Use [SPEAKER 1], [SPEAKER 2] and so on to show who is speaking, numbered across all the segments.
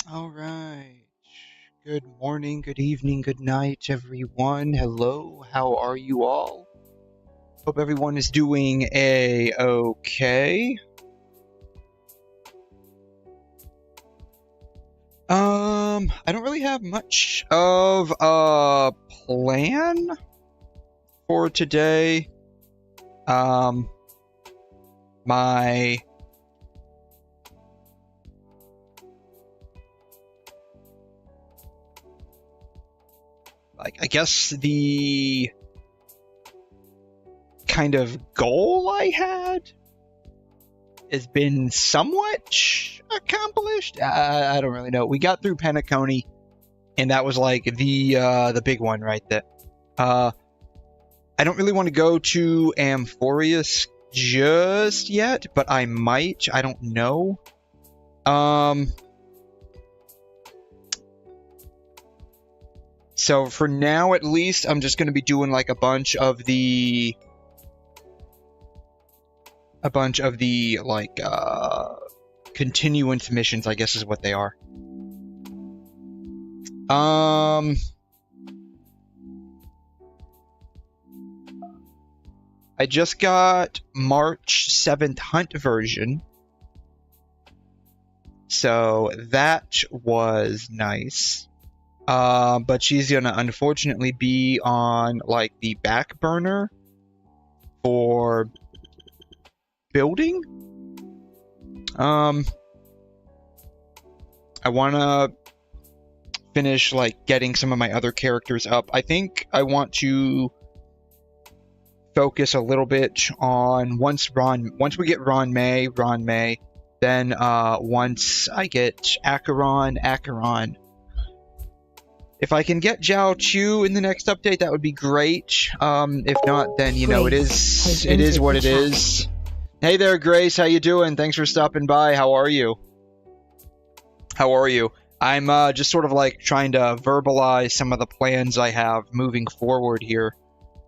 [SPEAKER 1] All right. Good morning, good evening, good night, everyone. Hello, how are you all? Hope everyone is doing okay. I don't really have much of a plan for today. I guess the kind of goal I had has been somewhat accomplished. I don't really know. We got through Penacony, and that was like the big one right there. I don't really want to go to Amphoreus just yet, but I might. I don't know. So for now, at least, I'm just going to be doing like a bunch of the like continuance missions, I guess is what they are. I just got March 7th Hunt version, so that was nice. But she's gonna unfortunately be on like the back burner for building. I wanna finish like getting some of my other characters up. I think I want to focus a little bit on once we get 𝘰𝘮𝘦, then once I get 𝘵𝘮𝘬𝘧. If I can get 𝘧𝘢𝘬𝘦 in the next update, that would be great. If not, then you know it is what it is. Hey there, Grace. How you doing? Thanks for stopping by. How are you? I'm just sort of like trying to verbalize some of the plans I have moving forward here.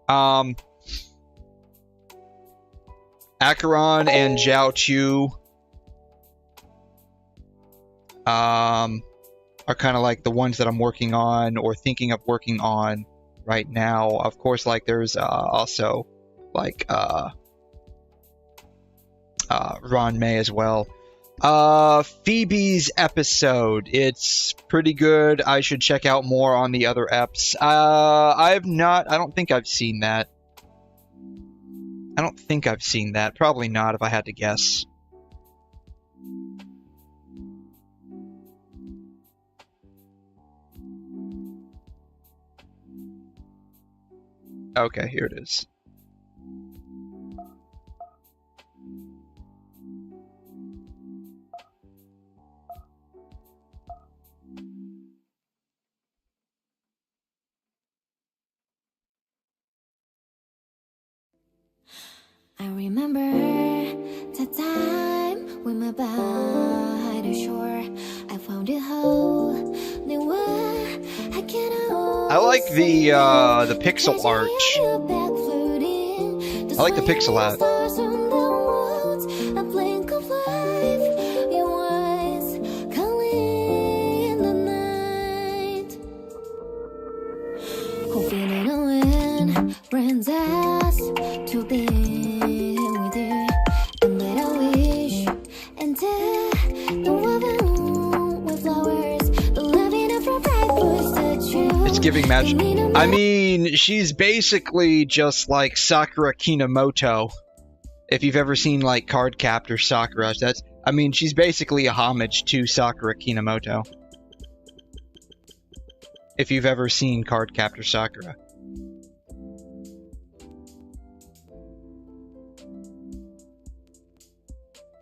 [SPEAKER 1] 𝘵𝘮𝘮 and 𝘧𝘢𝘬𝘦 are kind of like the ones that I'm working on or thinking of working on right now. Of course, like there's also like 𝘰𝘮𝘦 as well. Phoebe's episode, it's pretty good. I should check out more on the other eps. I don't think I've seen that. Probably not, if I had to guess. Okay, here it is.
[SPEAKER 2] I remember the time we met by the shore. I found a hole.
[SPEAKER 1] I like the pixel art. I like the pixel art. It's giving magic. I mean, she's basically just like Sakura Kinomoto. If you've ever seen like Cardcaptor Sakura, she's basically a homage to Sakura Kinomoto. If you've ever seen Cardcaptor Sakura.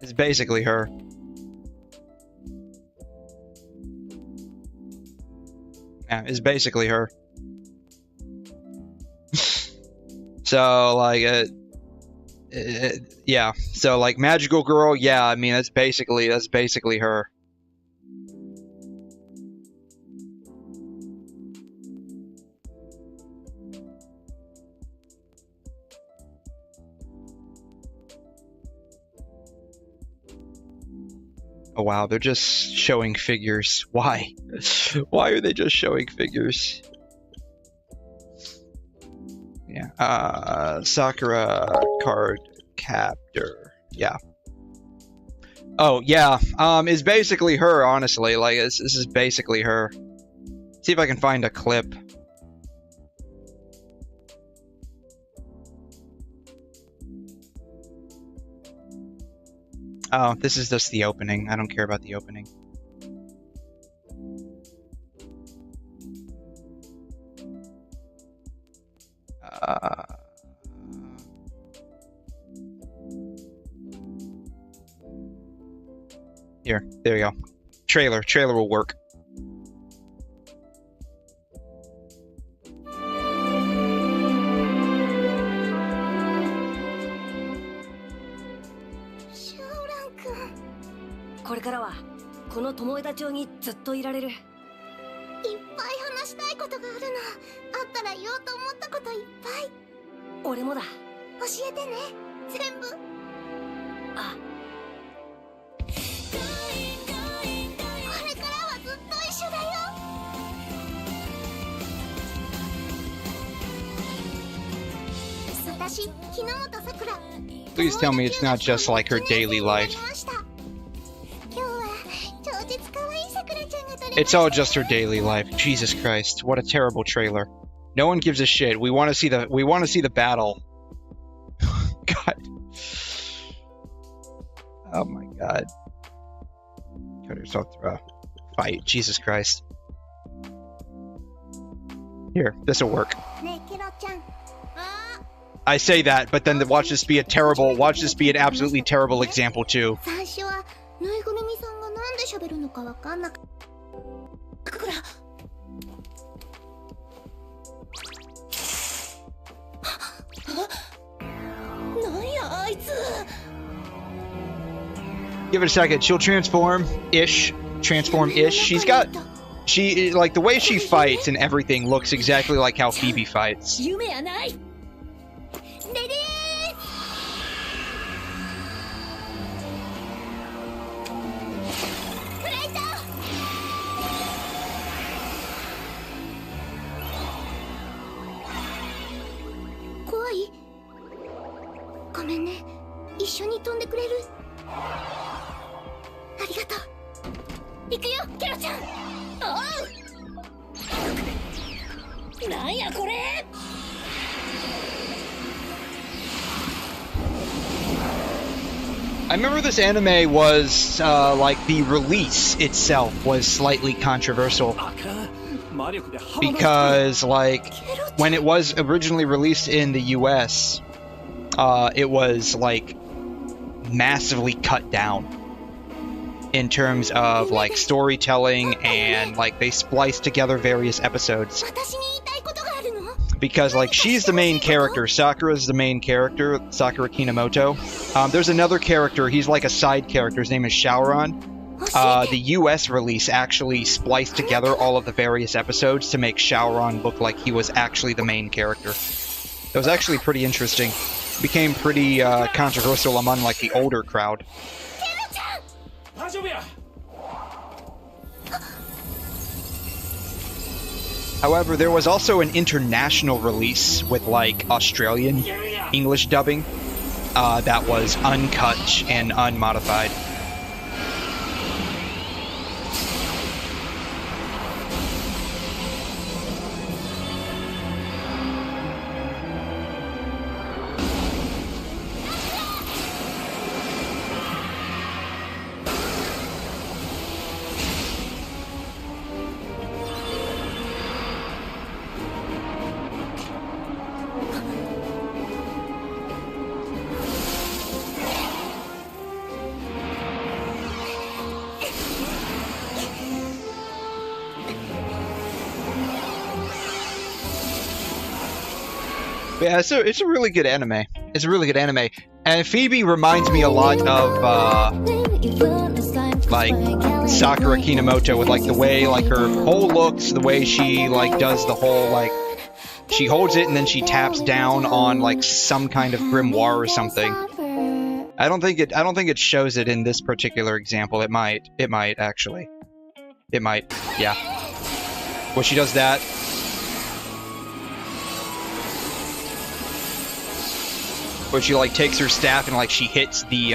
[SPEAKER 1] It's basically her. Yeah, it's basically her. So, like, yeah. So, like, Magical Girl, yeah, I mean, that's basically her. Oh wow, they're just showing figures. Why? Why are they just showing figures? Yeah. Sakura card captor. Yeah. Oh yeah. It's basically her, honestly. Like this is basically her. See if I can find a clip. Oh, this is just the opening. I don't care about the opening. Here, there you go. Trailer will work. Please tell me it's not just like her daily life. It's all just her daily life. Jesus Christ, what a terrible trailer. No one gives a shit. We want to see the battle. God. Oh my God. Cut yourself through a fight. Jesus Christ. Here, this will work. I say that, but then watch this be an absolutely terrible example too. Give it a second. She'll transform-ish. She, like, the way she fights and everything looks exactly like how Phoebe fights. I remember this anime was, like, the release itself was slightly controversial. Because, like, when it was originally released in the US, it was, like, massively cut down in terms of, like, storytelling, and, like, they spliced together various episodes. Because, like, she's the main character. Sakura's the main character, Sakura Kinomoto. There's another character, he's like a side character, his name is 𝘬𝘀. The US release actually spliced together all of the various episodes to make 𝘬𝘀 look like he was actually the main character. That was actually pretty interesting. Became pretty controversial among, like, the older crowd. However, there was also an international release with, like, Australian English dubbing that was uncut and unmodified. Yeah, so it's a really good anime. It's a really good anime. And Phoebe reminds me a lot of, like, Sakura Kinomoto with, like, the way, like, her whole looks, the way she, like, does the whole, like, she holds it and then she taps down on, like, some kind of grimoire or something. I don't think it shows it in this particular example. It might actually. It might. Yeah. Well, she does that. Where she like takes her staff and like she hits the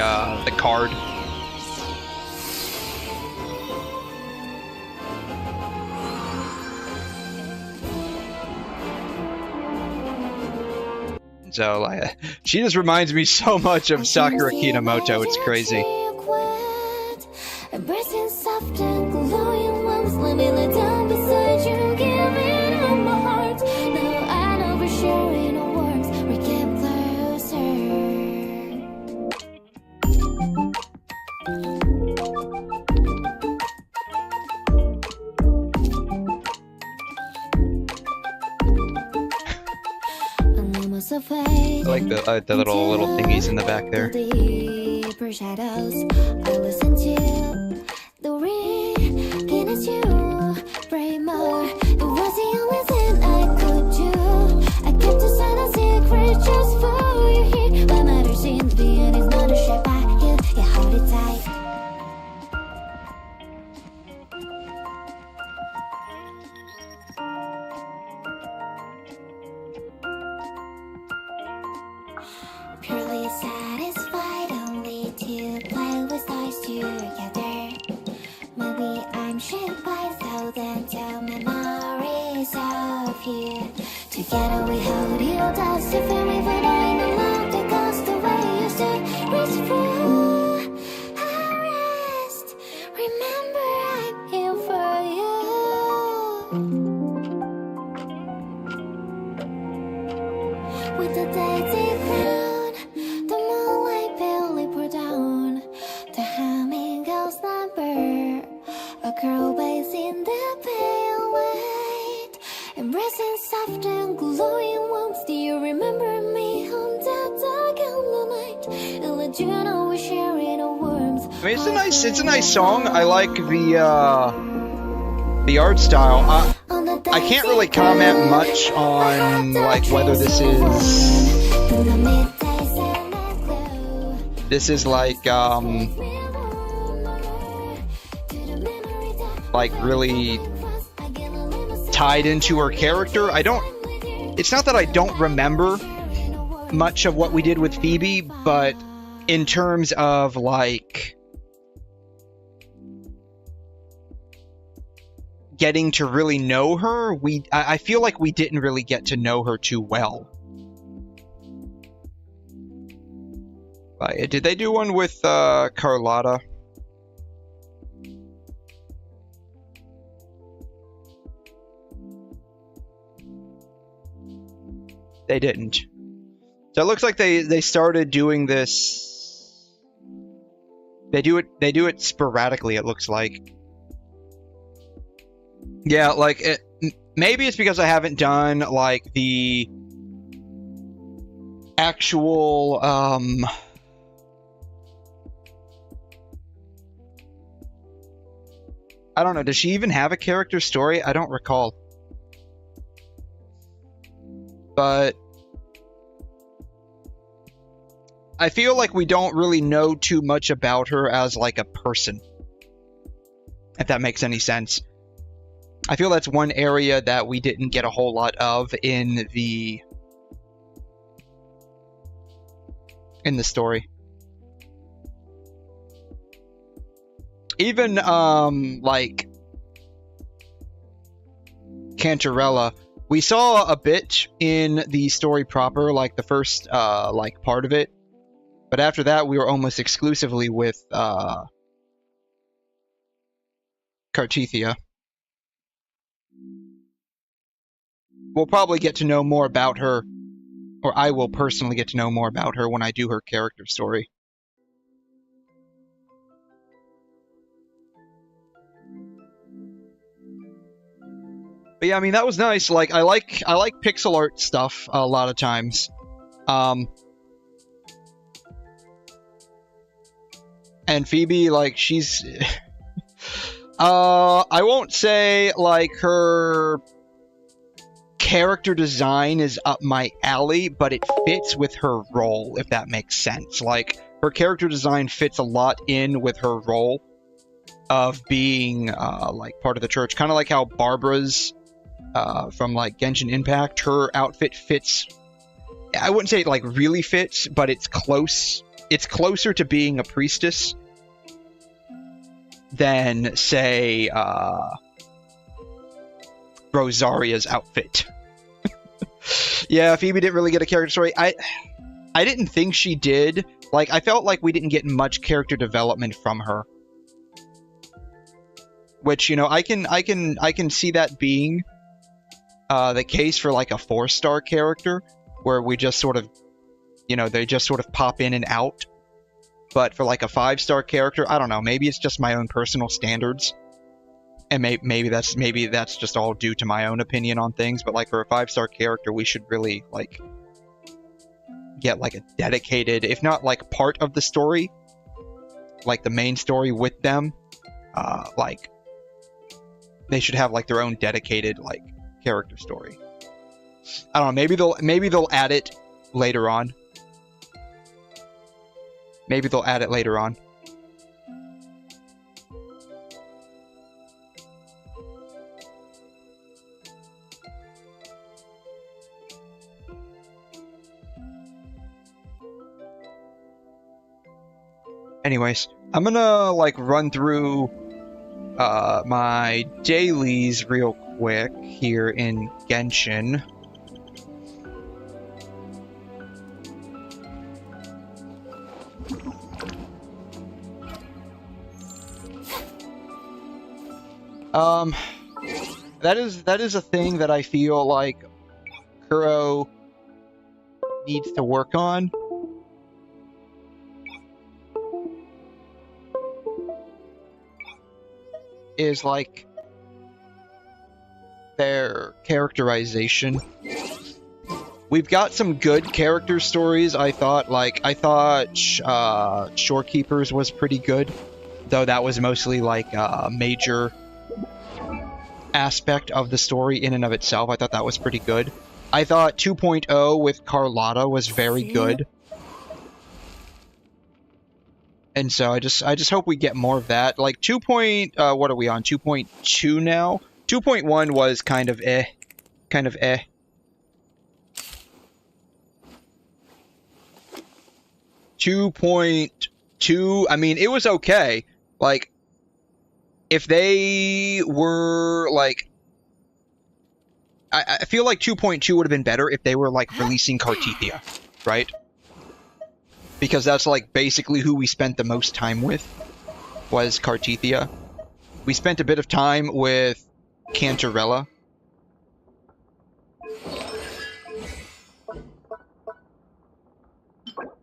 [SPEAKER 1] card. So like, she just reminds me so much of Sakura Kinomoto. It's crazy. I like the little thingies in the back there.
[SPEAKER 2] Purely satisfied only to play with toys together. Maybe I'm shaped by thousands of memories of you. Together we hold you, that's the feeling even I know love that goes the way you should reach for a rest. Remember I'm here for you. With the daisy crown, the moonlight barely pour down. The humming ghost number, a girl bathes in the pale light, embracing soft and glowing warmth. Do you remember me on that dark and night? It'll let you know we're sharing a warmth.
[SPEAKER 1] I mean, it's a nice song. I like the art style. I can't really comment much on like whether this is like really tied into her character. It's not that I don't remember much of what we did with Phoebe, but in terms of like getting to really know her, I feel like we didn't really get to know her too well. Did they do one with Carlotta? They didn't. So it looks like they started doing this. They do it sporadically, it looks like. Yeah, like maybe it's because I haven't done like the actual I don't know, does she even have a character story? I don't recall. But I feel like we don't really know too much about her as like a person, if that makes any sense. I feel that's one area that we didn't get a whole lot of in the story. Even like Cantarella, we saw a bit in the story proper, like the first like part of it, but after that we were almost exclusively with Cartithia. We'll probably get to know more about her, or I will personally get to know more about her when I do her character story. But yeah, I mean, that was nice. Like, I like pixel art stuff a lot of times. And Phoebe, like, she's I won't say like her character design is up my alley, but it fits with her role, if that makes sense. Like, her character design fits a lot in with her role of being like part of the church. Kind of like how Barbara's from like Genshin Impact, her outfit fits. I wouldn't say it like really fits, but it's close. It's closer to being a priestess than, say, Rosaria's outfit. Yeah, Phoebe didn't really get a character story. I didn't think she did. Like, I felt like we didn't get much character development from her. Which, you know, I can see that being the case for like a 4-star character, where we just sort of, you know, they just sort of pop in and out. But for like a 5-star character, I don't know, maybe it's just my own personal standards. And maybe that's just all due to my own opinion on things, but like for a 5-star character, we should really like get like a dedicated, if not like part of the story, like the main story with them, like they should have like their own dedicated like character story. I don't know, maybe they'll add it later on. Maybe they'll add it later on. Anyways, I'm gonna like run through my dailies real quick here in Genshin. That is a thing that I feel like 𝘬𝘮 needs to work on. Is like their characterization. We've got some good character stories. I thought Shorekeepers was pretty good, though that was mostly like a major aspect of the story in and of itself. I thought that was pretty good. I thought 2.0 with Carlotta was very good. And so I just hope we get more of that. Like what are we on? 2.2 now? 2.1 was kind of eh. 2.2, I mean, it was okay. Like, if they were, like... I feel like 2.2 would have been better if they were, like, releasing Cartithia, right? Because that's, like, basically who we spent the most time with, was Cartithia. We spent a bit of time with Cantarella.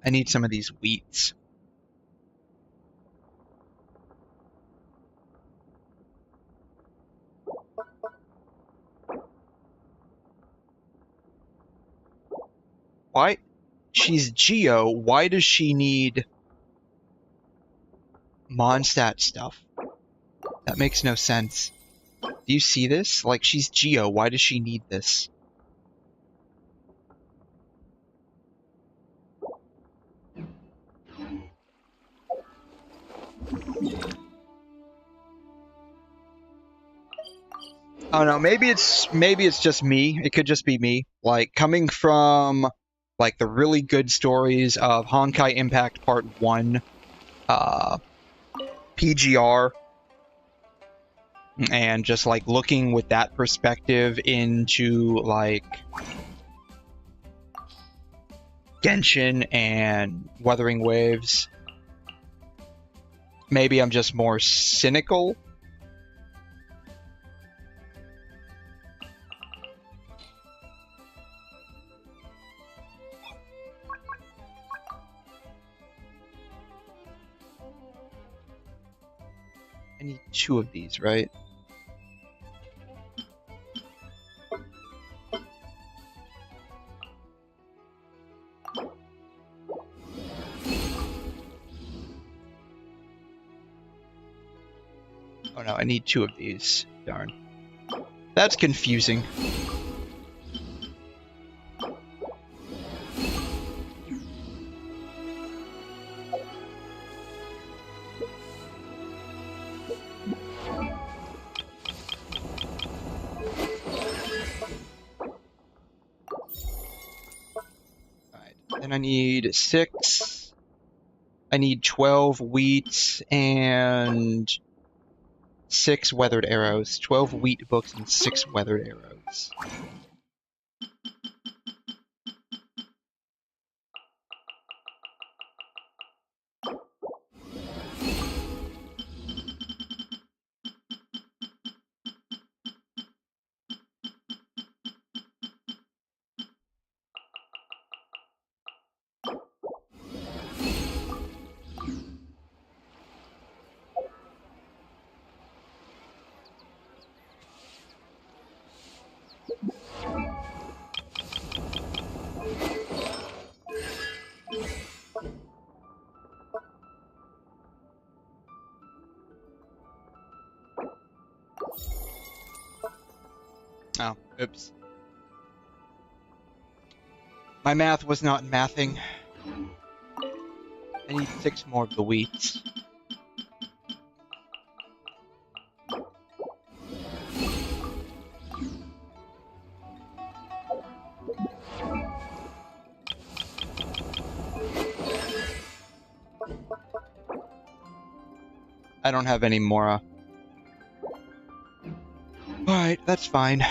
[SPEAKER 1] I need some of these wheats. Why? She's Geo. Why does she need Mondstadt stuff? That makes no sense. Do you see this? Like, she's Geo. Why does she need this? Oh no, maybe it's just me. It could just be me. Like, coming from like the really good stories of Honkai Impact Part 1, PGR, and just like looking with that perspective into like Genshin and Wuthering Waves. Maybe I'm just more cynical. I need 2 of these, right? Oh no, I need 2 of these. Darn. That's confusing. Then I need 6. I need 12 wheat and 6 weathered arrows. 12 wheat books and 6 weathered arrows. Oh, oops. My math was not mathing. I need 6 more of the wheats. I don't have any more. Alright, that's fine.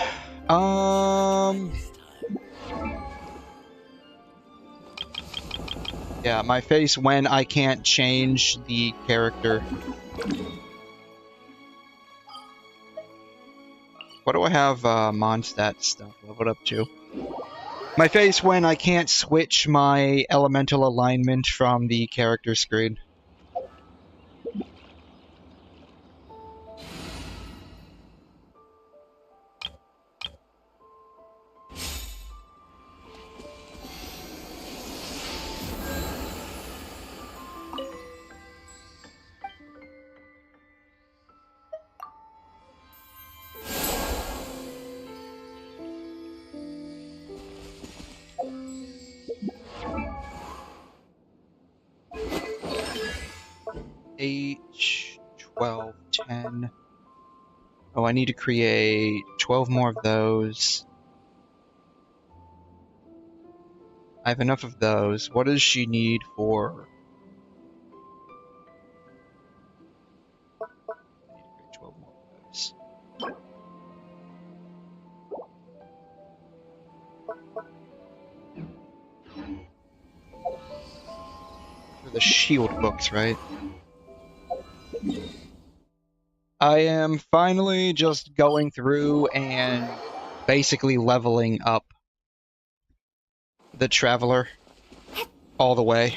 [SPEAKER 1] Yeah, my face when I can't change the character. What do I have Mondstadt stuff leveled up to? My face when I can't switch my elemental alignment from the character screen. H 12, 10. Oh, I need to create 12 more of those. I have enough of those. What does she need for? I need to create 12 more of those. For the shield books, right? I am finally just going through and basically leveling up the Traveler all the way.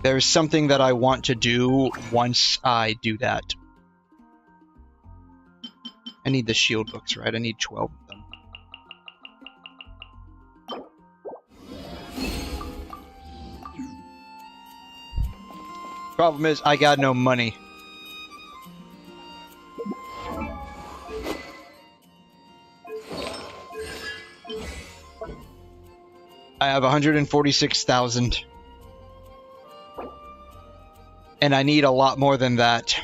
[SPEAKER 1] There's something that I want to do once I do that. I need the shield books, right? I need 12 of them. Problem is, I got no money. I have 146,000. And I need a lot more than that.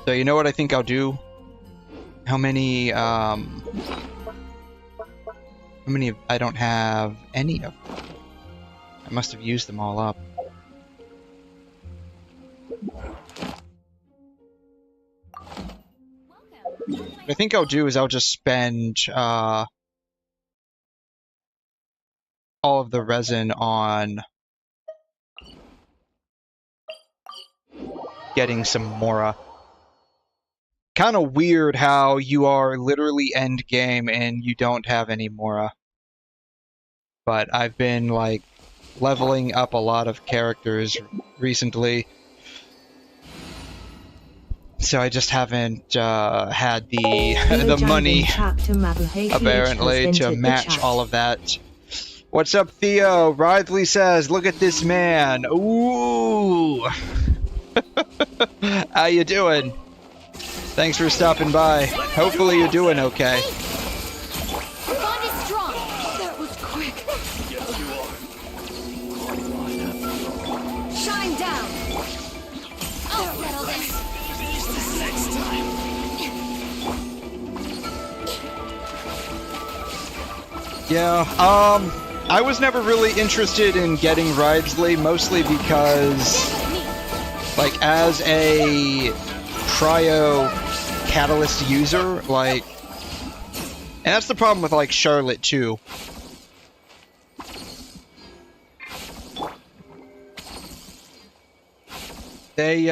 [SPEAKER 1] So you know what I think I'll do? How many I don't have any of them. I must have used them all up. What I think I'll do is I'll just spend all of the resin on getting some Mora. Kind of weird how you are literally end game and you don't have any Mora. But I've been like leveling up a lot of characters recently. So I just haven't had the money, apparently, to match all of that. What's up, Theo? Ridley says, look at this man. Ooh! How you doing? Thanks for stopping by. Hopefully you're doing okay.
[SPEAKER 2] Bond is strong. That was quick.
[SPEAKER 3] Yes, you are.
[SPEAKER 2] Shine down. I'll settle this.
[SPEAKER 3] Finish this next time.
[SPEAKER 1] Yeah, I was never really interested in getting 𝘬𝘬𝘕, mostly because, like, as a cryo catalyst user, like, and that's the problem with, like, Charlotte, too. They,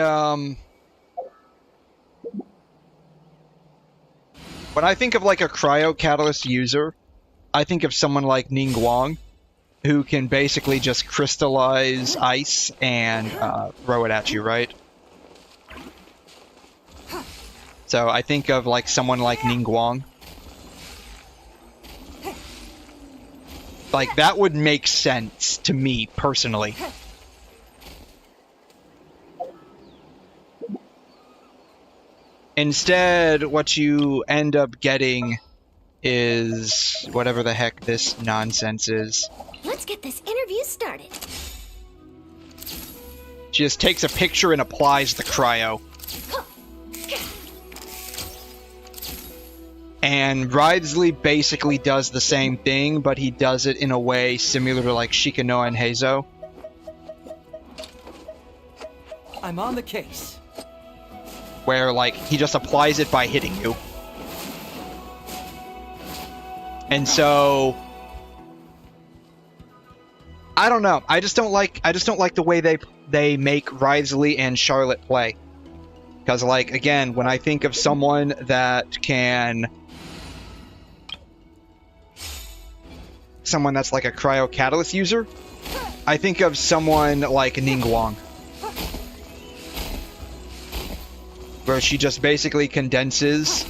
[SPEAKER 1] when I think of, like, a cryo catalyst user, I think of someone like Ningguang, who can basically just crystallize ice and throw it at you, right? So I think of like someone like Ningguang. Like, that would make sense to me, personally. Instead, what you end up getting is whatever the heck this nonsense is.
[SPEAKER 2] Let's get this interview started.
[SPEAKER 1] She just takes a picture and applies the cryo. And 𝘬𝘬𝘕 basically does the same thing, but he does it in a way similar to like 𝘺𝘰𝘗 and 𝘧𝘢.
[SPEAKER 3] I'm on the case.
[SPEAKER 1] Where like he just applies it by hitting you. And so I don't know. I just don't like the way they make 𝘬𝘬𝘕 and Charlotte play. Because, like, again, when I think of someone that can... someone that's like a cryo catalyst user, I think of someone like Ningguang. Where she just basically condenses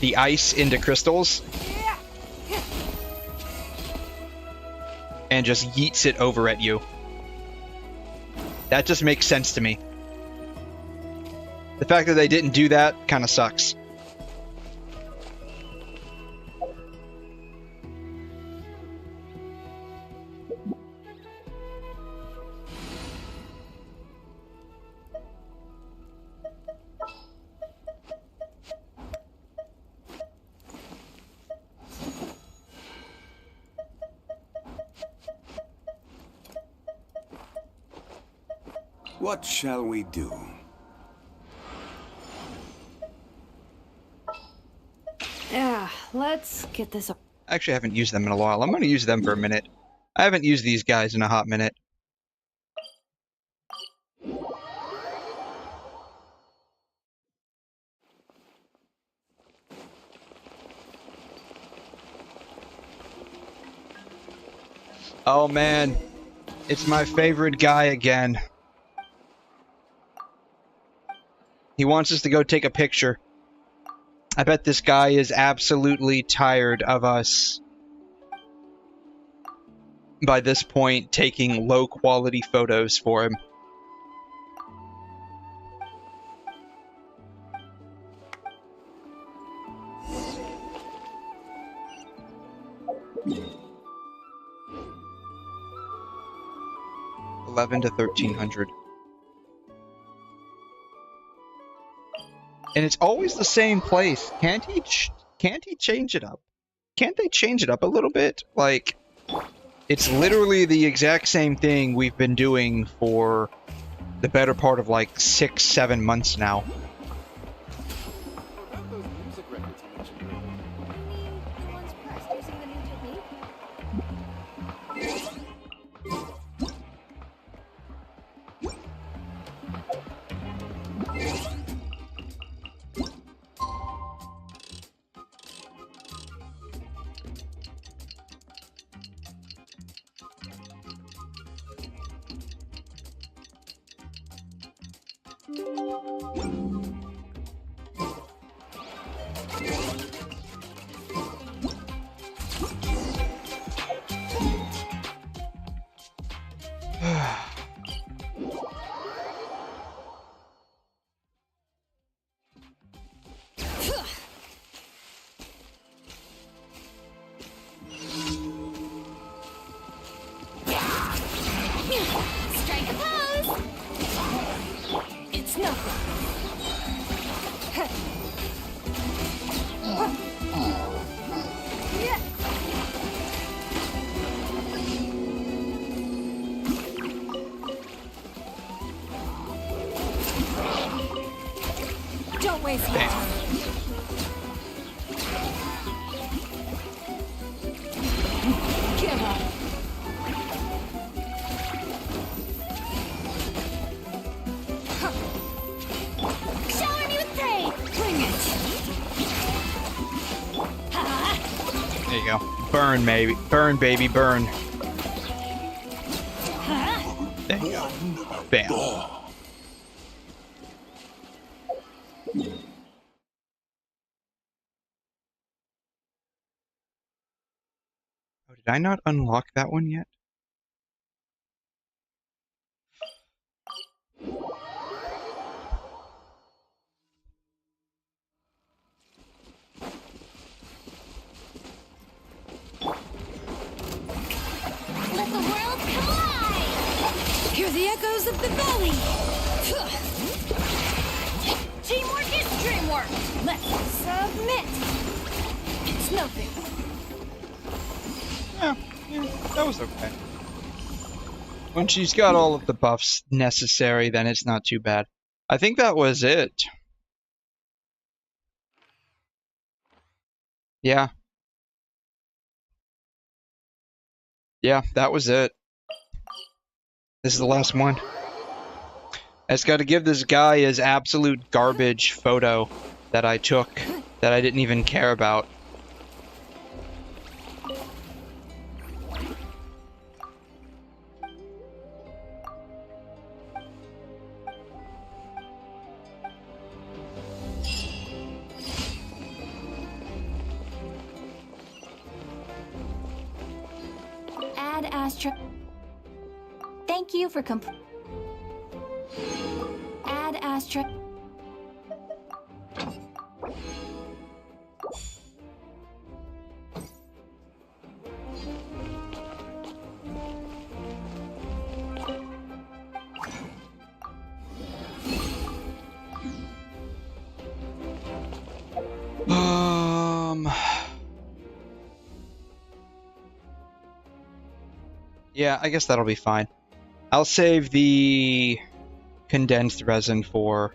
[SPEAKER 1] the ice into crystals and just yeets it over at you. That just makes sense to me. The fact that they didn't do that kind of sucks.
[SPEAKER 4] What shall we do?
[SPEAKER 5] Yeah, let's get this up.
[SPEAKER 1] Actually, I haven't used them in a while. I'm going to use them for a minute. I haven't used these guys in a hot minute. Oh man, it's my favorite guy again. He wants us to go take a picture. I bet this guy is absolutely tired of us, by this point, taking low-quality photos for him. $11 to $1,300. And it's always the same place. Can't he change it up? Can't they change it up a little bit? Like, it's literally the exact same thing we've been doing for the better part of like 6-7 months now.
[SPEAKER 2] Strike a pose! It's no
[SPEAKER 1] There you go. Burn, maybe. Burn, baby, burn. There you go. Bam. Oh, did I not unlock that one yet?
[SPEAKER 2] Let the world collide!
[SPEAKER 5] Hear the echoes of the valley!
[SPEAKER 2] Teamwork is dreamwork!
[SPEAKER 5] Let's submit! It's nothing.
[SPEAKER 1] Yeah, that was okay. When she's got all of the buffs necessary, then it's not too bad. I think that was it. Yeah. Yeah, that was it. This is the last one. I just got to give this guy his absolute garbage photo that I took that I didn't even care about.
[SPEAKER 2] Add Astra. Thank you for Add Astra.
[SPEAKER 1] Yeah, I guess that'll be fine. I'll save the condensed resin for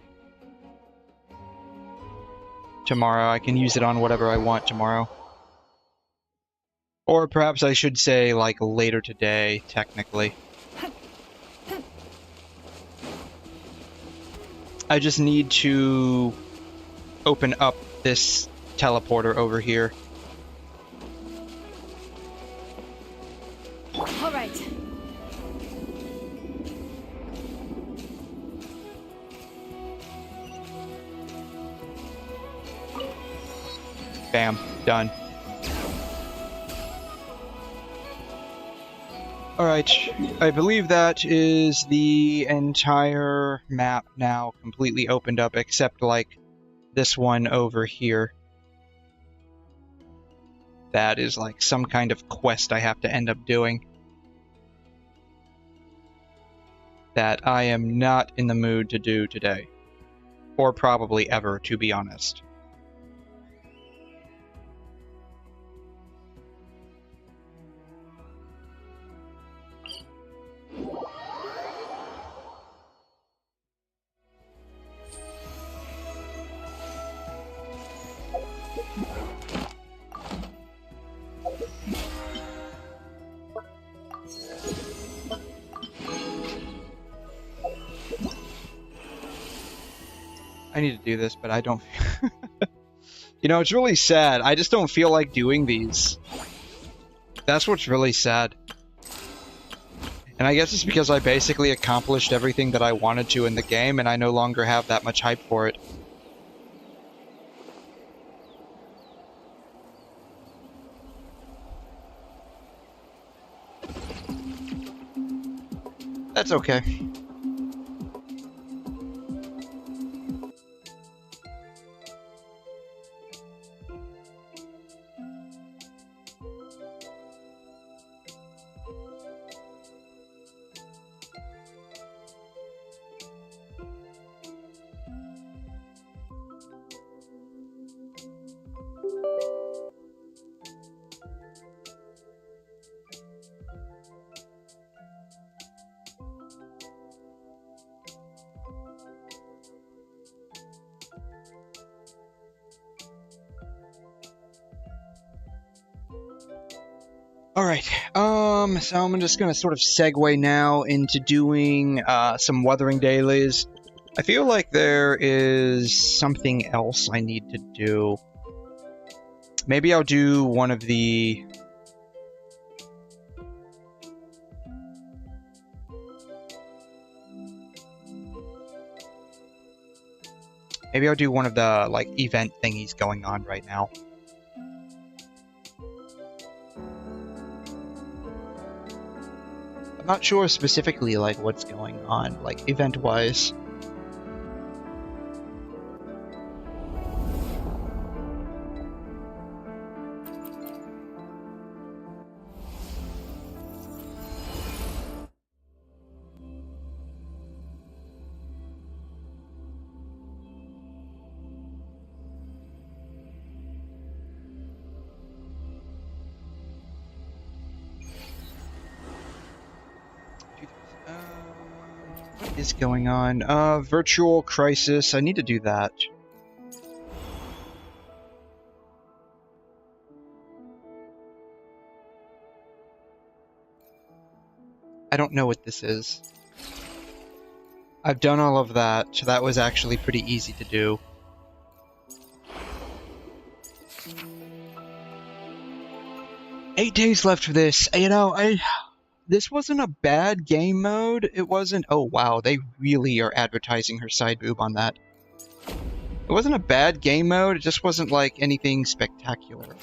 [SPEAKER 1] tomorrow. I can use it on whatever I want tomorrow. Or perhaps I should say, like, later today, technically. I just need to open up this teleporter over here.
[SPEAKER 5] All right.
[SPEAKER 1] Bam. Done. Alright, I believe that is the entire map now completely opened up, except, like, this one over here. That is, like, some kind of quest I have to end up doing. That I am not in the mood to do today. Or probably ever, to be honest. I need to do this, but I don't... You know, it's really sad. I just don't feel like doing these. That's what's really sad. And I guess it's because I basically accomplished everything that I wanted to in the game, and I no longer have that much hype for it. That's okay. Alright, so I'm just gonna sort of segue now into doing some weathering dailies. I feel like there is something else I need to do. Maybe I'll do one of the... Maybe I'll do one of the, like, event thingies going on right now. I'm not sure specifically, like, what's going on, like, event-wise. What is going on? Virtual Crisis. I need to do that. I don't know what this is. I've done all of that. That was actually pretty easy to do. Eight days left for this. You know, this wasn't a bad game mode. It wasn't... Oh, wow. They really are advertising her side boob on that. It wasn't a bad game mode. It just wasn't, like, anything spectacular.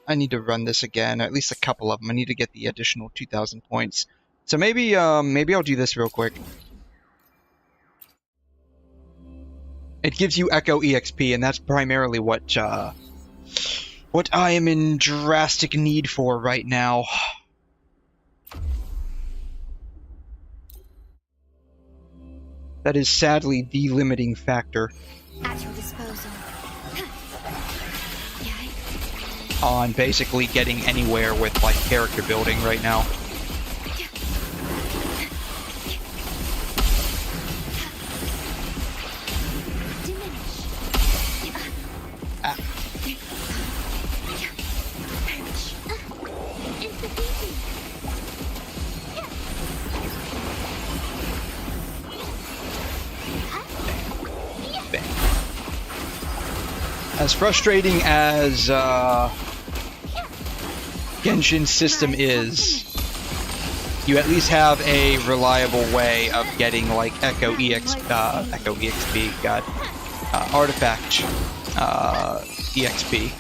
[SPEAKER 1] I need to run this again. At least a couple of them. I need to get the additional 2,000 points. So maybe I'll do this real quick. It gives you Echo EXP, and that's primarily what I am in drastic need for right now. That is sadly the limiting factor.
[SPEAKER 2] At your disposal.
[SPEAKER 1] On basically getting anywhere with, like, character building right now. As frustrating as Genshin's system is, you at least have a reliable way of getting, like, Echo EXP, God, Artifact EXP.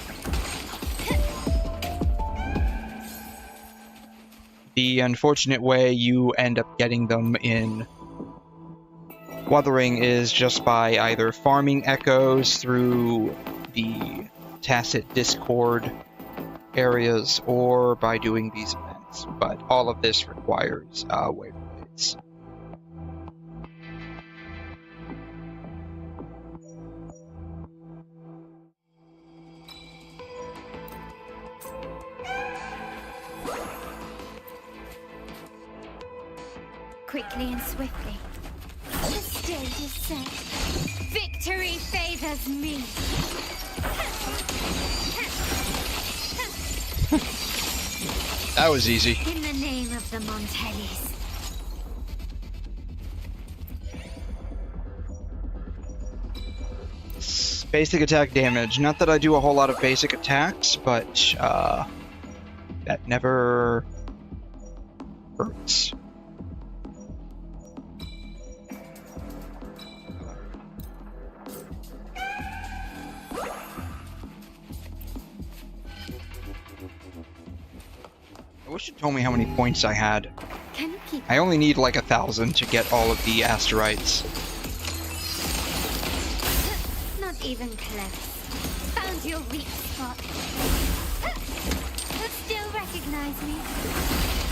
[SPEAKER 1] The unfortunate way you end up getting them in Wuthering is just by either farming echoes through the tacit Discord areas or by doing these events, but all of this requires wave relays.
[SPEAKER 2] Quickly and swiftly. The stage is set. Victory favors me.
[SPEAKER 1] That was easy.
[SPEAKER 2] In the name of the Montellis.
[SPEAKER 1] Basic attack damage. Not that I do a whole lot of basic attacks, but that never hurts. I wish it told me how many points I had.
[SPEAKER 2] Can you keep
[SPEAKER 1] I only need like 1,000 to get all of the asteroids.
[SPEAKER 2] Not even close. Found your weak spot. But still recognize me.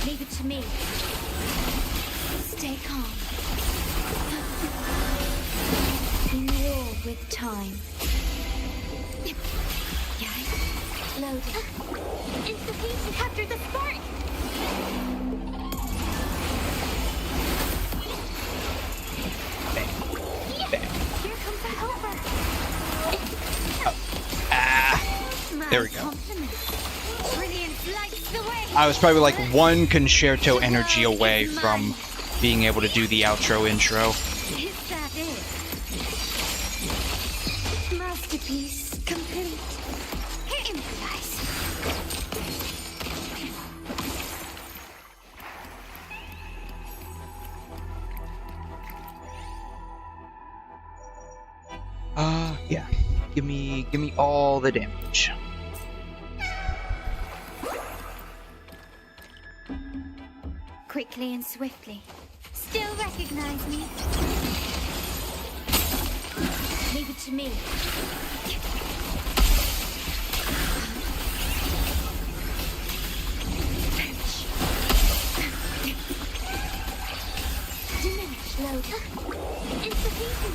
[SPEAKER 2] Leave it to me. Stay calm. In war with time. Loading. Institution captured the spark! Here comes the helper.
[SPEAKER 1] There we go.
[SPEAKER 2] Brilliant lights the way.
[SPEAKER 1] I was probably like one concerto energy away from being able to do the outro intro.
[SPEAKER 2] Is that it?
[SPEAKER 1] Yeah. Give me all the damage.
[SPEAKER 2] Quickly and swiftly. Still recognize me? Leave it to me. Diminish load. Insufficient.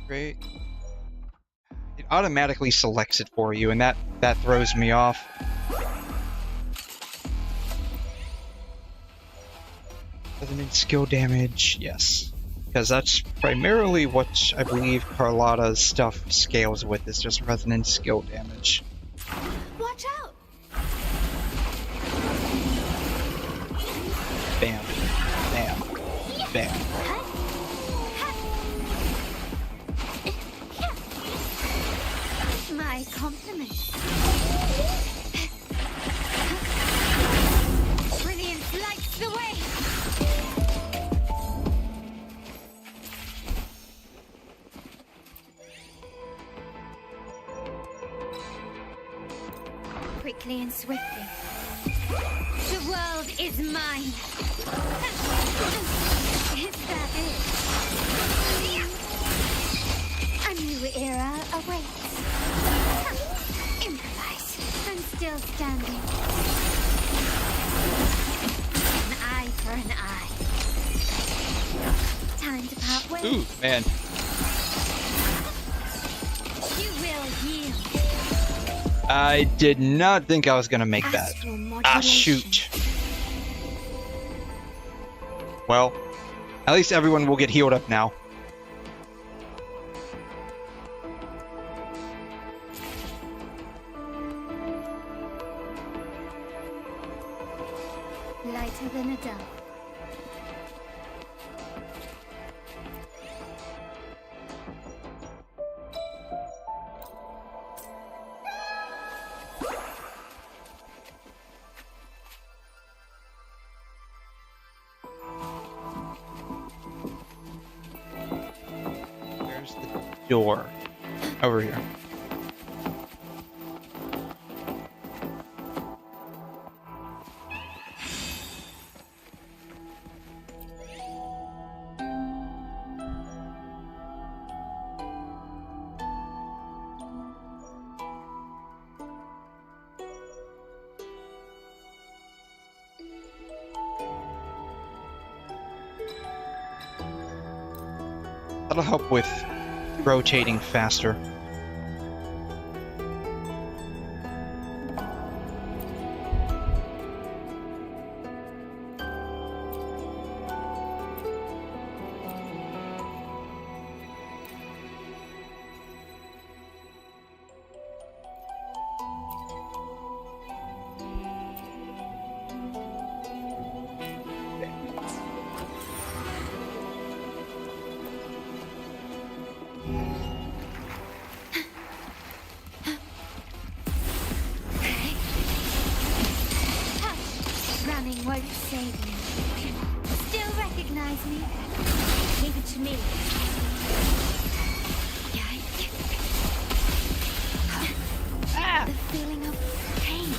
[SPEAKER 1] Great. It automatically selects it for you, and that throws me off. Resonant skill damage, yes. Because that's primarily what I believe Carlotta's stuff scales with, is just resonant skill damage.
[SPEAKER 2] Watch out!
[SPEAKER 1] Bam. Bam. Bam.
[SPEAKER 2] My compliments. Brilliance lights the way. Quickly and swiftly. The world is mine. Is that it? A new era awaits. Improvise. I'm still standing. An eye for an eye. Time to part ways.
[SPEAKER 1] Ooh, man.
[SPEAKER 2] You will yield.
[SPEAKER 1] I did not think I was gonna make that.
[SPEAKER 2] Astral
[SPEAKER 1] Ah,
[SPEAKER 2] modulation.
[SPEAKER 1] shoot. Well, at least everyone will get healed up now.
[SPEAKER 2] Lighter than a dove.
[SPEAKER 1] Where's the door? Over here. That'll help with rotating faster.
[SPEAKER 2] Running won't save me. Still recognize me? Leave it to me. The feeling of pain.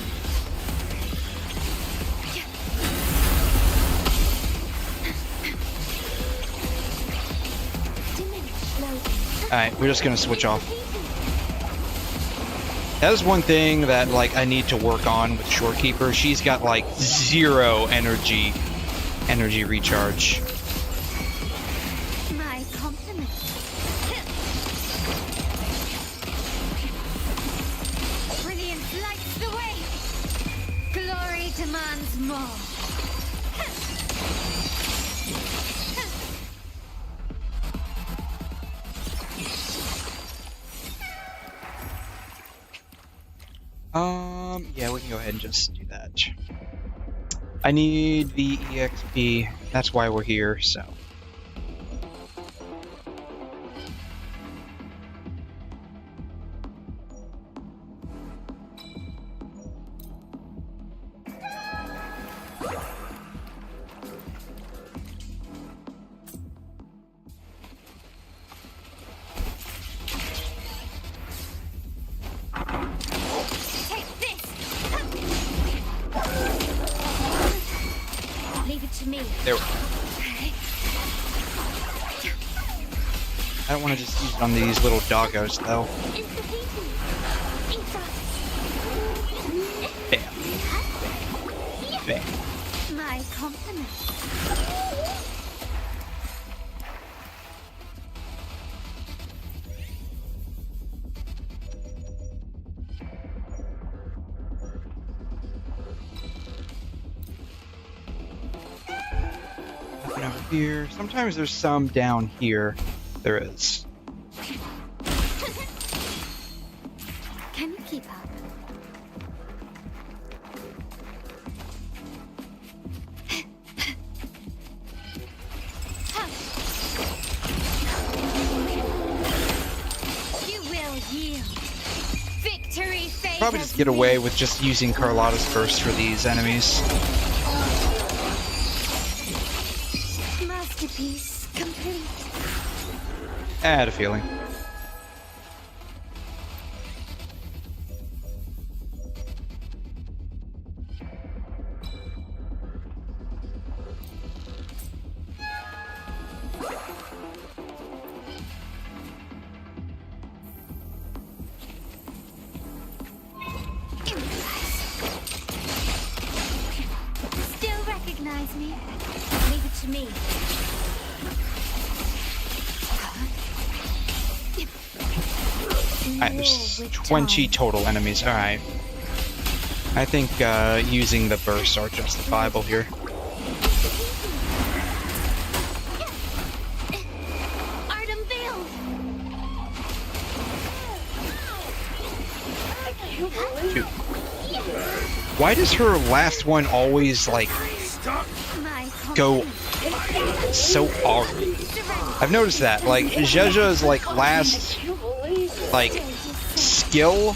[SPEAKER 2] Diminish loading.
[SPEAKER 1] Alright, we're just gonna switch off. That is one thing that, like, I need to work on with Shorekeeper. She's got, like, 0 energy recharge.
[SPEAKER 2] My compliments. Brilliance lights the way. Glory demands more.
[SPEAKER 1] Yeah, we can go ahead and just do that. I need the EXP. That's why we're here, so. There we go. I don't want to just use it on these little doggos, though. Bam. Bam.
[SPEAKER 2] My compliments.
[SPEAKER 1] Nothing over here. Sometimes there's some down here. There is.
[SPEAKER 2] Can you keep up? You will yield. Victory favors
[SPEAKER 1] Probably just get away with just using Carlotta's burst for these enemies.
[SPEAKER 2] Masterpiece complete.
[SPEAKER 1] I had a feeling.
[SPEAKER 2] Still recognize me? Leave it to me.
[SPEAKER 1] Alright, there's 20 total enemies. Alright. I think using the bursts are justifiable here.
[SPEAKER 2] Art unveiled.
[SPEAKER 1] Two. Why does her last one always, like,
[SPEAKER 2] My
[SPEAKER 1] go so hard? I've noticed that. Like, 𝘠𝘠𝘠's, like, last, like, skill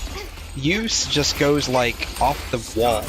[SPEAKER 1] use just goes, like, off the wall.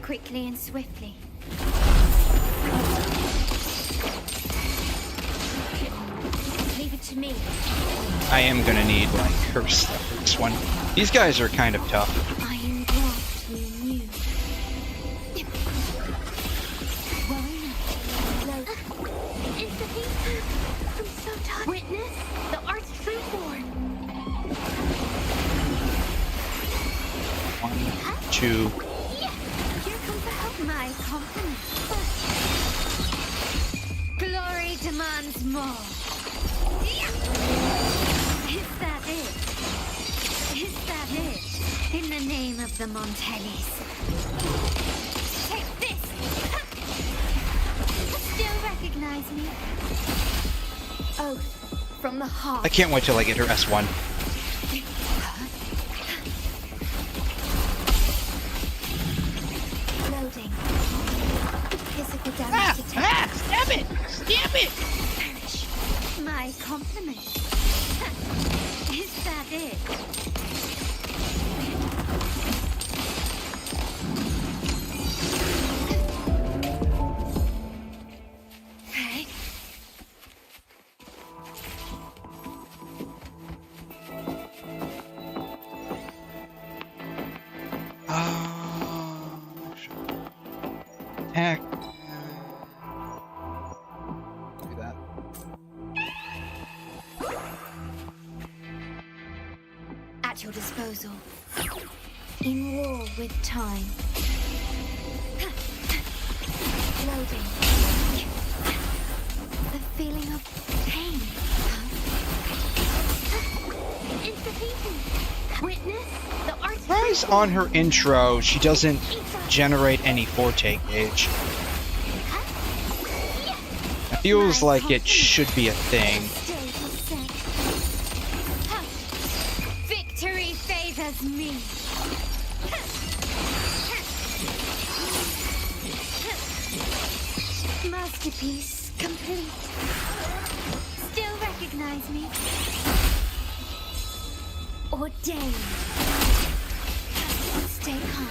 [SPEAKER 2] Quickly and swiftly. Leave it to me.
[SPEAKER 1] I am gonna need, like, her stuff for this one. These guys are kind of tough.
[SPEAKER 2] I am what you knew. Well enough. It's the thief. I'm so tired. Witness the art's true form.
[SPEAKER 1] 1, 2.
[SPEAKER 2] Here comes the help. My compliment. Glory demands more. Is that it? Is that it? In the name of the Montellis. Take this! Still recognize me? Oath from the heart.
[SPEAKER 1] I can't wait till I get her S1.
[SPEAKER 2] Loading. Physical damage detected.
[SPEAKER 1] Stab it! Stab it!
[SPEAKER 2] Perish. My compliment. Is that it? Hey.
[SPEAKER 1] Attack. Do that.
[SPEAKER 2] At your disposal. In war with time. Loading. The feeling of pain. It's defeated. Witness the art.
[SPEAKER 1] Surprise on her intro, she doesn't generate any forte gauge. It feels like it should be a thing.
[SPEAKER 2] favors me. Masterpiece complete. Still recognize me? Ordained. Stay calm.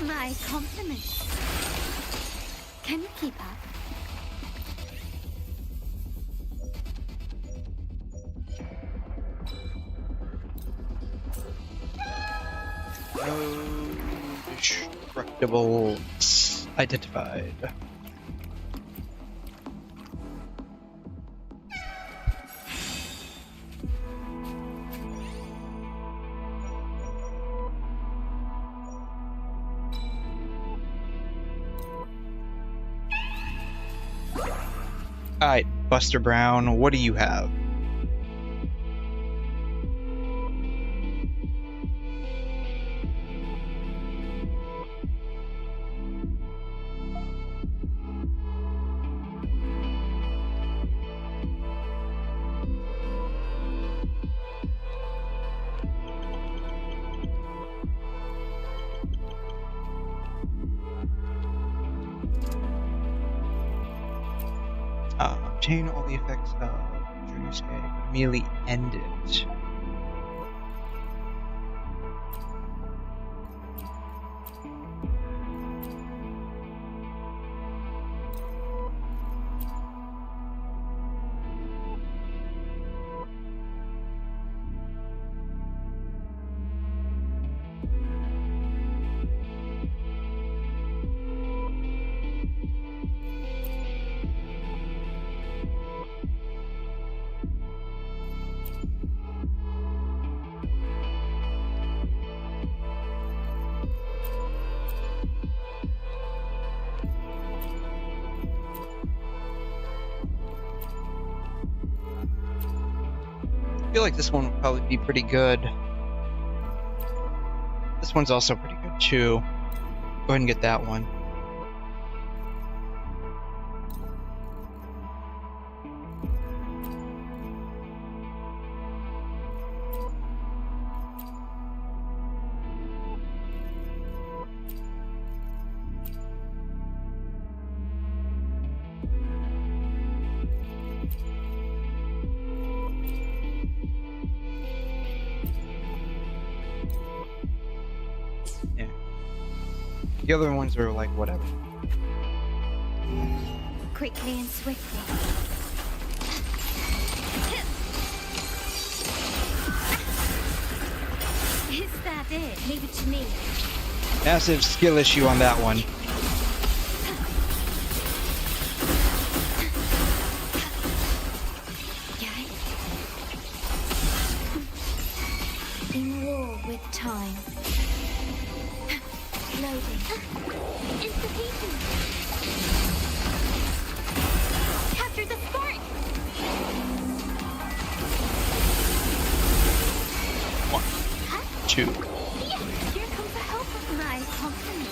[SPEAKER 2] My compliments. Can you keep up?
[SPEAKER 1] No destructibles identified. Alright, Buster Brown, what do you have? Obtain all the effects of during stay, but immediately end it. I feel like this one would probably be pretty good. This one's also pretty good too. Go ahead and get that one. Yeah. The other ones are like whatever.
[SPEAKER 2] Quickly and swiftly. Is that it? Leave it to me.
[SPEAKER 1] Massive skill issue on that one.
[SPEAKER 2] In war with time. Loading. It's the people. Capture the sport.
[SPEAKER 1] 1, 2.
[SPEAKER 2] Yeah, here comes the help of my company.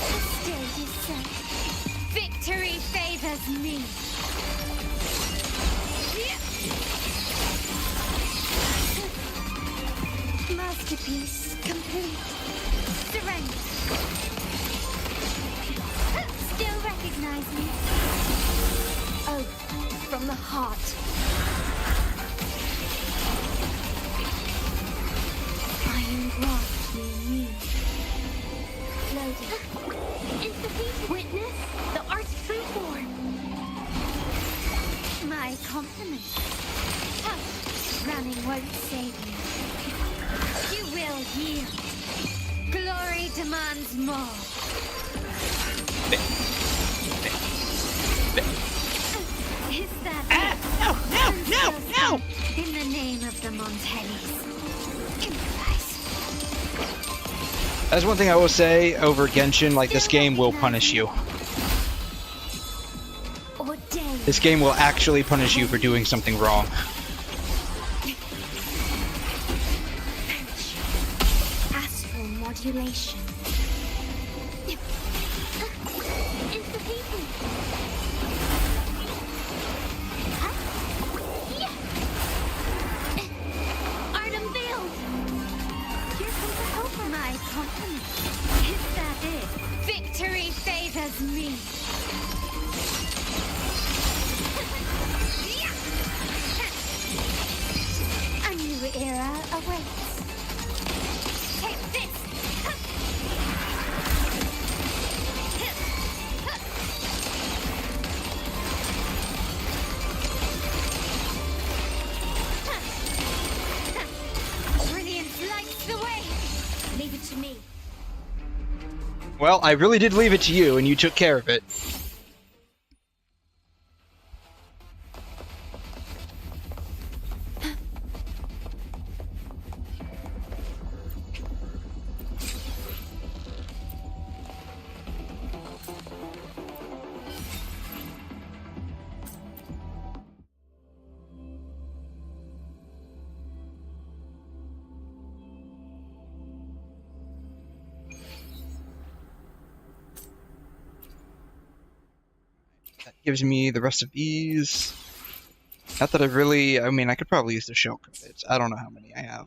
[SPEAKER 2] The stage is set. Victory favors me. Masterpiece complete. Surrender. Still recognize me? Oh, from the heart. Iron graft near me. Loading. It's the people. Witness the artistry form. My compliments. Running won't save you. You will yield. Glory demands more. Is that
[SPEAKER 1] No!
[SPEAKER 2] in the name of the Montellis? Improvise.
[SPEAKER 1] That's one thing I will say over Genshin, like this game will punish you.
[SPEAKER 2] Ordained.
[SPEAKER 1] This game will actually punish you for doing something wrong.
[SPEAKER 2] Astral modulation. It's the people. awaits. Take this! Brilliance lights the way! Leave it to me.
[SPEAKER 1] Well, I really did leave it to you, and you took care of it. Gives me the rest of these. Not that I really... I mean, I could probably use the shell credits. I don't know how many I have.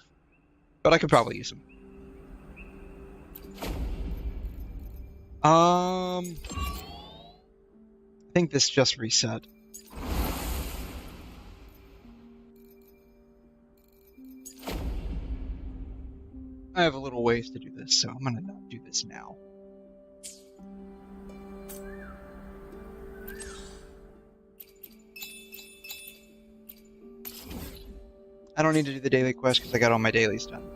[SPEAKER 1] But I could probably use them. I think this just reset. I have a little ways to do this, so I'm gonna not do this now. I don't need to do the daily quest because I got all my dailies done.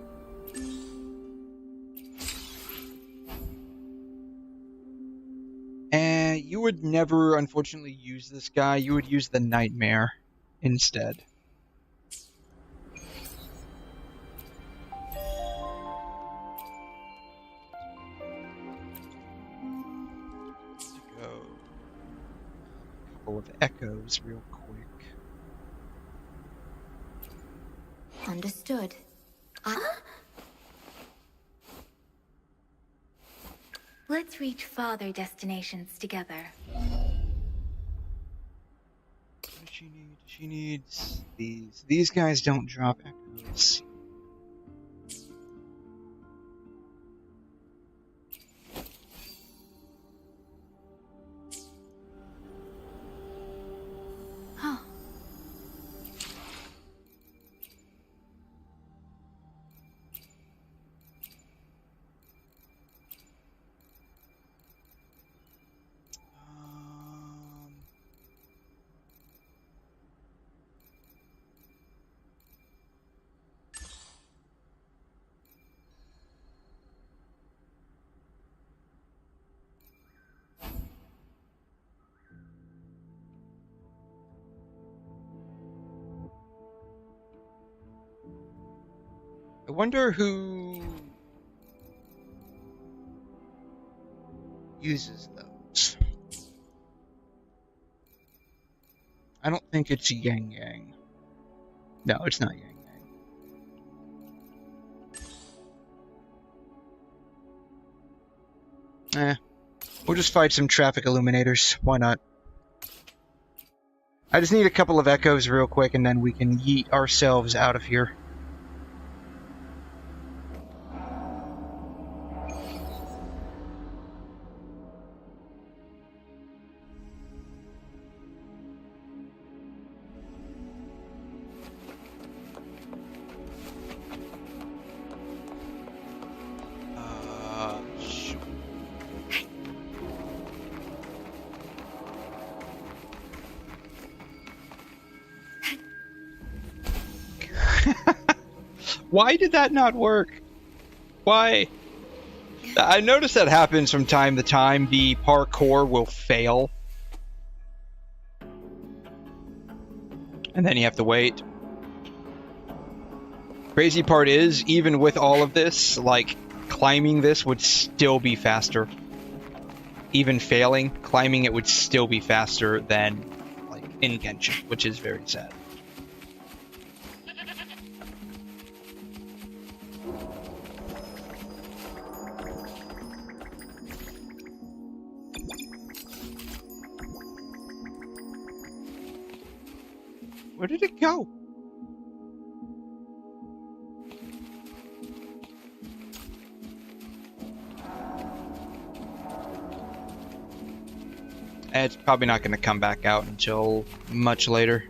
[SPEAKER 1] And you would never, unfortunately, use this guy. You would use the Nightmare instead. Let's go. A couple of echoes real quick.
[SPEAKER 2] Understood. Let's reach farther destinations together.
[SPEAKER 1] What does she need? She needs these. These guys don't drop echoes. I wonder who uses those. I don't think it's Yang Yang. No, it's not Yang Yang. We'll just fight some traffic illuminators. Why not? I just need a couple of echoes real quick and then we can yeet ourselves out of here. Why did that not work? Why? I noticed that happens from time to time. The parkour will fail. And then you have to wait. Crazy part is, even with all of this, like, climbing this would still be faster. Even failing, climbing it would still be faster than, like, in Genshin, which is very sad. Where did it go? It's probably not going to come back out until much later.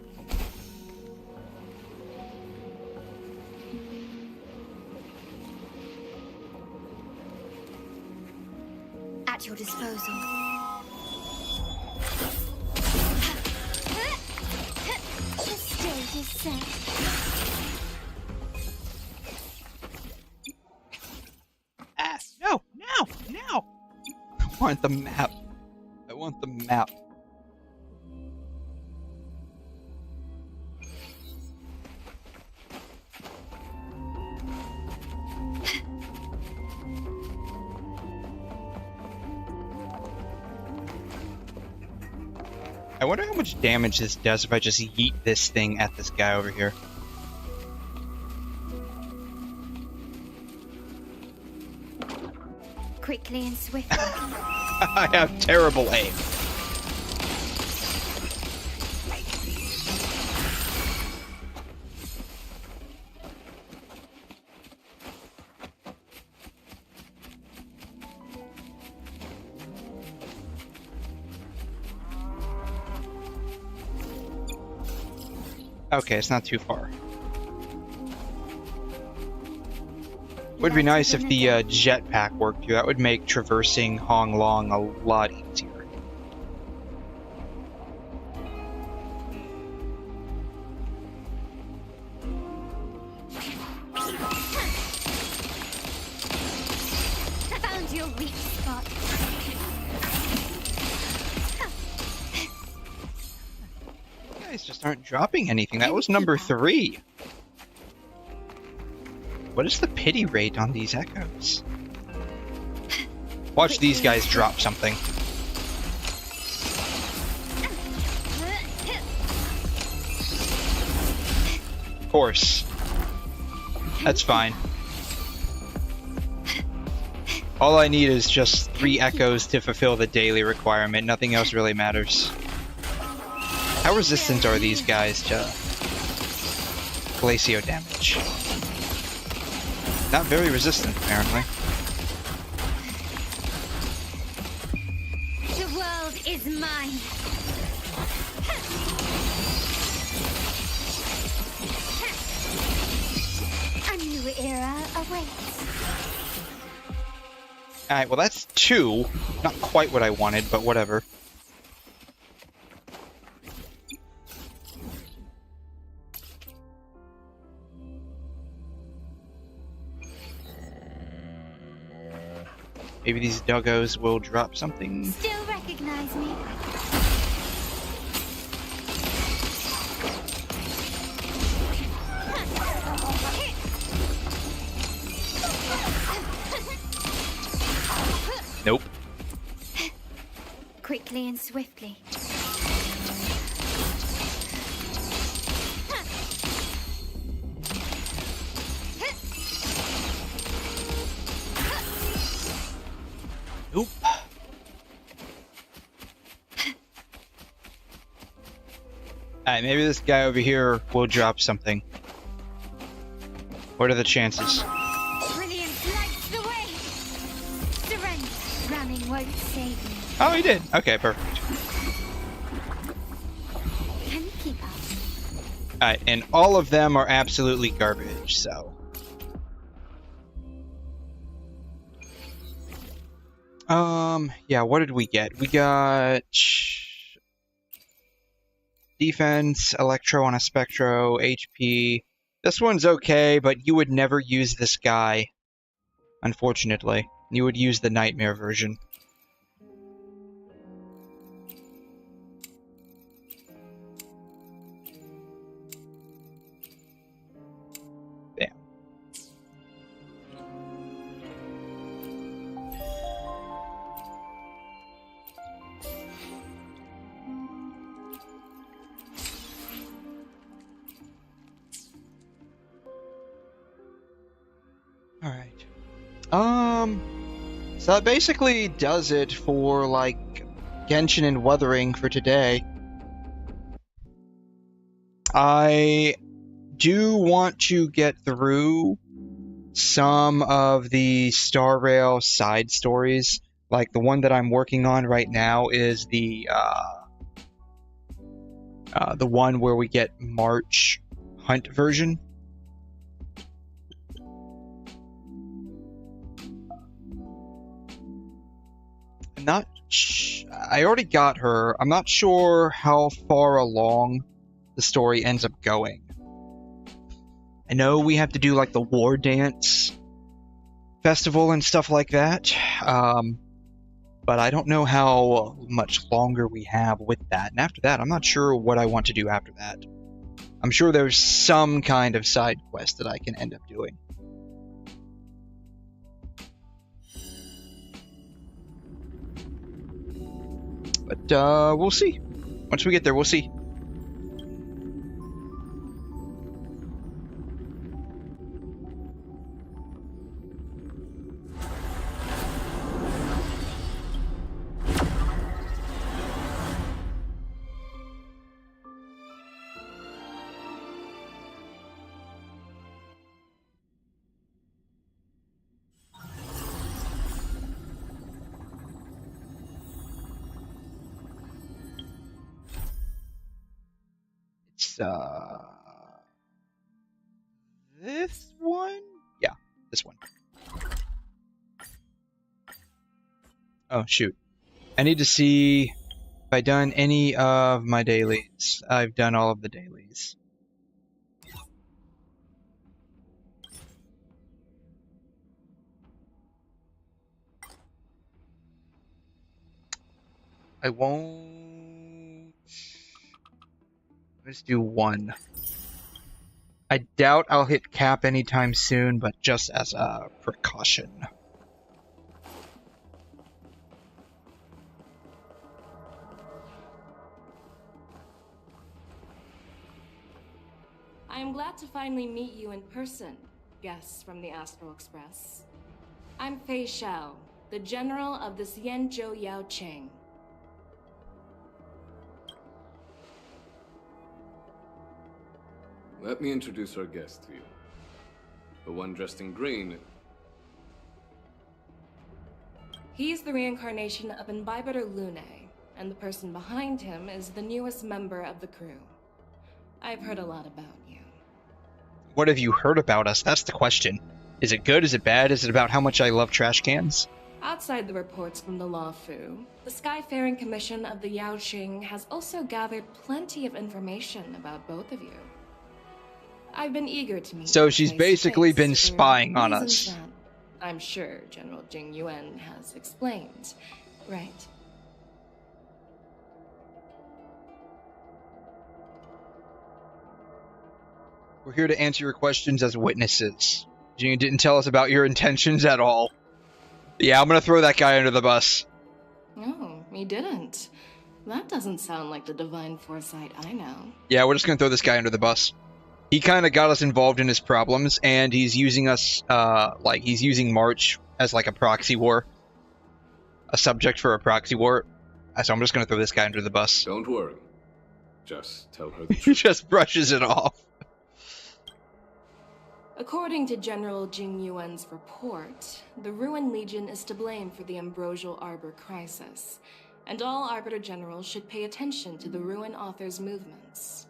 [SPEAKER 2] at your disposal. The stage is set.
[SPEAKER 1] Ah, no, no, no! I want the map. I want the map. I wonder how much damage this does if I just yeet this thing at this guy over here.
[SPEAKER 2] Quickly and swiftly.
[SPEAKER 1] I have terrible aim. Okay, it's not too far. Would be nice if the jetpack worked too. That would make traversing Hong Long a lot easier.
[SPEAKER 2] Found your weak spot.
[SPEAKER 1] You guys just aren't dropping anything. That was number 3. What is the pity rate on these echoes? Watch these guys drop something. Of course. That's fine. All I need is just 3 echoes to fulfill the daily requirement. Nothing else really matters. How resistant are these guys to glacio damage? Not very resistant, apparently.
[SPEAKER 2] The world is mine. A new era awaits.
[SPEAKER 1] Alright, well that's 2. Not quite what I wanted, but whatever. Maybe these doggos will drop something.
[SPEAKER 2] Still recognize me?
[SPEAKER 1] Nope.
[SPEAKER 2] Quickly and swiftly.
[SPEAKER 1] Nope. Alright, maybe this guy over here will drop something. What are the chances?
[SPEAKER 2] Brilliant lights the way. Surrender. Running won't save me.
[SPEAKER 1] Oh, he did. Okay, perfect.
[SPEAKER 2] Can you keep up?
[SPEAKER 1] Alright, and all of them are absolutely garbage, so. Yeah, what did we get? We got defense, electro on a spectro, HP. This one's okay, but you would never use this guy, unfortunately. You would use the nightmare version. Damn. Alright. So that basically does it for, like, Genshin and Wuthering for today. I do want to get through some of the Star Rail side stories. Like, the one that I'm working on right now is the one where we get March Hunt version. I already got her. I'm not sure how far along the story ends up going. I know we have to do like the war dance festival and stuff like that. But I don't know how much longer we have with that. And after that, I'm not sure what I want to do after that. I'm sure there's some kind of side quest that I can end up doing. But we'll see. Once we get there, we'll see. This one? Yeah, this one. Oh, shoot. I need to see if I've done any of my dailies. I've done all of the dailies. I won't... Let's do one. I doubt I'll hit cap anytime soon, but just as a precaution.
[SPEAKER 5] I am glad to finally meet you in person, guests from the Astral Express. I'm Fei Xiao, the general of the Xianzhou Yaoqing.
[SPEAKER 6] Let me introduce our guest to you. The one dressed in green.
[SPEAKER 5] He's the reincarnation of 𝘬𝘩𝘦𝘵𝘩𝘦𝘥, and the person behind him is the newest member of the crew. I've heard a lot about you.
[SPEAKER 1] What have you heard about us? That's the question. Is it good? Is it bad? Is it about how much I love trash cans?
[SPEAKER 5] Outside the reports from the Luofu, the Skyfaring Commission of the Yaoqing has also gathered plenty of information about both of you. I've been eager to meet you.
[SPEAKER 1] So she's basically been spying on us.
[SPEAKER 5] That I'm sure General Jing Yuan has explained, right?
[SPEAKER 1] We're here to answer your questions as witnesses. You didn't tell us about your intentions at all. Yeah, I'm gonna throw that guy under the bus.
[SPEAKER 5] No, he didn't. That doesn't sound like the divine foresight I know.
[SPEAKER 1] Yeah, we're just gonna throw this guy under the bus. He kind of got us involved in his problems, and he's using us, he's using March as like a proxy war. A subject for a proxy war. So I'm just gonna throw this guy under the bus.
[SPEAKER 6] Don't worry. Just tell her the
[SPEAKER 1] He
[SPEAKER 6] truth.
[SPEAKER 1] just brushes it off.
[SPEAKER 5] According to General Jing Yuan's report, the Ruin Legion is to blame for the Ambrosial Arbor crisis, and all Arbiter Generals should pay attention to the Ruin Author's movements.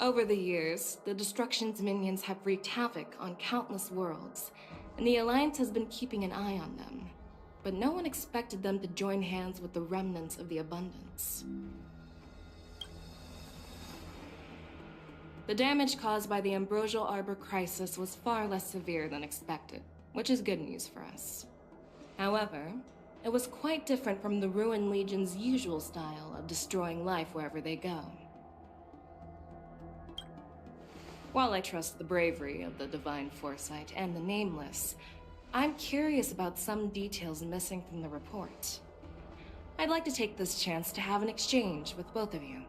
[SPEAKER 5] Over the years, the Destruction's minions have wreaked havoc on countless worlds, and the Alliance has been keeping an eye on them. But no one expected them to join hands with the remnants of the Abundance. The damage caused by the Ambrosial Arbor crisis was far less severe than expected, which is good news for us. However, it was quite different from the Ruin Legion's usual style of destroying life wherever they go. While I trust the bravery of the Divine Foresight and the Nameless, I'm curious about some details missing from the report. I'd like to take this chance to have an exchange with both of you.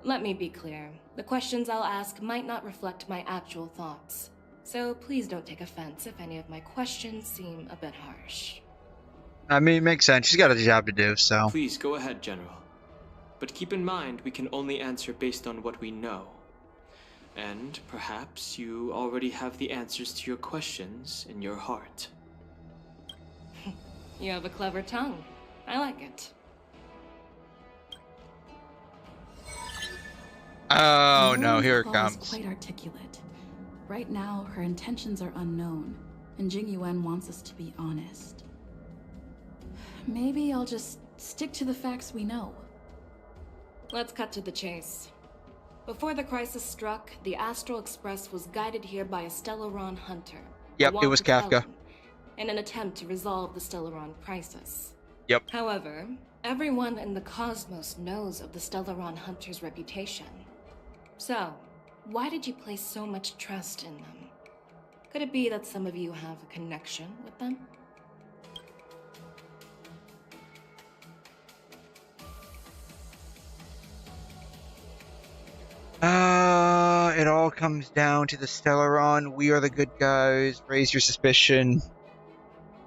[SPEAKER 5] Let me be clear, the questions I'll ask might not reflect my actual thoughts, so please don't take offense if any of my questions seem a bit harsh.
[SPEAKER 1] I mean, it makes sense. She's got a job to do, so...
[SPEAKER 7] Please, go ahead, General. But keep in mind, we can only answer based on what we know. And perhaps you already have the answers to your questions in your heart.
[SPEAKER 5] You have a clever tongue. I like it.
[SPEAKER 1] Oh no, here it
[SPEAKER 8] Is
[SPEAKER 1] comes.
[SPEAKER 8] quite articulate. Right now, her intentions are unknown, and 𝘺𝘰𝘠 wants us to be honest. Maybe I'll just stick to the facts we know.
[SPEAKER 5] Let's cut to the chase. Before the crisis struck, the Astral Express was guided here by a 𝘪𝘯𝘠 hunter.
[SPEAKER 1] Yep, it was Kafka.
[SPEAKER 5] In an attempt to resolve the 𝘪𝘯𝘠 crisis.
[SPEAKER 1] Yep.
[SPEAKER 5] However, everyone in the cosmos knows of the 𝘪𝘯𝘠 hunter's reputation. So, why did you place so much trust in them? Could it be that some of you have a connection with them?
[SPEAKER 1] It all comes down to the 𝘪𝘯𝘠. We are the good guys. Raise your suspicion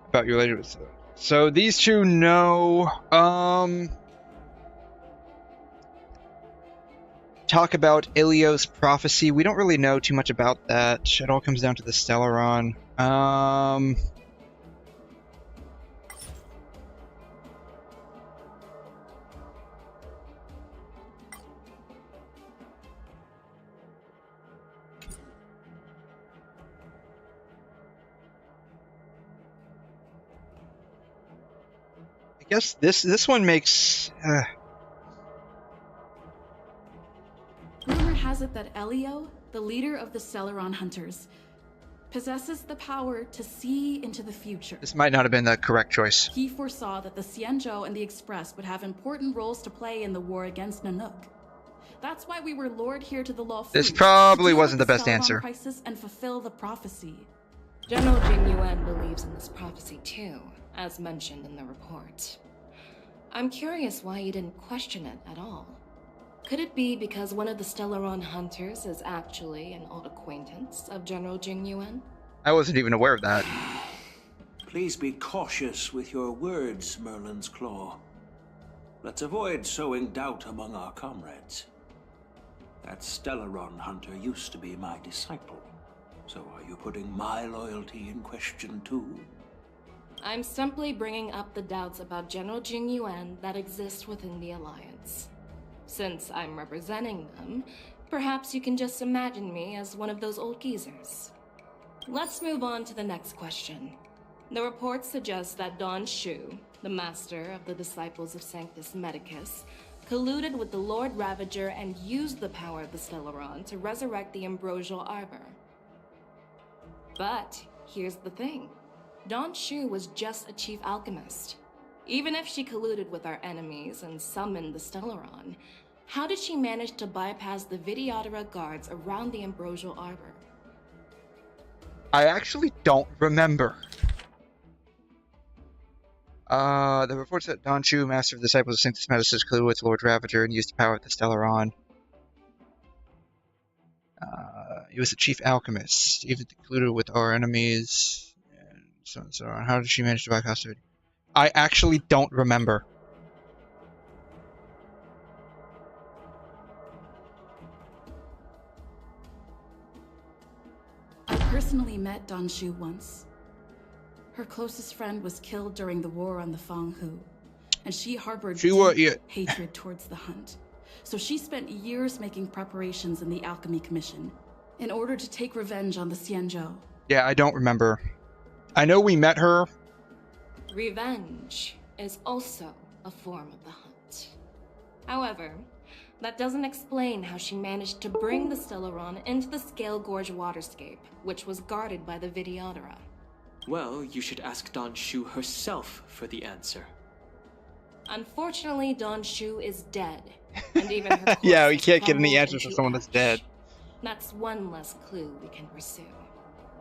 [SPEAKER 1] about your relationship with. So these two know. Talk about Ilios' prophecy. We don't really know too much about that. It all comes down to the 𝘪𝘯𝘠. I guess this one makes.
[SPEAKER 8] Rumor has it that Elio, the leader of the 𝘪𝘯𝘠 hunters, possesses the power to see into the future.
[SPEAKER 1] This might not have been the correct choice.
[SPEAKER 8] He foresaw that the Xianzhou and the Express would have important roles to play in the war against Nanook. That's why we were lured here to the Luofu.
[SPEAKER 1] This probably
[SPEAKER 8] to deal
[SPEAKER 1] wasn't
[SPEAKER 8] with
[SPEAKER 1] the best
[SPEAKER 8] 𝘪𝘯𝘠
[SPEAKER 1] answer.
[SPEAKER 8] crisis and fulfill the prophecy.
[SPEAKER 5] General 𝘺𝘰𝘠 believes in this prophecy too, as mentioned in the report. I'm curious why you didn't question it at all. Could it be because one of the 𝘪𝘯𝘠 hunters is actually an old acquaintance of General 𝘺𝘰𝘠?
[SPEAKER 1] I wasn't even aware of that.
[SPEAKER 4] Please be cautious with your words, Merlin's Claw. Let's avoid sowing doubt among our comrades. That 𝘪𝘯𝘠 hunter used to be my disciple. So are you putting my loyalty in question too?
[SPEAKER 5] I'm simply bringing up the doubts about General 𝘺𝘰𝘠 that exist within the Alliance. Since I'm representing them, perhaps you can just imagine me as one of those old geezers. Let's move on to the next question. The report suggests that 𝘺𝘠, the master of the disciples of Sanctus Medicus, colluded with the Lord Ravager and used the power of the 𝘪𝘯𝘠 to resurrect the ambrosial arbor. But here's the thing. 𝘺𝘠 was just a chief alchemist. Even if she colluded with our enemies and summoned the 𝘪𝘯𝘠, how did she manage to bypass the 𝘫𝘠𝘬 guards around the ambrosial arbor?
[SPEAKER 1] I actually don't remember. The report said 𝘺𝘠, master of the disciples of Sanctus Medicus, colluded with Lord Ravager and used the power of the 𝘪𝘯𝘠. He was the chief alchemist, even colluded with our enemies, and so on. How did she manage to bypass it? I actually don't remember.
[SPEAKER 8] I personally met 𝘺𝘠 once. Her closest friend was killed during the war on the Fanghu, and she harbored deep hatred towards the hunt. So she spent years making preparations in the Alchemy Commission in order to take revenge on the Xianzhou.
[SPEAKER 1] Yeah, I don't remember. I know we met her.
[SPEAKER 5] Revenge is also a form of the hunt. However, that doesn't explain how she managed to bring the 𝘪𝘯𝘠 into the 𝘬𝘮 waterscape, which was guarded by the 𝘫𝘠𝘬.
[SPEAKER 7] Well, you should ask 𝘺𝘠 herself for the answer.
[SPEAKER 5] Unfortunately, 𝘺𝘠 is dead, and even her corpse
[SPEAKER 1] Yeah, we
[SPEAKER 5] has
[SPEAKER 1] can't get any
[SPEAKER 5] crumbled
[SPEAKER 1] answers from
[SPEAKER 5] into
[SPEAKER 1] someone that's
[SPEAKER 5] ash.
[SPEAKER 1] dead.
[SPEAKER 5] That's one less clue we can pursue.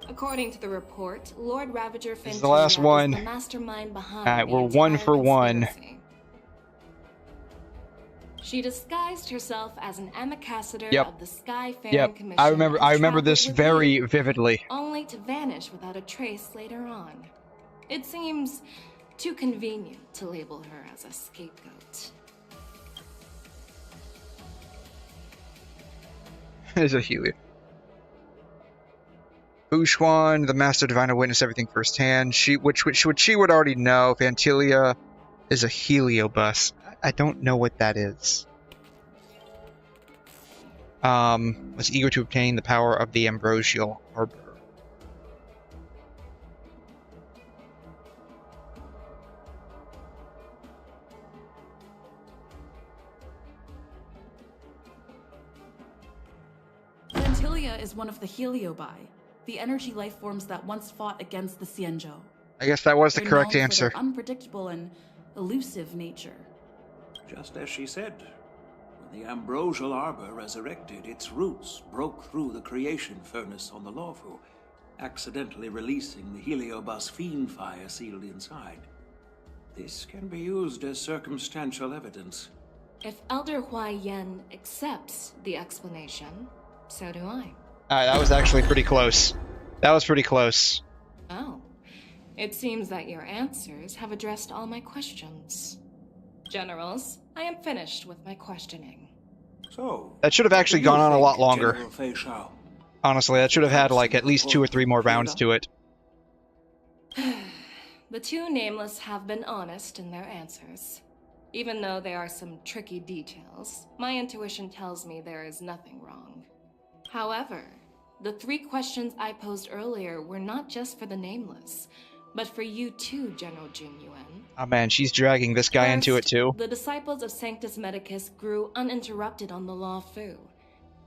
[SPEAKER 5] According to the report, Lord Ravager
[SPEAKER 1] This is the last one.
[SPEAKER 5] is the mastermind behind
[SPEAKER 1] Alright,
[SPEAKER 5] the
[SPEAKER 1] we're one
[SPEAKER 5] entire
[SPEAKER 1] for one.
[SPEAKER 5] conspiracy. She disguised herself as an ambassador
[SPEAKER 1] Yep.
[SPEAKER 5] of the Skyfaring
[SPEAKER 1] Yep,
[SPEAKER 5] Commission.
[SPEAKER 1] I remember
[SPEAKER 5] and
[SPEAKER 1] this
[SPEAKER 5] traveled with
[SPEAKER 1] very
[SPEAKER 5] you,
[SPEAKER 1] vividly.
[SPEAKER 5] only to vanish without a trace later on. It seems too convenient to label her as a scapegoat.
[SPEAKER 1] There's a Helia. Bushwan, the Master Diviner, witnessed everything firsthand. Which she would already know. Vantilia is a heliobus. I don't know what that is. Was eager to obtain the power of the ambrosial arbor.
[SPEAKER 8] 𝘫𝘠𝘦 is one of the 𝘤𝘩𝘢𝘵, the energy life forms that once fought against the 𝘧𝘢𝘬𝘳.
[SPEAKER 1] I guess that was the
[SPEAKER 8] They're
[SPEAKER 1] correct
[SPEAKER 8] known
[SPEAKER 1] answer.
[SPEAKER 8] For their unpredictable and elusive nature.
[SPEAKER 4] Just as she said, when the ambrosial arbor resurrected, its roots broke through the creation furnace on the Luofu, accidentally releasing the 𝘤𝘩𝘢𝘵 fiend fire sealed inside. This can be used as circumstantial evidence.
[SPEAKER 5] If 𝘷𝘪𝘠𝘦𝘥 accepts the explanation, so do I.
[SPEAKER 1] That was actually pretty close. That was pretty close.
[SPEAKER 5] Oh. It seems that your answers have addressed all my questions. Generals, I am finished with my questioning.
[SPEAKER 4] So,
[SPEAKER 1] That should have actually gone on a lot longer.
[SPEAKER 4] General 𝘕𝘛?
[SPEAKER 1] Honestly, that should have had like at least 2 or 3 more rounds to it.
[SPEAKER 5] The two nameless have been honest in their answers. Even though there are some tricky details, my intuition tells me there is nothing wrong. However, the 3 questions I posed earlier were not just for the nameless, but for you too, General 𝘵𝑗𝑛.
[SPEAKER 1] Oh man, she's dragging this guy into it too.
[SPEAKER 5] The disciples of Sanctus Medicus grew uninterrupted on the Luofu,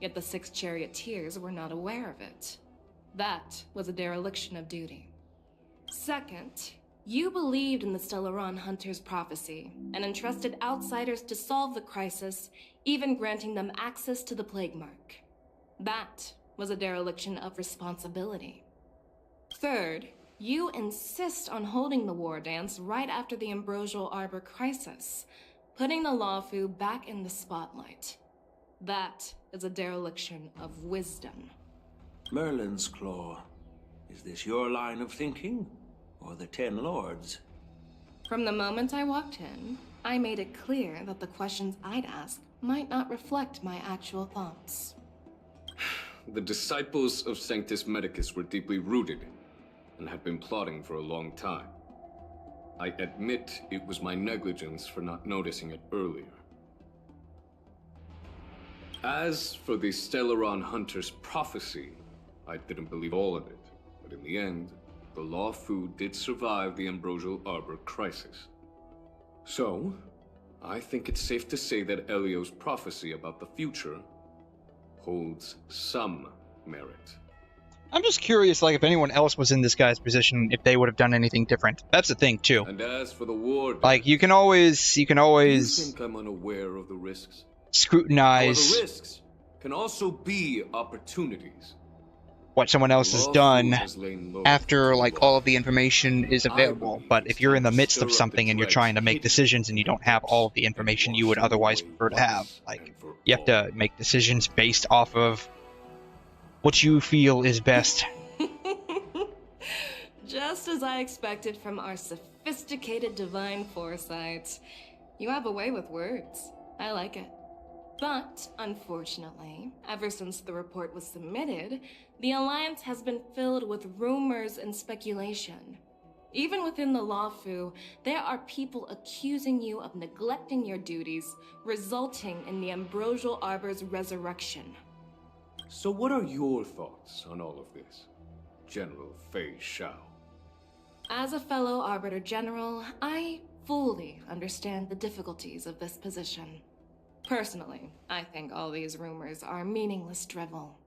[SPEAKER 5] yet the 6 charioteers were not aware of it. That was a dereliction of duty. Second, you believed in the Stellaron Hunter's prophecy and entrusted outsiders to solve the crisis, even granting them access to the plague mark. That was a dereliction of responsibility. Third, you insist on holding the war dance right after the ambrosial arbor crisis, putting the Luofu back in the spotlight. That is a dereliction of wisdom.
[SPEAKER 4] Merlin's Claw, is this your line of thinking, or the 10 Lords?
[SPEAKER 5] From the moment I walked in, I made it clear that the questions I'd ask might not reflect my actual thoughts.
[SPEAKER 6] The disciples of Sanctus Medicus were deeply rooted and had been plotting for a long time. I admit it was my negligence for not noticing it earlier. As for the Stellaron Hunter's prophecy, I didn't believe all of it, but in the end, the Luofu did survive the ambrosial arbor crisis. So, I think it's safe to say that Elio's prophecy about the future holds some merit.
[SPEAKER 1] I'm just curious, like, if anyone else was in this guy's position, if they would have done anything different. That's the thing, too.
[SPEAKER 6] And as for the war dance,
[SPEAKER 1] Like, you can always
[SPEAKER 6] do you think I'm unaware of the risks?
[SPEAKER 1] scrutinize
[SPEAKER 6] Or the risks can also be opportunities.
[SPEAKER 1] what someone else has done after, like, all of the information is available. But if you're in the midst of something and you're trying to make decisions and you don't have all of the information you would otherwise prefer to have, like, you have to make decisions based off of what you feel is best.
[SPEAKER 5] Just as I expected from our sophisticated divine foresight. You have a way with words. I like it. But, unfortunately, ever since the report was submitted, the Alliance has been filled with rumors and speculation. Even within the Luofu, there are people accusing you of neglecting your duties, resulting in the ambrosial arbor's resurrection.
[SPEAKER 6] So what are your thoughts on all of this, General 𝘕𝘛?
[SPEAKER 5] As a fellow Arbiter General, I fully understand the difficulties of this position. Personally, I think all these rumors are meaningless drivel.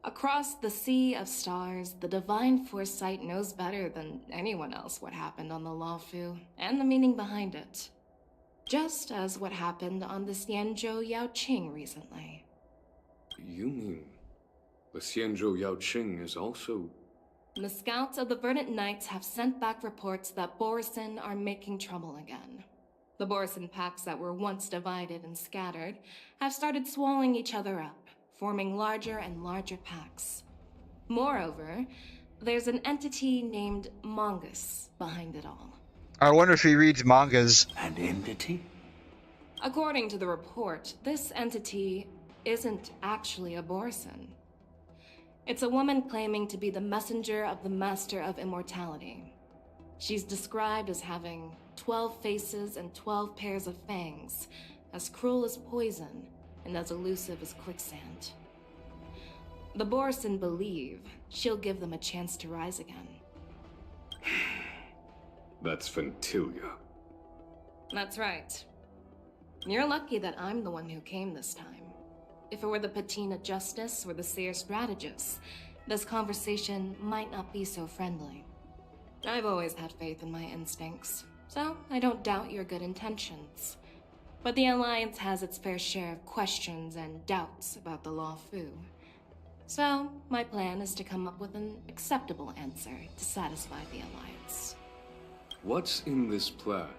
[SPEAKER 5] Across the sea of stars, the divine foresight knows better than anyone else what happened on the Luofu and the meaning behind it. Just as what happened on the Xianzhou Yaoqing recently.
[SPEAKER 6] You mean the Xianzhou Yaoqing is also...
[SPEAKER 5] The scouts of the Verdant Knights have sent back reports that Borisin are making trouble again. The Borisin packs that were once divided and scattered have started swallowing each other up, forming larger and larger packs. Moreover, there's an entity named Mongoose behind it all.
[SPEAKER 1] I wonder if he reads mangas.
[SPEAKER 4] An entity?
[SPEAKER 5] According to the report, this entity isn't actually a Borisin. It's a woman claiming to be the messenger of the Master of Immortality. She's described as having 12 faces and 12 pairs of fangs, as cruel as poison and as elusive as quicksand. The Borisin believe she'll give them a chance to rise again.
[SPEAKER 6] That's 𝘗𝘵𝘢𝘗.
[SPEAKER 5] That's right. You're lucky that I'm the one who came this time. if it were the Patina Justice or the Seer Strategist, this conversation might not be so friendly. I've always had faith in my instincts, so I don't doubt your good intentions. But the Alliance has its fair share of questions and doubts about the Luofu. So, my plan is to come up with an acceptable answer to satisfy the Alliance.
[SPEAKER 6] What's in this plan,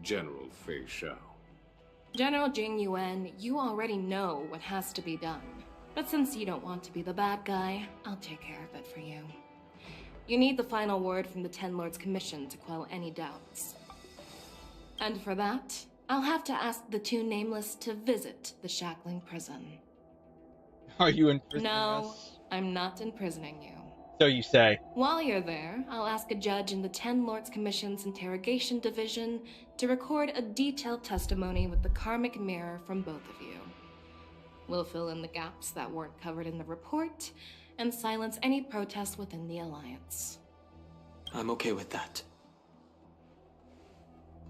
[SPEAKER 6] General Fei Xiao?
[SPEAKER 5] General Jing Yuan, you already know what has to be done. But since you don't want to be the bad guy, I'll take care of it for you. You need the final word from the Ten Lords Commission to quell any doubts. And for that, I'll have to ask the two Nameless to visit the Shackling Prison.
[SPEAKER 1] Are you imprisoning
[SPEAKER 5] No,
[SPEAKER 1] us?
[SPEAKER 5] I'm not imprisoning you.
[SPEAKER 1] So you say.
[SPEAKER 5] While you're there, I'll ask a judge in the Ten Lords Commission's Interrogation Division to record a detailed testimony with the karmic mirror from both of you. We'll fill in the gaps that weren't covered in the report, and silence any protests within the Alliance.
[SPEAKER 7] I'm okay with that.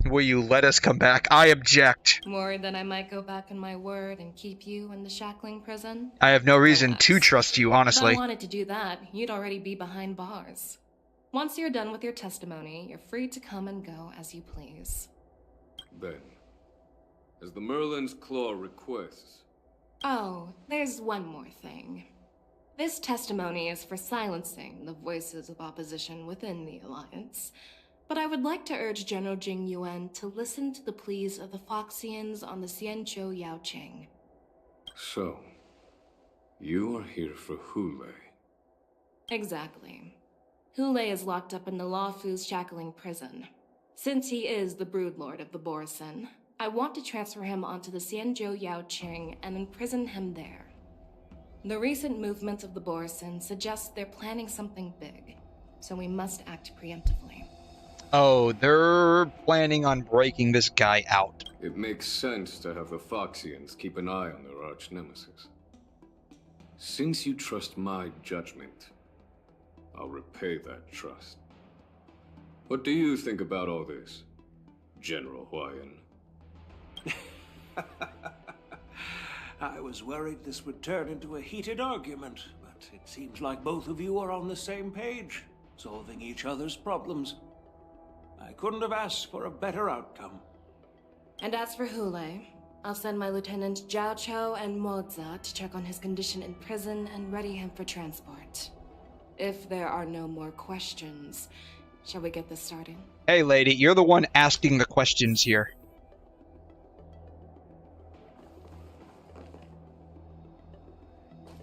[SPEAKER 1] Will you let us come back? I object.
[SPEAKER 5] Worried that I might go back on my word and keep you in the Shackling Prison?
[SPEAKER 1] I have no reason
[SPEAKER 5] Relax.
[SPEAKER 1] to trust you, honestly.
[SPEAKER 5] If I wanted to do that, you'd already be behind bars. Once you're done with your testimony, you're free to come and go as you please.
[SPEAKER 6] Then, as the Merlin's Claw requests...
[SPEAKER 5] Oh, there's one more thing. This testimony is for silencing the voices of opposition within the Alliance, but I would like to urge General Jing Yuan to listen to the pleas of the Foxians on the Xianzhou Yaoqing.
[SPEAKER 6] So, you are here for 𝘬𝘬.
[SPEAKER 5] Exactly. 𝘬𝘬 is locked up in the Luofu's Shackling Prison. Since he is the broodlord of the Borsen, I want to transfer him onto the Xianzhou Yaoqing and imprison him there. The recent movements of the Borsen suggest they're planning something big, so we must act preemptively.
[SPEAKER 1] Oh, they're planning on breaking this guy out.
[SPEAKER 6] It makes sense to have the Foxians keep an eye on their arch-nemesis. Since you trust my judgment, I'll repay that trust. What do you think about all this, General Huayan?
[SPEAKER 4] I was worried this would turn into a heated argument, but it seems like both of you are on the same page, solving each other's problems. I couldn't have asked for a better outcome.
[SPEAKER 5] And as for 𝘬𝘬, I'll send my Lieutenant Zhao Chou and Moza to check on his condition in prison and ready him for transport. If there are no more questions, shall we get this started?
[SPEAKER 1] Hey, lady, you're the one asking the questions here.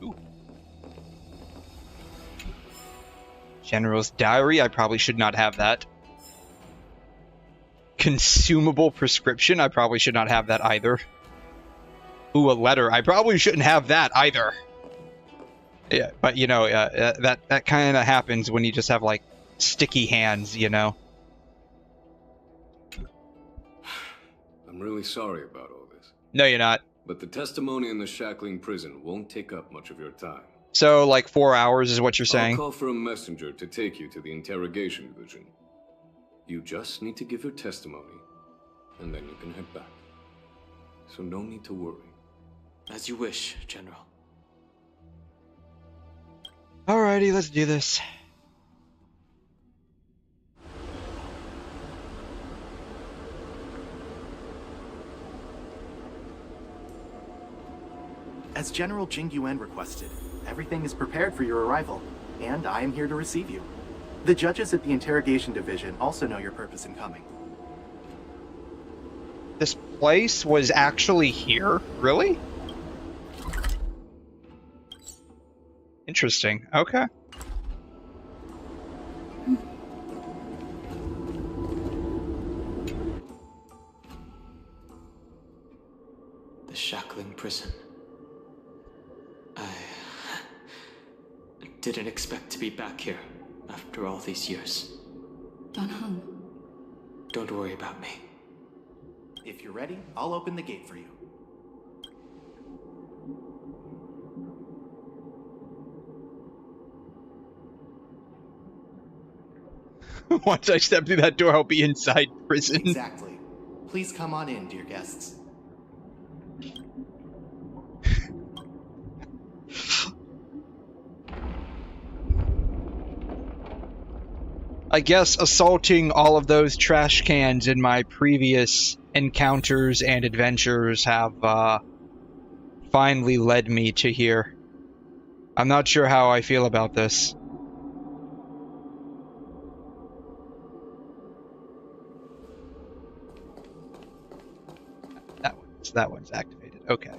[SPEAKER 1] Ooh. General's diary, I probably should not have that. Consumable prescription, I probably should not have that either. Ooh, a letter, I probably shouldn't have that either. Yeah, but you know, that kind of happens when you just have like sticky hands, you know.
[SPEAKER 6] I'm really sorry about all this.
[SPEAKER 1] No, you're not.
[SPEAKER 6] But the testimony in the Shackling Prison won't take up much of your time.
[SPEAKER 1] So, like 4 hours is what you're saying?
[SPEAKER 6] I'll call for a messenger to take you to the Interrogation Division. You just need to give your testimony, and then you can head back. So no need to worry.
[SPEAKER 7] As you wish, General.
[SPEAKER 1] Alrighty, let's do this.
[SPEAKER 9] As General Jing Yuan requested, everything is prepared for your arrival, and I am here to receive you. The judges at the Interrogation Division also know your purpose in coming.
[SPEAKER 1] This place was actually here? Really? Interesting. Okay.
[SPEAKER 7] The Shackling Prison. I didn't expect to be back here after all these years.
[SPEAKER 8] Don Hung.
[SPEAKER 7] Don't worry about me.
[SPEAKER 9] If you're ready, I'll open the gate for you.
[SPEAKER 1] Once I step through that door, I'll be inside prison.
[SPEAKER 9] Exactly. Please come on in, dear guests.
[SPEAKER 1] I guess assaulting all of those trash cans in my previous encounters and adventures have finally led me to here. I'm not sure how I feel about this. That one's activated. Okay.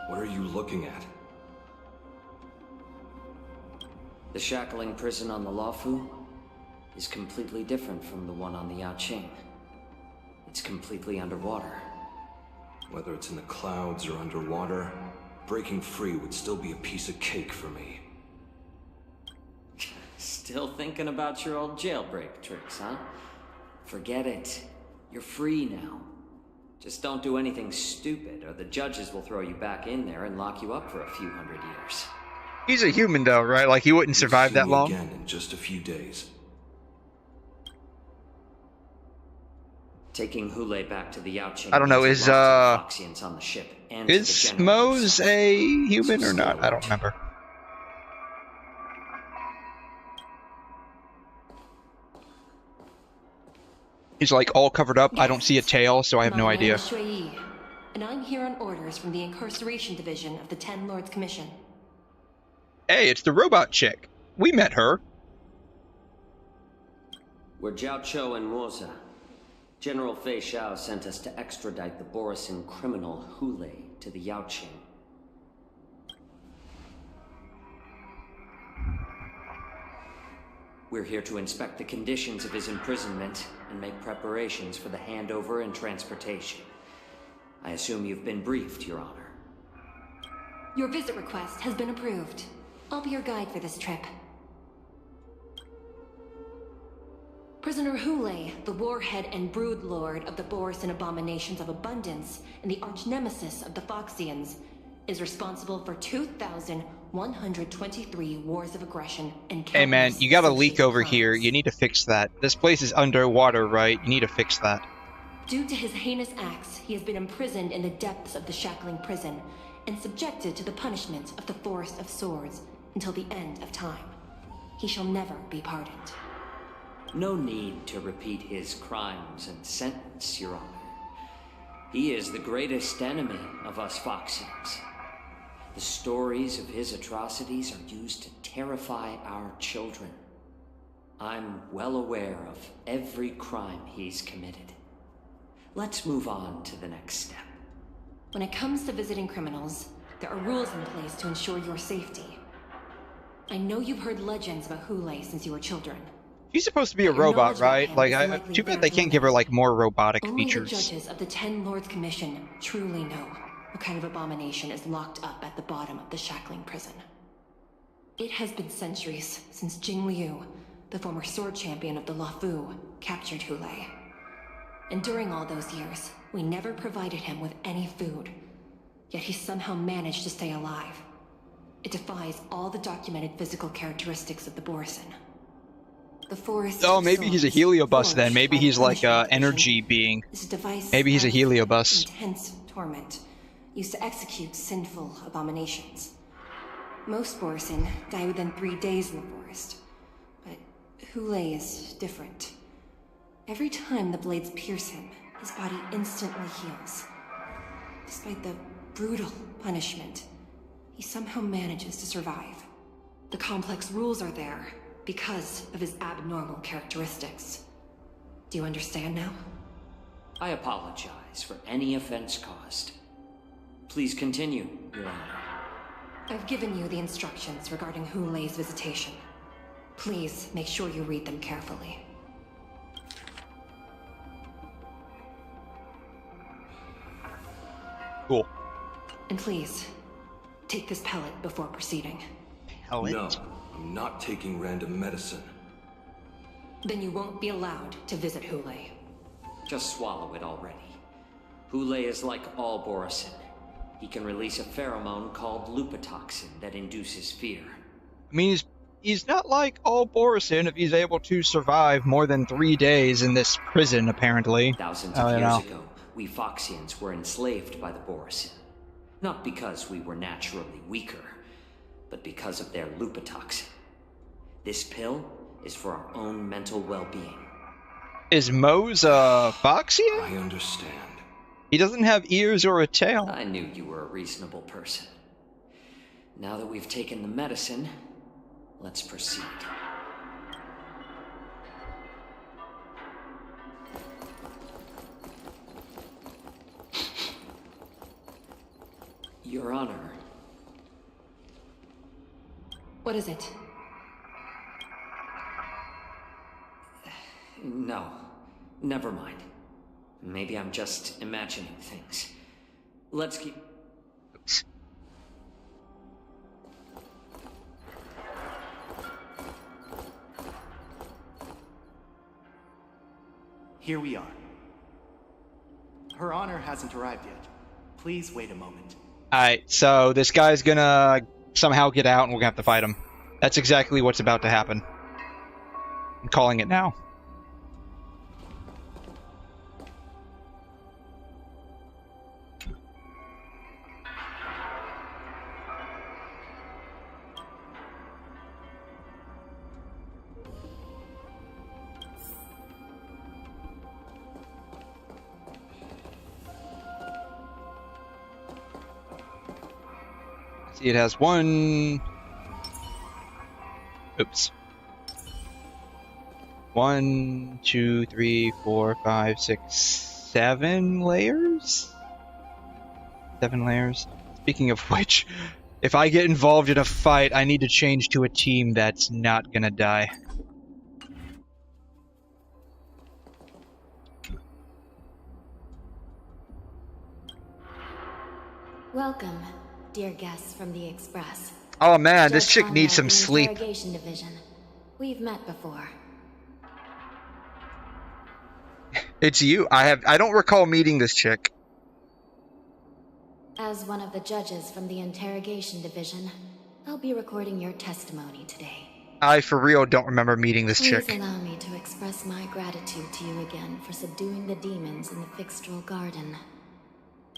[SPEAKER 10] What are you looking at?
[SPEAKER 11] The shackling prison on the Luofu is completely different from the one on the 𝘐𝘮. It's completely underwater.
[SPEAKER 10] Whether it's in the clouds or underwater, breaking free would still be a piece of cake for me.
[SPEAKER 11] Still thinking about your old jailbreak tricks, huh? Forget it. You're free now. Just don't do anything stupid, or the judges will throw you back in there and lock you up for a few hundred years.
[SPEAKER 1] He's a human, though, right? Like, he wouldn't survive that long.
[SPEAKER 10] Again in just a few days.
[SPEAKER 11] Taking 𝘬𝘬𝘦𝘵𝘩𝘦 back to the 𝘐𝘮.
[SPEAKER 1] I don't know. Is
[SPEAKER 11] on the ship and
[SPEAKER 1] 𝘧𝘬𝘗 a human or not? I don't remember. He's like all covered up. I don't see a tail, so I have no idea.
[SPEAKER 5] 𝘬𝘬𝘦𝘴, and I'm here on orders from the Incarceration Division of the Ten Lords Commission.
[SPEAKER 1] Hey, it's the robot chick. We met her.
[SPEAKER 11] We're 𝘐𝘮 and 𝘬𝘳𝘗. General Fei Xiao sent us to extradite the Borisin criminal 𝘬𝘬𝘦 to the 𝘐𝘮. We're here to inspect the conditions of his imprisonment and make preparations for the handover and transportation. I assume you've been briefed, Your Honor.
[SPEAKER 5] Your visit request has been approved. I'll be your guide for this trip. Prisoner 𝘬𝘬𝘦, the warhead and brood lord of the Borisin abominations of abundance and the arch-nemesis of the Foxians, is responsible for 2,123 wars of aggression and
[SPEAKER 1] Hey man, you got a leak over here. You need to fix that. This place is underwater, right? You need to fix that.
[SPEAKER 5] Due to his heinous acts, he has been imprisoned in the depths of the shackling prison and subjected to the punishment of the Forest of Swords until the end of time. He shall never be pardoned.
[SPEAKER 11] No need to repeat his crimes and sentence, Your Honor. He is the greatest enemy of us Foxians. The stories of his atrocities are used to terrify our children. I'm well aware of every crime he's committed. Let's move on to the next step.
[SPEAKER 5] When it comes to visiting criminals, there are rules in place to ensure your safety. I know you've heard legends about 𝘬𝘬𝘦 since you were children.
[SPEAKER 1] She's supposed to be a robot, right? Like, too bad they can't give her, like, more robotic features.
[SPEAKER 5] Only the judges of the Ten Lords Commission truly know what kind of abomination is locked up at the bottom of the shackling prison. It has been centuries since Jing Liu, the former sword champion of the Luofu, captured 𝘬𝘬𝘦. And during all those years, we never provided him with any food. Yet he somehow managed to stay alive. It defies all the documented physical characteristics of the Borisin. The forest.
[SPEAKER 1] Oh, maybe he's a heliobus then. Maybe he's like a energy being. Maybe he's a heliobus.
[SPEAKER 5] Intense torment, used to execute sinful abominations. Most Borisin die within 3 days in the forest, but 𝘬𝘬𝘦 is different. Every time the blades pierce him, his body instantly heals. Despite the brutal punishment, he somehow manages to survive. The complex rules are there because of his abnormal characteristics. Do you understand now?
[SPEAKER 11] I apologize for any offense caused. Please continue, Your Honor.
[SPEAKER 5] I've given you the instructions regarding 𝘬𝘬𝘦's visitation. Please make sure you read them carefully.
[SPEAKER 1] Cool.
[SPEAKER 5] And please, take this pellet before proceeding.
[SPEAKER 1] Pellet?
[SPEAKER 10] No, I'm not taking random medicine.
[SPEAKER 5] Then you won't be allowed to visit 𝘬𝘬𝘦.
[SPEAKER 11] Just swallow it already. 𝘬𝘬𝘦 is like 𝘬𝘩𝘦𝘦𝘺. He can release a pheromone called 𝘬𝘩𝘦toxin that induces fear.
[SPEAKER 1] I mean, he's not like 𝘬𝘩𝘦𝘺 if he's able to survive more than 3 days in this prison, apparently.
[SPEAKER 11] Thousands of years ago, we Foxians were enslaved by the 𝘬𝘩𝘦𝘺. Not because we were naturally weaker, but because of their 𝘬𝘩𝘦toxin. This pill is for our own mental well-being.
[SPEAKER 1] Is Moe's a Foxian?
[SPEAKER 10] I understand.
[SPEAKER 1] He doesn't have ears or a tail.
[SPEAKER 11] I knew you were a reasonable person. Now that we've taken the medicine, let's proceed. Your Honor.
[SPEAKER 5] What is it?
[SPEAKER 11] No, never mind. Maybe I'm just imagining things. Let's keep...
[SPEAKER 1] Oops.
[SPEAKER 9] Here we are. Her Honor hasn't arrived yet. Please wait a moment.
[SPEAKER 1] Alright, so this guy's gonna somehow get out and we're gonna have to fight him. That's exactly what's about to happen. I'm calling it now. See, it has one... Oops. 1, 2, 3, 4, 5, 6, 7 layers? 7 layers. Speaking of which, if I get involved in a fight, I need to change to a team that's not gonna die.
[SPEAKER 2] Welcome, dear guests from the Express.
[SPEAKER 1] Oh man, this
[SPEAKER 2] Just
[SPEAKER 1] chick
[SPEAKER 2] found
[SPEAKER 1] needs
[SPEAKER 2] out
[SPEAKER 1] some
[SPEAKER 2] the
[SPEAKER 1] sleep.
[SPEAKER 2] Interrogation division. We've met before.
[SPEAKER 1] It's you. I don't recall meeting this chick.
[SPEAKER 2] As one of the judges from the interrogation division, I'll be recording your testimony today.
[SPEAKER 1] I for real don't remember meeting this
[SPEAKER 2] Please
[SPEAKER 1] chick.
[SPEAKER 2] allow me to express my gratitude to you again for subduing the demons in the Ficstral Garden.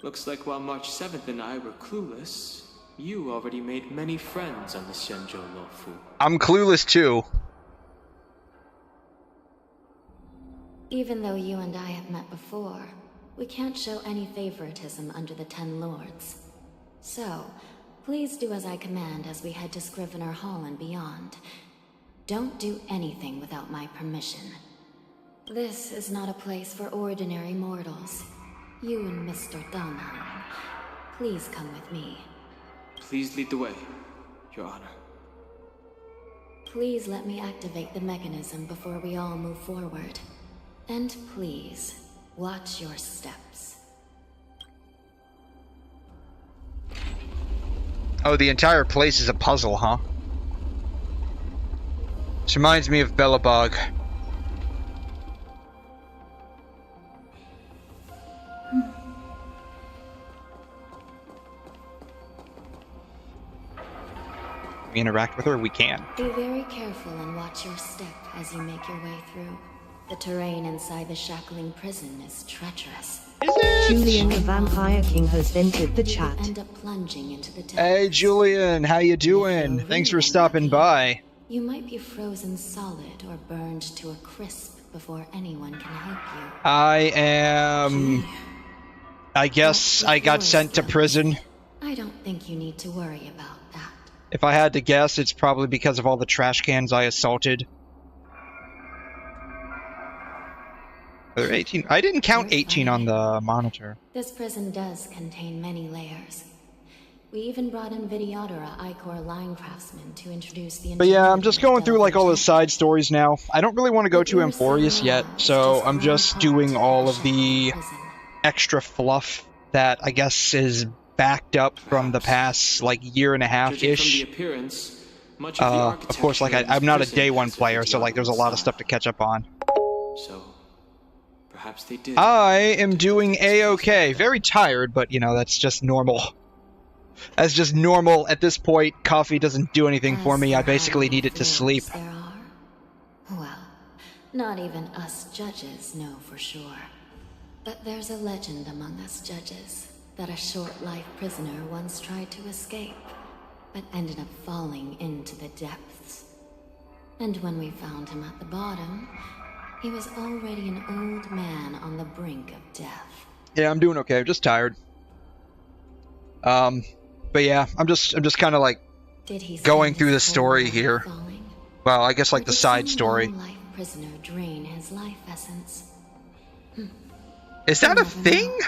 [SPEAKER 7] Looks like while March 7th and I were clueless, you already made many friends on the 𝘺 Luofu.
[SPEAKER 1] I'm clueless too.
[SPEAKER 2] Even though you and I have met before, we can't show any favoritism under the 10 Lords. So, please do as I command as we head to Scrivener Hall and beyond. Don't do anything without my permission. This is not a place for ordinary mortals. You and Mr. 𝘺𝘮, please come with me.
[SPEAKER 7] Please lead the way, Your Honor.
[SPEAKER 2] Please let me activate the mechanism before we all move forward. And please, watch your steps.
[SPEAKER 1] Oh, the entire place is a puzzle, huh? This reminds me of Belobog. We interact with her, we can.
[SPEAKER 2] Be very careful and watch your step as you make your way through. The terrain inside the shackling prison is treacherous.
[SPEAKER 12] Julian, the Vampire King, has entered the chat.
[SPEAKER 2] End up plunging into the depths.
[SPEAKER 1] Hey Julian, how you doing? Thanks for stopping by.
[SPEAKER 2] You might be frozen solid or burned to a crisp before anyone can help you.
[SPEAKER 1] I guess I got sent to prison.
[SPEAKER 2] I don't think you need to worry about that.
[SPEAKER 1] If I had to guess, it's probably because of all the trash cans I assaulted. Are there 18? I didn't count 18 on the monitor.
[SPEAKER 2] This prison does contain many layers. We even brought in Videodora, Icor line craftsman, to introduce the...
[SPEAKER 1] But yeah, I'm just going through like all the side stories now. I don't really want to go to Emporius yet, so I'm just doing all of the extra fluff that I guess is backed up from the past like year and a half ish. Of course, like I'm not a day one player, so like there's a lot of stuff to catch up on.
[SPEAKER 7] So perhaps they did.
[SPEAKER 1] I am doing a-okay. Very tired, but you know that's just normal. That's just normal at this point. Coffee doesn't do anything for me. I basically need it to sleep.
[SPEAKER 2] Well, not even us judges know for sure. But there's a legend among us judges that a short-life prisoner once tried to escape, but ended up falling into the depths. And when we found him at the bottom, he was already an old man on the brink of death.
[SPEAKER 1] Yeah, I'm doing okay. I'm just tired. But yeah, I'm just kind of like going through the story here. Well, I guess like the side story.
[SPEAKER 2] Prisoner drain his life essence.
[SPEAKER 1] Is that a thing?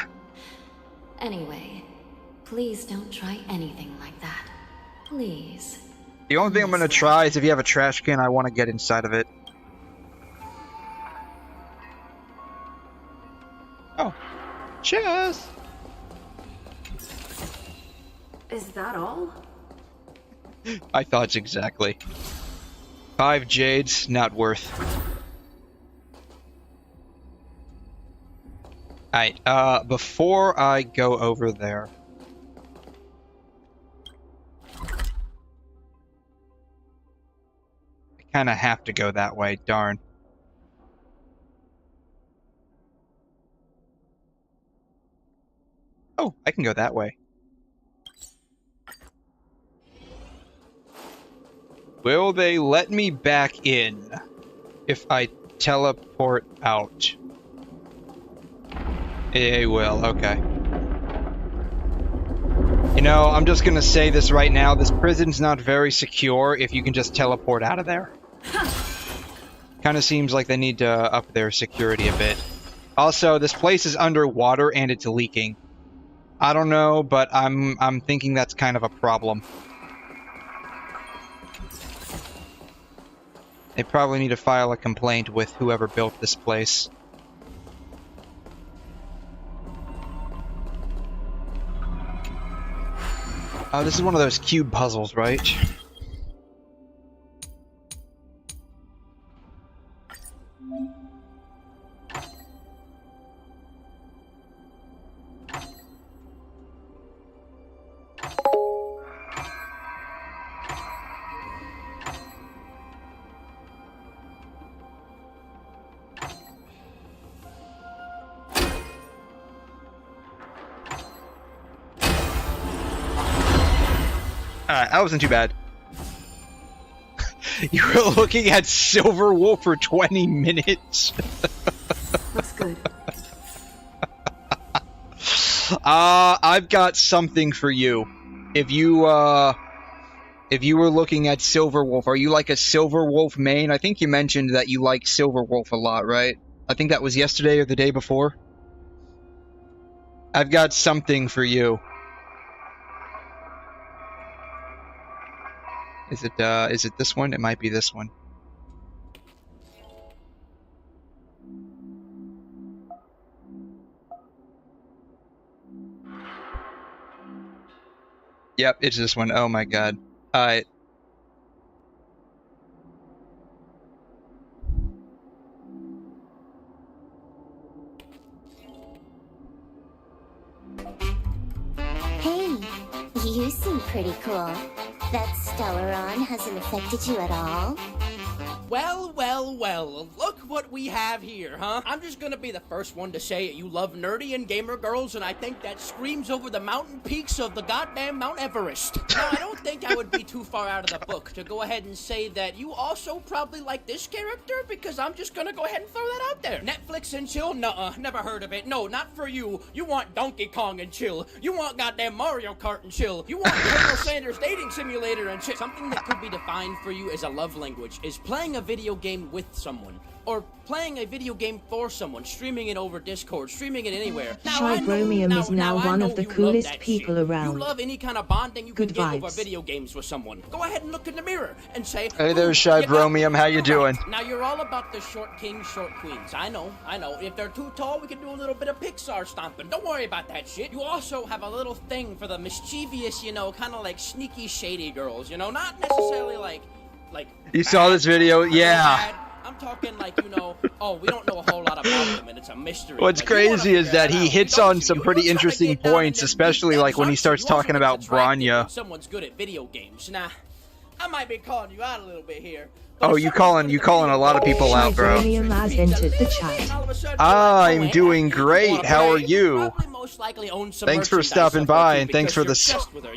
[SPEAKER 2] Anyway, please don't try anything like that. Please.
[SPEAKER 1] The only thing I'm gonna try is if you have a trash can, I want to get inside of it. Oh, cheers.
[SPEAKER 8] Is that all?
[SPEAKER 1] I thought exactly. 5 jades, not worth. Alright, before I go over there... I kinda have to go that way, darn. Oh, I can go that way. Will they let me back in if I teleport out? They will, okay. You know, I'm just gonna say this right now, this prison's not very secure if you can just teleport out of there. Kinda seems like they need to up their security a bit. Also, this place is underwater and it's leaking. I don't know, but I'm thinking that's kind of a problem. They probably need to file a complaint with whoever built this place. Oh, this is one of those cube puzzles, right? Alright, that wasn't too bad. You were looking at 𝘬𝘬𝘦𝘥 for 20 minutes.
[SPEAKER 8] Looks good.
[SPEAKER 1] I've got something for you. If you were looking at 𝘬𝘬𝘦, are you like a 𝘬𝘬𝘦 main? I think you mentioned that you like 𝘬𝘬𝘦 a lot, right? I think that was yesterday or the day before. I've got something for you. Is it this one? It might be this one. Yep, it's this one. Oh my god. Alright.
[SPEAKER 2] Hey, you seem pretty cool. That 𝘪𝘯𝘀 hasn't affected you at all?
[SPEAKER 13] Well, well, well, look what we have here, huh? I'm just gonna be the first one to say you love nerdy and gamer girls, and I think that screams over the mountain peaks of the goddamn Mount Everest. Now, I don't think I would be too far out of the book to go ahead and say that you also probably like this character, because I'm just gonna go ahead and throw that out there. Netflix and chill? Nuh-uh, never heard of it. No, not for you. You want Donkey Kong and chill. You want goddamn Mario Kart and chill. You want Colonel Sanders Dating Simulator and chill. Something that could be defined for you as a love language is playing a video game with someone. or playing a video game for someone, streaming it over Discord, streaming it anywhere.
[SPEAKER 12] 𝘬𝘮 is now one of the coolest people around.
[SPEAKER 13] You love any kind of bonding you can
[SPEAKER 12] Good
[SPEAKER 13] get
[SPEAKER 12] vibes.
[SPEAKER 13] over video games with someone. Go ahead and look in the mirror and say,
[SPEAKER 1] Hey there, 𝘬𝘮, how you doing?
[SPEAKER 13] Now you're all about the short kings, short queens. I know. If they're too tall, we can do a little bit of Pixar stomping. Don't worry about that shit. You also have a little thing for the mischievous, you know, kind of like sneaky, shady girls, you know? Not necessarily like
[SPEAKER 1] You saw this video? Yeah.
[SPEAKER 13] I'm talking like, you know, oh, we don't know a whole lot about them and it's a mystery.
[SPEAKER 1] What's crazy is that he hits on some pretty interesting points, especially like when he starts talking about Bronya.
[SPEAKER 13] Someone's good at video games. Now, I might be calling you out a little bit here.
[SPEAKER 1] Oh, you calling a lot of people out, bro.
[SPEAKER 12] 𝘬𝘮 has entered the chat.
[SPEAKER 1] I'm doing great. How are you? Thanks for stopping by and thanks for the.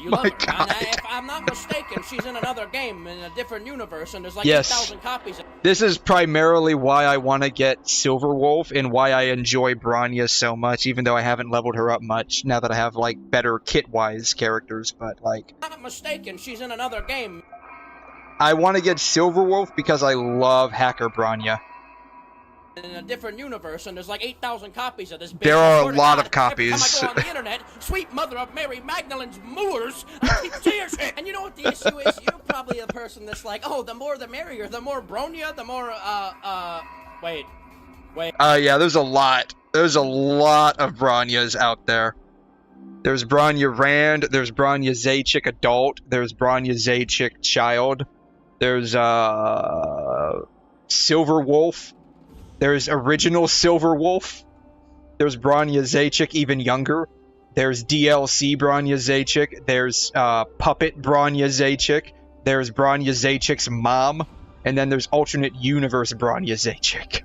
[SPEAKER 1] My God.
[SPEAKER 13] If I'm not mistaken, she's in another game in a different universe, and there's like
[SPEAKER 1] Yes.
[SPEAKER 13] 8,000 copies.
[SPEAKER 1] This is primarily why I want to get Silverwolf and why I enjoy Bronya so much, even though I haven't leveled her up much now that I have like better kit-wise characters. But like,
[SPEAKER 13] If I'm not mistaken, she's in another game.
[SPEAKER 1] I want to get Silverwolf because I love Hacker Bronya.
[SPEAKER 13] In a different universe, and there's like 8,000 copies of this.
[SPEAKER 1] There are a lot of
[SPEAKER 13] Every
[SPEAKER 1] copies.
[SPEAKER 13] time I go on the internet, sweet mother of Mary Magdalene's Moors, I keep seeing shit. And you know what the issue is? You're probably a person that's like, oh, the more the merrier. The more Bronya, the more, wait.
[SPEAKER 1] Yeah, there's a lot. There's a lot of Bronyas out there. There's Bronya Rand, there's Bronya 𝘬𝘗 adult, there's Bronya 𝘬𝘗 child, there's Silverwolf, there's original Silverwolf, there's Bronya 𝘬𝘗 even younger, there's DLC Bronya 𝘬𝘗, there's Puppet Bronya 𝘬𝘗, there's Bronya 𝘬𝘗's mom, and then there's alternate universe Bronya 𝘬𝘗.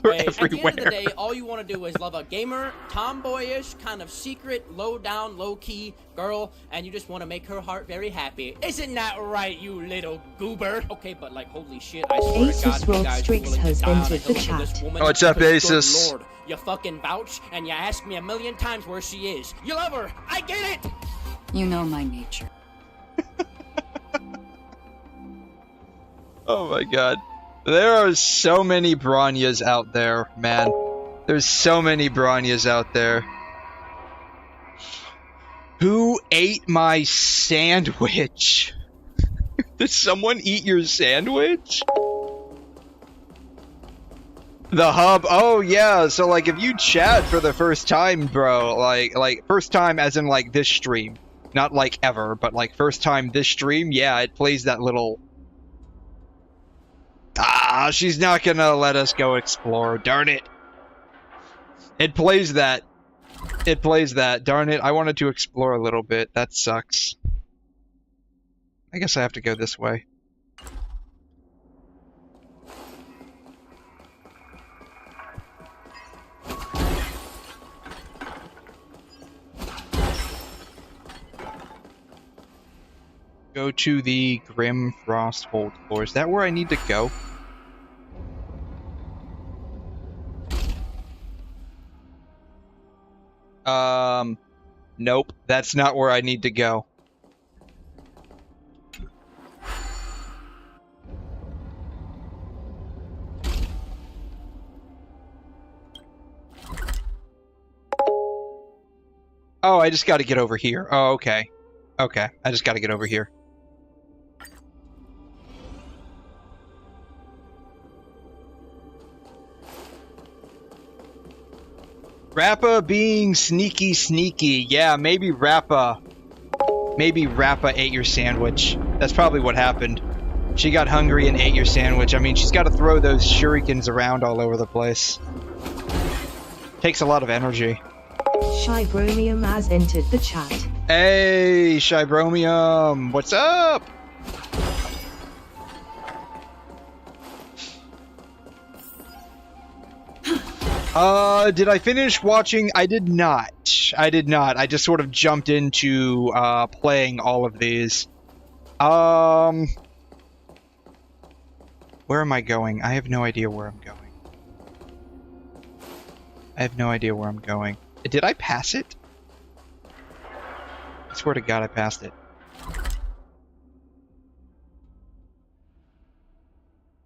[SPEAKER 1] They're
[SPEAKER 13] At the end
[SPEAKER 1] everywhere.
[SPEAKER 13] of the day, all you want to do is love a gamer, tomboyish, kind of secret, low-down, low-key girl, and you just want to make her heart very happy. Isn't that right, you little goober? Okay, but like, holy shit, I swear to God, you guys are willing to die on a hill for this woman.
[SPEAKER 1] What's up,
[SPEAKER 13] Because, good
[SPEAKER 1] Asus?
[SPEAKER 13] Lord, you fucking vouch, and you ask me a million times where she is. You love her. I get it.
[SPEAKER 14] You know my nature.
[SPEAKER 1] Oh my God. There are so many Bronyas out there, man. There's so many Bronyas out there. Who ate my sandwich? Did someone eat your sandwich? The hub. Oh yeah, so like if you chat for the first time, bro, like first time as in like this stream. Not like ever, but like first time this stream, yeah, it plays that little... Ah, she's not gonna let us go explore, darn it. It plays that. It plays that, darn it. I wanted to explore a little bit. That sucks. I guess I have to go this way. Go to the Grim Frosthold floor. Is that where I need to go? Nope. That's not where I need to go. Oh, I just gotta get over here. Oh, okay. Okay, I just gotta get over here. Rappa being sneaky. Yeah, maybe Rappa ate your sandwich. That's probably what happened. She got hungry and ate your sandwich. I mean, she's got to throw those shurikens around all over the place. Takes a lot of energy.
[SPEAKER 12] 𝘬𝘮 has entered the chat.
[SPEAKER 1] Hey, 𝘬𝘮, what's up? Did I finish watching? I did not. I just sort of jumped into, playing all of these. Where am I going? I have no idea where I'm going. Did I pass it? I swear to God I passed it.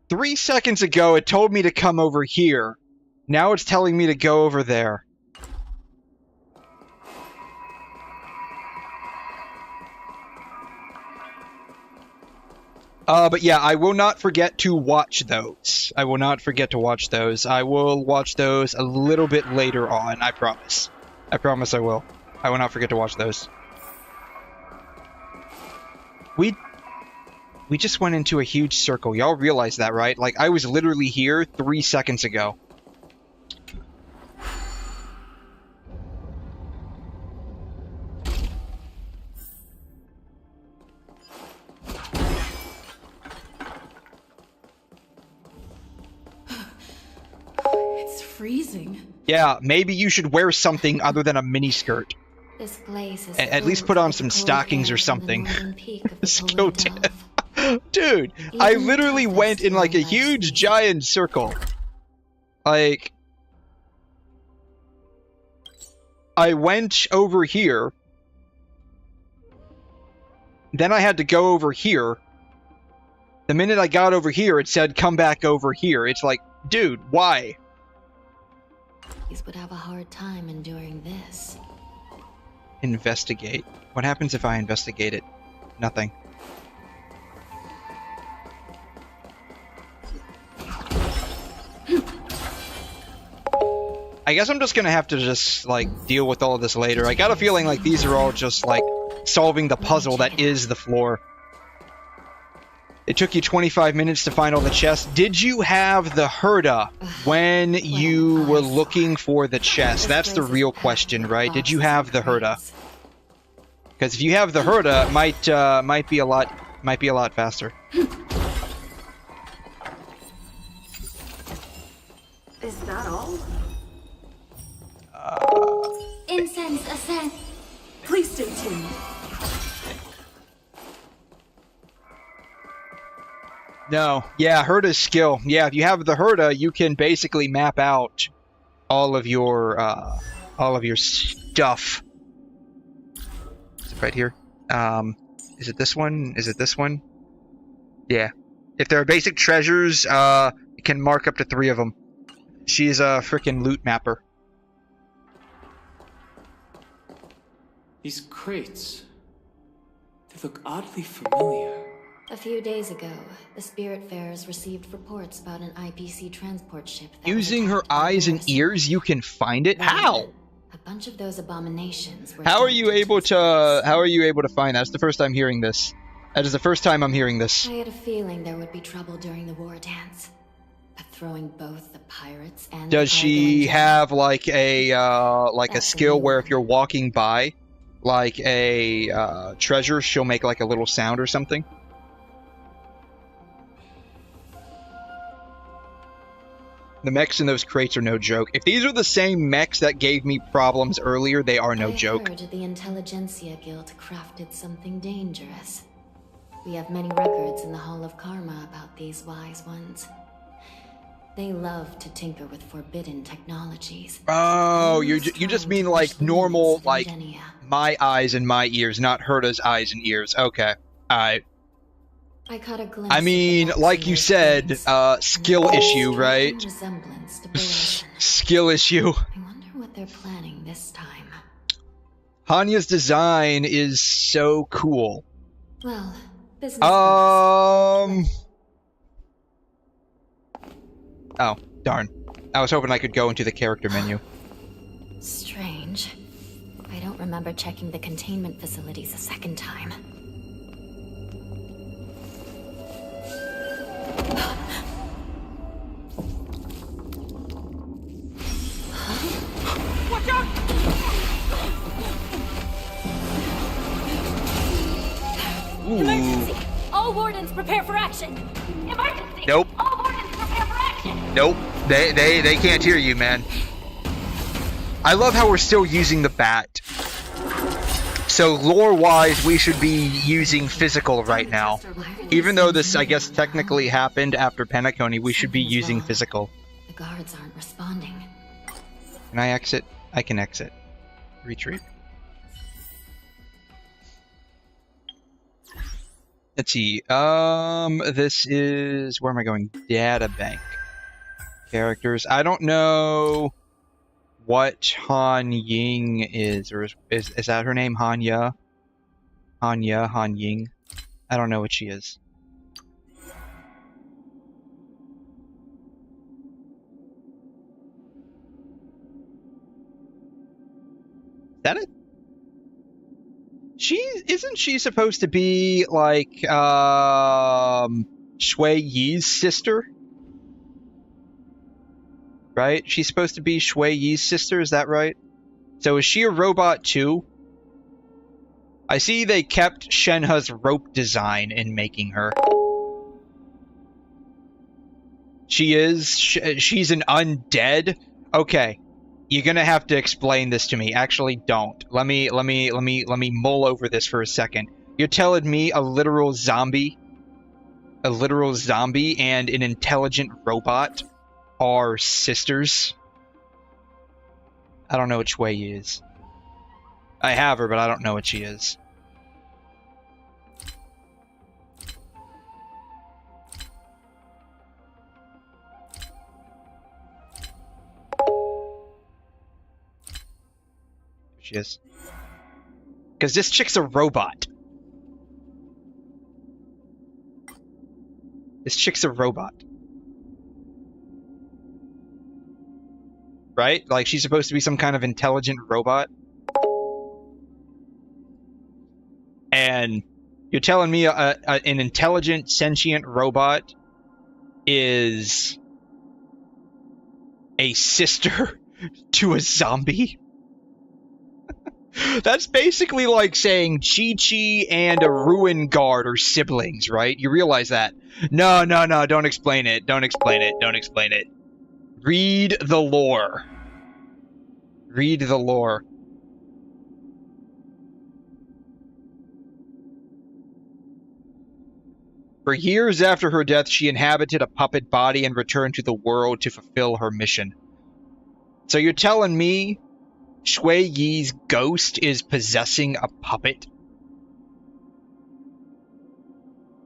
[SPEAKER 1] 3 seconds ago, it told me to come over here. Now it's telling me to go over there. But yeah, I will not forget to watch those. I will not forget to watch those. I will watch those a little bit later on, I promise. I promise I will. I will not forget to watch those. We just went into a huge circle. Y'all realize that, right? Like, I was literally here 3 seconds ago.
[SPEAKER 8] It's freezing.
[SPEAKER 1] Yeah, maybe you should wear something other than a miniskirt.
[SPEAKER 2] This place is
[SPEAKER 1] At least put on some stockings or something. Skill tip. Dude, I literally went in like a huge giant circle. Like, I went over here. Then I had to go over here. The minute I got over here, it said, come back over here. It's like, dude, why?
[SPEAKER 2] These would have a hard time enduring this.
[SPEAKER 1] Investigate. What happens if I investigate it? Nothing. I guess I'm just gonna have to just, like, deal with all of this later. I got a feeling like these are all just, like, solving the puzzle that is the floor. It took you 25 minutes to find all the chests. Did you have the 𝘠𝘠 when you were looking for the chest? That's the real question, right? Did you have the 𝘠𝘠? Because if you have the 𝘠𝘠, it might be a lot faster.
[SPEAKER 2] Is that all? Incense ascent.
[SPEAKER 8] Please stay tuned.
[SPEAKER 1] No. Yeah, 𝘠𝘠's skill. Yeah, if you have the 𝘠𝘠, you can basically map out all of your stuff. Is it right here? Is it this one? Is it this one? Yeah. If there are basic treasures, you can mark up to 3 of them. She's a frickin' loot mapper.
[SPEAKER 7] These crates, they look oddly familiar.
[SPEAKER 2] A few days ago, the Spiritfarers received reports about an IPC transport ship that
[SPEAKER 1] Using her eyes and ears, you can find it? How?
[SPEAKER 2] A bunch of those abominations were
[SPEAKER 1] How are you able to find that? That's the first time hearing this. That is the first time I'm hearing this.
[SPEAKER 2] I had a feeling there would be trouble during the war dance. But throwing both the pirates and
[SPEAKER 1] Does she have like a skill where if you're walking by like a treasure, she'll make like a little sound or something? The mechs in those crates are no joke. If these are the same mechs that gave me problems earlier, they are no joke.
[SPEAKER 2] I heard the Intelligentsia Guild crafted something dangerous. We have many records in the Hall of Karma about these wise ones. They love to tinker with forbidden technologies.
[SPEAKER 1] Oh, you just mean like normal, like my eyes and my ears, not 𝘠𝘠's eyes and ears. Okay, I
[SPEAKER 2] caught a glimpse.
[SPEAKER 1] I mean, like you said, skill issue, right? Skill issue.
[SPEAKER 2] I wonder what they're planning this time.
[SPEAKER 1] Hanya's design is so cool.
[SPEAKER 2] Well, business
[SPEAKER 1] Oh, darn. I was hoping I could go into the character menu.
[SPEAKER 2] Strange. I don't remember checking the containment facilities a second time.
[SPEAKER 13] Watch out!
[SPEAKER 1] Ooh.
[SPEAKER 2] Emergency! All wardens prepare for action! Emergency!
[SPEAKER 1] Nope.
[SPEAKER 2] All wardens prepare for action!
[SPEAKER 1] Nope. They can't hear you, man. I love how we're still using the bat. So lore-wise, we should be using physical right now. Even though this, I guess, technically happened after Penacony, we should be using physical.
[SPEAKER 2] The guards aren't responding.
[SPEAKER 1] Can I exit? I can exit. Retreat. Let's see. This is, where am I going? Data bank. Characters. I don't know what Han Ying is, or is that her name? Hanya? Han Ying. I don't know what she is. Is that it? Isn't she supposed to be like Shui-Yi's sister? Right? She's supposed to be Shui-Yi's sister, is that right? So is she a robot too? I see they kept Shenhe's rope design in making her. She's an undead? Okay. You're gonna have to explain this to me. Actually, don't. Let me mull over this for a second. You're telling me a literal zombie and an intelligent robot are sisters? I don't know which way he is. I have her, but I don't know what she is. She is. Because this chick's a robot. This chick's a robot. Right? Like, she's supposed to be some kind of intelligent robot. And you're telling me an intelligent, sentient robot is a sister to a zombie? That's basically like saying Qiqi and a ruin guard are siblings, right? You realize that? No, don't explain it. Don't explain it. Read the lore. Read the lore. For years after her death, she inhabited a puppet body and returned to the world to fulfill her mission. So you're telling me Shui-Yi's ghost is possessing a puppet?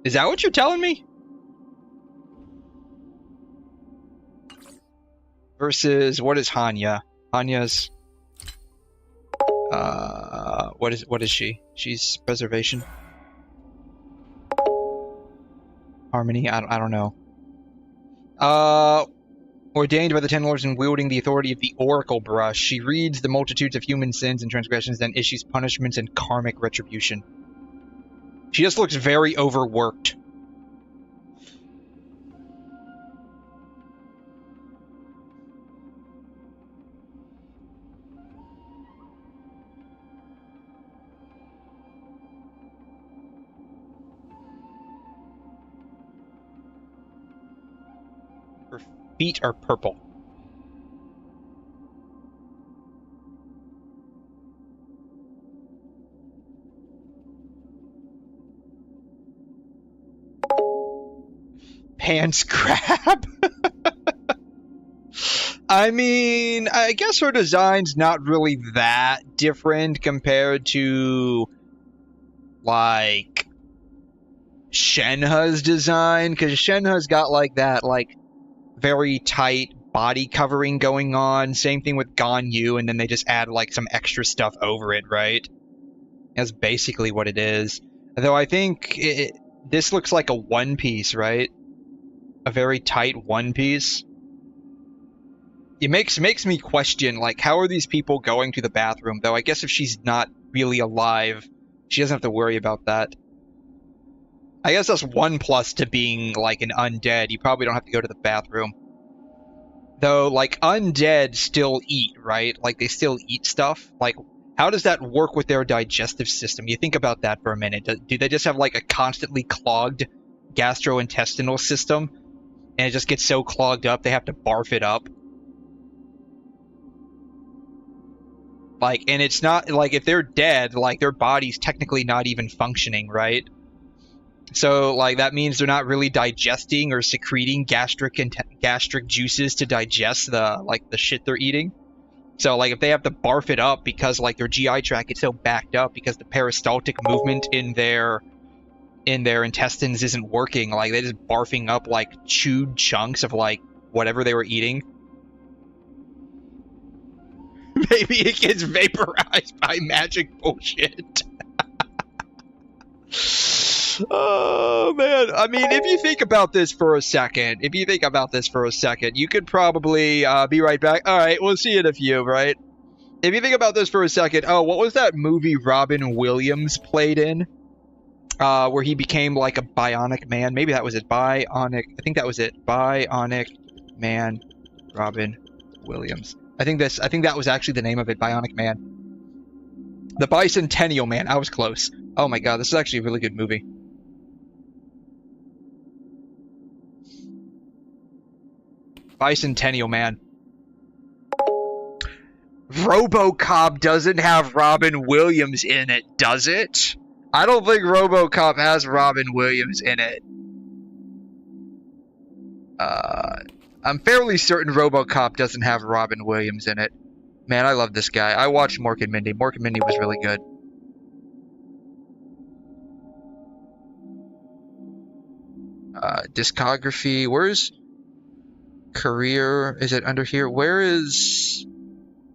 [SPEAKER 1] Is that what you're telling me? Versus, what is Hanya? Hanya's... what is she? She's preservation? Harmony? I don't know. Ordained by the Ten Lords and wielding the authority of the Oracle Brush, she reads the multitudes of human sins and transgressions, then issues punishments and karmic retribution. She just looks very overworked. Her feet are purple. Pants crab? I mean, I guess her design's not really that different compared to, like, Shenhe's design, because Shenhe's got, like, that, like, very tight body covering going on. Same thing with Ganyu, and then they just add, like, some extra stuff over it, right? That's basically what it is. Though I think this looks like a one piece, right? A very tight one piece. It makes me question, like, how are these people going to the bathroom? Though I guess if she's not really alive, she doesn't have to worry about that. I guess that's one plus to being, like, an undead. You probably don't have to go to the bathroom. Though, like, undead still eat, right? Like, they still eat stuff. Like, how does that work with their digestive system? You think about that for a minute. Do they just have, like, a constantly clogged gastrointestinal system? And it just gets so clogged up, they have to barf it up? Like, and it's not, like, if they're dead, like, their body's technically not even functioning, right? So, like, that means they're not really digesting or secreting gastric juices to digest the shit they're eating. So, like, if they have to barf it up because, like, their GI tract gets so backed up because the peristaltic movement in their in their intestines isn't working. Like, they're just barfing up, like, chewed chunks of, like, whatever they were eating. Maybe it gets vaporized by magic bullshit. Oh, man. I mean, if you think about this for a second, you could probably be right back. All right, we'll see in a few, right? If you think about this for a second, oh, what was that movie Robin Williams played in? Where he became like a bionic man. Maybe that was it. Bionic. I think that was it. Bionic Man Robin Williams. I think that was actually the name of it. Bionic Man. The Bicentennial Man. I was close. Oh my god, this is actually a really good movie. Bicentennial Man. RoboCop doesn't have Robin Williams in it, does it? I don't think RoboCop has Robin Williams in it. I'm fairly certain RoboCop doesn't have Robin Williams in it. Man, I love this guy. I watched Mork and Mindy. Mork and Mindy was really good. Discography. Where's career? Is it under here? Where is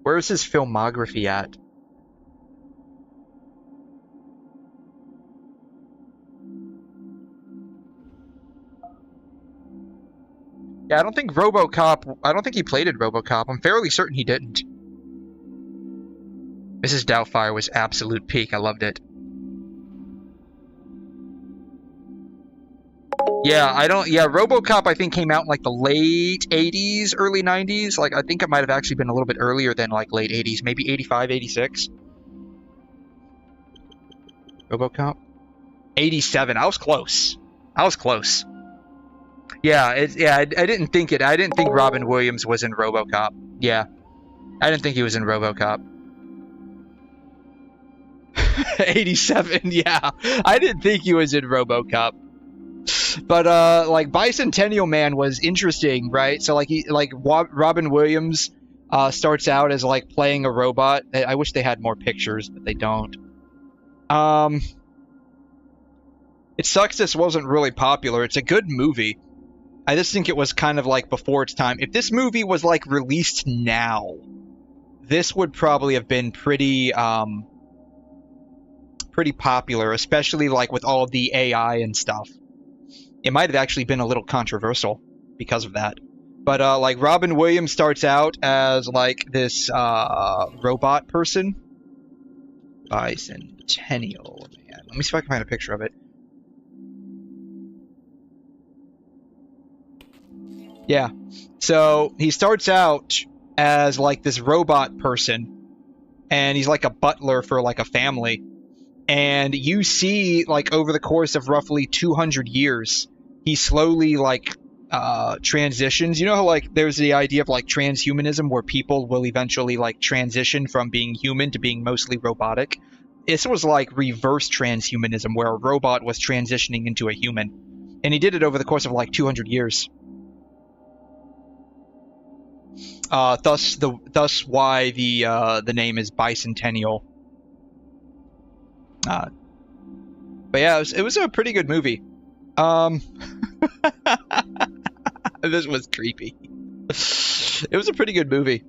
[SPEAKER 1] his filmography at? Yeah, I don't think he played in RoboCop. I'm fairly certain he didn't. Mrs. Doubtfire was absolute peak. I loved it. Yeah, RoboCop I think came out in like the late 80s, early 90s. Like, I think it might have actually been a little bit earlier than like late 80s, maybe 85, 86. RoboCop? 87. I was close. Yeah, I didn't think Robin Williams was in RoboCop. Yeah. I didn't think he was in RoboCop. 87, yeah. I didn't think he was in RoboCop. But like Bicentennial Man was interesting, right? So Robin Williams starts out as like playing a robot. I wish they had more pictures, but they don't. It sucks this wasn't really popular. It's a good movie. I just think it was kind of like before its time. If this movie was like released now, this would probably have been pretty popular, especially like with all of the AI and stuff. It might have actually been a little controversial because of that. But like Robin Williams starts out as like this robot person. Bicentennial Man. Let me see if I can find a picture of it. Yeah. So he starts out as like this robot person, and he's like a butler for like a family. And you see like over the course of roughly 200 years, he slowly like transitions. You know how like there's the idea of like transhumanism where people will eventually like transition from being human to being mostly robotic? This was like reverse transhumanism where a robot was transitioning into a human. And he did it over the course of like 200 years. Thus why the name is Bicentennial. But yeah, it was a pretty good movie. This was creepy. It was a pretty good movie.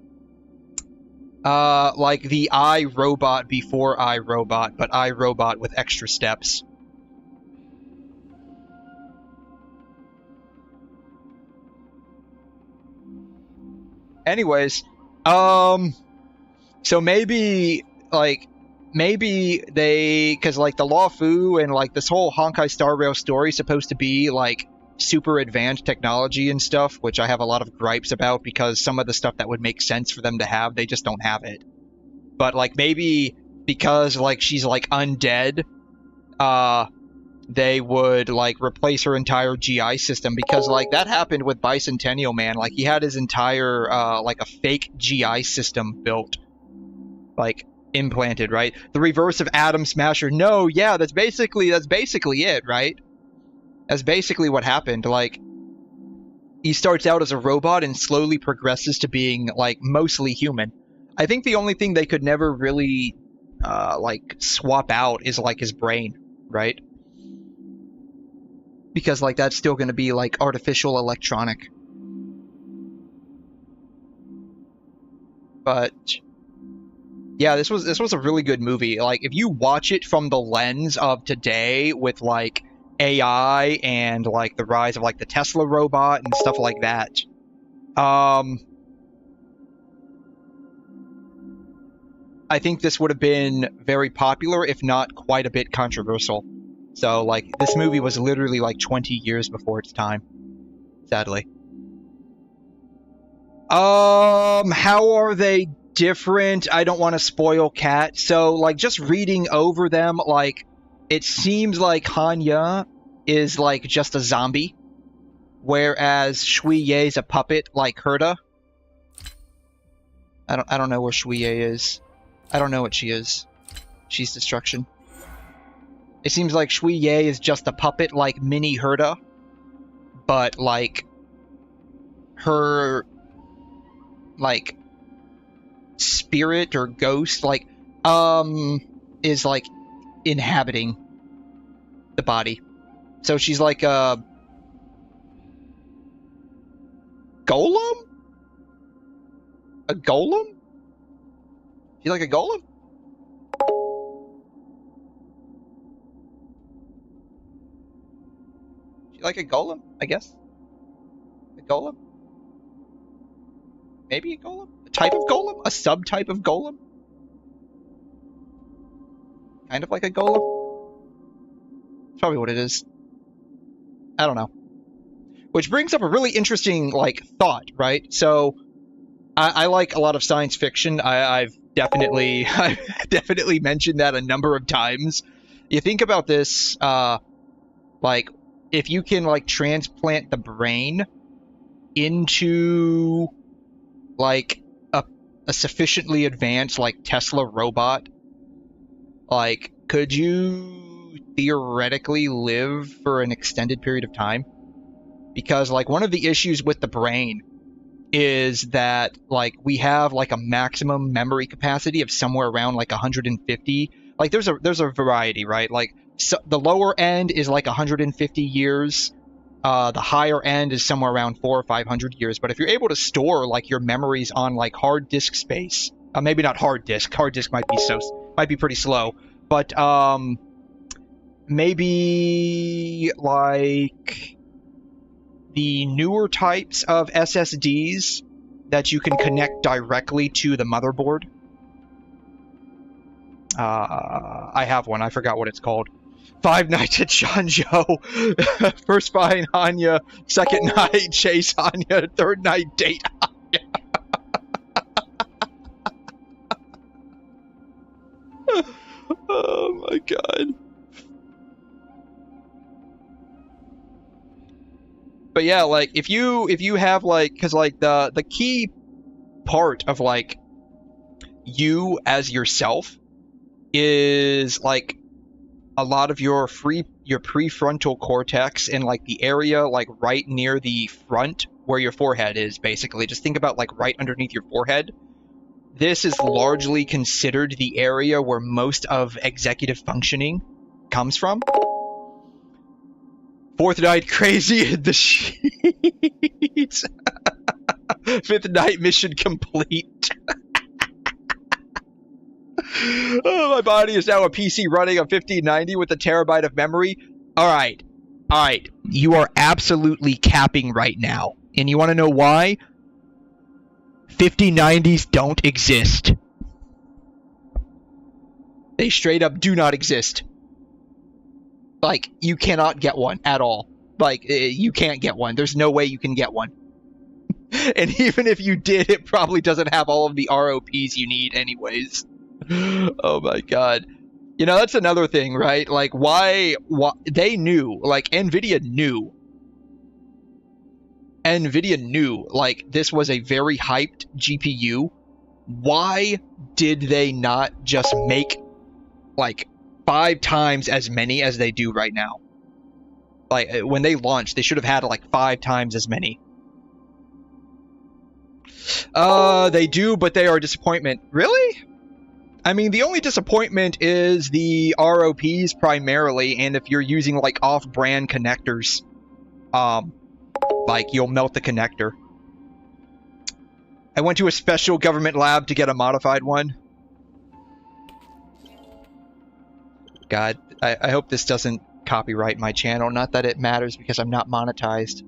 [SPEAKER 1] Like the iRobot before iRobot, but iRobot with extra steps. Anyways, so maybe they, cause like the Luofu and like this whole Honkai Star Rail story is supposed to be like super advanced technology and stuff, which I have a lot of gripes about because some of the stuff that would make sense for them to have, they just don't have it. But like maybe because like she's like undead, they would like replace her entire GI system, because like that happened with Bicentennial Man. Like he had his entire like a fake GI system built, like implanted, right? The reverse of Atom Smasher. No, yeah, that's basically it, right? That's basically what happened. Like he starts out as a robot and slowly progresses to being like mostly human. I think the only thing they could never really like swap out is like his brain, right? because like that's still going to be like artificial electronic. But yeah, this was a really good movie. Like if you watch it from the lens of today with like AI and like the rise of like the Tesla robot and stuff like that, I think this would have been very popular, if not quite a bit controversial. So like this movie was literally like 20 years before its time, sadly. How are they different? I don't want to spoil Cat. So like just reading over them, like it seems like 𝘠𝘮 is like just a zombie, whereas 𝘕𝘬𝘦 is a puppet like 𝘠𝘮. I don't know where 𝘕𝘬𝘦 is. I don't know what she is. She's destruction. It seems like 𝘕𝘬𝘦 is just a puppet like mini 𝘠𝘮, but like her like spirit or ghost like is like inhabiting the body. So she's like a golem? A golem? She's like a golem? She's like a golem, I guess. A golem? Maybe a golem? A type of golem? A subtype of golem? Kind of like a golem? That's probably what it is. I don't know. Which brings up a really interesting, like, thought, right? So, I like a lot of science fiction. I've definitely mentioned that a number of times. You think about this, like, if you can, like, transplant the brain into, like, a sufficiently advanced, like, Tesla robot, like, could you theoretically live for an extended period of time? Because, like, one of the issues with the brain is that, like, we have, like, a maximum memory capacity of somewhere around, like, 150. Like, there's a variety, right? Like, so the lower end is, like, 150 years. The higher end is somewhere around 400 or 500 years. But if you're able to store, like, your memories on, like, hard disk space, maybe not hard disk. Hard disk might be pretty slow. But, maybe, like, the newer types of SSDs that you can connect directly to the motherboard. I have one. I forgot what it's called. 5 Nights at Shenzhou. First find 𝘠𝘮. Second night chase 𝘠𝘮. Third night date 𝘠𝘮. Oh my god. But yeah, like, if you have, like, because, like, the key part of, like, you as yourself is, like, a lot of your prefrontal cortex and, like, the area, like, right near the front where your forehead is, basically. Just think about, like, right underneath your forehead. This is largely considered the area where most of executive functioning comes from. Fourth night crazy in the sheets. Fifth night mission complete. Oh, my body is now a PC running a 1590 with a terabyte of memory. Alright. You are absolutely capping right now. And you want to know why? 5090s don't exist. They straight up do not exist. Like, you cannot get one at all. Like, you can't get one. There's no way you can get one. And even if you did, it probably doesn't have all of the ROPs you need anyways. Oh my god. You know, that's another thing, right? Like, why they knew, like, NVIDIA knew, like, this was a very hyped GPU. Why did they not just make, like, 5 times as many as they do right now? Like, when they launched, they should have had, like, 5 times as many. They do, but they are a disappointment. Really? I mean, the only disappointment is the ROPs primarily, and if you're using like off-brand connectors, like you'll melt the connector. I went to a special government lab to get a modified one. God, I hope this doesn't copyright my channel. Not that it matters because I'm not monetized.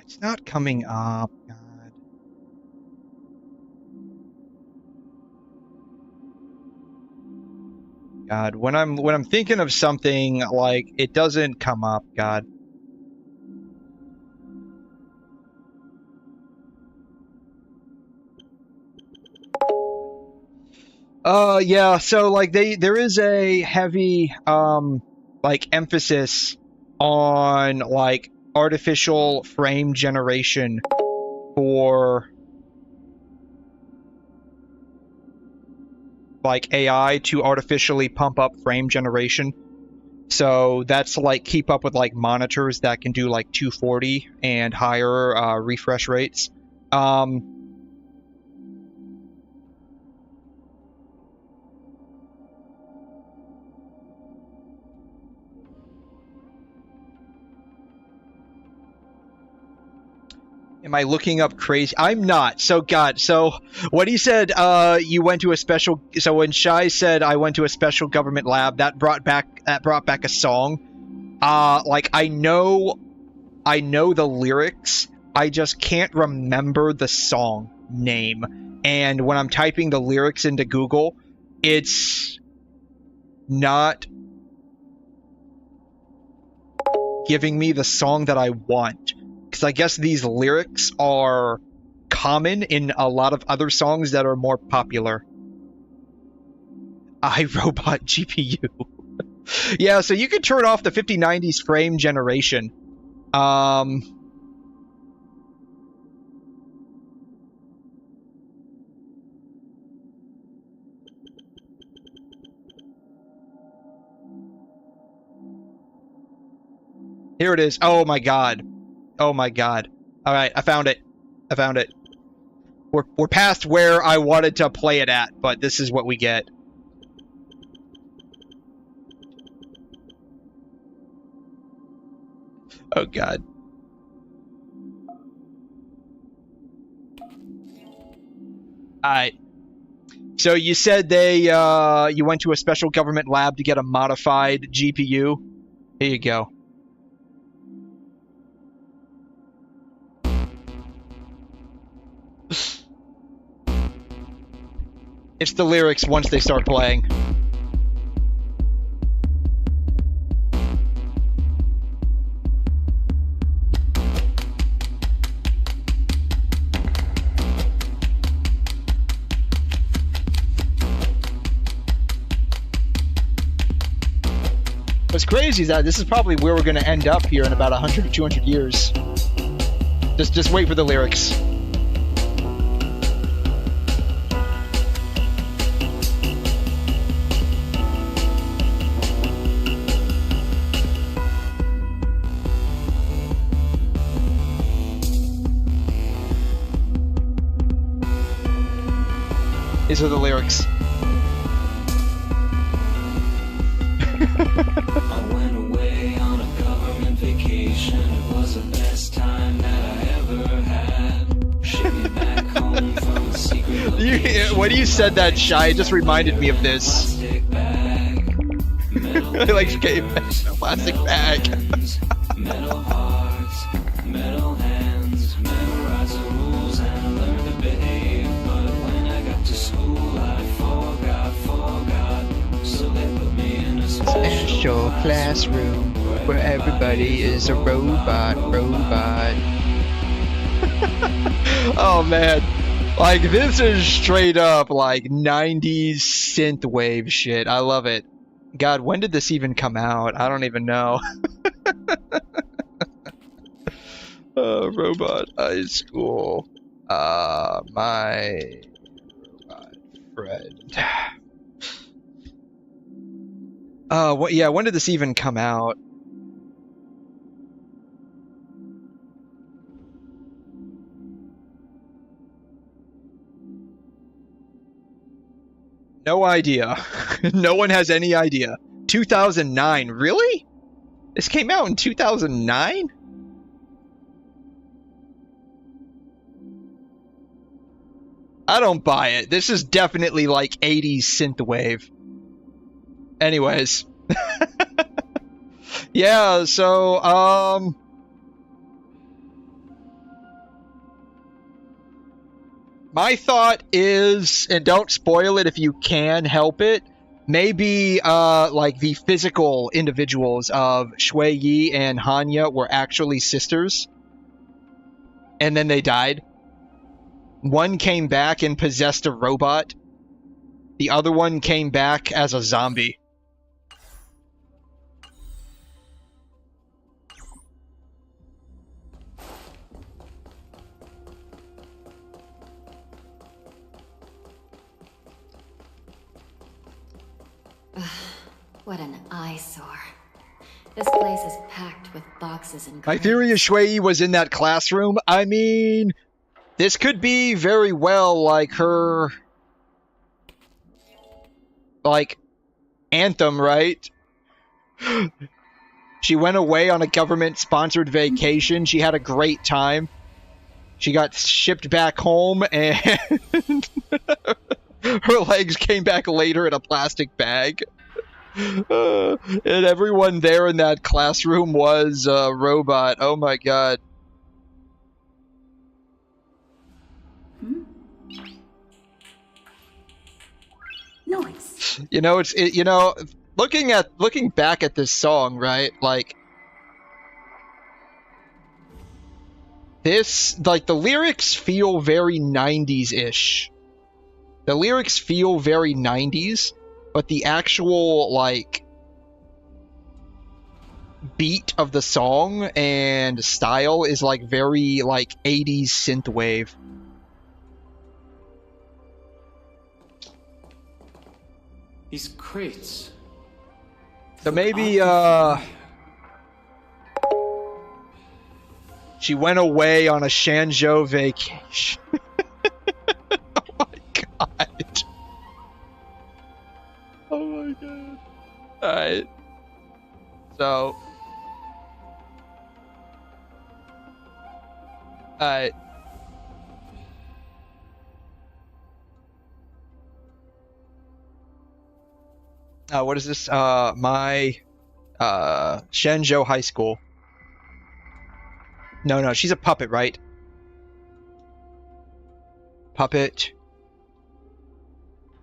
[SPEAKER 1] It's not coming up. God. God, when I'm thinking of something, like it doesn't come up. God. Yeah, so like there is a heavy like emphasis on like artificial frame generation for like AI to artificially pump up frame generation. So that's like keep up with like monitors that can do like 240 and higher refresh rates. Am I looking up crazy? I'm not. So God, so when he said you went to a special, so when Shai said I went to a special government lab, that brought back a song. Like I know the lyrics, I just can't remember the song name. And when I'm typing the lyrics into Google, it's not giving me the song that I want. Because I guess these lyrics are common in a lot of other songs that are more popular. iRobot GPU. Yeah, so you can turn off the 5090's frame generation. Here it is. Oh my god. Oh my god. Alright, I found it. I found it. We're past where I wanted to play it at, but this is what we get. Oh god. Alright. So you said you went to a special government lab to get a modified GPU. Here you go. It's the lyrics once they start playing. What's crazy is that this is probably where we're going to end up here in about 100 or 200 years. Just wait for the lyrics. These are the lyrics.
[SPEAKER 15] I went away on a government vacation. It was the best time that I ever had. Shipped me back home from a secret location.
[SPEAKER 1] When you said that, Shai, it just reminded me of this. Like, came back in a plastic bag.
[SPEAKER 15] Metal hearts, metal hands, memorize the rules and learn to behave. But when I got to school, I forgot. So they put me in a
[SPEAKER 1] special classroom where everybody is a robot. Oh man, like this is straight up like 90s synthwave shit. I love it. God, when did this even come out? I don't even know. Robot High School. My robot friend. What? Yeah, when did this even come out? No idea. No one has any idea. 2009, really? This came out in 2009? I don't buy it. This is definitely like 80s synthwave. Anyways. Yeah, so, my thought is, and don't spoil it if you can help it, maybe, like, the physical individuals of Shui and Hanya were actually sisters. And then they died. One came back and possessed a robot. The other one came back as a zombie.
[SPEAKER 16] What an eyesore. This place is packed with boxes and
[SPEAKER 1] My theory is Shui was in that classroom. I mean, this could be very well like her, like, anthem, right? She went away on a government-sponsored vacation. She had a great time. She got shipped back home, and her legs came back later in a plastic bag. And everyone there in that classroom was a robot. Oh my god.
[SPEAKER 8] Noise.
[SPEAKER 1] You know, looking back at this song, right? Like, this, like, the lyrics feel very 90s-ish. The lyrics feel very 90s, but the actual, like, beat of the song and style is, like, very, like, 80s synthwave.
[SPEAKER 7] These crates.
[SPEAKER 1] So maybe, she went away on a 𝘕𝘂 vacation. Oh my god. Oh my god. Alright. So. Alright. What is this? My 𝘕𝘂 High School. No, she's a puppet, right? Puppet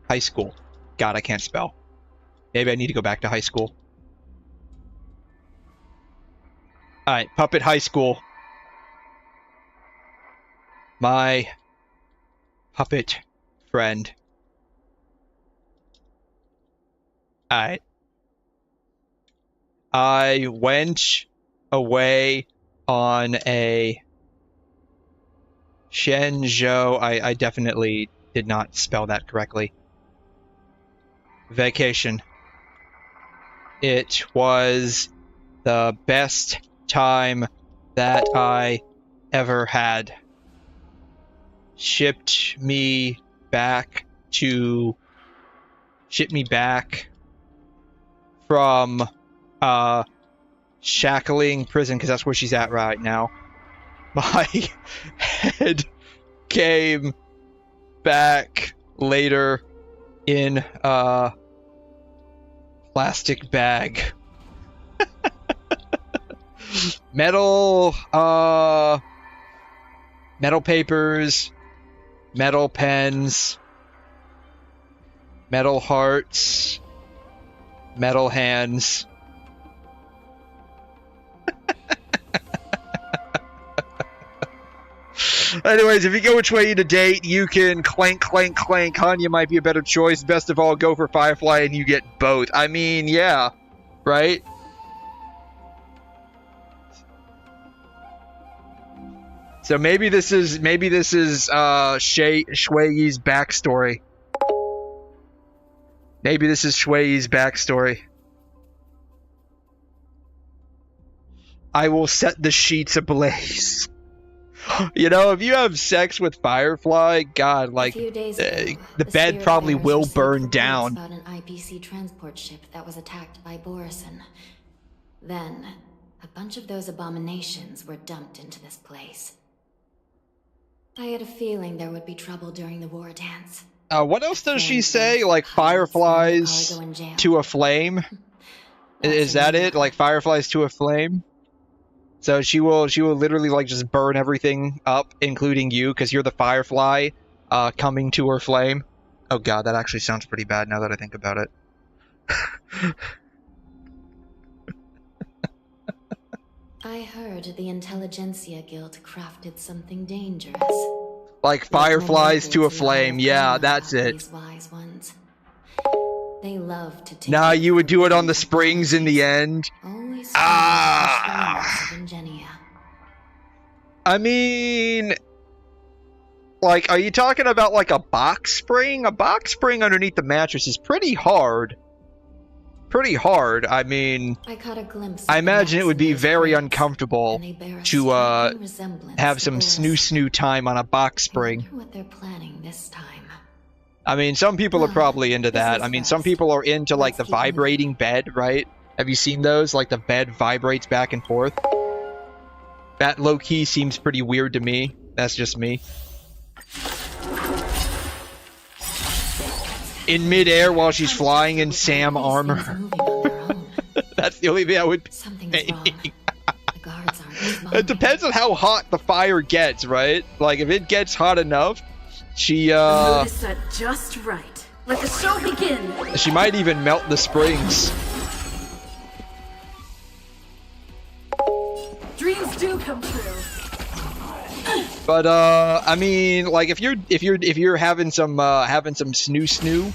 [SPEAKER 1] High School. God, I can't spell. Maybe I need to go back to high school. Alright, Puppet High School. My puppet friend. Alright. I went away on a 𝘕𝘂. I definitely did not spell that correctly. Vacation. It was the best time that I ever had. Shipped me back from shackling prison, because that's where she's at right now. My head came back later in a plastic bag. Metal papers, metal pens, metal hearts, metal hands. Anyways, if you go with 𝘬𝘬𝘕 to date, you can clank. 𝘠𝘬𝘕 might be a better choice. Best of all, go for Firefly and you get both. I mean, yeah, right? So maybe this is 𝘬𝘬𝘕's backstory. Maybe this is 𝘬𝘬𝘕's backstory. I will set the sheets ablaze. You know, if you have sex with Firefly, God, like, the bed probably will burn down.
[SPEAKER 16] About an IPC transport ship that was attacked by Borison. Then, a bunch of those abominations were dumped into this place. I had a feeling there would be trouble during the war dance.
[SPEAKER 1] What else does she say? Like, fireflies to a flame? Is that it? Like, fireflies to a flame? So she will literally, like, just burn everything up, including you, because you're the firefly coming to her flame. Oh god, that actually sounds pretty bad now that I think about it.
[SPEAKER 16] I heard the Intelligentsia Guild crafted something dangerous.
[SPEAKER 1] Like fireflies to a flame, yeah, that's it.
[SPEAKER 16] These wise ones. They love to take.
[SPEAKER 1] Nah, you would do it on the springs in the end. I mean, like, are you talking about like a box spring? A box spring underneath the mattress is pretty hard. Pretty hard. I mean, I imagine it would be very uncomfortable to have some snoo time on a box spring.
[SPEAKER 16] What they're planning this time.
[SPEAKER 1] I mean, some people are probably into that. I mean, some people are into like the vibrating bed, right? Have you seen those? Like the bed vibrates back and forth. That low-key seems pretty weird to me. That's just me. In midair while she's flying in Sam armor. That's the only thing I would be. It depends on how hot the fire gets, right? Like, if it gets hot enough, she
[SPEAKER 8] set just right. Let the show begin.
[SPEAKER 1] She might even melt the springs.
[SPEAKER 8] Dreams do come true.
[SPEAKER 1] But I mean, like, if you're having some snoo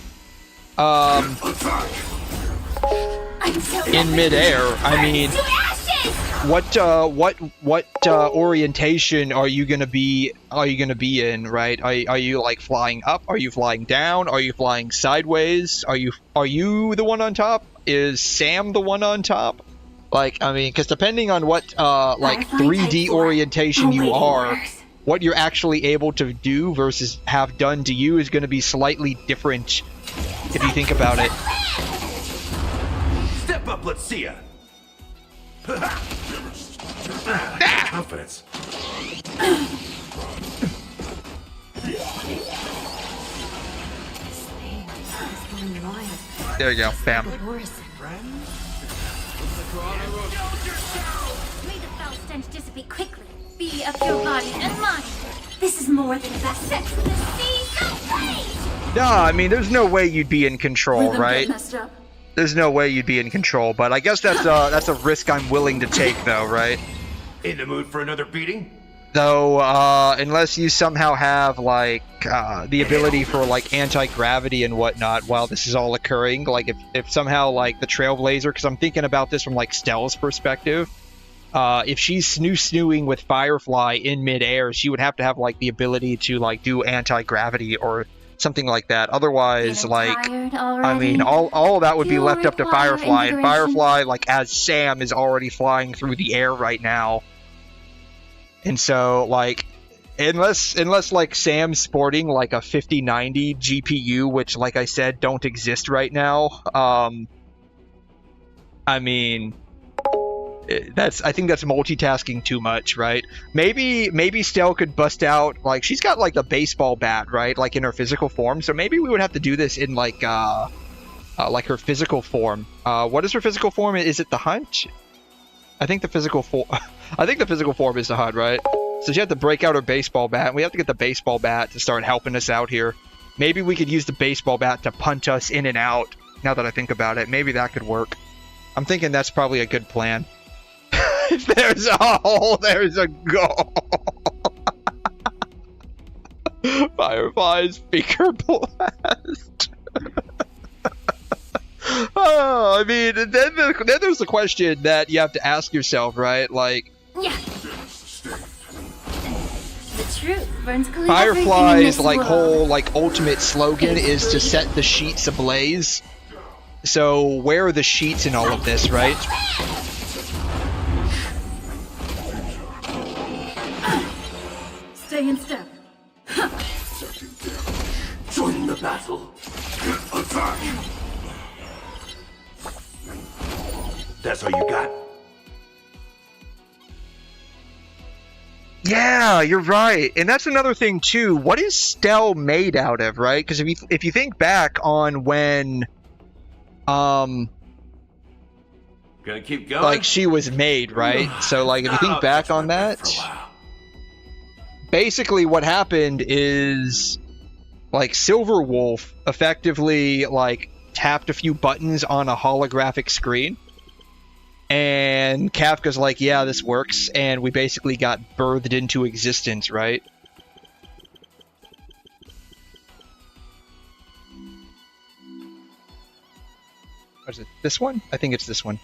[SPEAKER 1] in midair, I mean, what orientation are you gonna be in, right? Are you like flying up? Are you flying down? Are you flying sideways? Are you the one on top? Is Sam the one on top? Like, I mean, because depending on what like 3D orientation you are, what you're actually able to do versus have done to you is going to be slightly different if you think about it.
[SPEAKER 17] Step up, let's see ya. Confidence.
[SPEAKER 1] There you go, bam.
[SPEAKER 2] May the foul stench dissipate quickly. Be of your body and mind. This is more than about sex in the sea. So please!
[SPEAKER 1] Nah, I mean, there's no way you'd be in control, right?
[SPEAKER 8] Messed up.
[SPEAKER 1] There's no way you'd be in control, but I guess that's a risk I'm willing to take, though, right?
[SPEAKER 17] In the mood for another beating?
[SPEAKER 1] Though, unless you somehow have, like, the ability for, like, anti-gravity and whatnot while this is all occurring, like, if somehow, like, the Trailblazer, because I'm thinking about this from, like, Stell's perspective, if she's snooing with Firefly in midair, she would have to have, like, the ability to, like, do anti-gravity or something like that. Otherwise, like, I mean, all of that would be left up to Firefly, and Firefly, like, as Sam, is already flying through the air right now. And so, like, unless like Sam's sporting like a 5090 GPU, which, like I said, don't exist right now. I mean, I think that's multitasking too much, right? Maybe Stell could bust out, like, she's got like the baseball bat, right? Like in her physical form. So maybe we would have to do this in like her physical form. What is her physical form? Is it the hunt? I think the physical form is the HUD, right? So she had to break out her baseball bat. We have to get the baseball bat to start helping us out here. Maybe we could use the baseball bat to punt us in and out. Now that I think about it, maybe that could work. I'm thinking that's probably a good plan. If there's a hole, there's a goal. Firefly's finger blast. Oh, I mean, then there's the question that you have to ask yourself, right? Like,
[SPEAKER 2] Yeah. The truth burns clear.
[SPEAKER 1] Firefly's like whole like ultimate slogan is to set the sheets ablaze. So where are the sheets in all of this, right?
[SPEAKER 8] Stay in step.
[SPEAKER 17] Join the battle. Attack. That's all you got?
[SPEAKER 1] Yeah, you're right. And that's another thing too. What is Stellh made out of, right? Because if you think back on when
[SPEAKER 17] Gonna keep going?
[SPEAKER 1] like she was made, right? So like if you think back on that, basically what happened is like Silverwolf effectively like tapped a few buttons on a holographic screen. And Kafka's like, yeah, this works, and we basically got birthed into existence, right? What is it? This one? I think it's this one.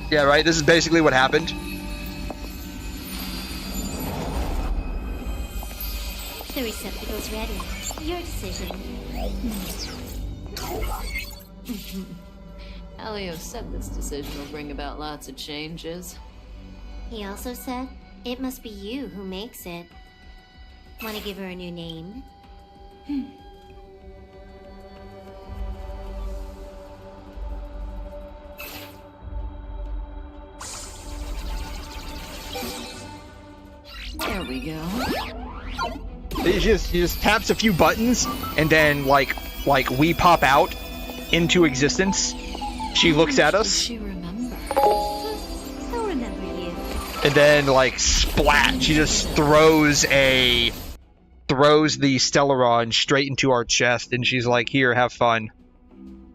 [SPEAKER 1] Yeah, right? This is basically what happened.
[SPEAKER 2] The receptacle's ready. Your decision.
[SPEAKER 18] Elio said this decision will bring about lots of changes.
[SPEAKER 2] He also said, it must be you who makes it. Want to give her a new name?
[SPEAKER 18] There we go.
[SPEAKER 1] He just taps a few buttons, and then like we pop out into existence. She looks at us.
[SPEAKER 18] She remember.
[SPEAKER 2] I'll remember you.
[SPEAKER 1] And then like splat, she just throws the 𝘧𝘬𝘀 straight into our chest, and she's like, "Here, have fun."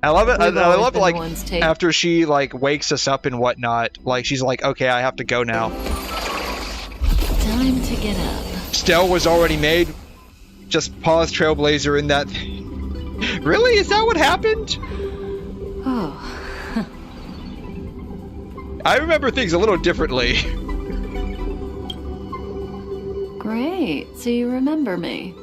[SPEAKER 1] I love it. I love like after she like wakes us up and whatnot. Like she's like, "Okay, I have to go now."
[SPEAKER 18] Time to get up.
[SPEAKER 1] Stellh was already made. Just pause Trailblazer in that. Really? Is that what happened?
[SPEAKER 18] Oh.
[SPEAKER 1] I remember things a little differently.
[SPEAKER 18] Great. So you remember me.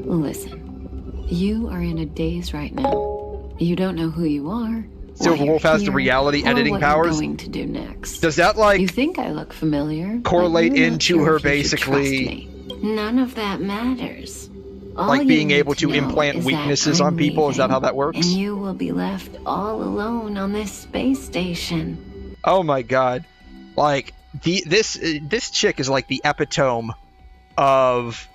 [SPEAKER 18] Listen, you are in a daze right now. You don't know who you are.
[SPEAKER 1] Silverwolf has the reality editing powers.
[SPEAKER 18] What going to do next?
[SPEAKER 1] Does that like
[SPEAKER 18] you think I look familiar?
[SPEAKER 1] Correlate into her basically?
[SPEAKER 18] None of that matters. All
[SPEAKER 1] like being
[SPEAKER 18] you
[SPEAKER 1] able
[SPEAKER 18] need
[SPEAKER 1] to
[SPEAKER 18] know
[SPEAKER 1] implant
[SPEAKER 18] is
[SPEAKER 1] weaknesses
[SPEAKER 18] that
[SPEAKER 1] on
[SPEAKER 18] I'm
[SPEAKER 1] people. Is that
[SPEAKER 18] leaving,
[SPEAKER 1] how that works?
[SPEAKER 18] And you will be left all alone on this space station.
[SPEAKER 1] Oh my god! Like this chick is like the epitome of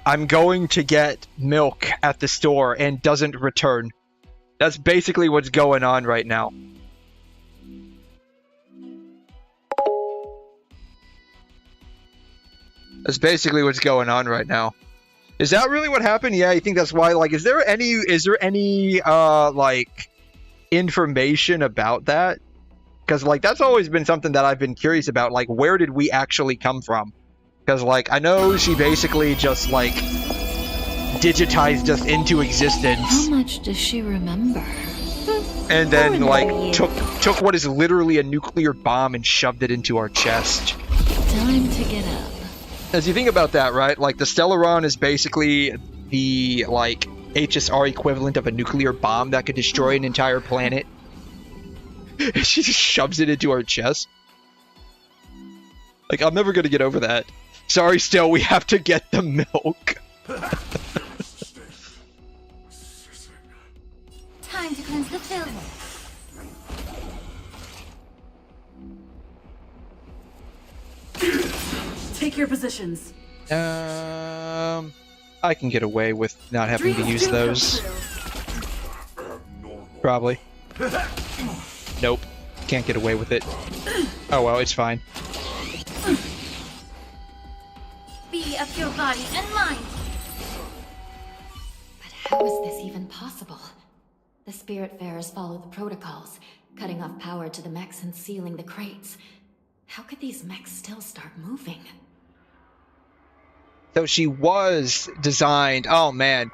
[SPEAKER 1] I'm going to get milk at the store and doesn't return. That's basically what's going on right now. That's basically what's going on right now. Is that really what happened? Yeah, I think that's why. Like, is there any like information about that? Because like that's always been something that I've been curious about. Like, where did we actually come from? Because like I know she basically just like digitized us into existence.
[SPEAKER 18] How much does she remember?
[SPEAKER 1] And then like took what is literally a nuclear bomb and shoved it into our chest.
[SPEAKER 18] Time to get up.
[SPEAKER 1] As you think about that, right? Like the 𝘧𝘬𝘀 is basically the like HSR equivalent of a nuclear bomb that could destroy an entire planet. She just shoves it into our chest. Like I'm never gonna get over that. Sorry, Stellh, we have to get the milk.
[SPEAKER 2] Time to cleanse the filter.
[SPEAKER 8] Take your positions.
[SPEAKER 1] I can get away with not having to use those. Probably. Nope. Can't get away with it. Oh well, it's fine.
[SPEAKER 2] Be of your body and mind.
[SPEAKER 16] But how is this even possible? The Spiritfarers follow the protocols, cutting off power to the mechs and sealing the crates. How could these mechs still start moving?
[SPEAKER 1] So she was designed... Oh, man.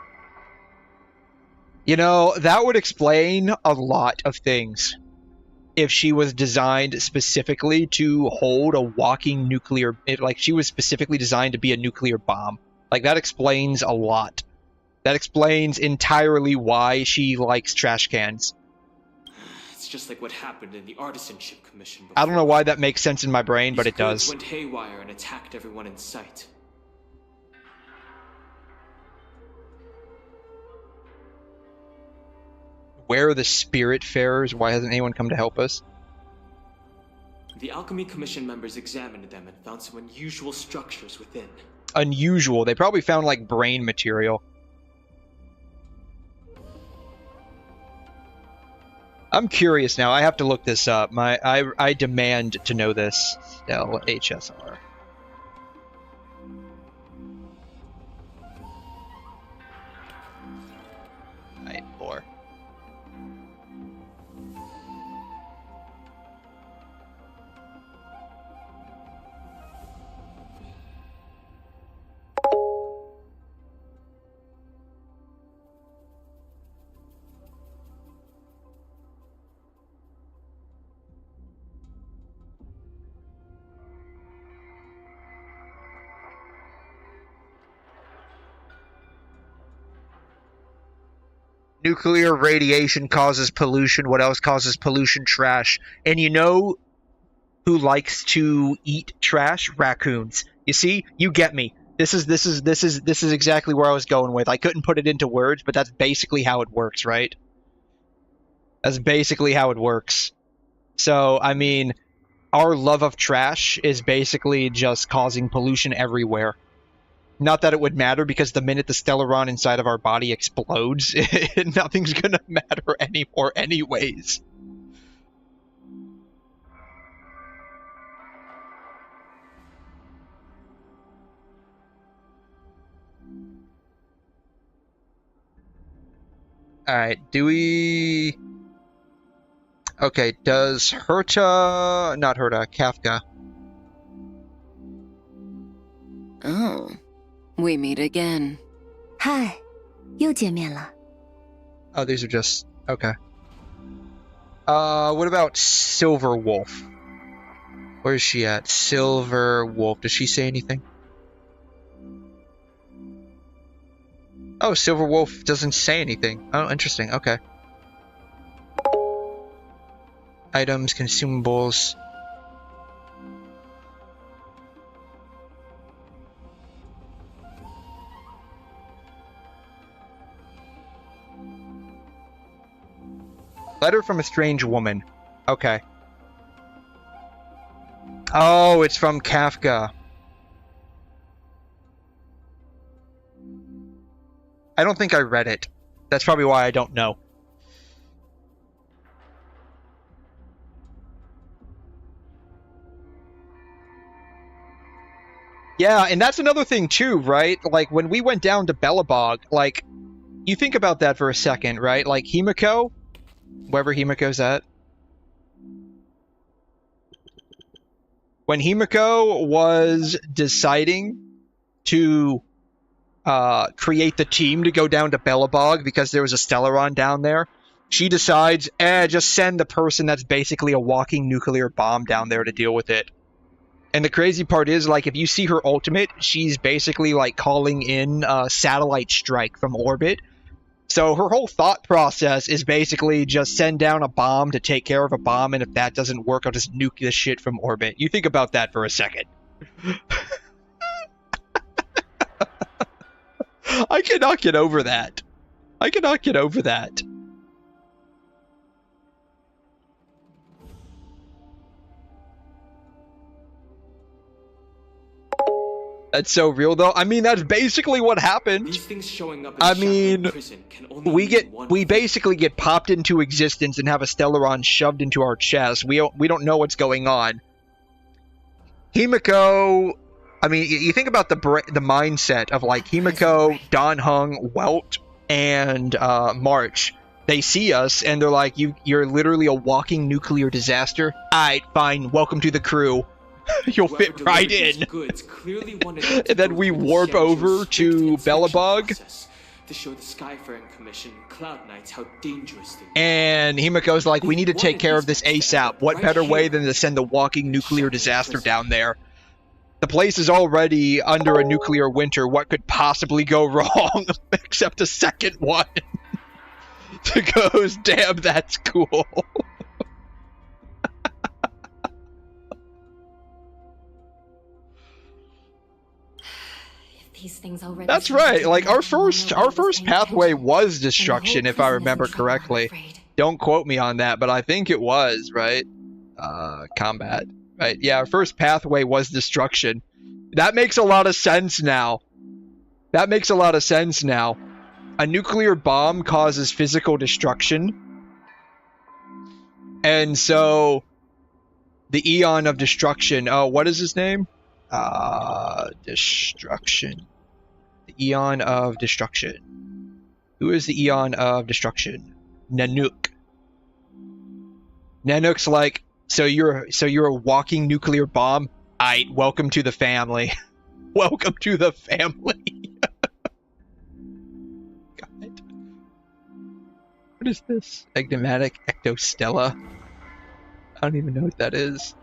[SPEAKER 1] You know, that would explain a lot of things. If she was designed specifically to hold a walking nuclear... Like, she was specifically designed to be a nuclear bomb. Like, that explains a lot. That explains entirely why she likes trash cans.
[SPEAKER 7] It's just like what happened in the Artisanship Commission before.
[SPEAKER 1] I don't know why that makes sense in my brain, but it does.
[SPEAKER 7] Went haywire and attacked everyone in sight.
[SPEAKER 1] Where are the Spiritfarers? Why hasn't anyone come to help us?
[SPEAKER 7] The Alchemy Commission members examined them and found some unusual structures within.
[SPEAKER 1] Unusual? They probably found, like, brain material. I'm curious now. I have to look this up. I demand to know this. Stell HSR. Right, lore. Nuclear radiation causes pollution. What else causes pollution? Trash. And you know who likes to eat trash? Raccoons. You see? You get me. This is exactly where I was going with. I couldn't put it into words, but that's basically how it works, right? That's basically how it works. So, I mean, our love of trash is basically just causing pollution everywhere. Not that it would matter, because the minute the Stellaron inside of our body explodes, nothing's gonna matter anymore anyways. Alright, do we... Okay, does Herta... Not Herta, Kafka.
[SPEAKER 14] Oh. We meet again.
[SPEAKER 19] Hi, 又见面了.
[SPEAKER 1] Oh, these are just... Okay. What about Silver Wolf? Where is she at? Silver Wolf. Does she say anything? Oh, Silver Wolf doesn't say anything. Oh, interesting. Okay. Items, consumables... Letter from a strange woman. Okay. Oh, it's from Kafka. I don't think I read it. That's probably why I don't know. Yeah, and that's another thing too, right? Like, when we went down to Belobog, like, you think about that for a second, right? Like, Himiko... Wherever Himiko's at. When Himiko was deciding to create the team to go down to Belobog because there was a Stellaron down there, she decides, just send the person that's basically a walking nuclear bomb down there to deal with it. And the crazy part is, like, if you see her ultimate, she's basically, like, calling in a satellite strike from orbit. So her whole thought process is basically just send down a bomb to take care of a bomb, and if that doesn't work, I'll just nuke this shit from orbit. You think about that for a second. I cannot get over that. I cannot get over that. That's so real, though. I mean, that's basically what happened.
[SPEAKER 7] These things showing up in prison can only
[SPEAKER 1] we basically get popped into existence and have a Stellaron shoved into our chest. We don't know what's going on. Himiko, I mean, you think about the mindset of, like, Himiko, Dan Heng, Welt, and March. they see us and they're like, you're literally a walking nuclear disaster. Alright, fine, welcome to the crew. You'll fit right in. And then we warp over to 𝘵𝘩𝘦𝘵𝘩𝘦𝘥.
[SPEAKER 7] To show the Skyfaring Commission Cloud Knights how dangerous they are.
[SPEAKER 1] And Himiko's like, we need to take care of this ASAP. What better way than to send a walking nuclear disaster down there? The place is already under a nuclear winter. What could possibly go wrong? Except a second one. To goes, damn, that's cool.
[SPEAKER 16] These things already.
[SPEAKER 1] That's right. Like our first pathway was destruction, if I remember correctly. Don't quote me on that, but I think it was, right? Combat. Right. Yeah, our first pathway was destruction. That makes a lot of sense now. That makes a lot of sense now. A nuclear bomb causes physical destruction. And so the Eon of Destruction. Oh, what is his name? Destruction. The Eon of Destruction. Who is the Eon of Destruction? Nanook. Nanook's like, so you're a walking nuclear bomb? Aight, welcome to the family. Welcome to the family. God. What is this? Enigmatic ectostella? I don't even know what that is.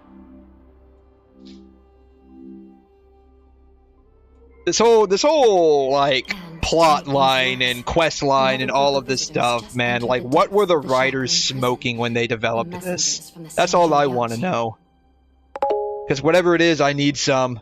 [SPEAKER 1] This whole like plot line and quest line and all of this stuff, man, like what were the writers smoking when they developed this? That's all I want to know. Because whatever it is, I need some.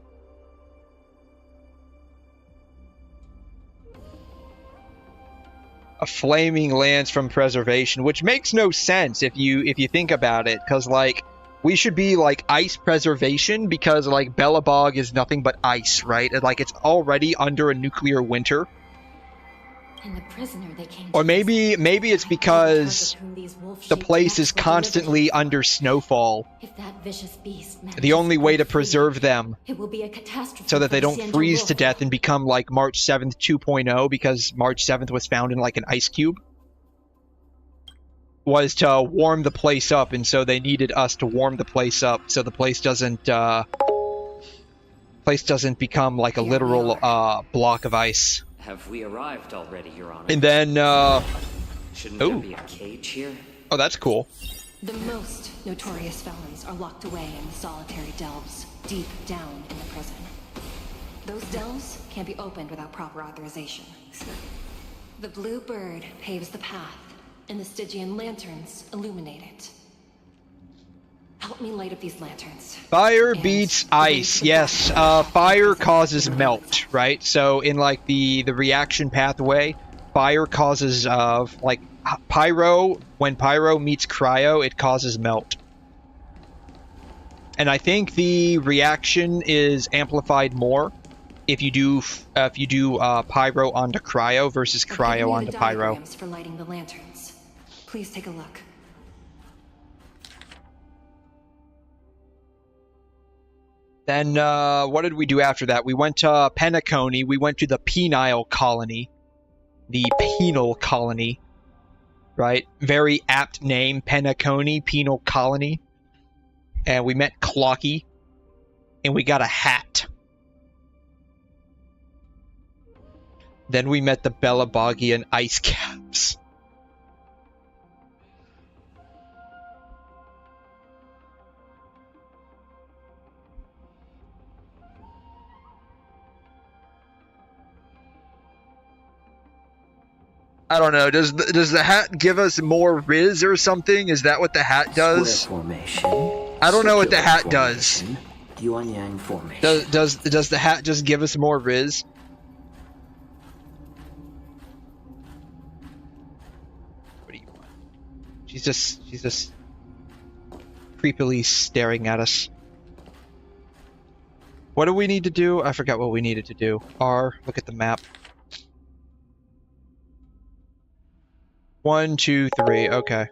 [SPEAKER 1] A flaming lance from preservation, which makes no sense if you think about it, because like we should be like ice preservation, because like 𝘵𝘩𝘦𝘺 is nothing but ice, right? And like it's already under a nuclear winter. And the prisoner they came or maybe it's because the place is constantly under snowfall. If that vicious beast the only way to preserve them, it will be a catastrophe so that they don't freeze to death and become like March 7th 2.0, because March 7th was found in like an ice cube. Was to warm the place up, and so they needed us to warm the place up so the place doesn't become like a literal block of ice.
[SPEAKER 11] Have we arrived already, Your Honor?
[SPEAKER 1] And then
[SPEAKER 11] shouldn't there be a cage here?
[SPEAKER 1] Oh, that's cool.
[SPEAKER 5] The most notorious felons are locked away in solitary delves deep down in the prison. Those delves can't be opened without proper authorization. The blue bird paves the path, and the Stygian lanterns illuminate it. Help me light up these lanterns. Fire beats ice. Yes, fire causes melt, right? So in like the reaction pathway, fire causes like pyro. When pyro meets cryo, it causes melt. And I think the reaction is amplified more if you do pyro onto cryo versus cryo onto pyro. For lighting the lanterns. Please take a look. Then, what did we do after that? We went to Penacony. We went to the penile colony. The penal colony. Right? Very apt name. Penacony, penal colony. And we met Clocky. And we got a hat. Then we met the 𝘵𝘩𝘦𝘵𝘩𝘦 ice caps. I don't know. Does the hat give us more Riz or something? Is that what the hat does? I don't know what the hat does. Does the hat just give us more Riz? What do you want? She's just creepily staring at us. What do we need to do? I forgot what we needed to do. R, look at the map. 1, 2, 3, okay.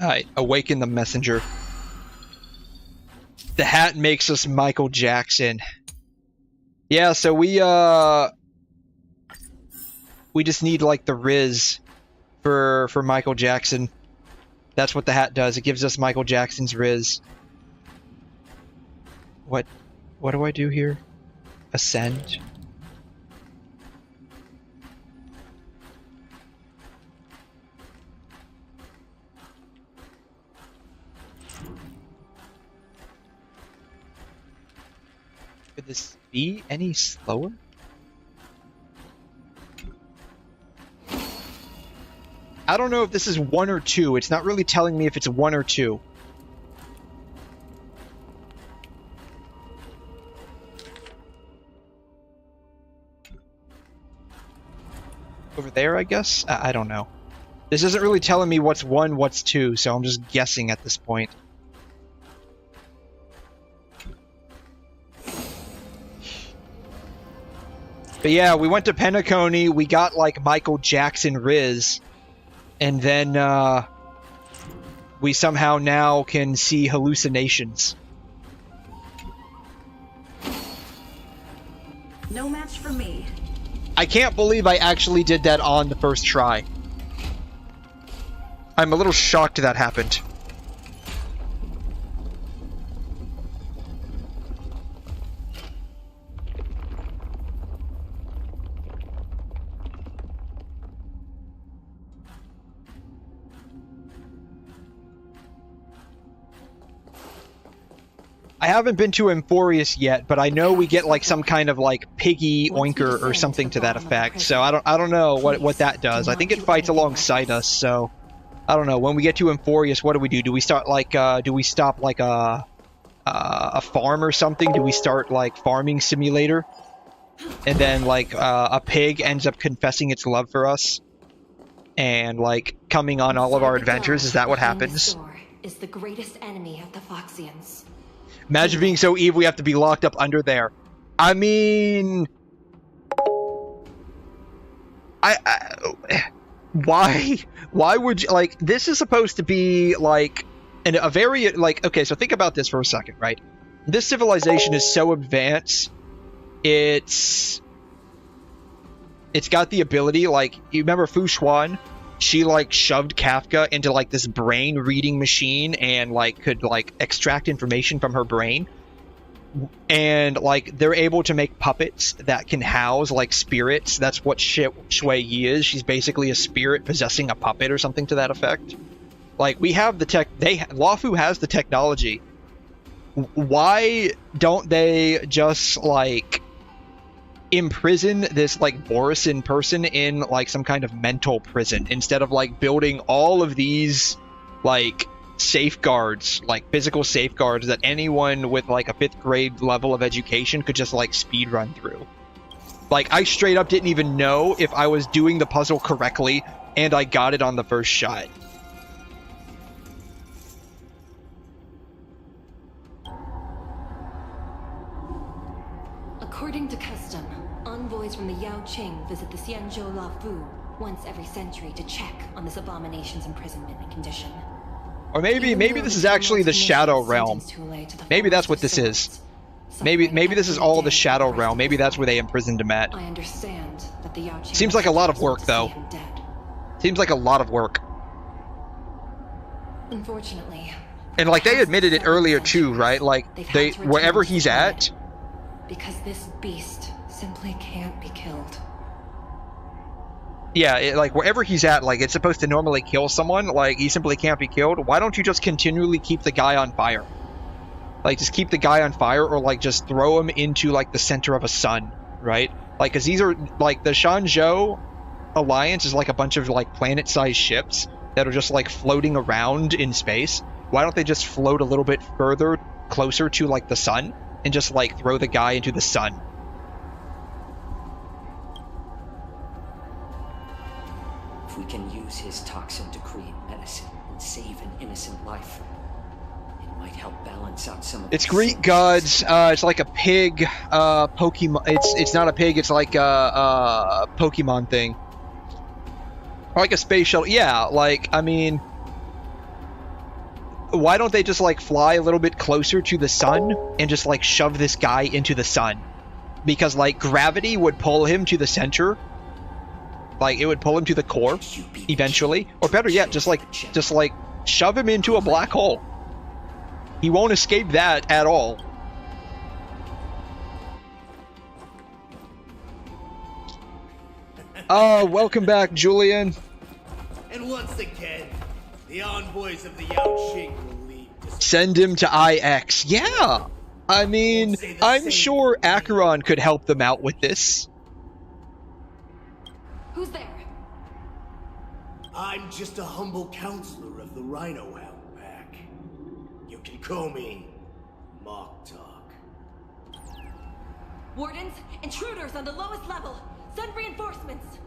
[SPEAKER 5] Alright, awaken the messenger. The hat makes us Michael Jackson. Yeah, so we just need like the Riz
[SPEAKER 1] for Michael Jackson. That's what the hat does. It gives us Michael Jackson's rizz. What do I do here? Ascend. Could this be any slower? I don't know if this is 1 or 2. It's not really telling me if it's 1 or 2. Over there, I guess? I don't know. This isn't really telling me what's 1, what's 2, so I'm just guessing at this point. But yeah, we went to Penacony, we got like Michael Jackson rizz, and then we somehow now can see hallucinations.
[SPEAKER 8] No match for me.
[SPEAKER 1] I can't believe I actually did that on the first try. I'm a little shocked that happened. I haven't been to Emphorius yet, but I know we get like some kind of like piggy oinker or something to that effect. So I don't know what that does. I think it fights alongside us. So I don't know. When we get to Emphorius, what do we do? Do we start like do we stop like a farm or something? Do we start like farming simulator? And then like a pig ends up confessing its love for us and like coming on all of our adventures. Is that what happens?
[SPEAKER 16] Is the greatest enemy of the Foxians.
[SPEAKER 1] Imagine being so evil we have to be locked up under there. I mean... Why would you... Like, this is supposed to be, like... a very... Like, okay, so think about this for a second, right? This civilization is so advanced. It's got the ability, like... You remember Fu Xuan? She, like, shoved Kafka into, like, this brain-reading machine and, like, could, like, extract information from her brain. And, like, they're able to make puppets that can house, like, spirits. That's what 𝘧𝘬𝘬𝘦 is. She's basically a spirit possessing a puppet or something to that effect. Like, we have the tech... Luofu has the technology. Why don't they just, like... imprison this like 𝘬𝘩𝘦𝘐 person in like some kind of mental prison instead of like building all of these like safeguards, like physical safeguards that anyone with like a 5th grade level of education could just like speed run through. Like I straight up didn't even know if I was doing the puzzle correctly and I got it on the first shot.
[SPEAKER 16] According to custom, envoys from the Yaoqing visit the Xianzhou Luofu once every century to check on this abomination's imprisonment and condition.
[SPEAKER 1] Or maybe this is actually the Shadow Realm. Maybe that's what this is. Maybe this is all the Shadow Realm. Maybe that's where they imprisoned him at.
[SPEAKER 16] I understand that the Yaoqing
[SPEAKER 1] seems like a lot of work though. Seems like a lot of work.
[SPEAKER 16] Unfortunately.
[SPEAKER 1] And like they admitted it earlier too, right? Like they wherever he's at.
[SPEAKER 16] Because this beast simply can't be killed.
[SPEAKER 1] Yeah, like wherever he's at, like it's supposed to normally kill someone, like he simply can't be killed. Why don't you just continually keep the guy on fire? Like just keep the guy on fire or like just throw him into like the center of a sun, right? Like cuz these are like the Xianzhou Alliance is like a bunch of like planet-sized ships that are just like floating around in space. Why don't they just float a little bit further closer to like the sun? And just like throw the guy into the sun.
[SPEAKER 11] If we can use his toxin to create medicine and save an innocent life, it might help balance out some of the...
[SPEAKER 1] It's Greek gods. It's like a pig Pokemon. It's not a pig. It's like a Pokemon thing. Or like a space shuttle. Yeah, like I mean. Why don't they just like fly a little bit closer to the sun and just like shove this guy into the sun? Because like gravity would pull him to the center Like, it would pull him to the core eventually. Or better yet, just like shove him into a black hole. He won't escape that at all. Oh, welcome back, Julian.
[SPEAKER 13] And once again, the envoys of the 𝘐𝘮 will leave.
[SPEAKER 1] Send him to IX. Yeah. I mean, I'm sure Acheron could help them out with this.
[SPEAKER 16] Who's there?
[SPEAKER 13] I'm just a humble counselor of the Rhino Hound Pack. You can call me 𝘺𝘁.
[SPEAKER 16] Wardens, intruders on the lowest level. Send reinforcements.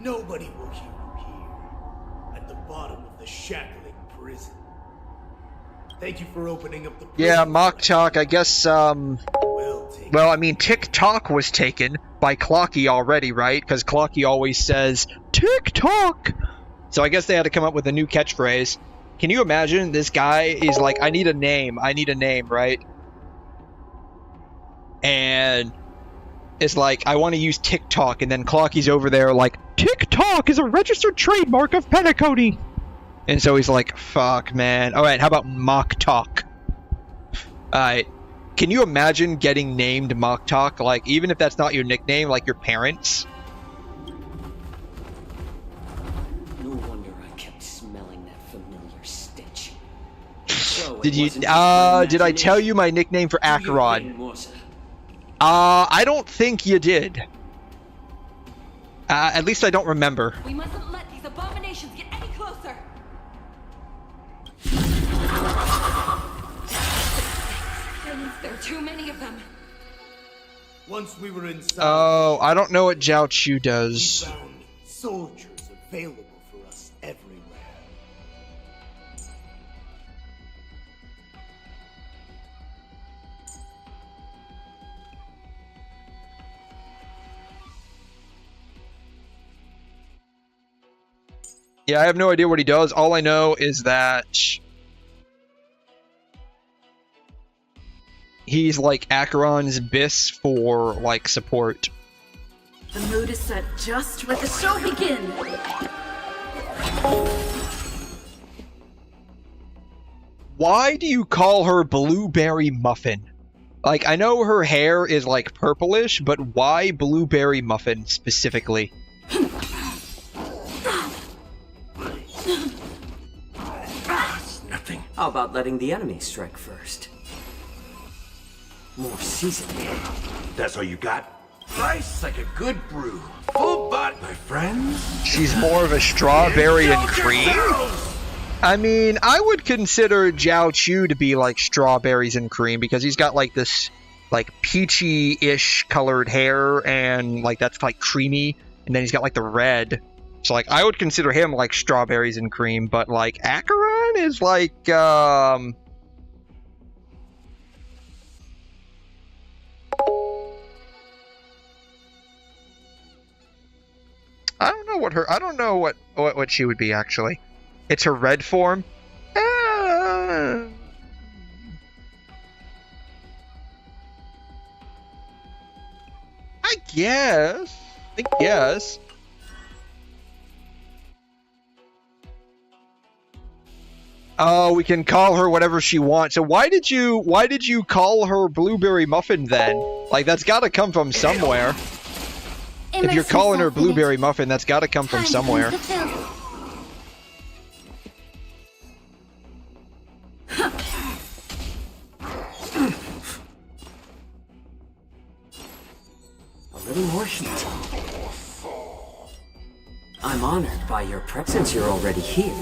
[SPEAKER 13] Nobody will hear you here, at the bottom of the shackling prison. Thank you for opening up the prison.
[SPEAKER 1] Yeah, 𝘺𝘁, I guess, well, I mean, TikTok was taken by 𝘺𝘁 already, right? Because 𝘺𝘁 always says, TikTok! So I guess they had to come up with a new catchphrase. Can you imagine this guy is like, I need a name, right? And it's like, I want to use TikTok, and then 𝘺𝘁's over there like, TikTok is a registered trademark of Penacony! And so he's like, fuck, man. Alright, how about 𝘺𝘁? Alright. Can you imagine getting named 𝘺𝘁? Like, even if that's not your nickname, like your parents?
[SPEAKER 11] No wonder I kept smelling that familiar stench.
[SPEAKER 1] Did I tell you my nickname for Acheron? I don't think you did. At least I don't remember.
[SPEAKER 16] We mustn't let these abominations get any closer. There are too many of them.
[SPEAKER 13] Once we were inside.
[SPEAKER 1] Oh, I don't know what 𝘐𝘮 does.
[SPEAKER 13] We found soldiers available for us everywhere.
[SPEAKER 1] Yeah, I have no idea what he does. All I know is that he's like Acheron's bis for like support.
[SPEAKER 8] The mood is set just let the show begin.
[SPEAKER 1] Why do you call her Blueberry Muffin? Like, I know her hair is like purplish, but why Blueberry Muffin specifically?
[SPEAKER 11] Nothing. How about letting the enemy strike first? More seasoned.
[SPEAKER 17] That's all you got? Nice, like a good brew. Full body, my friends.
[SPEAKER 1] She's more of a strawberry and cream? I mean, I would consider 𝘐𝘮 to be like strawberries and cream because he's got like this like peachy-ish colored hair and like that's like creamy, and then he's got like the red. So like I would consider him like strawberries and cream, but like Acheron is like I don't know what she would be actually. It's her red form. I guess. Oh, we can call her whatever she wants. So why did you call her Blueberry Muffin then? Like that's got to come from somewhere. If you're calling her Blueberry Muffin, that's got to come from somewhere.
[SPEAKER 11] A little more heat. I'm honored by your presence. Since you're already here,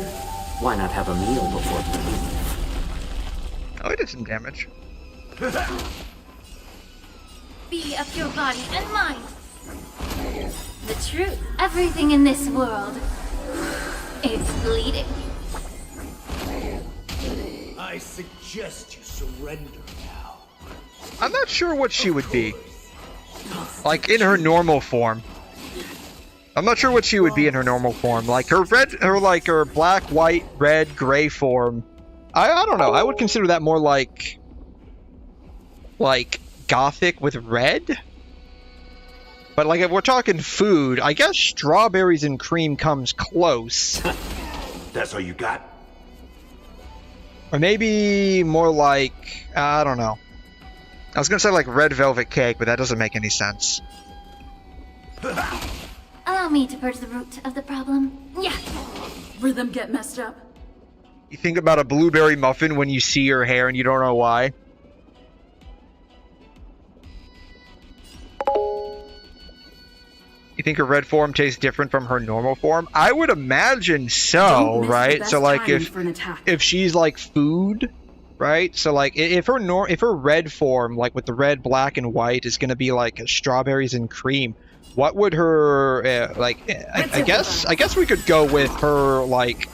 [SPEAKER 11] why not have a meal before you leave?
[SPEAKER 1] Oh, it did some damage.
[SPEAKER 2] Be of your body and mind. The truth. Everything in this world is bleeding.
[SPEAKER 13] I suggest you surrender now.
[SPEAKER 1] I'm not sure what she would be. Like in her normal form. I'm not sure what she would be in her normal form. Like her her black, white, red, gray form. I don't know. I would consider that more like gothic with red. But like if we're talking food, I guess strawberries and cream comes close.
[SPEAKER 17] That's all you got?
[SPEAKER 1] Or maybe more like, I don't know. I was gonna say like red velvet cake, but that doesn't make any sense.
[SPEAKER 2] Allow me to purge the root of the problem. Yeah.
[SPEAKER 8] Rhythm get messed up.
[SPEAKER 1] You think about a blueberry muffin when you see her hair and you don't know why. You think her red form tastes different from her normal form? I would imagine so, right? So like if she's like food, right? So like if her red form, like with the red, black, and white, is gonna be like strawberries and cream, what would her I guess we could go with her like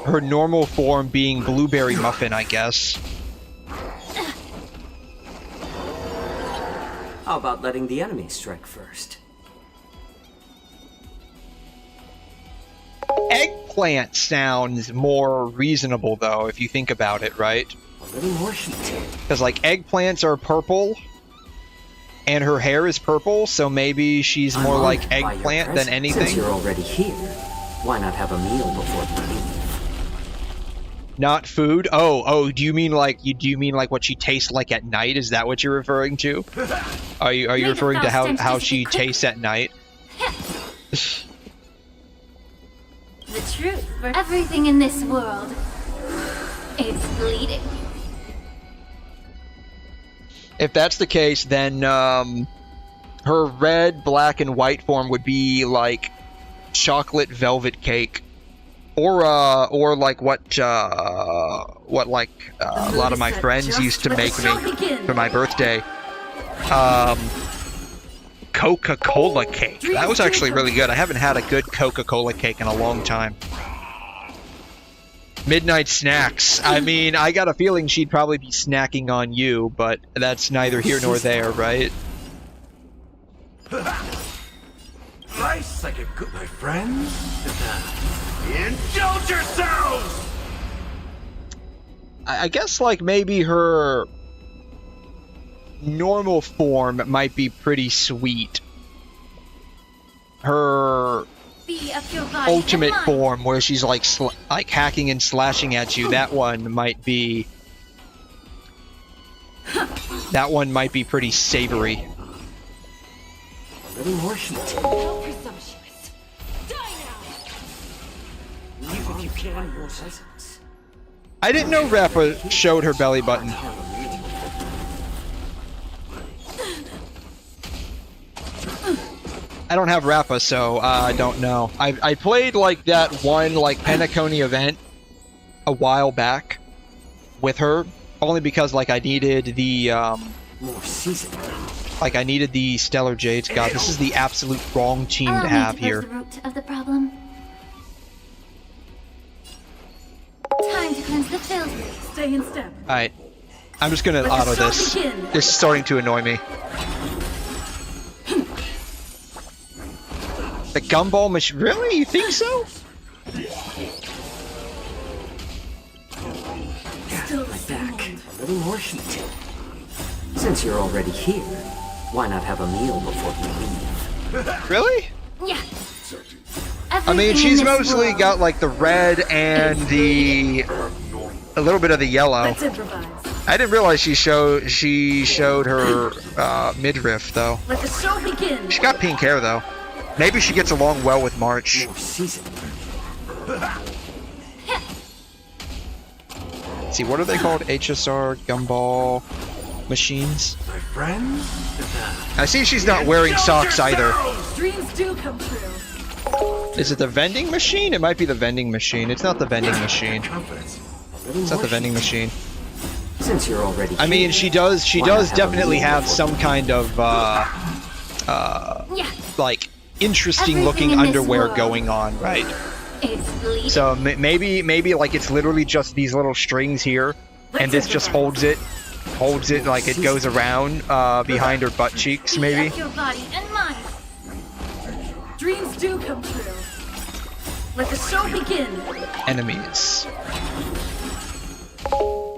[SPEAKER 1] her normal form being blueberry muffin, I guess.
[SPEAKER 11] How about letting the enemy strike first?
[SPEAKER 1] Eggplant sounds more reasonable, though, if you think about it, right?
[SPEAKER 11] A little more heat.
[SPEAKER 1] Because, like, eggplants are purple, and her hair is purple, so maybe she's more like eggplant than anything.
[SPEAKER 11] Since you're already here, why not have a meal before you leave?
[SPEAKER 1] Not food? Oh, do you mean like what she tastes like at night? Is that what you're referring to? Are you referring to how she tastes at night?
[SPEAKER 2] The truth for everything in this world. It's bleeding.
[SPEAKER 1] If that's the case, then her red, black, and white form would be like chocolate velvet cake, or like what a lot of my friends used to make me for my birthday. Coca-Cola cake. That was actually really good. I haven't had a good Coca-Cola cake in a long time. Midnight snacks. I mean, I got a feeling she'd probably be snacking on you, but that's neither here nor there, right?
[SPEAKER 17] Nice, like a good, my friends. Indulge yourselves!
[SPEAKER 1] I guess, like, maybe her normal form might be pretty sweet. Her ultimate form, where she's like hacking and slashing at you, that one might be pretty savory.
[SPEAKER 11] A little more heat.
[SPEAKER 8] How presumptuous. Die now!
[SPEAKER 11] Leave if you can, your presence.
[SPEAKER 1] I didn't know Rappa showed her belly button. I don't have Rappa, so I don't know. I played like that one like Penacony event a while back with her, only because like I needed the Stellar Jades. God, this is the absolute wrong team to have here.
[SPEAKER 2] The root of the problem. Time to cleanse the filth.
[SPEAKER 8] Stay in step.
[SPEAKER 1] Alright. I'm just gonna auto this. This is starting to annoy me. The gumball machine? Really? You think so?
[SPEAKER 11] Still back. A little more heat. Since you're already here, why not have a meal before you leave?
[SPEAKER 1] Really?
[SPEAKER 2] Yeah.
[SPEAKER 1] I mean, she's mostly got like the red and a little bit of the yellow.
[SPEAKER 8] Let's improvise.
[SPEAKER 1] I didn't realize she showed her midriff though.
[SPEAKER 8] Let the show begin.
[SPEAKER 1] She got pink hair though. Maybe she gets along well with March.
[SPEAKER 11] Season.
[SPEAKER 1] See, what are they called? HSR gumball machines?
[SPEAKER 17] My friends?
[SPEAKER 1] I see she's not wearing socks either.
[SPEAKER 8] Dreams do come true.
[SPEAKER 1] Is it the vending machine? It might be the vending machine. It's not the vending machine. It's not the vending machine.
[SPEAKER 11] Since you're already
[SPEAKER 1] I mean, she does definitely have some kind of like interesting looking underwear going on, right? So maybe like it's literally just these little strings here, and this just holds it like it goes around behind her butt cheeks, maybe.
[SPEAKER 2] Your body and mind.
[SPEAKER 8] Dreams do come true. Let the show begin.
[SPEAKER 1] Enemies.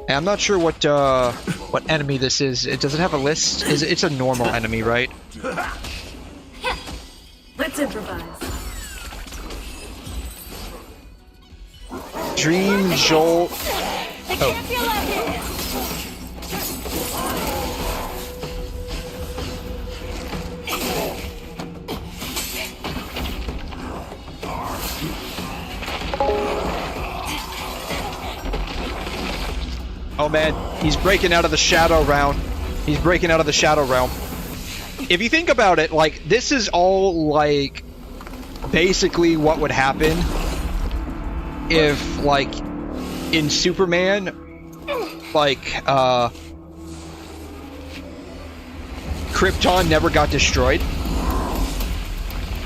[SPEAKER 1] And I'm not sure what enemy this is. Does it have a list? It's a normal enemy, right?
[SPEAKER 20] Let's improvise.
[SPEAKER 1] 𝘕𝘰 Oh man, he's breaking out of the Shadow Realm. He's breaking out of the Shadow Realm. If you think about it, like, this is all, like, basically what would happen if, like, in Superman, like, Krypton never got destroyed,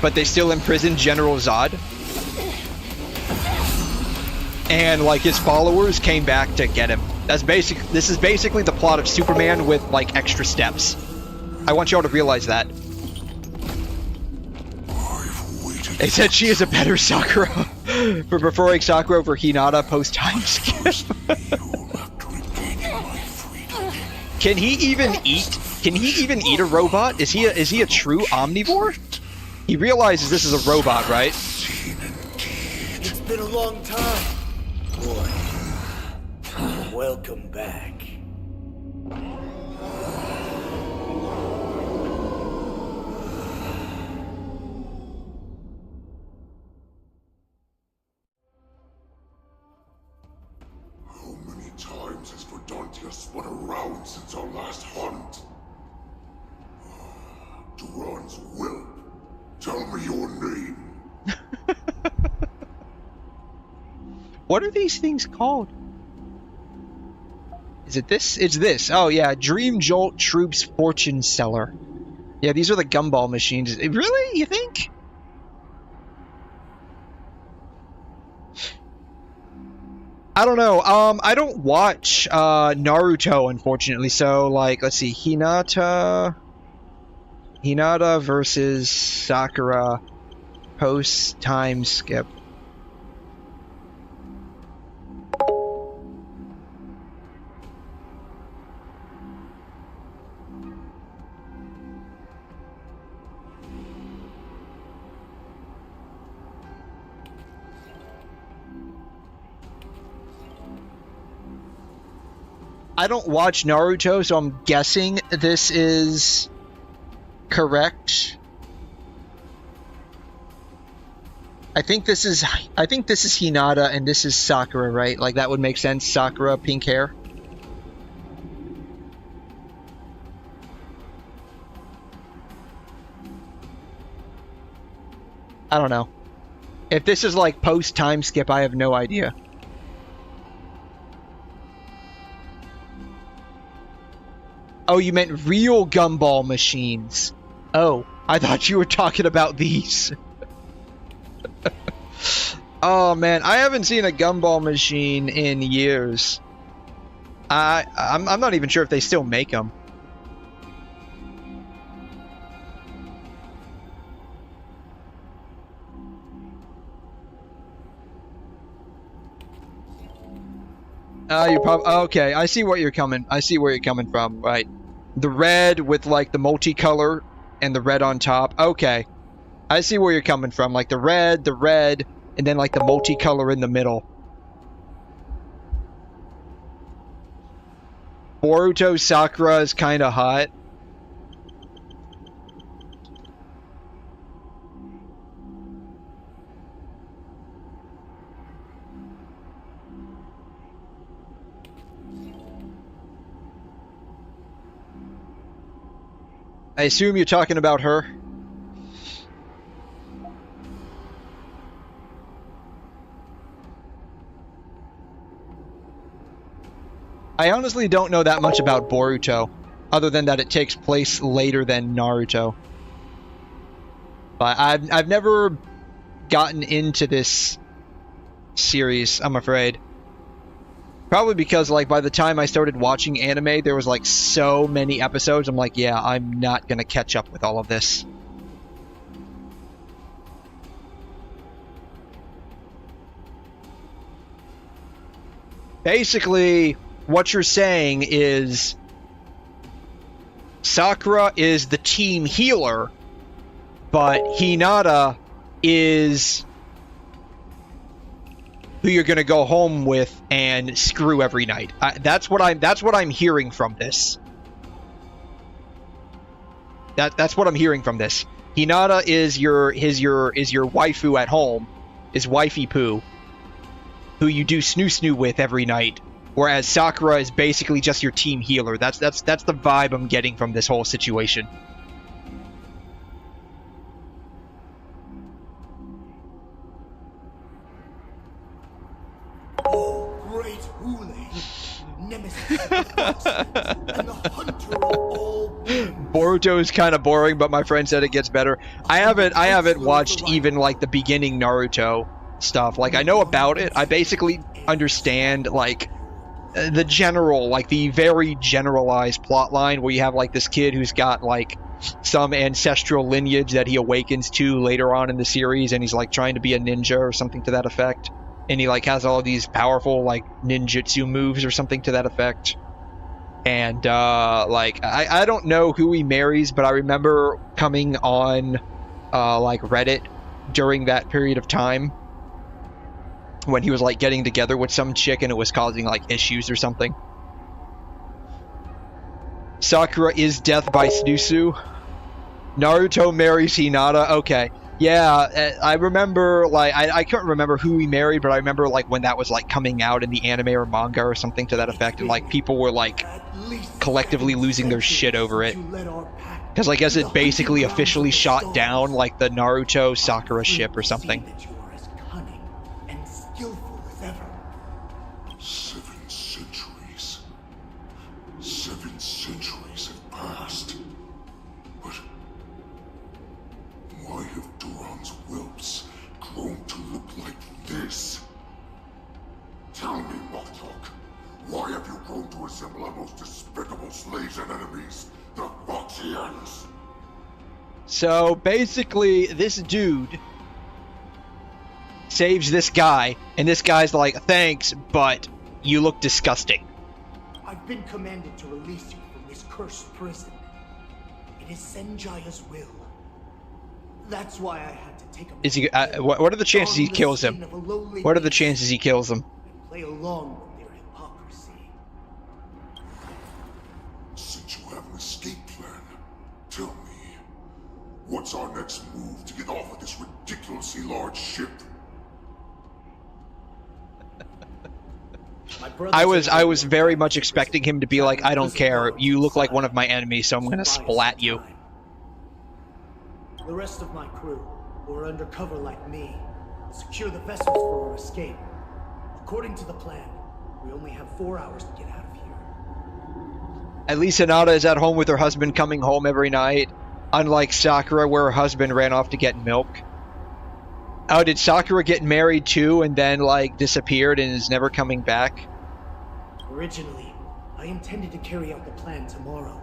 [SPEAKER 1] but they still imprisoned General Zod. And, like, his followers came back to get him. This is basically the plot of Superman with, like, extra steps. I want y'all to realize that. They said she is a better Sakura for preferring Sakura over Hinata post-time skip. Can he even eat? Can he even eat a robot? Is he a true omnivore? He realizes this is a robot, right?
[SPEAKER 21] It's been a long time. Boy, welcome back.
[SPEAKER 22] How many times has Verdantia spun around since our last hunt? Duran's whelp, tell me your name.
[SPEAKER 1] What are these things called? Is it this? It's this. Oh yeah, Dream Jolt Troops Fortune Seller. Yeah, these are the gumball machines. Really? You think? I don't know. I don't watch Naruto, unfortunately. So, like, let's see, Hinata versus Sakura post time skip. I don't watch Naruto, so I'm guessing this is correct. I think this is Hinata and this is Sakura, right? Like, that would make sense. Sakura, pink hair. I don't know. If this is like post time skip, I have no idea. Oh, you meant real gumball machines. Oh, I thought you were talking about these. Oh man, I haven't seen a gumball machine in years. I'm not even sure if they still make them. You probably okay. I see where you're coming from. Right, the red with like the multicolor and the red on top. Okay, I see where you're coming from. Like the red, and then like the multicolor in the middle. Boruto Sakura is kind of hot. I assume you're talking about her. I honestly don't know that much about Boruto, other than that it takes place later than Naruto. But I've never gotten into this series, I'm afraid. Probably because, like, by the time I started watching anime, there was, like, so many episodes. I'm like, yeah, I'm not gonna catch up with all of this. Basically, what you're saying is Sakura is the team healer, but Hinata is who you're gonna go home with and screw every night. That's what I'm hearing from this. That's what I'm hearing from this. Hinata is your waifu at home, is wifey poo, who you do snoo with every night. Whereas Sakura is basically just your team healer. That's the vibe I'm getting from this whole situation.
[SPEAKER 21] Oh, great Ule, nemesis of the Foxlands, and the hunter of all.
[SPEAKER 1] Boruto is kind of boring, but my friend said it gets better. I haven't watched even like the beginning Naruto stuff. Like, I know about it. I basically understand like the general, like the very generalized plot line where you have like this kid who's got like some ancestral lineage that he awakens to later on in the series, and he's like trying to be a ninja or something to that effect, and he like has all of these powerful like ninjutsu moves or something to that effect. And like I don't know who he marries, but I remember coming on like Reddit during that period of time when he was like getting together with some chick and it was causing like issues or something. Sakura is death by Susu. Naruto marries Hinata. Okay. Yeah, I remember, like, I can't remember who he married, but I remember, like, when that was, like, coming out in the anime or manga or something to that effect, and, like, people were, like, collectively losing their shit over it. Because I guess it basically officially shot down, like, the Naruto-Sakura ship or something.
[SPEAKER 22] 7 centuries have passed. But why have Duran's whelps grown to look like this? Tell me, Moktok, why have you grown to resemble our most despicable slaves and enemies, the Foxians?
[SPEAKER 1] So basically, this dude saves this guy, and this guy's like, thanks, but you look disgusting.
[SPEAKER 21] I've been commanded to release you from this cursed prison. It is Senjaya's will. That's why I had to take him.
[SPEAKER 1] Is he? What are the chances he kills him? What are the chances he kills him?
[SPEAKER 21] Play along with their hypocrisy.
[SPEAKER 22] Since you have an escape plan, tell me, what's our next move to get off of this ridiculously large ship?
[SPEAKER 1] I was very much expecting him to be like, I don't care, you look like one of my enemies, so I'm gonna splat you.
[SPEAKER 21] The rest of my crew, who are undercover like me, secure the vessels for our escape. According to the plan, we only have 4 hours to get out of here.
[SPEAKER 1] At least Hinata is at home with her husband, coming home every night, unlike Sakura, where her husband ran off to get milk. Oh, did Sakura get married too and then, like, disappeared and is never coming back?
[SPEAKER 21] Originally, I intended to carry out the plan tomorrow,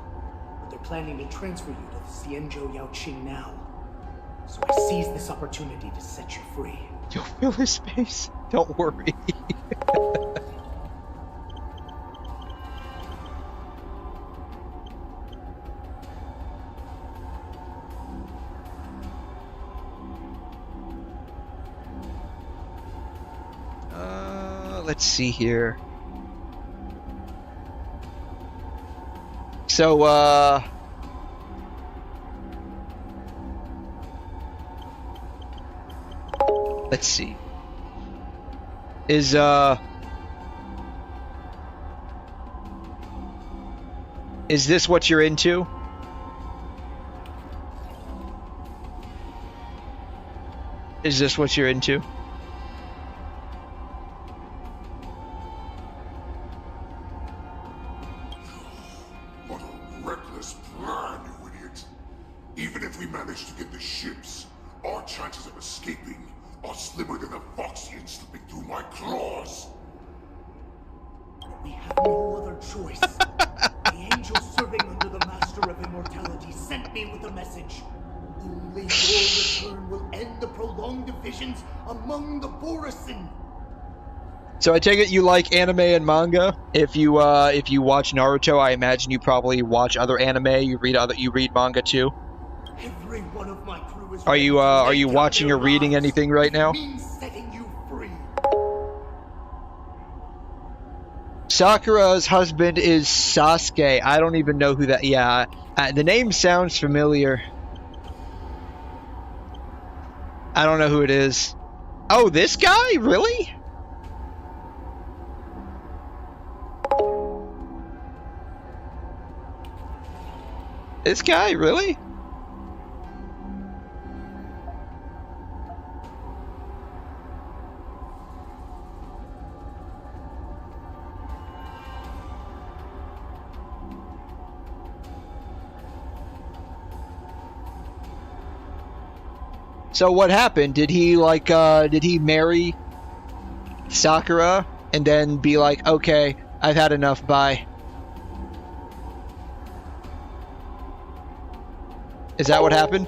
[SPEAKER 21] but they're planning to transfer you to the 𝘧𝘰 now. So I seized this opportunity to set you free.
[SPEAKER 1] You'll fill his space. Don't worry. Let's see here. So, let's see. Is this what you're into? Is this what you're into?
[SPEAKER 22] Even if we manage to get the ships, our chances of escaping are slimmer than a Foxian slipping through my claws.
[SPEAKER 21] We have no other choice. The angel serving under the Master of Immortality sent me with a message. Only your return will end the prolonged divisions among the Borisin.
[SPEAKER 1] So I take it you like anime and manga. If you watch Naruto, I imagine you probably watch other anime. You read manga too.
[SPEAKER 21] Every one of my crew is
[SPEAKER 1] Are you watching or reading anything right now?
[SPEAKER 21] setting you free.
[SPEAKER 1] Sakura's husband is Sasuke. I don't even know who that. Yeah, the name sounds familiar. I don't know who it is. Oh, this guy? Really? This guy? Really? So what happened? Did he like did he marry Sakura and then be like, okay, I've had enough, bye? Is that what happened?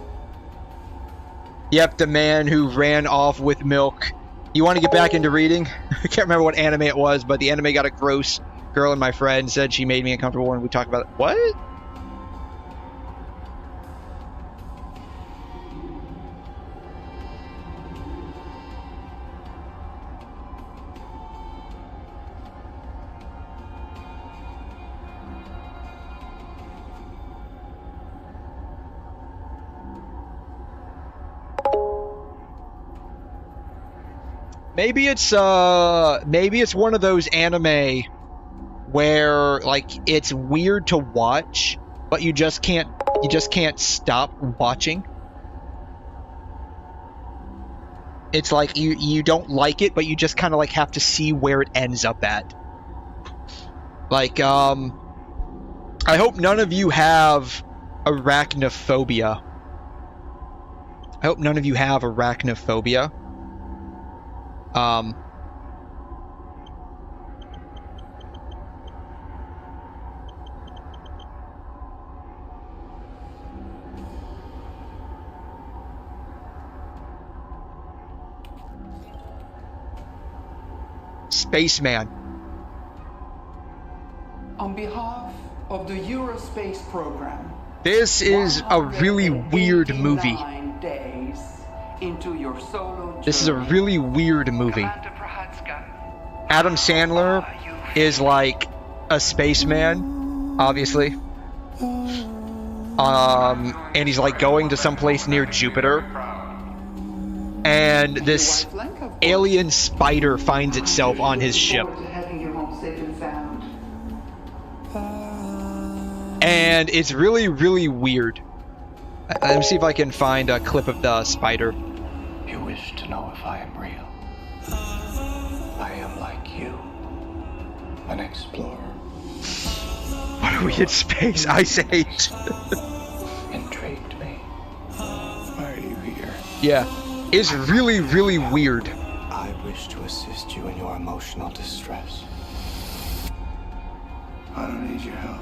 [SPEAKER 1] Yep, the man who ran off with milk. You want to get back into reading? I can't remember what anime it was, but the anime got a gross. Girl and my friend said she made me uncomfortable when we talked about it. What? Maybe it's one of those anime where like it's weird to watch, but you just can't stop watching. It's like you don't like it, but you just kind of like have to see where it ends up at. Like I hope none of you have arachnophobia. I hope none of you have arachnophobia. Spaceman.
[SPEAKER 3] On behalf of the Eurospace program,
[SPEAKER 1] this is a really weird movie.
[SPEAKER 3] days into your solo
[SPEAKER 1] This is a really weird movie. Adam Sandler is like a spaceman, obviously. And he's like going to someplace near Jupiter. And this alien spider finds itself on his ship. And it's really, really weird. Let me see if I can find a clip of the spider.
[SPEAKER 3] You wish to know if I am real. I am like you, an explorer.
[SPEAKER 1] What are we in space? Ice Age.
[SPEAKER 3] Intrigued me. Why are you here?
[SPEAKER 1] Yeah, it's really, really weird.
[SPEAKER 3] I wish to assist you in your emotional distress. I don't need your help.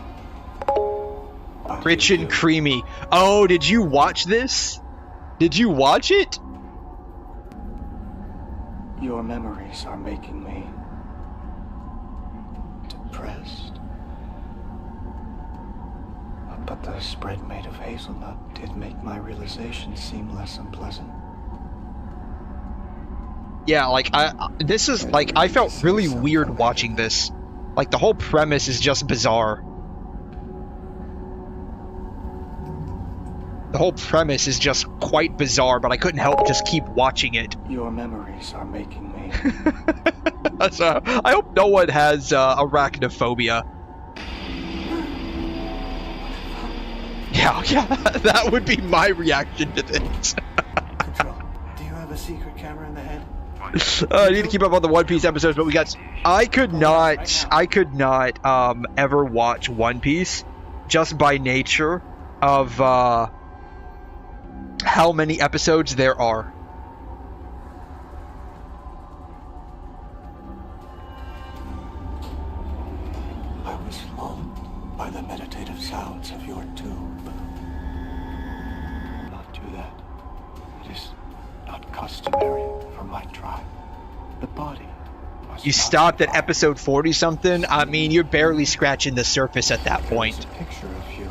[SPEAKER 1] Rich and creamy. Oh, did you watch this? Did you watch it?
[SPEAKER 3] Your memories are making me depressed. But the spread made of hazelnut did make my realization seem less unpleasant.
[SPEAKER 1] Yeah, like this is like I felt really weird watching this. Like the whole premise is just bizarre. The whole premise is just quite bizarre, but I couldn't help just keep watching it.
[SPEAKER 3] Your memories are making me.
[SPEAKER 1] So, I hope no one has arachnophobia. Yeah, that would be my reaction to this.
[SPEAKER 3] Control, do you have a secret camera in the head?
[SPEAKER 1] I need to keep up on the One Piece episodes, but we got. I could not ever watch One Piece, just by nature of how many episodes there are.
[SPEAKER 3] I was lulled by the meditative sounds of your tube. Not do that. It is not customary for my tribe. The body.
[SPEAKER 1] You stopped at episode 40-something? I mean, you're barely scratching the surface at that point.
[SPEAKER 3] There's a picture of you.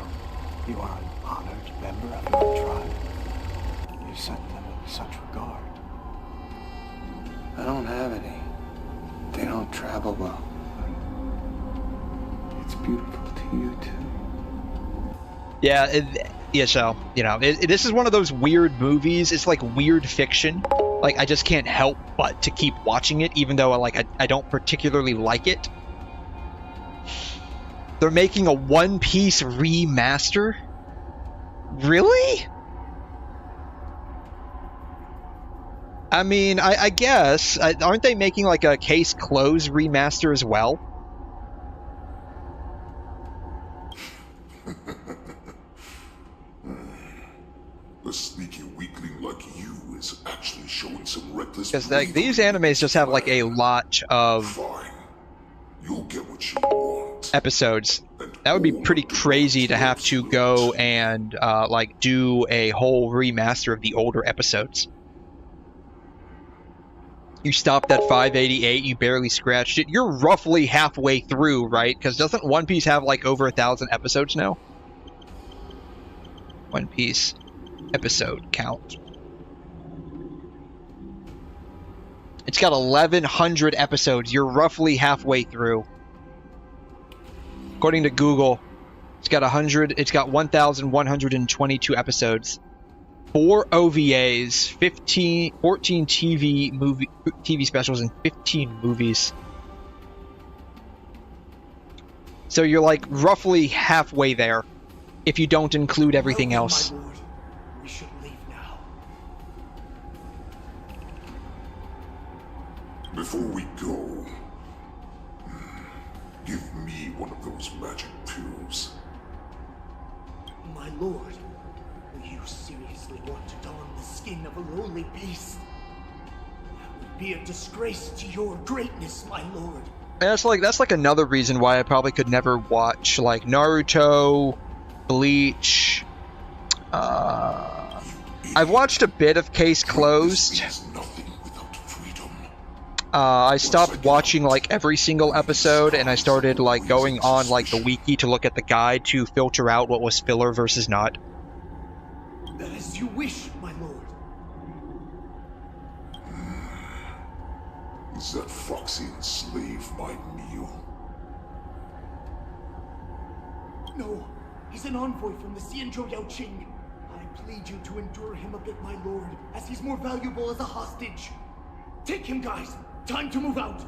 [SPEAKER 3] You are an honored member of your tribe. I don't have any. They don't travel well. It's beautiful to you, too.
[SPEAKER 1] Yeah, yeah, so, you know, this is one of those weird movies. It's like weird fiction. Like, I just can't help but to keep watching it, even though I don't particularly like it. They're making a One Piece remaster? Really? I mean, I guess. Aren't they making like a Case Closed remaster as well?
[SPEAKER 4] A sneaky weakling like you is actually showing some reckless.
[SPEAKER 1] Because like, these animes just have like a lot of
[SPEAKER 4] Fine. You'll get what you want.
[SPEAKER 1] episodes. That would be pretty crazy to have to go and like do a whole remaster of the older episodes. You stopped at 588, you barely scratched it. You're roughly halfway through, right? Because doesn't One Piece have like over 1,000 episodes now? One Piece episode count. It's got 1,100 episodes. You're roughly halfway through. According to Google, it's got 1,122 episodes. 4 OVAs, 14 TV specials, and 15 movies. So you're like roughly halfway there, if you don't include everything else.
[SPEAKER 21] We should leave now.
[SPEAKER 4] Before we go, give me one of those magic pills.
[SPEAKER 21] My lord, will you seriously want to don the skin of a lowly beast? That would be a disgrace to your greatness, my lord.
[SPEAKER 1] That's like another reason why I probably could never watch like Naruto, Bleach. I've watched a bit of Case Closed. I stopped watching like every single episode, and I started like going on like the wiki to look at the guide to filter out what was filler versus not.
[SPEAKER 21] As you wish, my lord.
[SPEAKER 4] Is that foxy slave my meal?
[SPEAKER 21] No, he's an envoy from the 𝘧𝘬𝘧𝘧. I plead you to endure him a bit, my lord, as he's more valuable as a hostage. Take him, guys. Time to move out.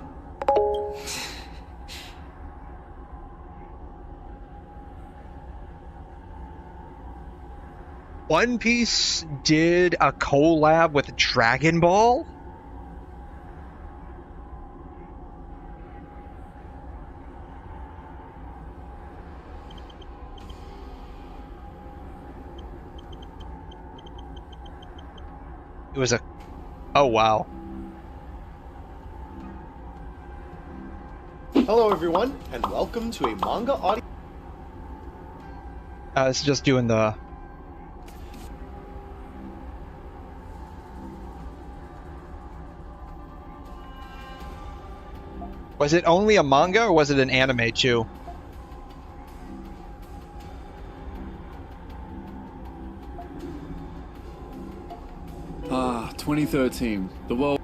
[SPEAKER 1] One Piece did a collab with Dragon Ball? It was a... Oh, wow.
[SPEAKER 20] Hello everyone, and welcome to a manga audio...
[SPEAKER 1] It's just doing the... Was it only a manga, or was it an anime too?
[SPEAKER 23] 2013. The world...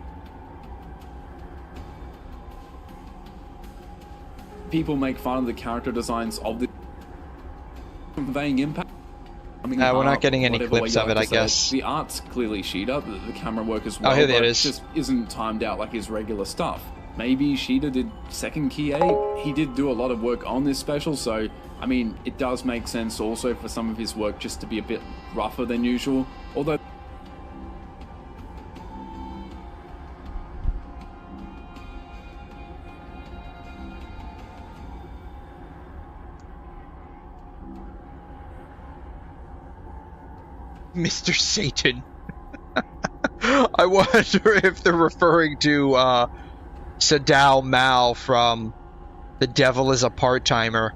[SPEAKER 23] People make fun of the character designs of the... conveying impact.
[SPEAKER 1] We're not getting any clips of it, I guess.
[SPEAKER 23] The art's clearly 𝘂𝘂, the camera work as well,
[SPEAKER 1] here
[SPEAKER 23] but
[SPEAKER 1] it is.
[SPEAKER 23] Just isn't timed out like his regular stuff. Maybe 𝘂𝘂 did second 𝘂𝘂. He did do a lot of work on this special, so, I mean, it does make sense also for some of his work just to be a bit rougher than usual, although...
[SPEAKER 1] Mr. Satan. I wonder if they're referring to Sadao Mao from The Devil is a Part-Timer.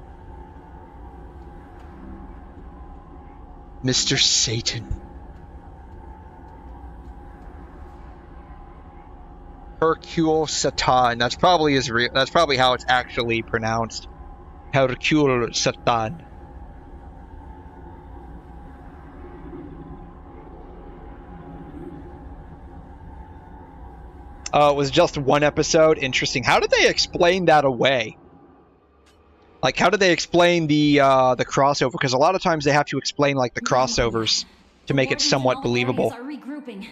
[SPEAKER 1] Mr. Satan. Hercule Satan. That's probably his that's probably how it's actually pronounced. Hercule Satan. was just one episode. Interesting. How did they explain that away? Like, how did they explain the crossover? Because a lot of times they have to explain like the crossovers to make it somewhat believable.
[SPEAKER 6] Are regrouping.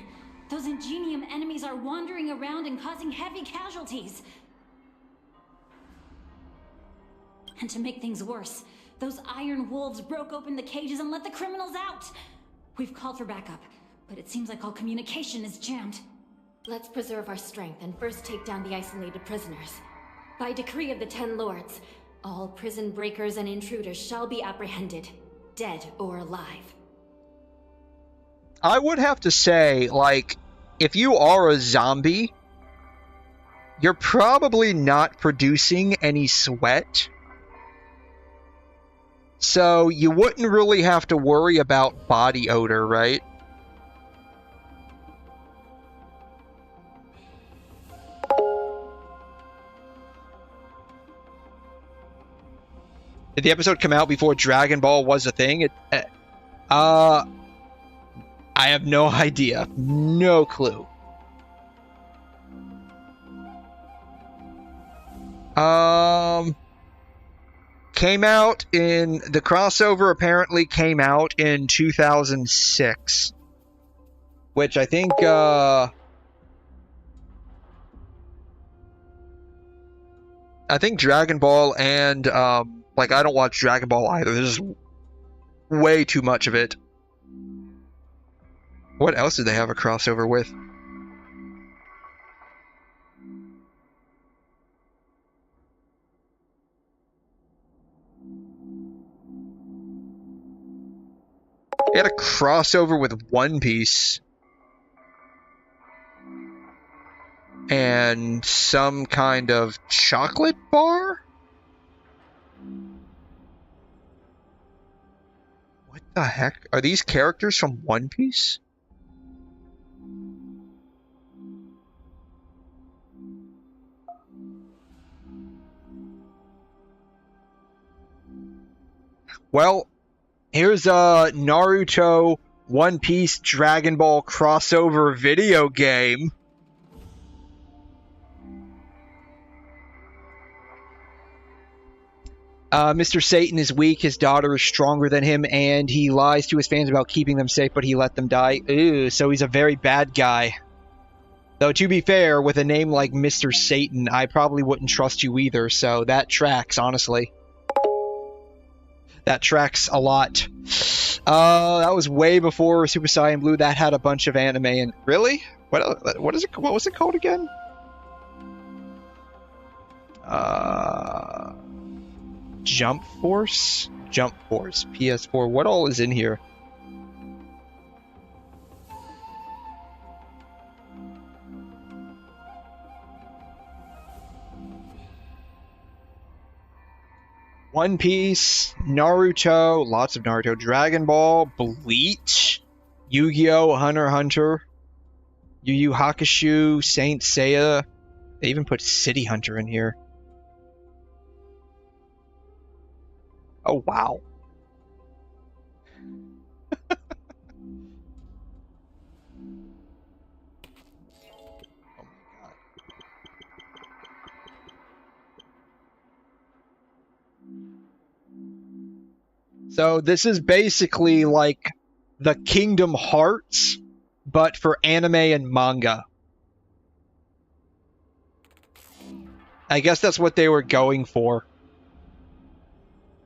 [SPEAKER 6] Those ingenium enemies are wandering around and causing heavy casualties. And to make things worse, those iron wolves broke open the cages and let the criminals out. We've called for backup, but it seems like all communication is jammed.
[SPEAKER 16] Let's preserve our strength and first take down the isolated prisoners. By decree of the 10 Lords, all prison breakers and intruders shall be apprehended, dead or alive.
[SPEAKER 1] I would have to say, like, if you are a zombie, you're probably not producing any sweat. So you wouldn't really have to worry about body odor, right? Did the episode come out before Dragon Ball was a thing? I have no idea. No clue. Came out in... The crossover apparently came out in 2006. Which I think, I think Dragon Ball and, like, I don't watch Dragon Ball either. There's way too much of it. What else did they have a crossover with? They had a crossover with One Piece. And some kind of chocolate bar? What the heck? Are these characters from One Piece? Well, here's a Naruto One Piece Dragon Ball crossover video game. Mr. Satan is weak, his daughter is stronger than him, and he lies to his fans about keeping them safe, but he let them die. Ew, so he's a very bad guy. Though, to be fair, with a name like Mr. Satan, I probably wouldn't trust you either, so that tracks, honestly. That tracks a lot. That was way before Super Saiyan Blue. That had a bunch of anime and... Really? What is it? What was it called again? Jump Force? Jump Force. PS4. What all is in here? One Piece, Naruto, lots of Naruto, Dragon Ball, Bleach, Yu-Gi-Oh!, Hunter x Hunter, Yu Yu Hakusho, Saint Seiya. They even put City Hunter in here. Oh, wow. So this is basically like the Kingdom Hearts, but for anime and manga. I guess that's what they were going for.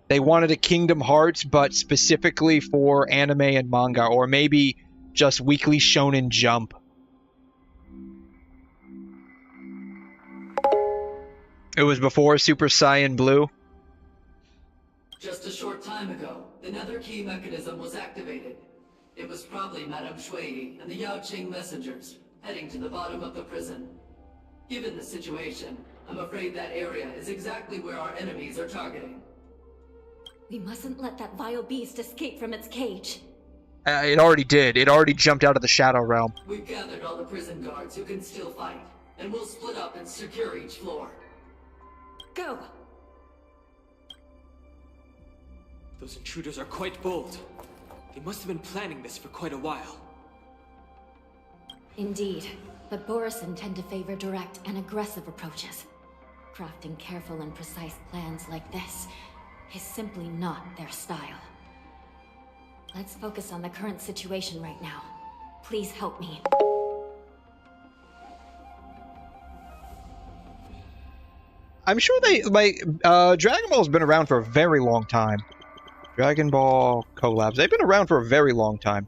[SPEAKER 1] They wanted a Kingdom Hearts, but specifically for anime and manga, or maybe just Weekly Shonen Jump. It was before Super Saiyan Blue.
[SPEAKER 9] Just a short time ago, the nether key mechanism was activated. It was probably Madame Xiuyi and the Yaoqing messengers, heading to the bottom of the prison. Given the situation, I'm afraid that area is exactly where our enemies are targeting.
[SPEAKER 6] We mustn't let that vile beast escape from its cage.
[SPEAKER 1] It already did. It already jumped out of the Shadow Realm.
[SPEAKER 9] We've gathered all the prison guards who can still fight, and we'll split up and secure each floor.
[SPEAKER 6] Go!
[SPEAKER 7] Those intruders are quite bold. They must have been planning this for quite a while.
[SPEAKER 16] Indeed. but Borison tend to favor direct and aggressive approaches. Crafting careful and precise plans like this is simply not their style. Let's focus on the current situation right now. Please help me.
[SPEAKER 1] I'm sure they, like, Dragon Ball's been around for a very long time. Dragon Ball collabs. They've been around for a very long time.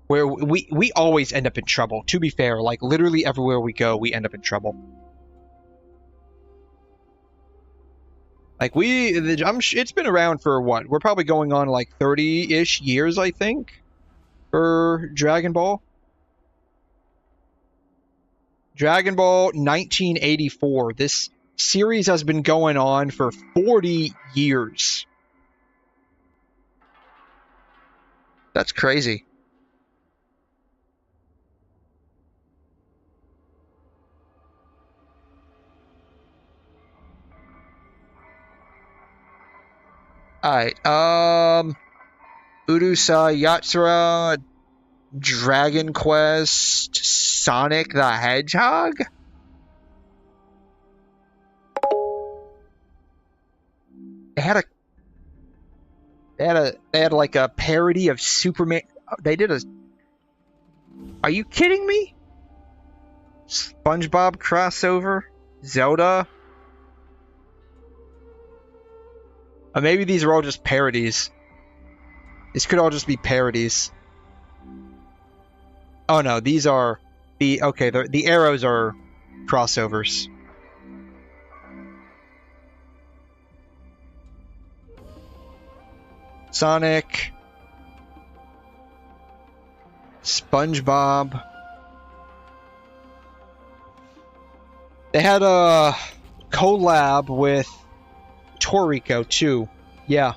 [SPEAKER 1] Where we always end up in trouble, to be fair. Like, literally everywhere we go, we end up in trouble. Like, it's been around for what? We're probably going on, like, 30-ish years, I think, for Dragon Ball. Dragon Ball 1984. This series has been going on for 40 years. That's crazy. Alright, 𝘬𝘠𝘬𝘧𝘬𝘬, Dragon Quest, Sonic the Hedgehog? They had like a parody of Superman. They did a... Are you kidding me? SpongeBob crossover? Zelda? Or maybe these are all just parodies. These could all just be parodies. Oh no, these are the... Okay, the arrows are crossovers. Sonic. SpongeBob. They had a collab with Toriko too. Yeah.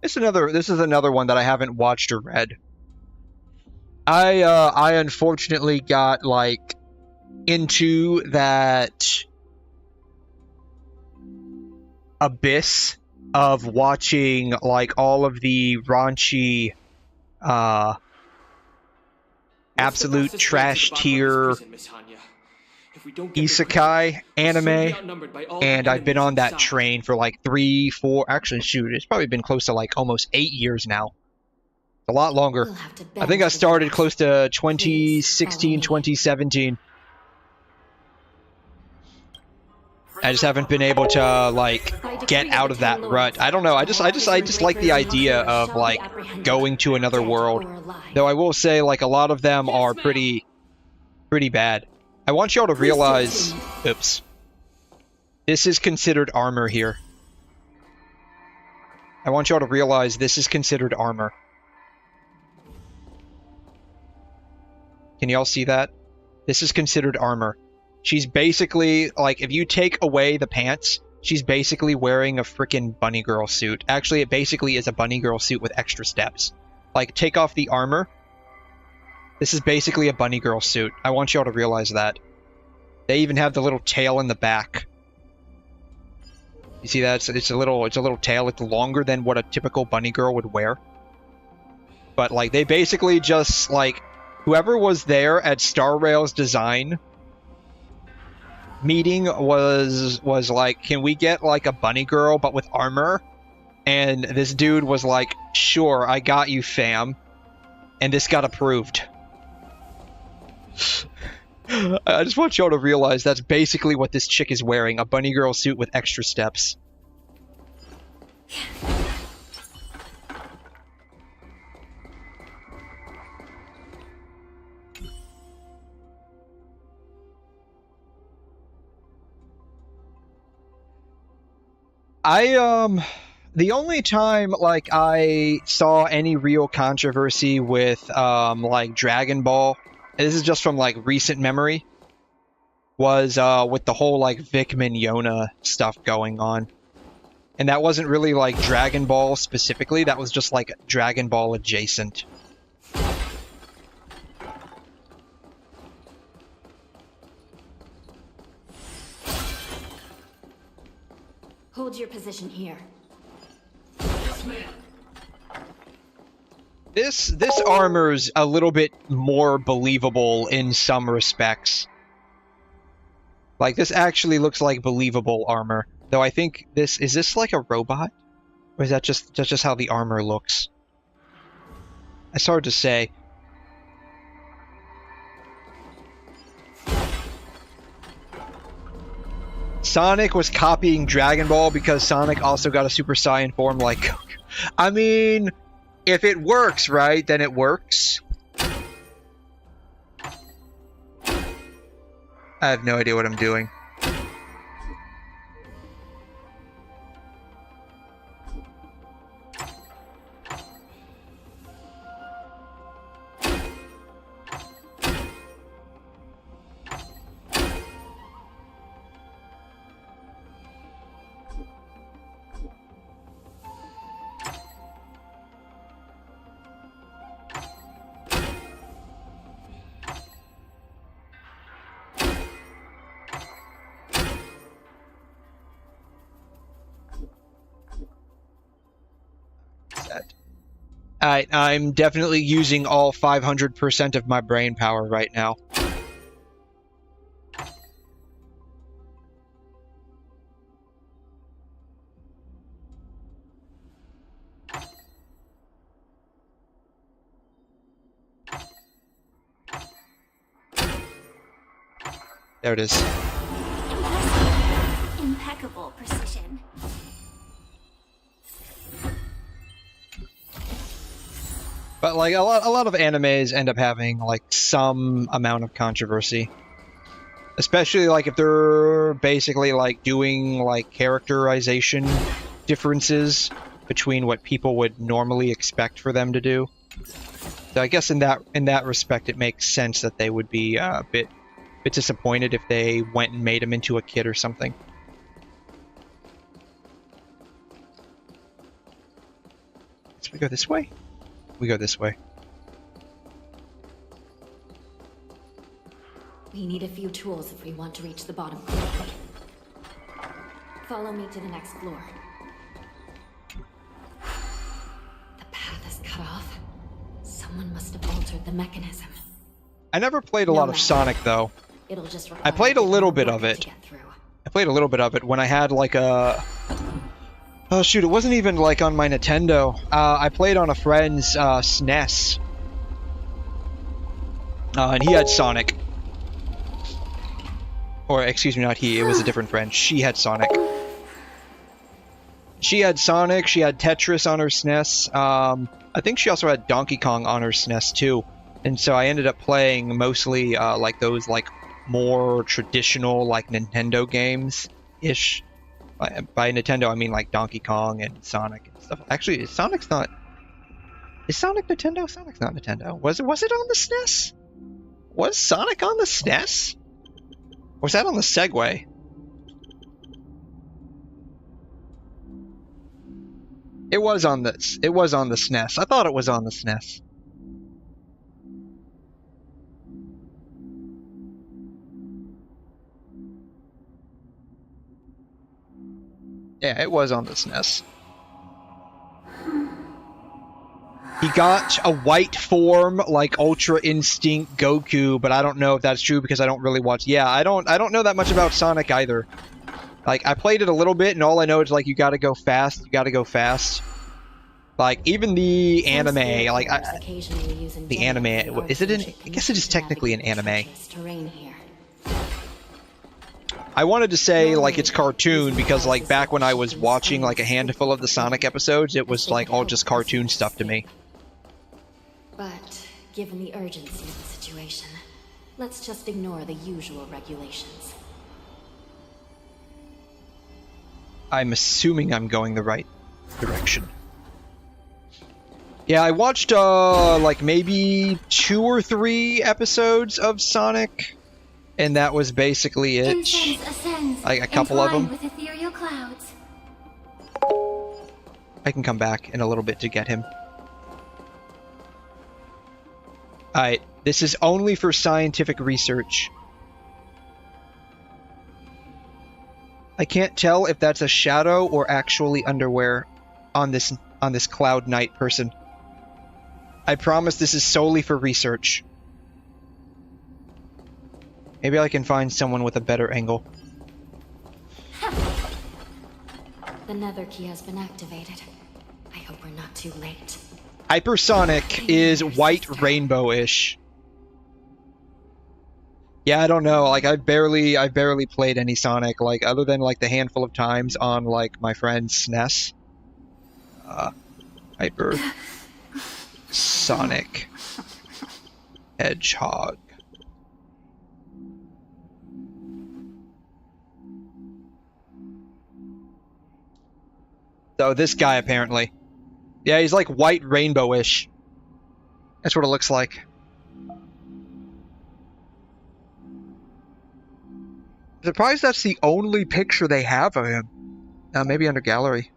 [SPEAKER 1] This is another one that I haven't watched or read. I unfortunately got like into that abyss of watching like all of the raunchy absolute trash tier isekai anime, and I've been on that train for like 3, 4, actually shoot, it's probably been close to like almost 8 years now. A lot longer. I think I started close to 2016, 2017. I just haven't been able to like get out of that rut. I don't know. I just like the idea of like going to another world. Though I will say like a lot of them are pretty bad. I want y'all to realize, oops, this is considered armor here. I want y'all to realize this is considered armor. Can y'all see that? This is considered armor. She's basically, like, if you take away the pants, she's basically wearing a freaking bunny girl suit. Actually, it basically is a bunny girl suit with extra steps. Like, take off the armor. This is basically a bunny girl suit. I want y'all to realize that. They even have the little tail in the back. You see that? It's a little tail. It's longer than what a typical bunny girl would wear. But like they basically just like whoever was there at Star Rail's design meeting was like, can we get like a bunny girl but with armor? And this dude was like, sure, I got you, fam. And this got approved. I just want y'all to realize that's basically what this chick is wearing, a bunny girl suit with extra steps. The only time like I saw any real controversy with like Dragon Ball, and this is just from like recent memory, was with the whole like 𝘠𝘠𝘦𝘺𝘠 stuff going on. And that wasn't really like Dragon Ball specifically, that was just like Dragon Ball adjacent.
[SPEAKER 6] Hold your position here.
[SPEAKER 9] Yes, ma'am.
[SPEAKER 1] This armor's a little bit more believable in some respects. Like, this actually looks like believable armor. Though I think is this like a robot? Or is that just how the armor looks? It's hard to say. Sonic was copying Dragon Ball because Sonic also got a Super Saiyan form like Goku. I mean, if it works, right, then it works. I have no idea what I'm doing. I'm definitely using all 500% of my brain power right now. There it is.
[SPEAKER 6] Impeccable precision.
[SPEAKER 1] But like a lot of animes end up having like some amount of controversy, especially like if they're basically like doing like characterization differences between what people would normally expect for them to do. So I guess in that respect, it makes sense that they would be a bit disappointed if they went and made him into a kid or something. So we go this way. We go this way.
[SPEAKER 16] We need a few tools if we want to reach the bottom quickly. Follow me to the next floor. The path is cut off. Someone must have altered the mechanism.
[SPEAKER 1] I never played a lot of Sonic though.
[SPEAKER 16] It'll just
[SPEAKER 1] I played a little bit of it. I played a little bit of it when I had like a... Oh shoot, it wasn't even like on my Nintendo. I played on a friend's SNES. And he had Sonic. Or, excuse me, not he, it was a different friend. She had Sonic. She had Sonic, she had Tetris on her SNES. I think she also had Donkey Kong on her SNES too. And so I ended up playing mostly like those like more traditional like Nintendo games-ish. By Nintendo, I mean like Donkey Kong and Sonic and stuff. Actually, is Sonic Nintendo? Sonic's not Nintendo. Was it on the SNES? Was Sonic on the SNES? Or was that on the Segway? It was on the SNES. I thought it was on the SNES. Yeah, it was on the SNES. He got a white form like Ultra Instinct Goku, but I don't know if that's true because I don't really watch. Yeah, I don't know that much about Sonic either. Like I played it a little bit, and all I know is like you gotta go fast. You gotta go fast. Like even the anime, like the anime. Is it an? I guess it is technically an anime. I wanted to say like it's cartoon because like back when I was watching like a handful of the Sonic episodes, it was like all just cartoon stuff to me.
[SPEAKER 16] But given the urgency of the situation, let's just ignore the usual regulations.
[SPEAKER 1] I'm assuming I'm going the right direction. Yeah, I watched like maybe 2 or 3 episodes of Sonic. And that was basically it. Like a couple of them.
[SPEAKER 2] With ethereal clouds.
[SPEAKER 1] I can come back in a little bit to get him. Alright, this is only for scientific research. I can't tell if that's a shadow or actually underwear on this Cloud Knight person. I promise this is solely for research. Maybe I can find someone with a better angle.
[SPEAKER 16] The nether key has been activated. I hope we're not too late.
[SPEAKER 1] Hypersonic is white rainbow-ish. Yeah, I don't know. Like, I've barely played any Sonic, like, other than like the handful of times on like my friend's SNES. Hypersonic Hedgehog. So this guy apparently. Yeah, he's like white rainbow-ish. That's what it looks like. I'm surprised that's the only picture they have of him. Maybe under gallery.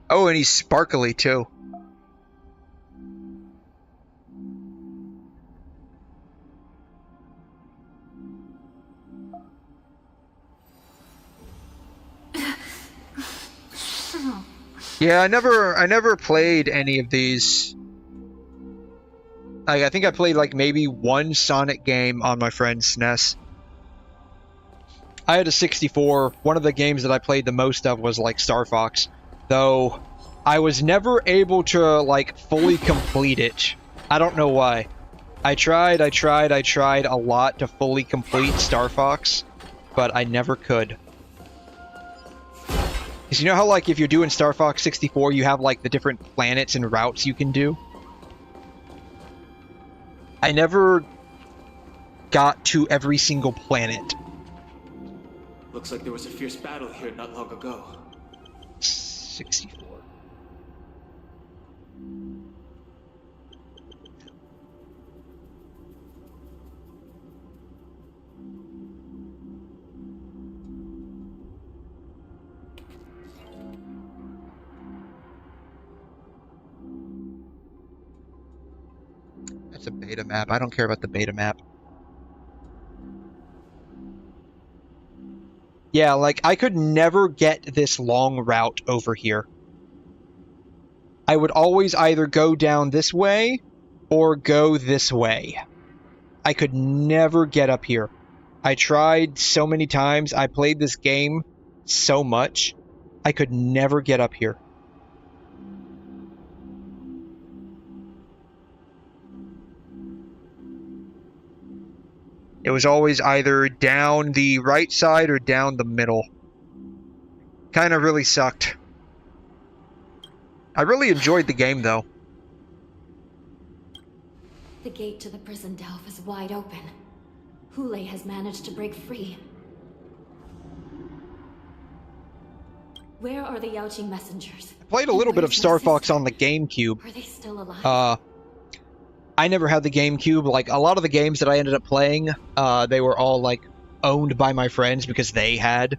[SPEAKER 1] Oh, and he's sparkly too. Yeah, I never played any of these. I think I played like maybe one Sonic game on my friend's SNES. I had a 64. One of the games that I played the most of was like Star Fox, though I was never able to like fully complete it. I don't know why. I tried a lot to fully complete Star Fox, but I never could. Because you know how like if you're doing Star Fox 64, you have like the different planets and routes you can do? I never got to every single planet.
[SPEAKER 7] Looks like there was a fierce battle here not long ago.
[SPEAKER 1] 64. That's a beta map. I don't care about the beta map. Yeah, like, I could never get this long route over here. I would always either go down this way or go this way. I could never get up here. I tried so many times. I played this game so much. I could never get up here. It was always either down the right side or down the middle. Kind of really sucked. I really enjoyed the game, though.
[SPEAKER 16] The gate to the prison delve is wide open. 𝘬𝘬 has managed to break free. Where are the 𝘤𝘤𝘦𝘥 messengers?
[SPEAKER 1] I played a little bit of Star Fox on the GameCube.
[SPEAKER 16] Are they still alive?
[SPEAKER 1] I never had the GameCube. Like, a lot of the games that I ended up playing, they were all, like, owned by my friends because they had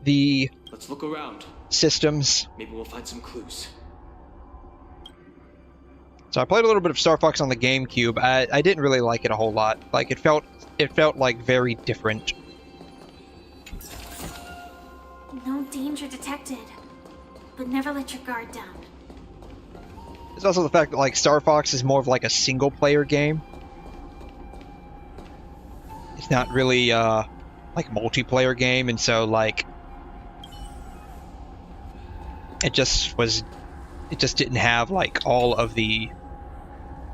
[SPEAKER 1] the
[SPEAKER 7] Let's look around.
[SPEAKER 1] Systems.
[SPEAKER 7] Maybe we'll find some clues.
[SPEAKER 1] So I played a little bit of Star Fox on the GameCube. I didn't really like it a whole lot. Like, it felt like very different.
[SPEAKER 10] No danger detected, but never let your guard down.
[SPEAKER 1] There's also the fact that, like, Star Fox is more of, like, a single-player game. It's not really, like, multiplayer game, and so, like, it just didn't have, like, all of the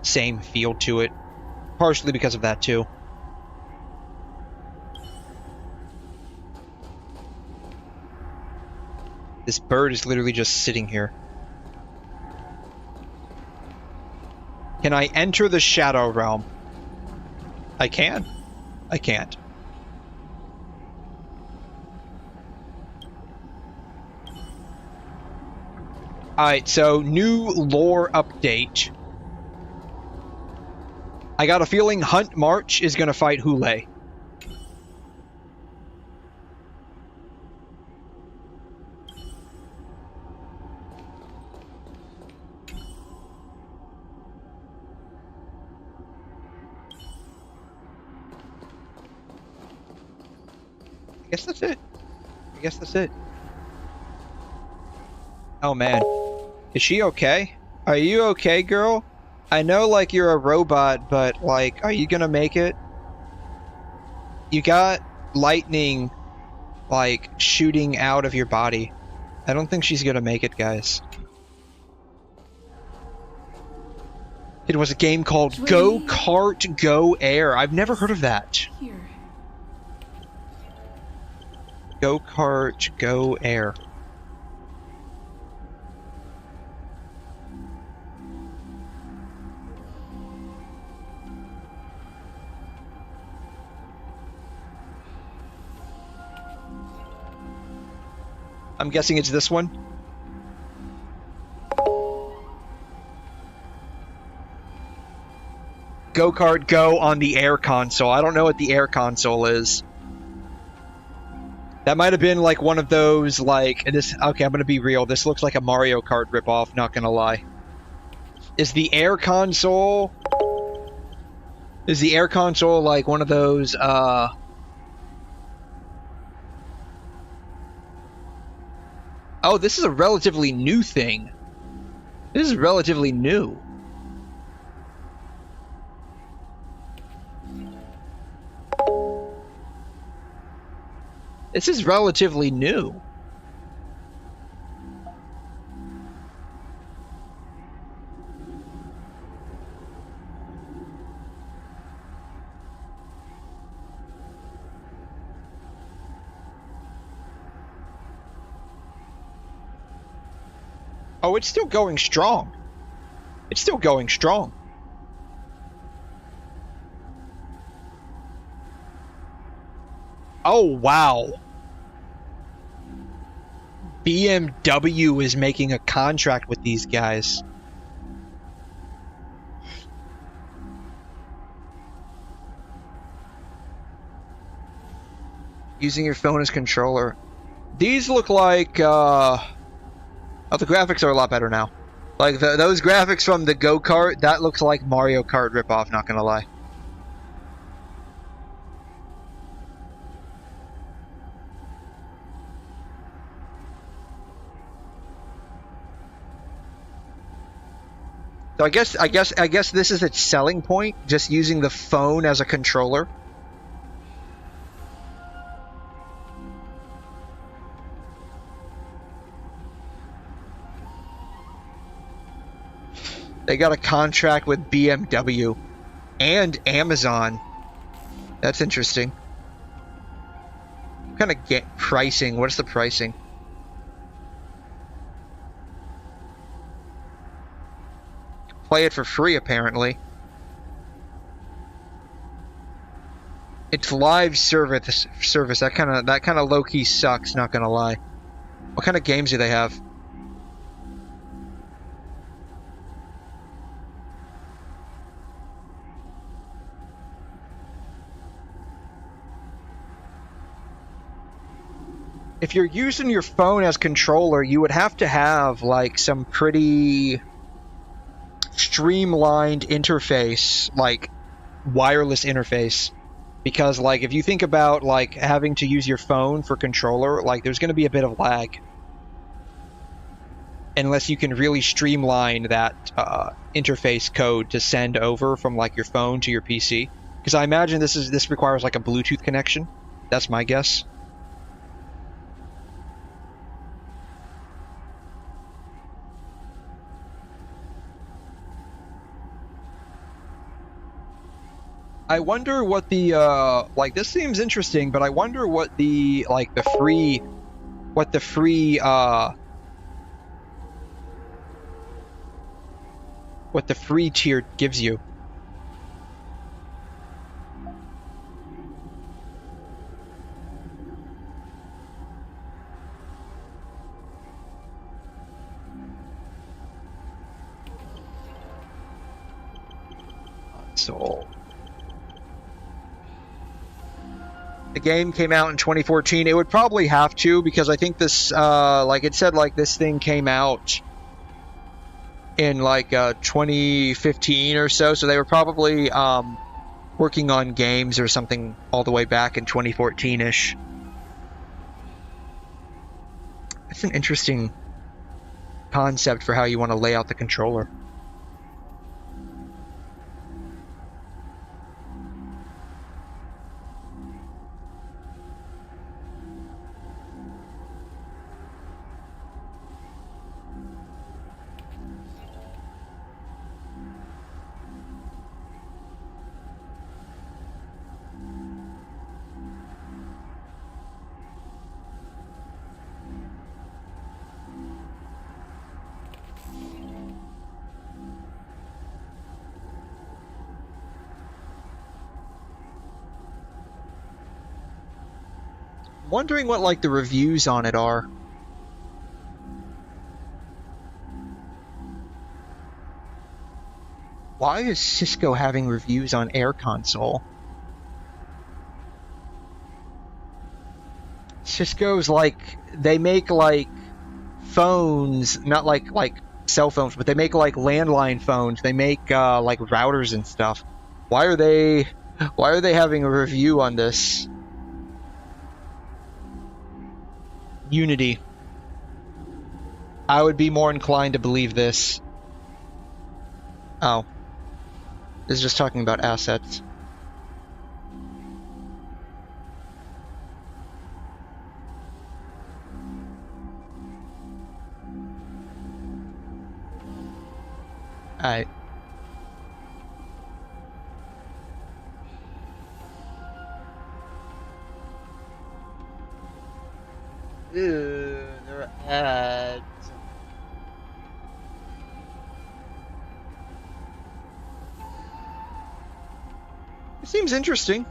[SPEAKER 1] same feel to it. Partially because of that, too. This bird is literally just sitting here. Can I enter the Shadow Realm? I can. I can't. Alright, so new lore update. I got a feeling Hunt March is gonna fight 𝘬𝘬𝘦. I guess that's it. I guess that's it. Oh man. Is she okay? Are you okay, girl? I know, like, you're a robot, but, like, are you gonna make it? You got lightning, like, shooting out of your body. I don't think she's gonna make it, guys. It was a game called Go-Kart Go Air. I've never heard of that.
[SPEAKER 8] Here.
[SPEAKER 1] Go-Kart Go Air. I'm guessing it's this one. Go-Kart Go on the Air console. I don't know what the Air console is. That might have been like one of those, like, this. Okay, I'm gonna be real. This looks like a Mario Kart ripoff, not gonna lie. Is the Air console like one of those, Oh, this is a relatively new thing. This is relatively new. This is relatively new. Oh, it's still going strong. It's still going strong. Oh, wow. BMW is making a contract with these guys. Using your phone as controller. These look like, oh, the graphics are a lot better now. Like, those graphics from the Go-Kart, that looks like Mario Kart ripoff, not gonna lie. So I guess this is its selling point, just using the phone as a controller. They got a contract with BMW and Amazon. That's interesting. What kind of pricing? What's the pricing? Play it for free, apparently. It's live service. That kind of low key sucks. Not gonna lie. What kind of games do they have? If you're using your phone as controller, you would have to have like some pretty streamlined interface, like wireless interface, because like if you think about like having to use your phone for controller, like there's going to be a bit of lag unless you can really streamline that interface code to send over from like your phone to your PC, because I imagine this requires like a Bluetooth connection. That's my guess. I wonder what the, like, this seems interesting, but I wonder what the, like, the free tier gives you. So... the game came out in 2014. It would probably have to, because I think this, like it said, like this thing came out in like 2015 or so. So they were probably working on games or something all the way back in 2014-ish. That's an interesting concept for how you want to lay out the controller. Wondering what like the reviews on it are. Why is Cisco having reviews on Air Console? Cisco's like, they make like phones, not like cell phones, but they make like landline phones. They make like routers and stuff. Why are they having a review on this? Unity. I would be more inclined to believe this. Oh. This is just talking about assets. Alright. There are ads. It seems interesting.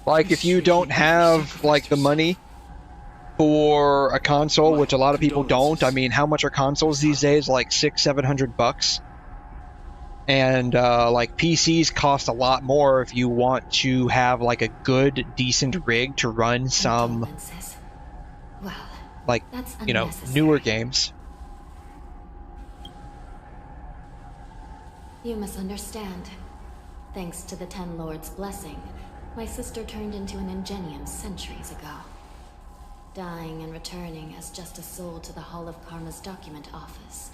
[SPEAKER 1] Like, if you don't have, like, the money for a console, which a lot of people don't. I mean, how much are consoles these days? Like $600-700. And like PCs cost a lot more if you want to have like a good, decent rig to run some, like, you know, newer games.
[SPEAKER 16] You misunderstand. Thanks to the Ten Lords' blessing, my sister turned into an Ingenium centuries ago. Dying and returning as just a soul to the Hall of Karma's document office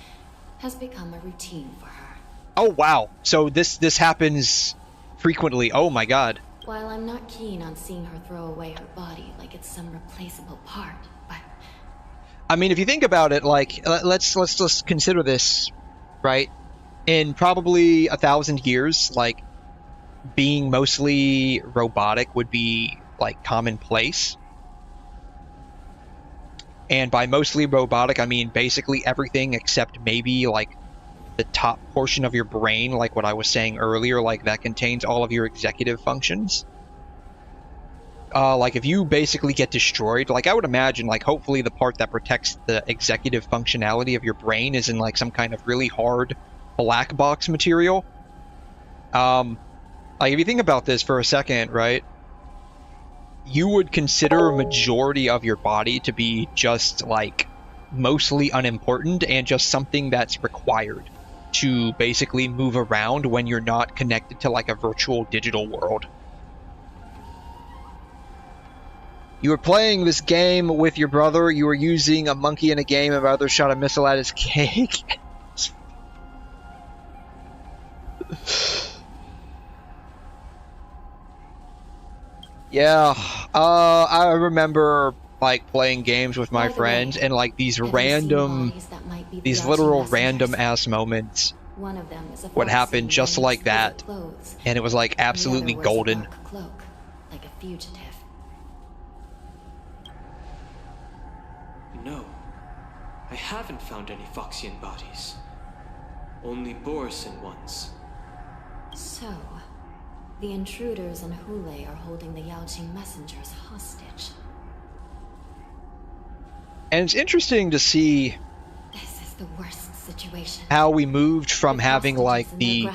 [SPEAKER 16] has become a routine for her.
[SPEAKER 1] Oh wow, so this happens frequently. Oh my god.
[SPEAKER 16] While I'm not keen on seeing her throw away her body like it's some replaceable part, but
[SPEAKER 1] I mean, if you think about it, like, let's just consider this, right? In probably 1,000 years, like, being mostly robotic would be like commonplace. And by mostly robotic, I mean basically everything except maybe like the top portion of your brain, like what I was saying earlier, like that contains all of your executive functions. Like if you basically get destroyed, like I would imagine, like hopefully the part that protects the executive functionality of your brain is in like some kind of really hard black box material. Like if you think about this for a second, right? You would consider a majority of your body to be just like mostly unimportant and just something that's required to basically move around when you're not connected to like a virtual digital world. You were playing this game with your brother, you were using a monkey in a game, and brother shot a missile at his cake. Yeah, I remember like playing games with my friends and like these random, these literal random ass moments would happen just like that, and it was like absolutely golden.
[SPEAKER 16] cloak, like a fugitive.
[SPEAKER 7] No, I haven't found any Foxian bodies. Only Borisin ones.
[SPEAKER 16] So, the intruders and 𝘬𝘬𝘦 are holding the 𝘐𝘮 messengers hostage.
[SPEAKER 1] And it's interesting to see
[SPEAKER 16] This is the worst situation.
[SPEAKER 1] how we moved from having like the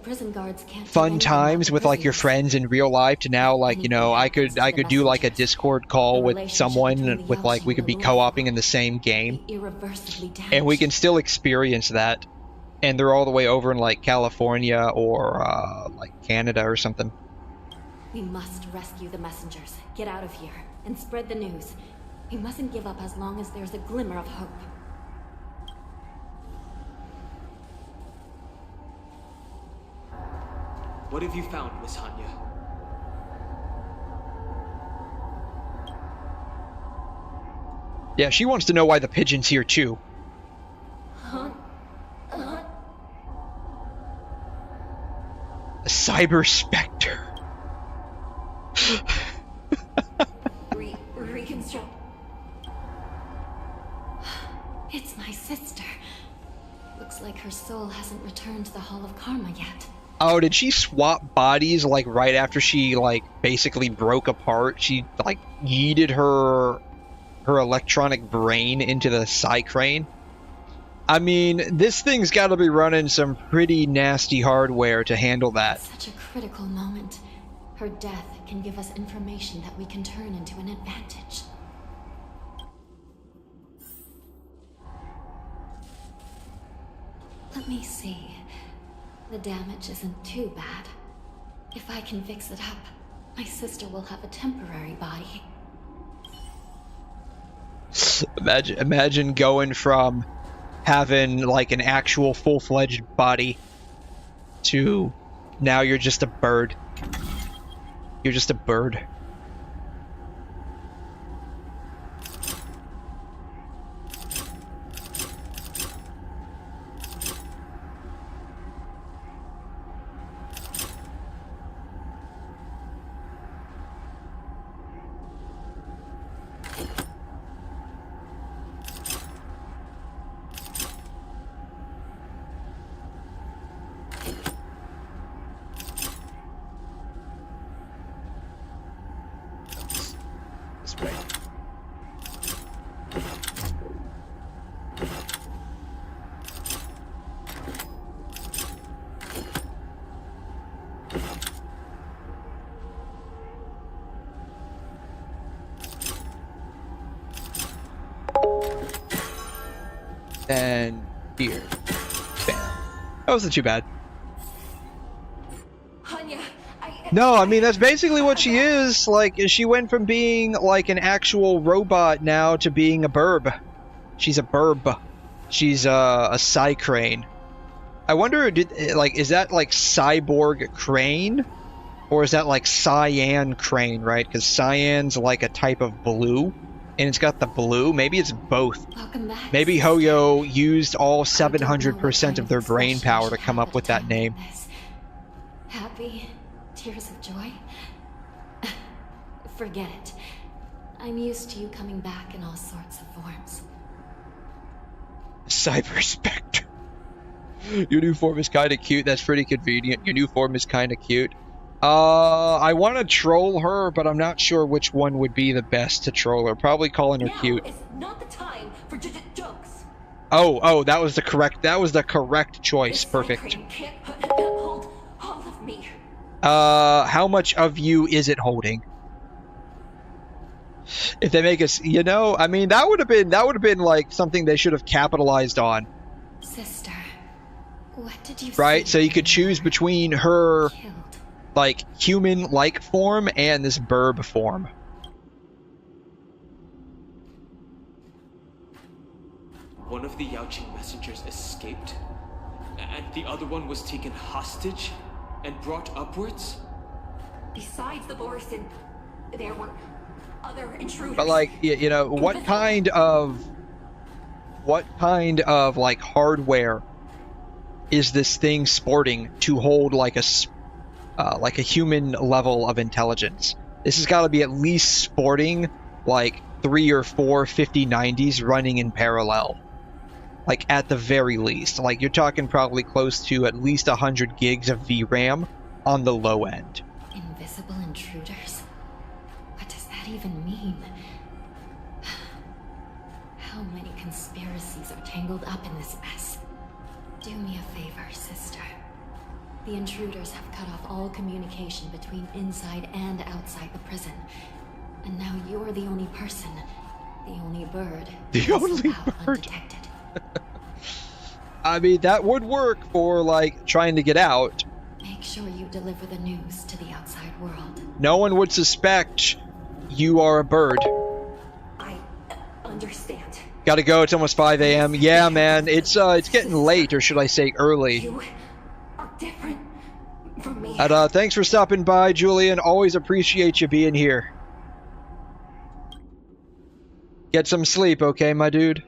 [SPEAKER 16] prison guards can't
[SPEAKER 1] fun times with like your friends in real life to now, like, you know, I could do like a Discord call with someone with like we could be co-oping in the same game and we can still experience that, and they're all the way over in like California or like Canada or something.
[SPEAKER 16] We must rescue the messengers, get out of here, and spread the news. We mustn't give up as long as there's a glimmer of hope.
[SPEAKER 7] What have you found, Miss Hanya?
[SPEAKER 1] Yeah, she wants to know why the pigeon's here too. A cyber specter.
[SPEAKER 16] Reconstruct. It's my sister. Looks like her soul hasn't returned to the Hall of Karma yet.
[SPEAKER 1] Oh, did she swap bodies like right after she like basically broke apart? She like yeeted her electronic brain into the 𝘬𝘬𝘕? I mean, this thing's got to be running some pretty nasty hardware to handle that.
[SPEAKER 16] Such a critical moment. Her death can give us information that we can turn into an advantage. Let me see. The damage isn't too bad. If I can fix it up, my sister will have a temporary body.
[SPEAKER 1] Imagine going from having like an actual full-fledged body to now you're just a bird. You're just a bird. And here. Bam. That wasn't too bad. No, I mean, that's basically what she is. Like, she went from being, like, an actual robot now to being a 𝘸𝘩. She's a 𝘸𝘩. She's a 𝘬𝘬𝘕. I wonder, is that, like, cyborg crane? Or is that, like, cyan crane, right? Because cyan's, like, a type of blue. And it's got the blue. Maybe it's both. Maybe 𝘠𝘠𝘠 used all 700% of their brain power to come up with that name.
[SPEAKER 16] Happy? Tears of joy? Forget it. I'm used to you coming back in all sorts of forms.
[SPEAKER 1] Cyber Spectre. Your new form is kind of cute. That's pretty convenient. Your new form is kind of cute. I want to troll her, but I'm not sure which one would be the best to troll her. Probably calling her cute.
[SPEAKER 12] Now is not the time for jokes.
[SPEAKER 1] Oh, that was the correct choice. Perfect.
[SPEAKER 12] Hold all of me.
[SPEAKER 1] How much of you is it holding? If they make us, I mean, that would have been like something they should have capitalized on.
[SPEAKER 16] Sister, what did you
[SPEAKER 1] Right,
[SPEAKER 16] say?
[SPEAKER 1] so you could choose between her like human-like form and this 𝘸𝘩 form.
[SPEAKER 7] One of the 𝘤𝘤𝘤 messengers escaped, and the other one was taken hostage and brought upwards?
[SPEAKER 12] Besides the 𝘬𝘠𝘠, there were other intruders.
[SPEAKER 1] But like, what kind of like hardware is this thing sporting to hold like a human level of intelligence? This has got to be at least sporting like 3 or 4 5090s running in parallel. Like at the very least. Like you're talking probably close to at least 100 gigs of VRAM on the low end.
[SPEAKER 16] Invisible intruders? What does that even mean? How many conspiracies are tangled up in this mess? Do me a favor, sister. The intruders have cut off all communication between inside and outside the prison. And now you're the only person, the only bird,
[SPEAKER 1] The only bird. I mean, that would work for like trying to get out.
[SPEAKER 16] Make sure you deliver the news to the outside world.
[SPEAKER 1] No one would suspect you are a bird.
[SPEAKER 12] I understand.
[SPEAKER 1] Gotta go, it's almost 5 a.m. Yeah, man, it's getting late, or should I say early.
[SPEAKER 12] You are different from me.
[SPEAKER 1] And, thanks for stopping by, Julian. Always appreciate you being here. Get some sleep, okay, my dude?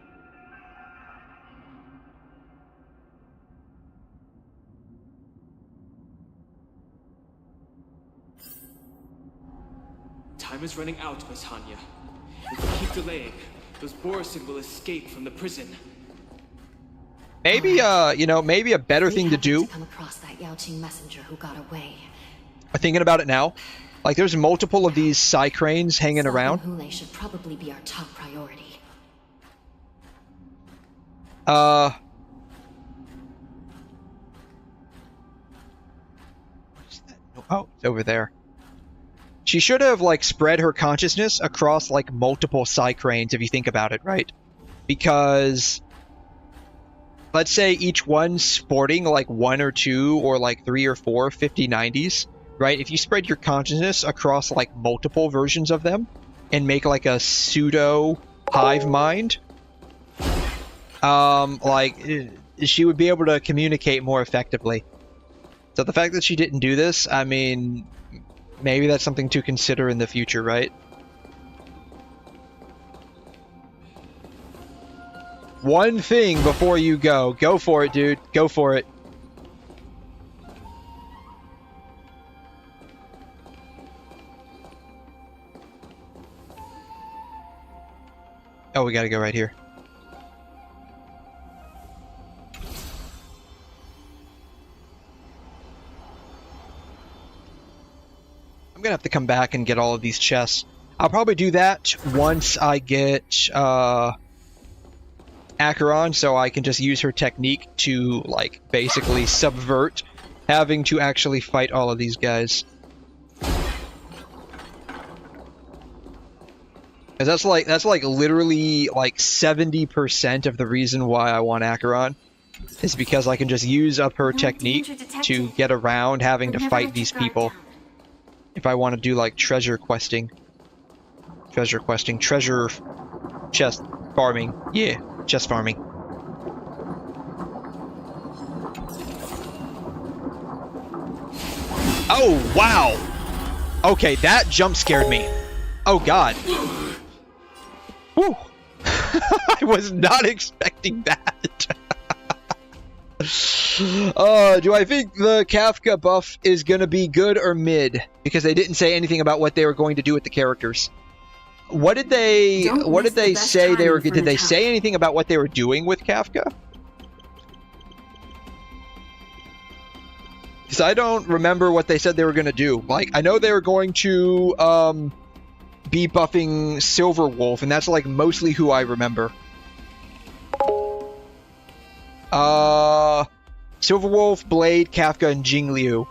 [SPEAKER 7] Time is running out, Miss Hanya. If we keep delaying, those ~𝘬𝘗 will escape from the prison.
[SPEAKER 1] Maybe, you know, maybe a better thing to do.
[SPEAKER 16] Come across that 𝘤𝘤𝘬𝘕 messenger who got away.
[SPEAKER 1] I'm thinking about it now. Like, there's multiple of these 𝘬𝘬𝘕s hanging around.
[SPEAKER 16] 𝘬𝘬𝘬𝘕 should probably be our top priority.
[SPEAKER 1] What is that? Oh, it's over there. She should have, like, spread her consciousness across, like, multiple 𝘬𝘬𝘕s, if you think about it, right? Because, let's say each one's sporting, like, 1 or 2 or, like, 3 or 4 5090s, right? If you spread your consciousness across, like, multiple versions of them and make, like, a pseudo hive mind, like, she would be able to communicate more effectively. So the fact that she didn't do this, I mean, maybe that's something to consider in the future, right? One thing before you go. Go for it, dude. Go for it. Oh, we gotta go right here. I'm gonna have to come back and get all of these chests. I'll probably do that once I get Acheron, so I can just use her technique to, like, basically subvert having to actually fight all of these guys. Because that's like literally like 70% of the reason why I want Acheron is because I can just use up her technique to get around having to fight these people. If I want to do, like, treasure chest farming. Yeah, chest farming. Oh, wow! Okay, that jump scared me. Oh, God. Whew. I was not expecting that. Do I think the Kafka buff is gonna be good or mid? Because they didn't say anything about what they were going to do with the characters. What did they say they were? Did they say anything about what they were doing with Kafka? Because I don't remember what they said they were gonna do. Like, I know they were going to be buffing Silverwolf, and that's, like, mostly who I remember. Silverwolf, Blade, Kafka, and Jingliu.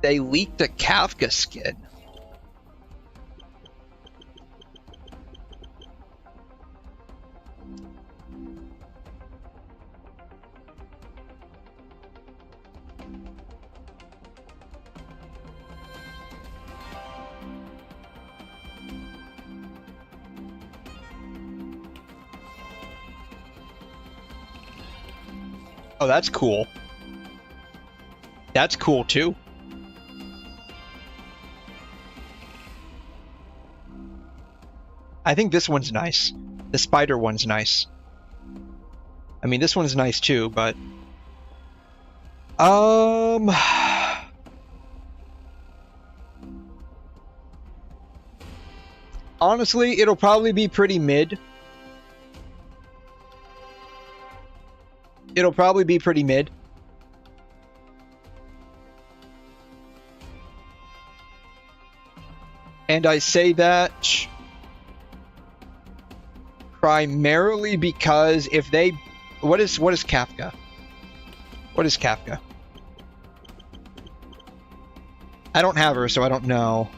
[SPEAKER 1] They leaked a Kafka skin. Oh, that's cool. That's cool, too. I think this one's nice. The spider one's nice. I mean, this one's nice, too, but... honestly, it'll probably be pretty mid. It'll probably be pretty mid. And I say that primarily because if they... What is Kafka? What is Kafka? I don't have her, so I don't know.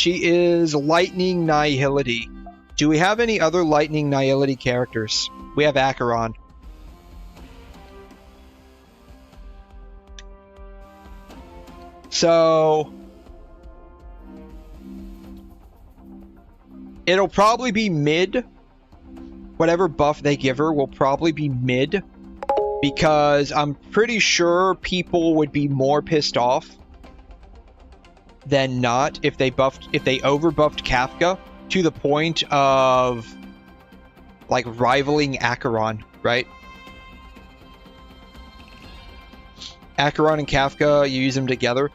[SPEAKER 1] She is Lightning Nihility. Do we have any other Lightning Nihility characters? We have Acheron. So it'll probably be mid. Whatever buff they give her will probably be mid, because I'm pretty sure people would be more pissed off than not if they overbuffed Kafka to the point of like rivaling Acheron, right? Acheron and Kafka, you use them together.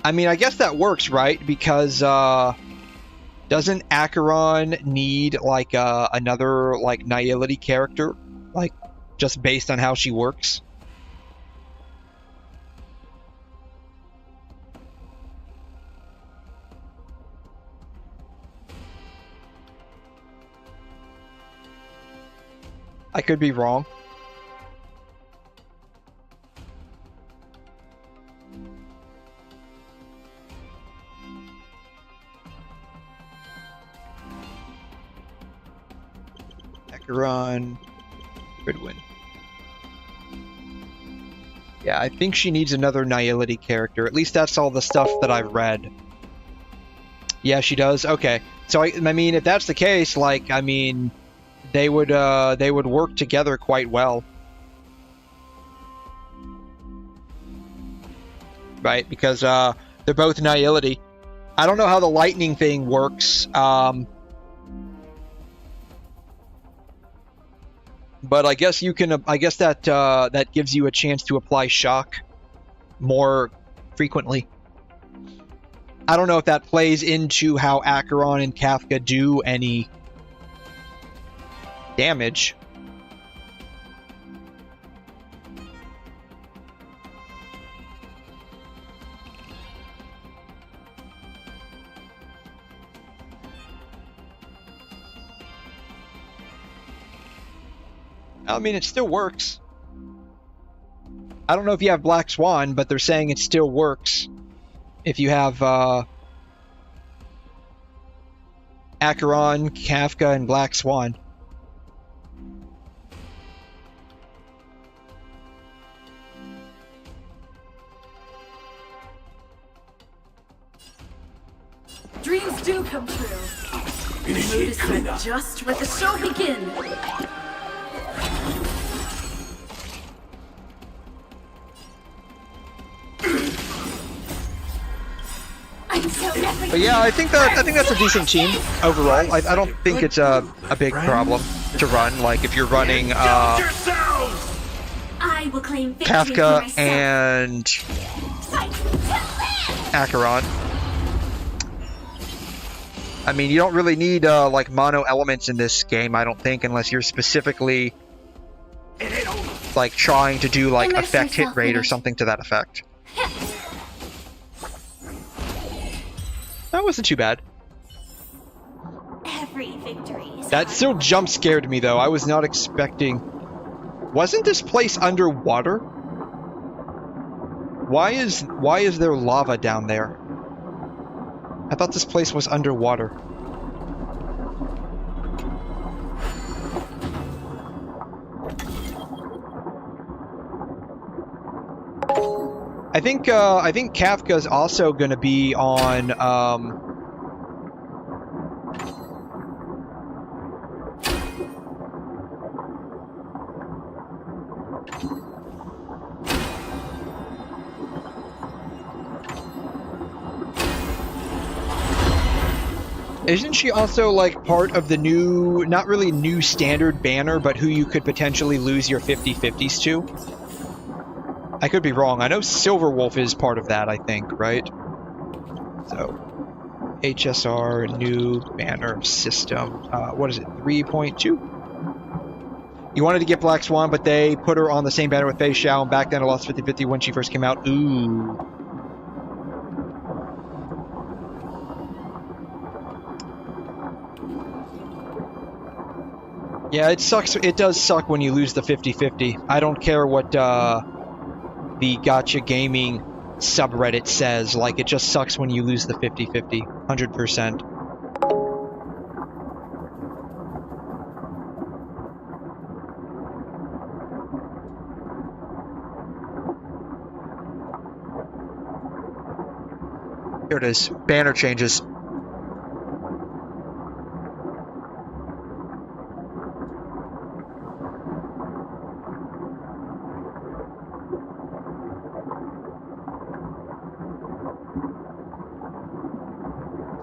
[SPEAKER 1] I mean, I guess that works, right? Because doesn't Acheron need like another like Nihility character, like just based on how she works? I could be wrong. Acheron, Ridwin. Yeah, I think she needs another Nihility character. At least that's all the stuff that I've read. Yeah, she does? Okay. So, I mean, if that's the case, like, I mean, they would work together quite well. Right? Because, they're both Nihility. I don't know how the lightning thing works, but I guess you can. I guess that that gives you a chance to apply shock more frequently. I don't know if that plays into how Acheron and Kafka do any damage. I mean, it still works. I don't know if you have Black Swan, but they're saying it still works if you have Acheron, Kafka, and Black Swan.
[SPEAKER 8] Dreams do come true. The mood is set just let the show begin.
[SPEAKER 1] But yeah, I think that's a decent team overall. I don't think it's a big problem to run. Like if you're running
[SPEAKER 10] I will claim
[SPEAKER 1] Kafka and Acheron. I mean, you don't really need like mono elements in this game, I don't think, unless you're specifically like trying to do like effect hit rate or something to that effect. That wasn't too bad.
[SPEAKER 10] Every victory.
[SPEAKER 1] That still jump scared me though. I was not expecting. Wasn't this place underwater? Why is there lava down there? I thought this place was underwater. I think Kafka's also going to be on Isn't she also like part of the new, not really new standard banner, but who you could potentially lose your 50/50s to? I could be wrong. I know Silverwolf is part of that, I think, right? So, HSR, new banner system. What is it, 3.2? You wanted to get Black Swan, but they put her on the same banner with Fei Xiao, and back then I lost 50/50 when she first came out. Ooh. Yeah, it sucks. It does suck when you lose the 50/50. I don't care what the Gacha Gaming subreddit says. Like, it just sucks when you lose the 50-50, 100%. Here it is. Banner changes.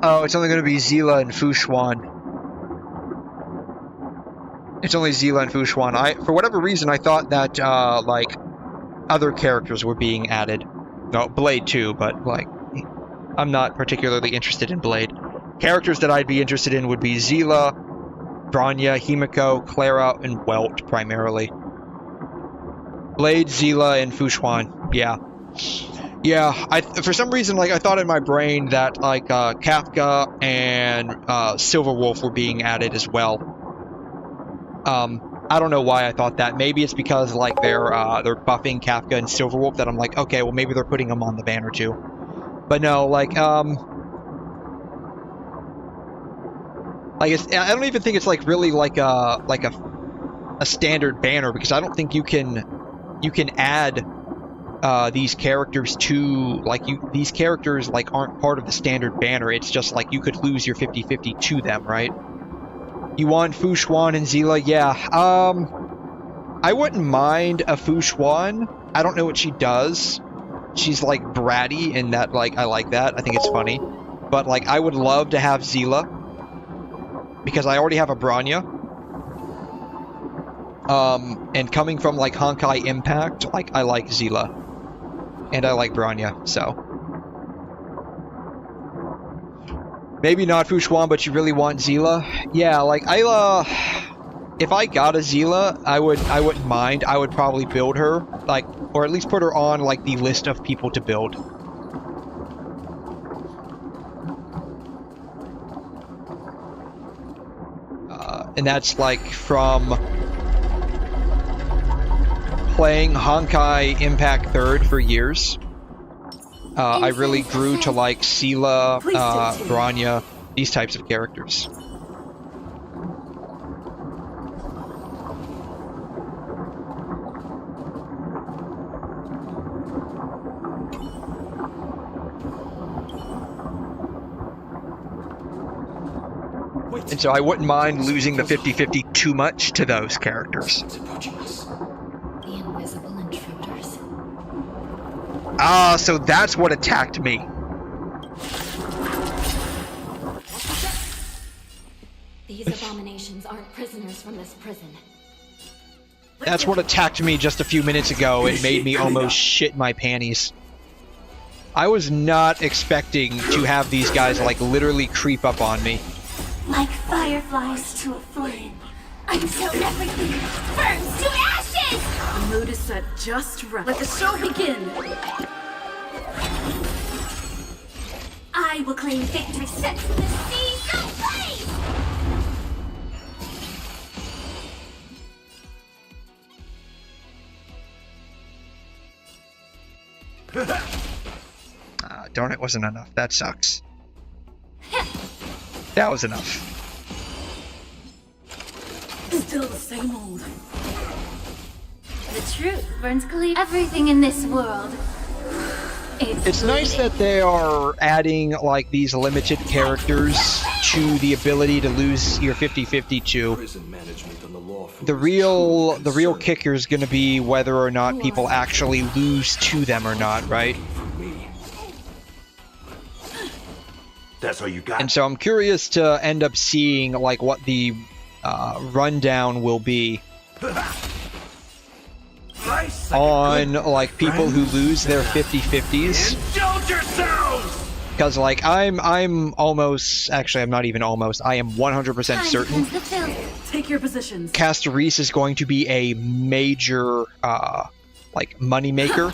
[SPEAKER 1] Oh, it's only going to be 𝘰𝘬𝘦 and 𝘬𝘯𝘕. It's only 𝘰𝘬𝘦 and 𝘬𝘯𝘕. For whatever reason, I thought that, like, other characters were being added. No, Blade too, but, like, I'm not particularly interested in Blade. Characters that I'd be interested in would be 𝘰𝘬𝘦, Bronya, Himiko, Clara, and Welt, primarily. Blade, 𝘰𝘬𝘦, and 𝘬𝘯𝘕. Yeah. Yeah, for some reason, like, I thought in my brain that, like, Kafka and Silverwolf were being added as well. I don't know why I thought that. Maybe it's because, like, they're buffing Kafka and Silverwolf that I'm like, okay, well, maybe they're putting them on the banner too. But no, like, I don't even think it's, like, really like a standard banner, because I don't think you can add these characters to, like, these characters, like, aren't part of the standard banner. It's just like you could lose your 50-50 to them, right? You want 𝘬𝘯𝘕 and 𝘰𝘬𝘦? Yeah. I wouldn't mind a 𝘬𝘯𝘕. I don't know what she does. She's, like, bratty, and that, like, I like that. I think it's funny. But, like, I would love to have 𝘰𝘬𝘦, because I already have a Bronya. And coming from, like, Honkai Impact, like, I like 𝘰𝘬𝘦. And I like Bronya, so. Maybe not 𝘬𝘯𝘕, but you really want 𝘰𝘬𝘦? Yeah, like, if I got a 𝘰𝘬𝘦, I wouldn't mind. I would probably build her, like, or at least put her on, like, the list of people to build. And that's, like, from playing Honkai Impact 3rd for years. I really grew to like 𝘰𝘬𝘦, Bronya, these types of characters. And so I wouldn't mind losing the 50-50 too much to those characters. Ah, so that's what attacked me.
[SPEAKER 6] These abominations aren't prisoners from this prison.
[SPEAKER 1] That's what attacked me just a few minutes ago. It made me almost shit my panties. I was not expecting to have these guys, like, literally creep up on me.
[SPEAKER 10] Like fireflies to a flame, until everything burns to ashes!
[SPEAKER 8] The mood is set just right. Let the show begin!
[SPEAKER 10] I will claim victory set to the seas of flame!
[SPEAKER 1] Darn, it wasn't enough. That sucks. That was enough.
[SPEAKER 8] Still the same old.
[SPEAKER 10] The truth burns clear. Everything in this world.
[SPEAKER 1] It's nice that they are adding, like, these limited characters to the ability to lose your 50-50 to. The real kicker is going to be whether or not people actually lose to them or not, right?
[SPEAKER 17] That's all you got.
[SPEAKER 1] And so I'm curious to end up seeing, like, what the rundown will be on, like, people who lose their 50-50s. Because, like, I'm almost, actually, I'm not even almost, I am 100% certain
[SPEAKER 8] Take your positions.
[SPEAKER 1] Casteris is going to be a major, like, moneymaker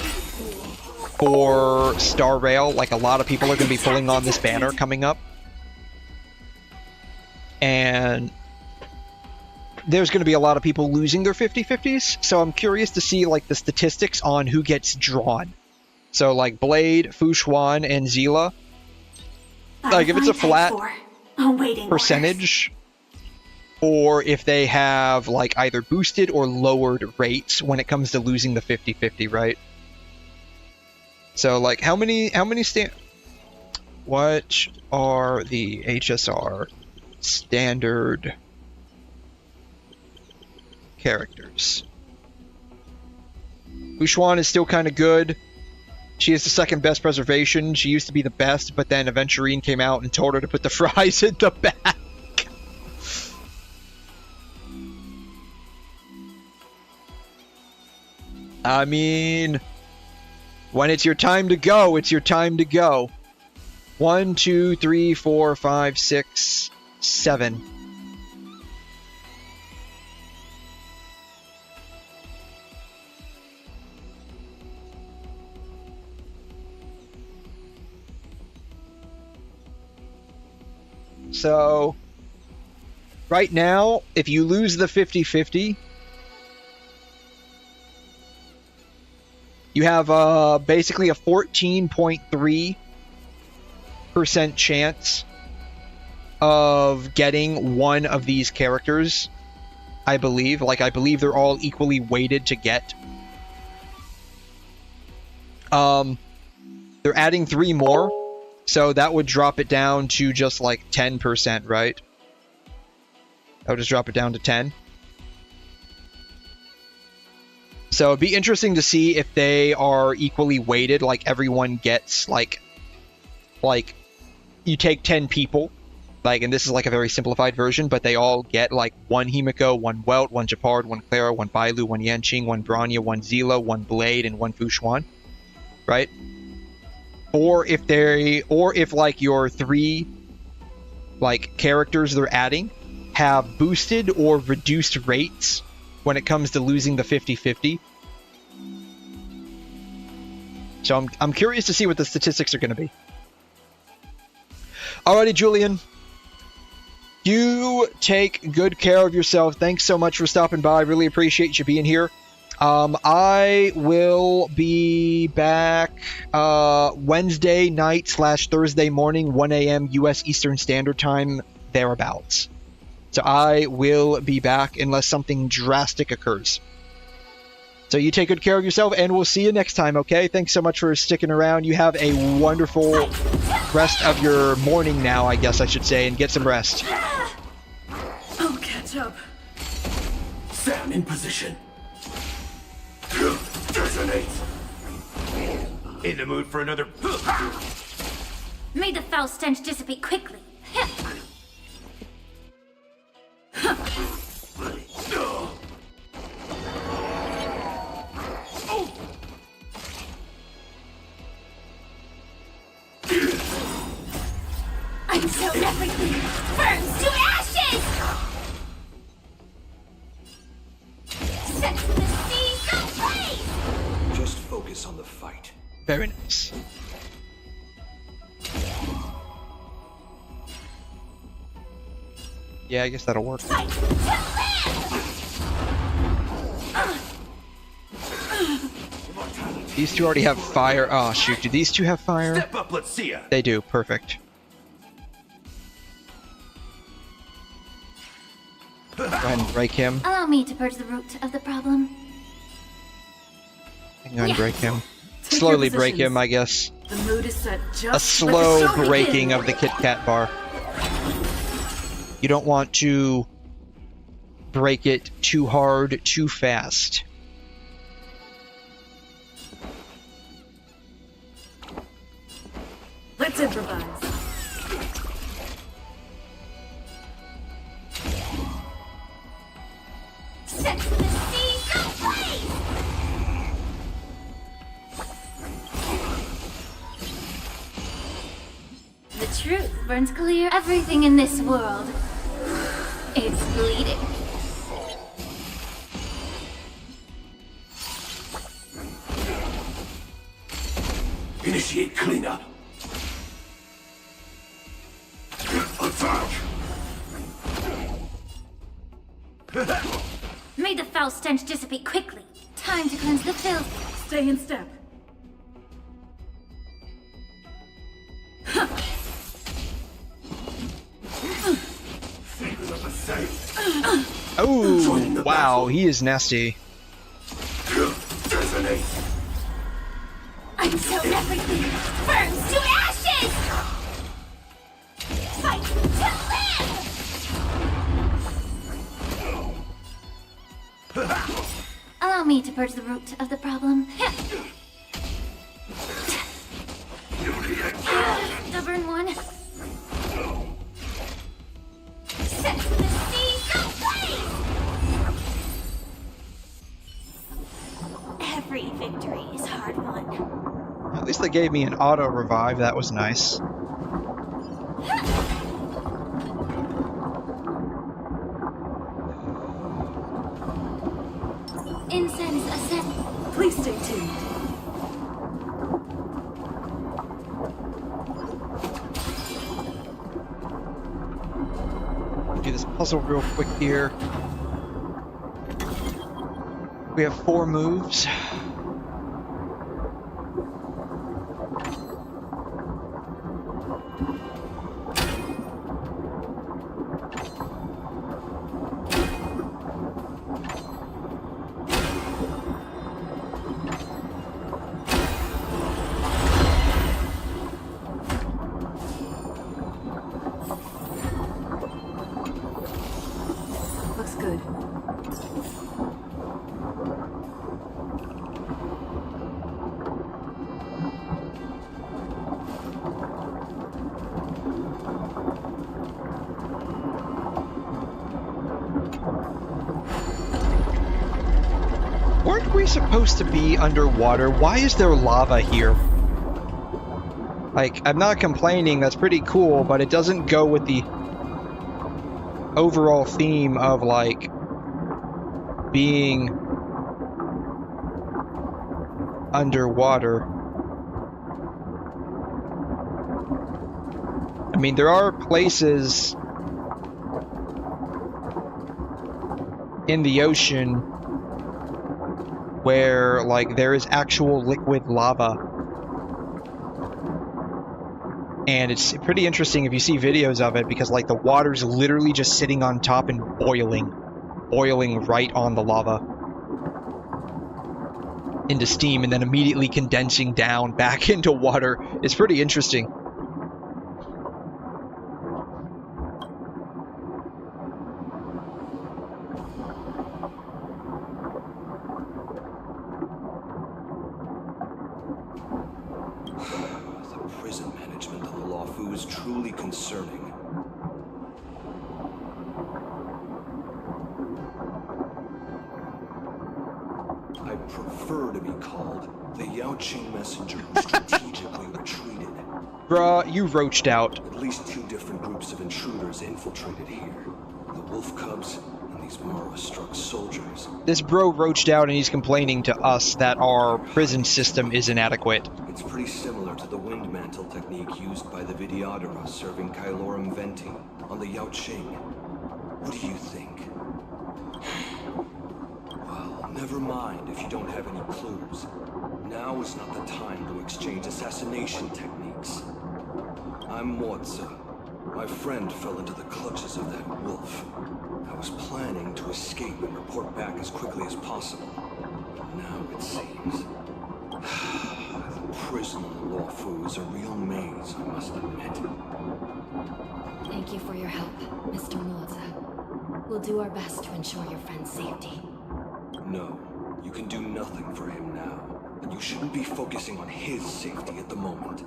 [SPEAKER 1] for Star Rail. Like, a lot of people are going to be pulling on this banner coming up. And there's going to be a lot of people losing their 50-50s, so I'm curious to see, like, the statistics on who gets drawn. So like Blade, Fu-Xuan, and 𝘰𝘰, like if it's a flat percentage, or if they have like either boosted or lowered rates when it comes to losing the 50-50, right? So like how many what are the HSR standard characters? Fu-Xuan is still kind of good. She is the second best preservation. She used to be the best, but then Aventurine came out and told her to put the fries in the back. I mean, when it's your time to go, it's your time to go. 1, 2, 3, 4, 5, 6, 7. So, right now, if you lose the 50-50, you have basically a 14.3% chance of getting one of these characters, I believe. Like, I believe they're all equally weighted to get. They're adding 3 more, so that would drop it down to just like 10%, right? That would just drop it down to 10. So it'd be interesting to see if they are equally weighted, like everyone gets like you take 10 people, like, and this is like a very simplified version, but they all get like 1 𝘰𝘰𝘦𝘴, 1 𝘬𝘠, 1 𝘧𝘠𝑝𝑎𝑟𝑑, 1 𝘬𝑅𝑎, 1 Bailu, 1 Yanqing, 1 Bronya, 1 𝘰𝘰𝑦, 1 Blade, and 1 Fu-Xuan, right? Or if like your 3 like characters they're adding have boosted or reduced rates when it comes to losing the 50-50. So I'm curious to see what the statistics are going to be. Alrighty, Julian. You take good care of yourself. Thanks so much for stopping by. I really appreciate you being here. I will be back Wednesday night / Thursday morning, 1 a.m. U.S. Eastern Standard Time, thereabouts. So I will be back unless something drastic occurs. So you take good care of yourself, and we'll see you next time, okay? Thanks so much for sticking around. You have a wonderful rest of your morning now, I guess I should say, and get some rest.
[SPEAKER 8] I'll catch up.
[SPEAKER 17] Sam in position. Detonate. In the mood for another.
[SPEAKER 10] May the foul stench dissipate quickly. Until everything burns to ashes! Set the seas ablaze!
[SPEAKER 17] Just focus on the fight.
[SPEAKER 1] Very nice. Yeah, I guess that'll work. These two already have fire. Oh shoot, do these two have fire?
[SPEAKER 17] Step up, let's see ya.
[SPEAKER 1] They do, perfect. Go ahead and break him.
[SPEAKER 10] Allow me to purge the root of the problem.
[SPEAKER 1] Go ahead and break him. Slowly break him, I guess.
[SPEAKER 8] The mood is set just
[SPEAKER 1] A slow
[SPEAKER 8] let the show
[SPEAKER 1] breaking
[SPEAKER 8] begin.
[SPEAKER 1] of the Kit Kat bar. You don't want to break it too hard, too fast.
[SPEAKER 8] Let's improvise.
[SPEAKER 10] Set the seas ablaze! The truth burns clear. Everything in this world. It's bleeding.
[SPEAKER 17] Initiate cleanup. Attack!
[SPEAKER 10] May the foul stench dissipate quickly. Time to cleanse the filth.
[SPEAKER 8] Stay in step.
[SPEAKER 1] Oh, wow, he is nasty.
[SPEAKER 10] Until everything burns to ashes! Fight to live! Allow me to purge the root of the problem. Stubborn one. Set the seas ablaze! Every victory is hard won.
[SPEAKER 1] At least they gave me an auto revive. That was nice.
[SPEAKER 10] Incense ascend.
[SPEAKER 8] Please stay tuned.
[SPEAKER 1] Do this puzzle real quick here. We have 4 moves.
[SPEAKER 8] Looks good.
[SPEAKER 1] Weren't we supposed to be underwater? Why is there lava here? Like, I'm not complaining, that's pretty cool, but it doesn't go with the overall theme of, like, being underwater. I mean, there are places in the ocean where, like, there is actual liquid lava. And it's pretty interesting if you see videos of it, because, like, the water's literally just sitting on top and boiling right on the lava into steam, and then immediately condensing down back into water. It's pretty interesting.
[SPEAKER 3] is truly concerning. I prefer to be called the 𝘤𝘤𝘦𝘐 messenger who strategically retreated.
[SPEAKER 1] Bruh, you roached out.
[SPEAKER 3] At least two different groups of intruders infiltrated here. The wolf cubs and these Mara-struck soldiers.
[SPEAKER 1] This bro roached out and he's complaining to us that our prison system is inadequate.
[SPEAKER 3] It's pretty similar to the wind mantle technique used by the 𝘤𝑩𝘐𝘳 serving 𝘬𝘯𝘕𝘬𝘕 on the 𝘤𝘤𝘕. What do you think? Well, never mind if you don't have any clues. Now is not the time to exchange assassination techniques. I'm 𝘧𝘢. My friend fell into the clutches of that wolf. I was planning to escape and report back as quickly as possible. But now it seems... the prison in Luofu is a real maze, I must admit.
[SPEAKER 16] Thank you for your help, Mr. 𝘧𝘢. We'll do our best to ensure your friend's safety.
[SPEAKER 3] No, you can do nothing for him now. And you shouldn't be focusing on his safety at the moment.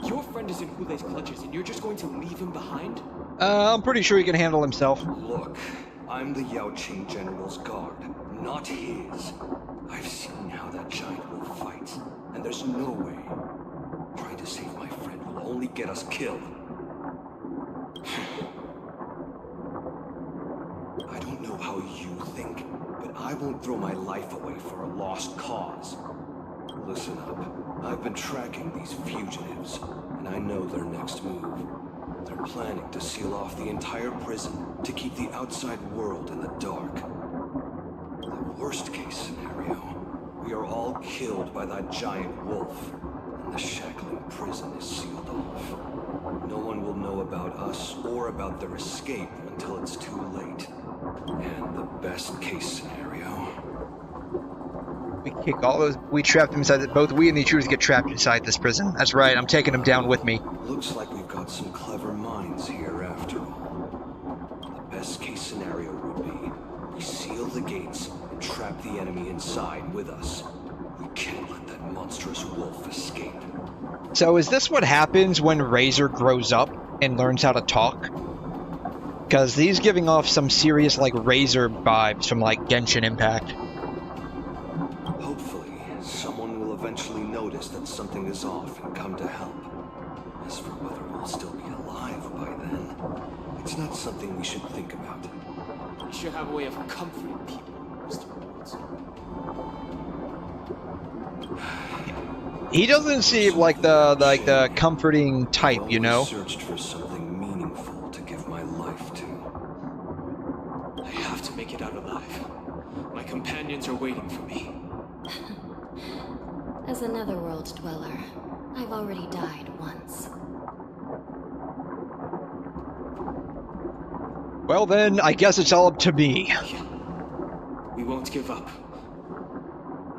[SPEAKER 7] Your friend is in 𝘬𝘠's clutches, and you're just going to leave him behind?
[SPEAKER 1] I'm pretty sure he can handle himself.
[SPEAKER 3] Look, I'm the 𝘤𝘤𝘕 General's guard, not his. I've seen how that giant wolf fights, and there's no way. Trying to save my friend will only get us killed. I don't know how you think, but I won't throw my life away for a lost cause. Listen up. I've been tracking these fugitives, and I know their next move. They're planning to seal off the entire prison to keep the outside world in the dark. The worst case scenario, we are all killed by that giant wolf, and and the shackling prison is sealed off. No one will know about us or about their escape until it's too late. And the best case scenario...
[SPEAKER 1] We kick all those. We trap them inside. Both we and the intruders get trapped inside this prison. That's right. I'm taking them down with me.
[SPEAKER 3] Looks like we've got some clever minds here after all. The best case scenario would be we seal the gates and trap the enemy inside with us. We can't let that monstrous wolf escape.
[SPEAKER 1] So is this what happens when Razor grows up and learns how to talk? Because he's giving off some serious like Razor vibes from like Genshin Impact.
[SPEAKER 3] Hopefully, someone will eventually notice that something is off and come to help. As for whether we'll still be alive by then, it's not something we should think about.
[SPEAKER 7] We should have a way of comforting people, Mr. Woods.
[SPEAKER 1] He doesn't seem like the comforting type, you know.
[SPEAKER 3] Searched for something meaningful to give my life to.
[SPEAKER 7] I have to make it out alive. My companions are waiting for me.
[SPEAKER 16] As a netherworld dweller, I've already died once.
[SPEAKER 1] Well then, I guess it's all up to me.
[SPEAKER 7] We won't give up.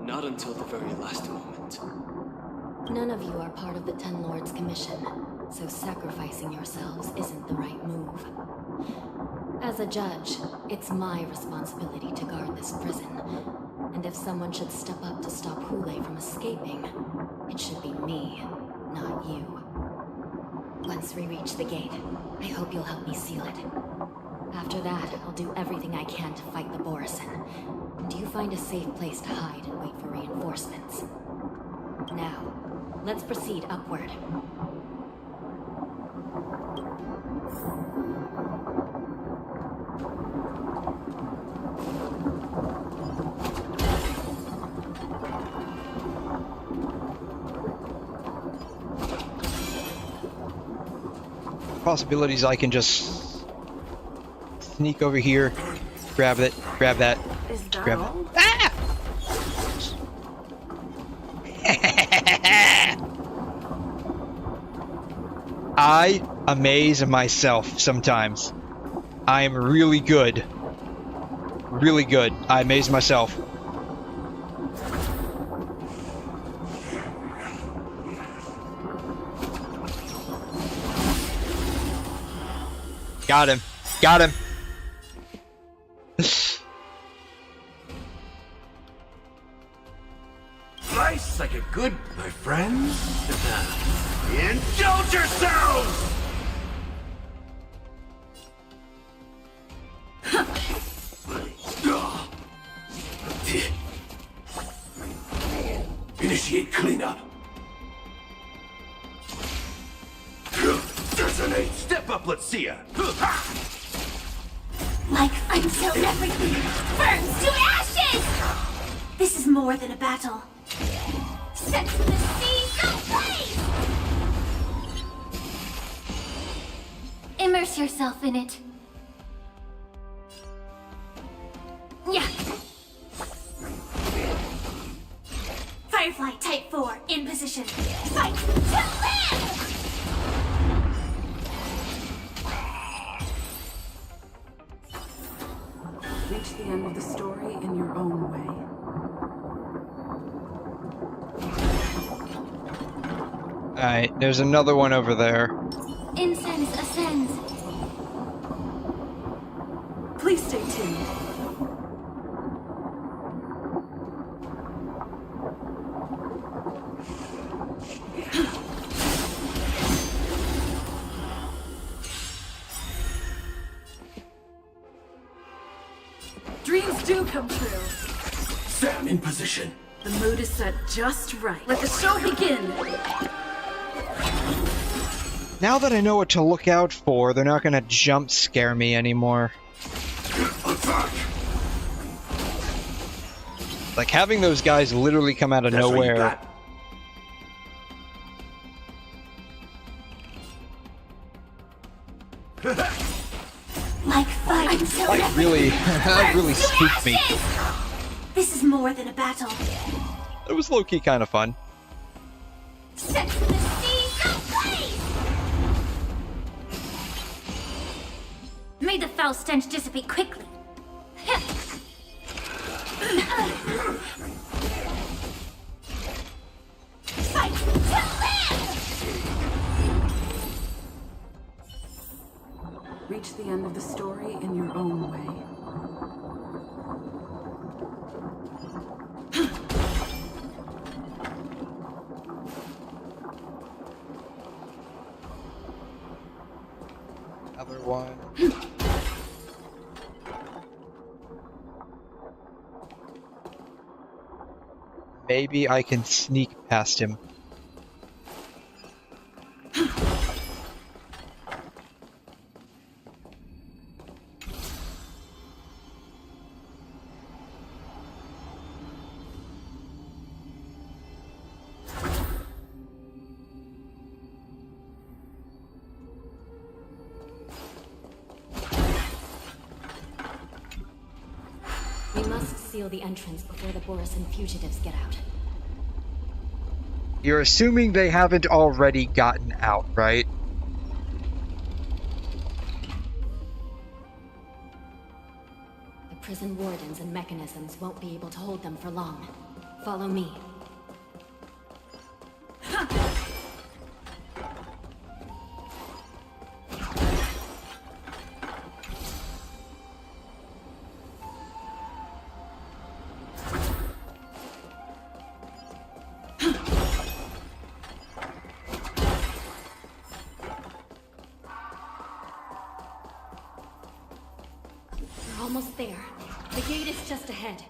[SPEAKER 7] Not until the very last moment.
[SPEAKER 16] None of you are part of the Ten Lords' commission, so sacrificing yourselves isn't the right move. As a judge, it's my responsibility to guard this prison, and if someone should step up to stop 𝘬𝘬 from escaping, it should be me, not you. Once we reach the gate, I hope you'll help me seal it. After that, I'll do everything I can to fight the 𝘵𝘮, and you find a safe place to hide and wait for reinforcements. Now, let's proceed upward.
[SPEAKER 1] Possibilities I can just sneak over here, grab it, grab that, grab it. Ah! I amaze myself sometimes. I am really good. Really good. I amaze myself. Got him. Got him.
[SPEAKER 17] Slice like a good, my friends. Indulge yourselves! Initiate cleanup. Detonate. Step up, let's see ya.
[SPEAKER 10] Like until everything burns to ashes! This is more than a battle. Set the seas ablaze! Immerse yourself in it. Yeah. Firefly Type 4 in position. Fight to live!
[SPEAKER 8] Reach the end of the story in your own way.
[SPEAKER 1] Alright, there's another one over there.
[SPEAKER 10] Incense ascends.
[SPEAKER 8] Please stay tuned. Dreams do come true.
[SPEAKER 17] Sam in position.
[SPEAKER 8] The mood is set just right. Let the show begin.
[SPEAKER 1] Now that I know what to look out for, they're not gonna jump scare me anymore. Like having those guys literally come out of nowhere.
[SPEAKER 10] Like fire until
[SPEAKER 1] Like really, that really spooked me.
[SPEAKER 10] This is more than a battle.
[SPEAKER 1] It was low-key kind of fun.
[SPEAKER 10] Set the seas ablaze! May the foul stench dissipate quickly. Fight to live!
[SPEAKER 8] Reach the end of the story in your own way.
[SPEAKER 1] Another one. Maybe I can sneak past him.
[SPEAKER 16] We must seal the entrance before the Borisin fugitives get out.
[SPEAKER 1] You're assuming they haven't already gotten out, right?
[SPEAKER 16] The prison wardens and mechanisms won't be able to hold them for long. Follow me. We're almost there. The gate is just ahead.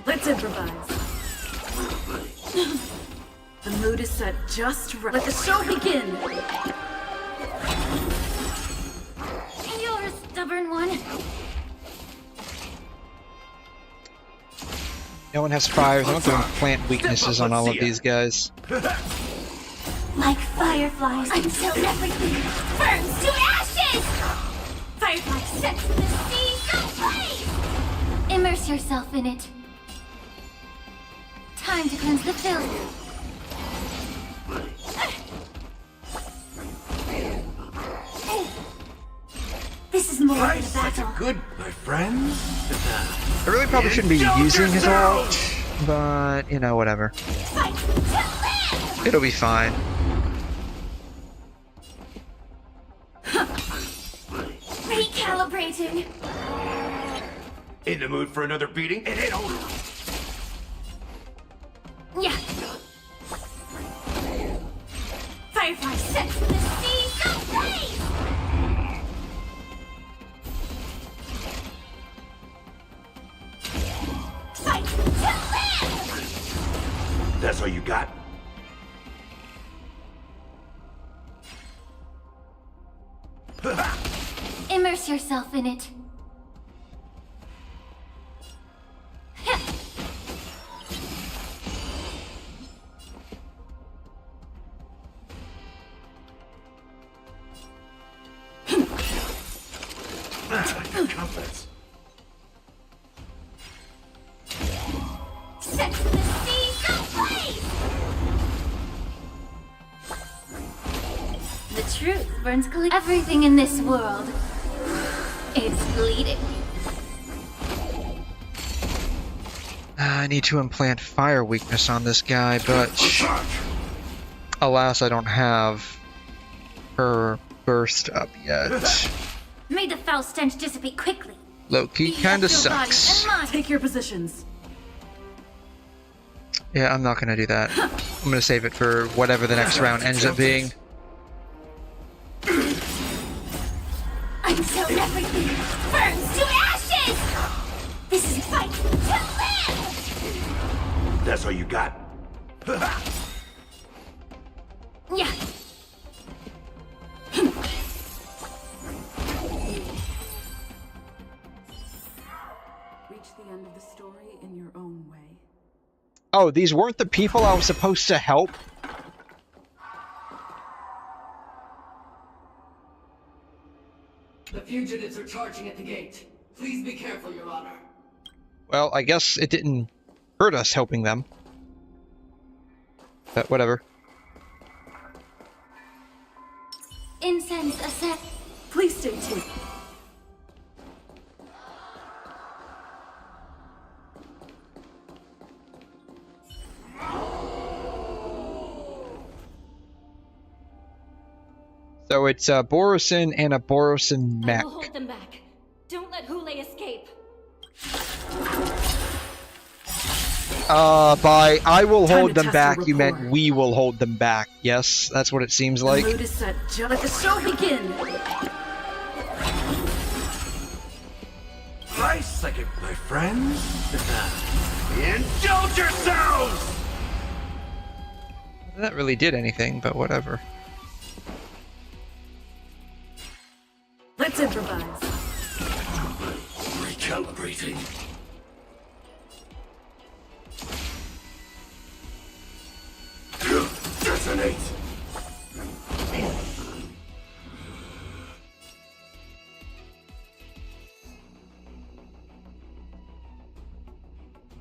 [SPEAKER 8] Let's improvise. The mood is set just right. Let the show begin!
[SPEAKER 10] You're a stubborn one.
[SPEAKER 1] No one has fires. I'm not doing plant weaknesses on all of these guys.
[SPEAKER 10] Like fireflies until everything burns to ashes! Firefly sets the seas ablaze! Immerse yourself in it. Time to cleanse the filth. This is more than a battle.
[SPEAKER 17] Good, my friends.
[SPEAKER 1] I really probably shouldn't be using his ult, but, you know, whatever. It'll be fine.
[SPEAKER 10] Recalibrating.
[SPEAKER 17] In the mood for another beating? It ain't over.
[SPEAKER 10] Yeah. Firefly sets the seas ablaze! Fight to live!
[SPEAKER 17] That's all you got?
[SPEAKER 10] Immerse yourself in it.
[SPEAKER 17] Compass.
[SPEAKER 10] Set the seas ablaze! The truth burns clear. Everything in this world is bleeding.
[SPEAKER 1] I need to implant fire weakness on this guy, but alas, I don't have her burst up yet.
[SPEAKER 10] May the foul stench dissipate quickly.
[SPEAKER 1] Low-key kinda sucks.
[SPEAKER 8] Take your positions.
[SPEAKER 1] Yeah, I'm not gonna do that. I'm gonna save it for whatever the next round ends up being.
[SPEAKER 10] Until everything burns to ashes! This is fight to live!
[SPEAKER 17] That's all you got?
[SPEAKER 10] Yeah.
[SPEAKER 8] Reach the end of the story in your own way.
[SPEAKER 1] Oh, these weren't the people I was supposed to help?
[SPEAKER 9] The fugitives are charging at the gate. Please be careful, Your Honor.
[SPEAKER 1] Well, I guess it didn't hurt us helping them. But whatever.
[SPEAKER 10] Incense a sec.
[SPEAKER 8] Please stay tuned.
[SPEAKER 1] So it's a Borisin and a Borisin mech.
[SPEAKER 6] I will hold them back. Don't let 𝘬𝘬𝘦𝘺 escape.
[SPEAKER 1] By I will hold them back, you meant we will hold them back. Yes, that's what it seems like.
[SPEAKER 8] The mood is set. Let the show begin.
[SPEAKER 17] Nice, my friends. Indulge yourselves!
[SPEAKER 1] That really did anything, but whatever.
[SPEAKER 8] Let's improvise.
[SPEAKER 4] Recalibrating. Detonate!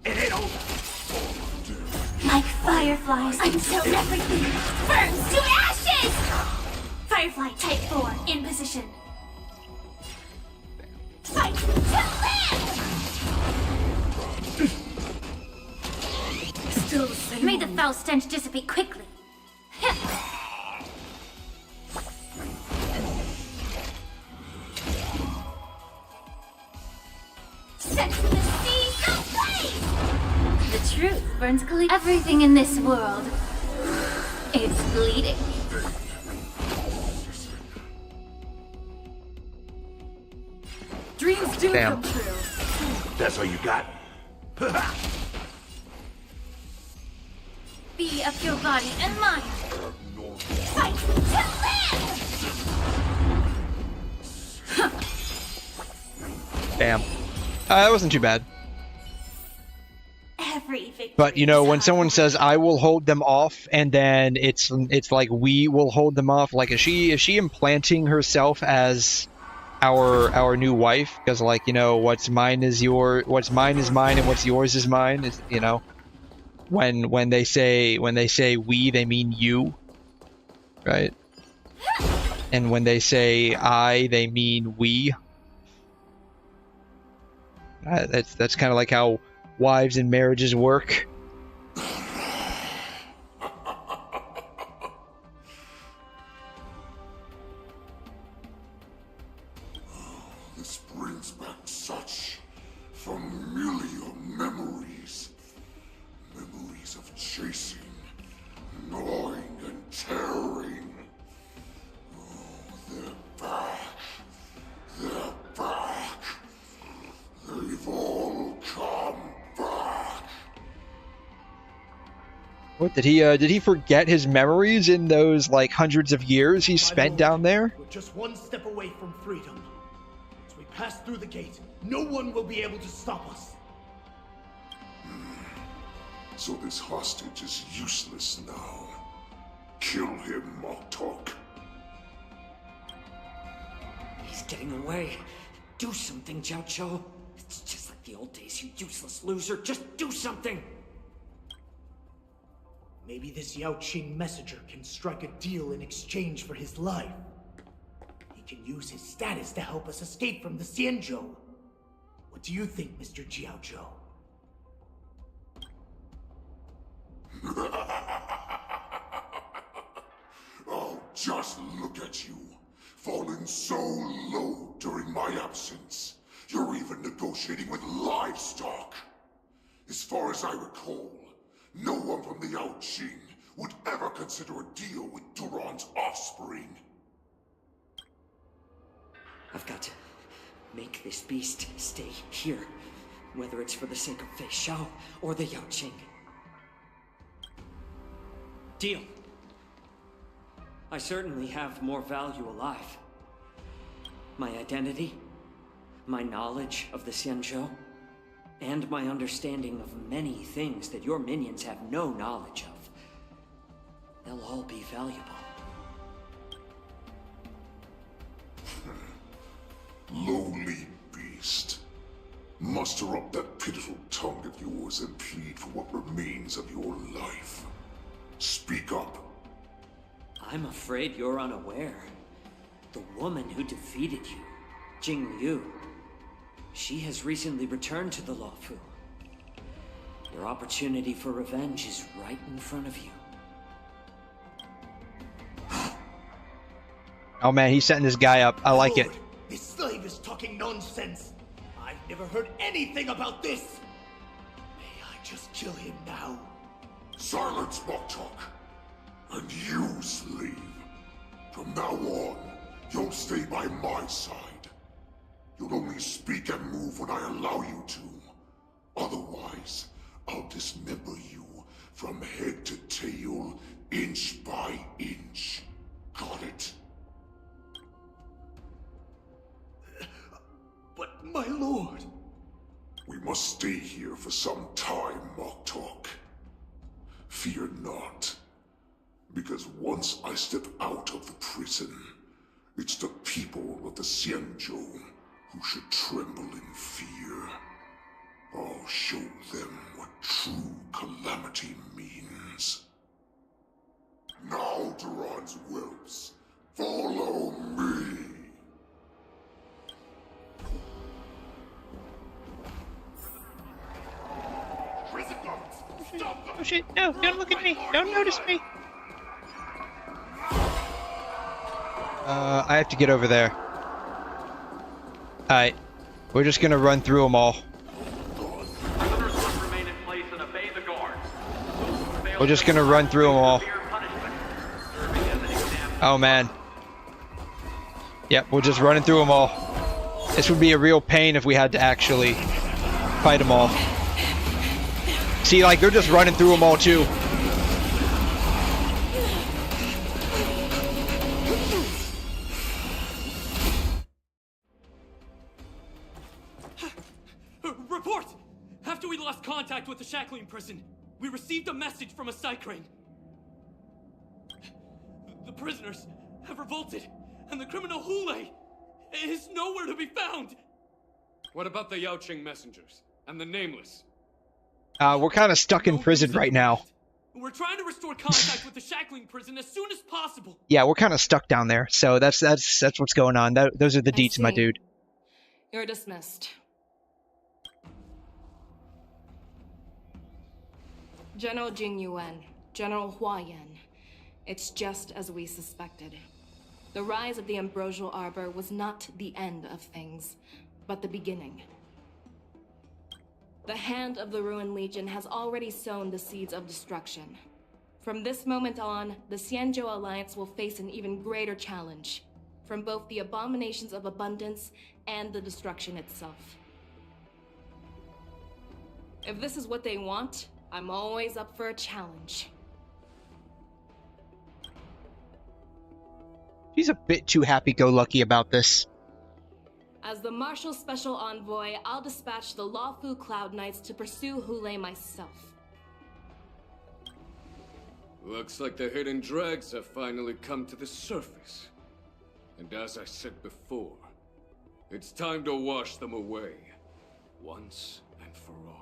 [SPEAKER 17] It ain't over.
[SPEAKER 10] Like fireflies until everything burns to ashes! Firefly type 4 in position. Fight to live!
[SPEAKER 8] Still the same.
[SPEAKER 10] May the foul stench dissipate quickly. Set to the sea ablaze! The truth burns clean. Everything in this world is bleeding.
[SPEAKER 8] Dreams do
[SPEAKER 1] Damn.
[SPEAKER 8] come true.
[SPEAKER 17] That's all you got?
[SPEAKER 10] Be of your body and mind. Fight to live!
[SPEAKER 1] Damn. That wasn't too bad.
[SPEAKER 10] Every victory.
[SPEAKER 1] But you know, when someone says I will hold them off, and then it's like we will hold them off, like is she implanting herself as our new wife? Because like, you know, what's mine is mine, and what's yours is mine. Is, you know, when they say we, they mean you, right? And when they say I, they mean we. That's kind of like how wives and marriages work.
[SPEAKER 4] This brings back such familiar memories. Memories of chasing, gnawing, and tearing. Oh, they're back. They're back. They've all come back.
[SPEAKER 1] What did he forget his memories in those like hundreds of years he spent down there?
[SPEAKER 21] We're just one step away from freedom. As we pass through the gate, no one will be able to stop us.
[SPEAKER 4] So this hostage is useless now. Kill him, Moktok.
[SPEAKER 11] He's getting away. Do something, 𝘐𝘮. It's just like the old days, you useless loser. Just do something!
[SPEAKER 21] Maybe this 𝘤𝘤𝘵 messenger can strike a deal in exchange for his life. He can use his status to help us escape from the 𝘬𝘰. What do you think, Mr. 𝘐𝘮𝘰?
[SPEAKER 4] Oh, just look at you. Fallen so low during my absence. You're even negotiating with livestock. As far as I recall, no one from the 𝘤𝘤𝘵 would ever consider a deal with Duran's offspring.
[SPEAKER 11] I've got to make this beast stay here, whether it's for the sake of Fei Xiao or the 𝘤𝘤𝘵. Deal. I certainly have more value alive. My identity, my knowledge of the 𝘬𝘰, and my understanding of many things that your minions have no knowledge of. They'll all be valuable.
[SPEAKER 4] Muster up that pitiful tongue of yours and plead for what remains of your life. Speak up.
[SPEAKER 11] I'm afraid you're unaware. The woman who defeated you, Jingliu, she has recently returned to the Luofu. Your opportunity for revenge is right in front of you.
[SPEAKER 1] Oh man, he's setting this guy up. I like it.
[SPEAKER 21] This slave is talking nonsense. I've never heard anything about this. May I just kill him now?
[SPEAKER 4] Silence, Moktok. And you, slave. From now on, you'll stay by my side. You'll only speak and move when I allow you to. Otherwise, I'll dismember you from head to tail, inch by inch. Got it?
[SPEAKER 21] But my lord...
[SPEAKER 4] We must stay here for some time, Moktok. Fear not. Because once I step out of the prison, it's the people of the 𝘧𝘬𝘁 who should tremble in fear. I'll show them what true calamity means. Now, Duran's whelps, follow me!
[SPEAKER 21] Prison guards, stop them!
[SPEAKER 1] Oh shit, no, don't look at me! Don't notice me! I have to get over there. Alright. We're just gonna run through them all. We're just gonna run through them all. Oh man. Yep, we're just running through them all. This would be a real pain if we had to actually fight them all. See, like, they're just running through them all too.
[SPEAKER 14] Report! After we lost contact with the Shackling prison, we received a message from a Sidequest. The prisoners have revolted, and the criminal 𝘠𝘬𝘦 is nowhere to be found!
[SPEAKER 15] What about the 𝘐𝘬𝘕 messengers and the Nameless?
[SPEAKER 1] We're kind of stuck in prison right now.
[SPEAKER 14] We're trying to restore contact with the Shackling prison as soon as possible.
[SPEAKER 1] Yeah, we're kind of stuck down there, so that's what's going on. Those are the deets, my dude.
[SPEAKER 5] You're dismissed. General Jingyuan, General Huayan. It's just as we suspected. The rise of the Ambrosial Arbor was not the end of things, but the beginning. The hand of the Ruined Legion has already sown the seeds of destruction. From this moment on, the 𝘧𝘬𝘁 Alliance will face an even greater challenge, from both the abominations of abundance and the destruction itself. If this is what they want, I'm always up for a challenge.
[SPEAKER 1] She's a bit too happy-go-lucky about this.
[SPEAKER 5] As the Marshal Special Envoy, I'll dispatch the Luofu Cloud Knights to pursue 𝘠𝘬𝘕 myself.
[SPEAKER 15] Looks like the hidden dregs have finally come to the surface. And as I said before, it's time to wash them away, once and for all.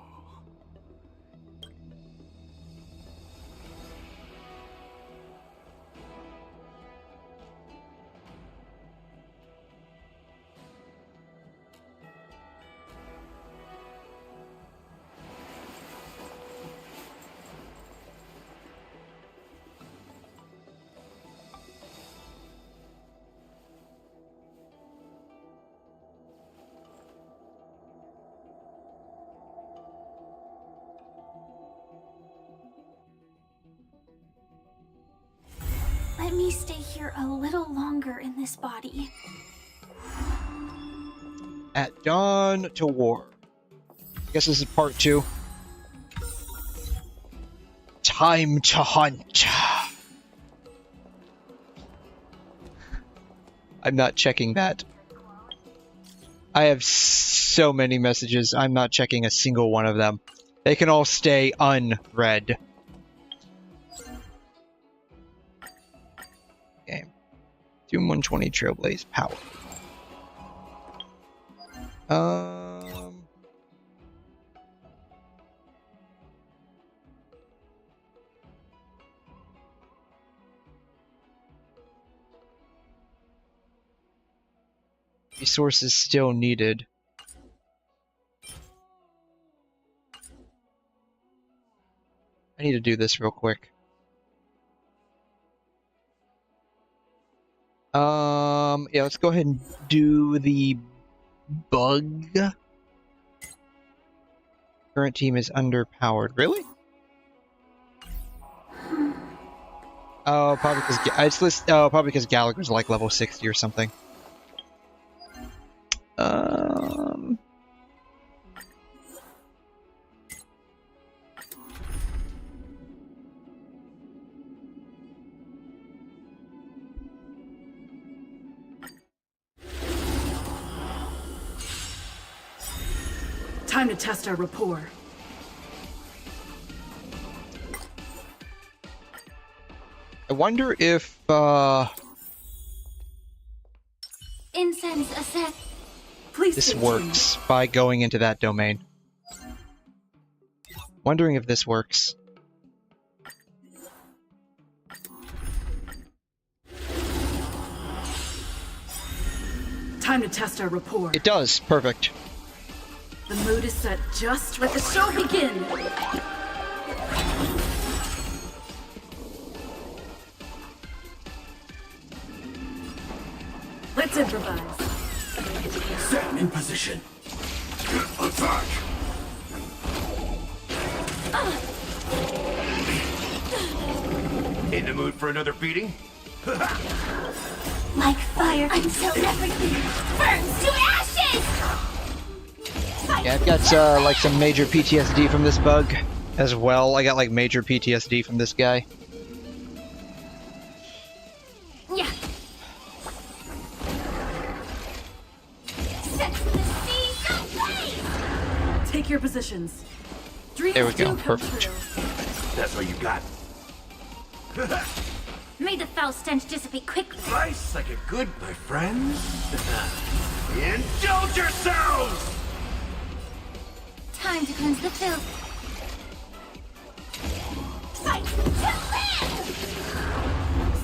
[SPEAKER 10] Let me stay here a little longer in this body.
[SPEAKER 1] At dawn to war. I guess this is part 2. Time to hunt. I'm not checking that. I have so many messages. I'm not checking a single one of them. They can all stay unread. Game. Doom 120 Trailblaze power. Resources still needed. I need to do this real quick. Yeah, let's go ahead and do the bug. Current team is underpowered. Really? Oh, probably because Gallagher's like level 60 or something.
[SPEAKER 8] Time to test our rapport.
[SPEAKER 1] I wonder if
[SPEAKER 10] Incense a sec.
[SPEAKER 8] Please
[SPEAKER 1] this works by going into that domain. Wondering if this works.
[SPEAKER 8] Time to test our rapport.
[SPEAKER 1] It does. Perfect.
[SPEAKER 8] The mood is set. Just let the show begin. Let's improvise.
[SPEAKER 17] Set in position. Attack! In the mood for another beating?
[SPEAKER 10] Like fire until everything burns to ashes!
[SPEAKER 1] Yeah, I've got like some major PTSD from this bug as well. I got like major PTSD from this guy.
[SPEAKER 10] Yeah. Set the seas ablaze!
[SPEAKER 8] Take your positions. Dreams
[SPEAKER 1] There we go.
[SPEAKER 8] do come
[SPEAKER 1] Perfect.
[SPEAKER 8] true.
[SPEAKER 17] That's all you got.
[SPEAKER 10] May the foul stench dissipate quickly.
[SPEAKER 17] Slice like a good, my friends. Indulge yourselves!
[SPEAKER 10] Time to cleanse the filth. Fight to live!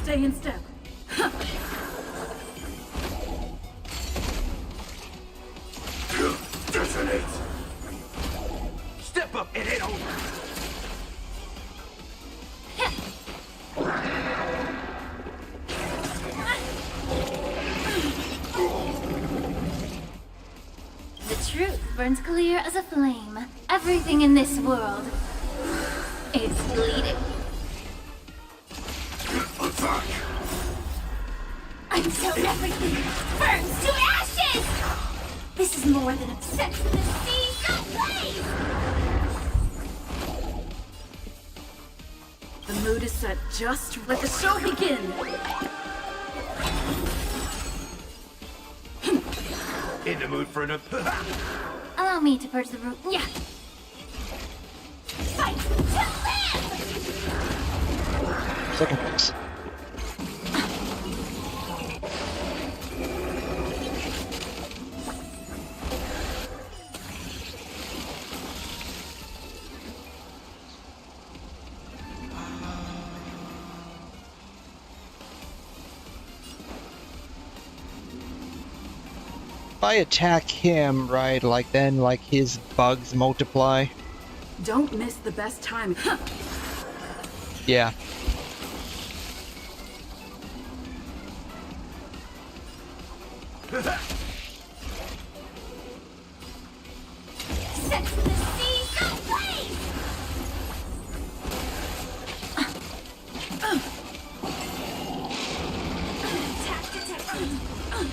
[SPEAKER 8] Stay in step.
[SPEAKER 17] Detonate! Step up and hit over!
[SPEAKER 10] The truth burns clear as a flame. Everything in this world is bleeding.
[SPEAKER 17] Attack!
[SPEAKER 10] Until everything burns to ashes! This is more than a set to the seas ablaze!
[SPEAKER 8] The mood is set. Just let the show begin.
[SPEAKER 17] In the mood for another...
[SPEAKER 10] Allow me to purge the root. Yeah. Fight to live!
[SPEAKER 1] Second place. If I attack him, right, like then like his bugs multiply.
[SPEAKER 8] Don't miss the best time.
[SPEAKER 1] Yeah.
[SPEAKER 10] Set the seas ablaze!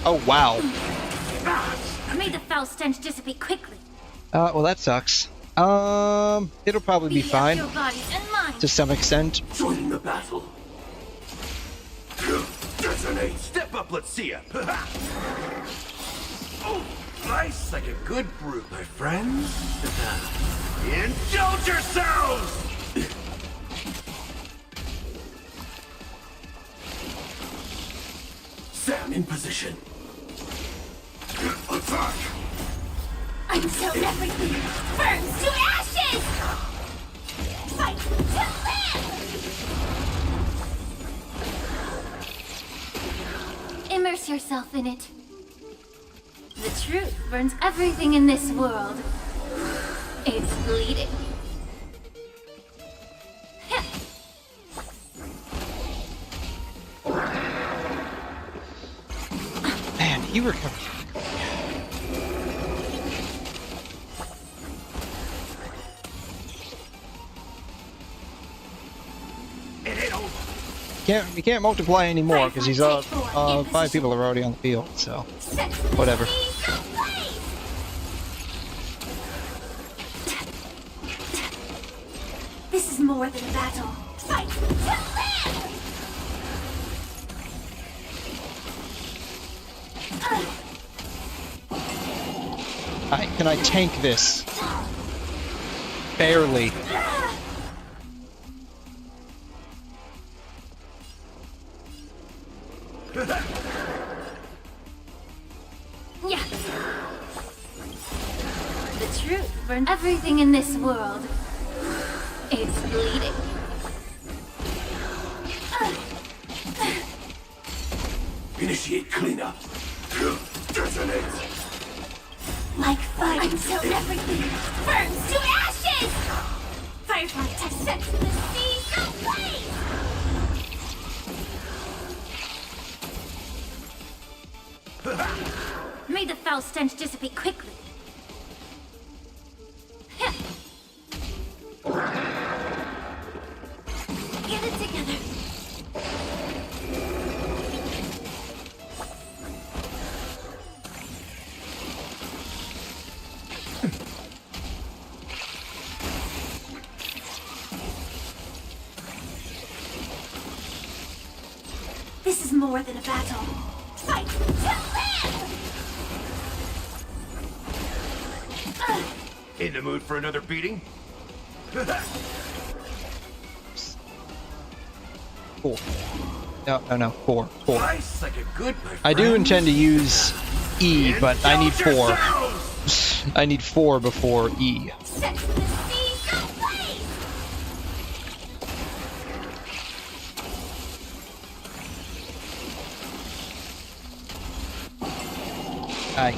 [SPEAKER 1] Oh wow.
[SPEAKER 10] May the foul stench dissipate quickly.
[SPEAKER 1] Well that sucks. It'll probably be fine
[SPEAKER 10] Your body and mind.
[SPEAKER 1] to some extent.
[SPEAKER 17] Join the battle. Detonate! Step up, let's see ya! Oh, nice like a good brew, my friends. Indulge yourselves! Sam in position. Attack!
[SPEAKER 10] Until everything burns to ashes! Fight to live! Immerse yourself in it. The truth burns everything in this world. It's bleeding.
[SPEAKER 1] Man, he recovered. You can't multiply anymore because he's 5 people are already on the field, so whatever.
[SPEAKER 10] This is more than a battle. Fight to
[SPEAKER 1] live! Can I tank this? Barely.
[SPEAKER 10] Yeah. The truth burns everything in this world. It's bleeding.
[SPEAKER 17] Initiate cleanup. Detonate.
[SPEAKER 10] Like fire until everything burns to ashes! Firefly has set the seas ablaze! May the foul stench dissipate quickly. Get it together. This is more than a battle. Fight to live!
[SPEAKER 17] In the mood for another beating?
[SPEAKER 1] 4. No, 4.
[SPEAKER 17] Nice, like a good,
[SPEAKER 1] I do intend to use E, but I need 4. I need 4 before E.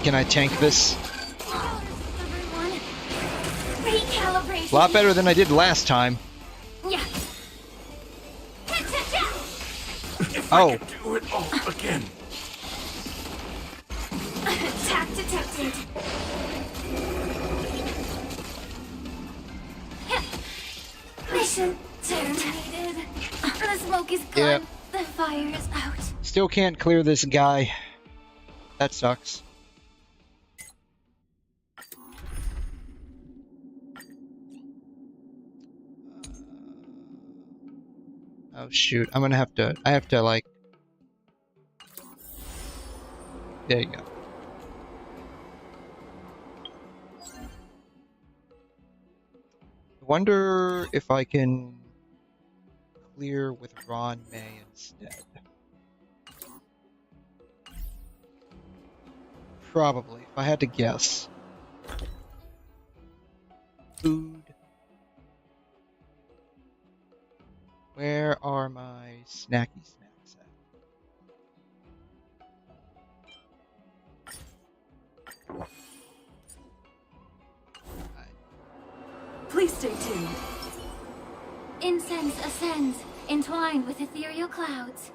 [SPEAKER 1] Can I tank this? A lot better than I did last time.
[SPEAKER 10] Yeah.
[SPEAKER 1] Oh.
[SPEAKER 17] Do it all again.
[SPEAKER 10] Attack detected. Mission terminated. The smoke is gone.
[SPEAKER 1] Yep.
[SPEAKER 10] The fire is out.
[SPEAKER 1] Still can't clear this guy. That sucks. Oh shoot, I have to like... There you go. I wonder if I can clear with Ron May instead. Probably, if I had to guess. Food. Where are my snacky snacks at?
[SPEAKER 8] Please stay tuned.
[SPEAKER 10] Incense ascends, entwined with ethereal clouds.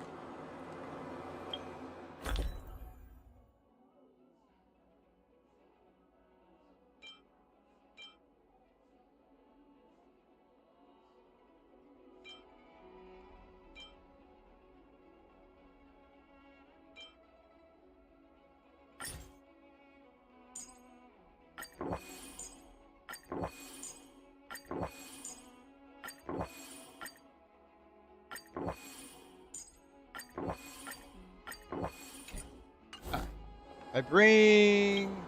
[SPEAKER 1] I bring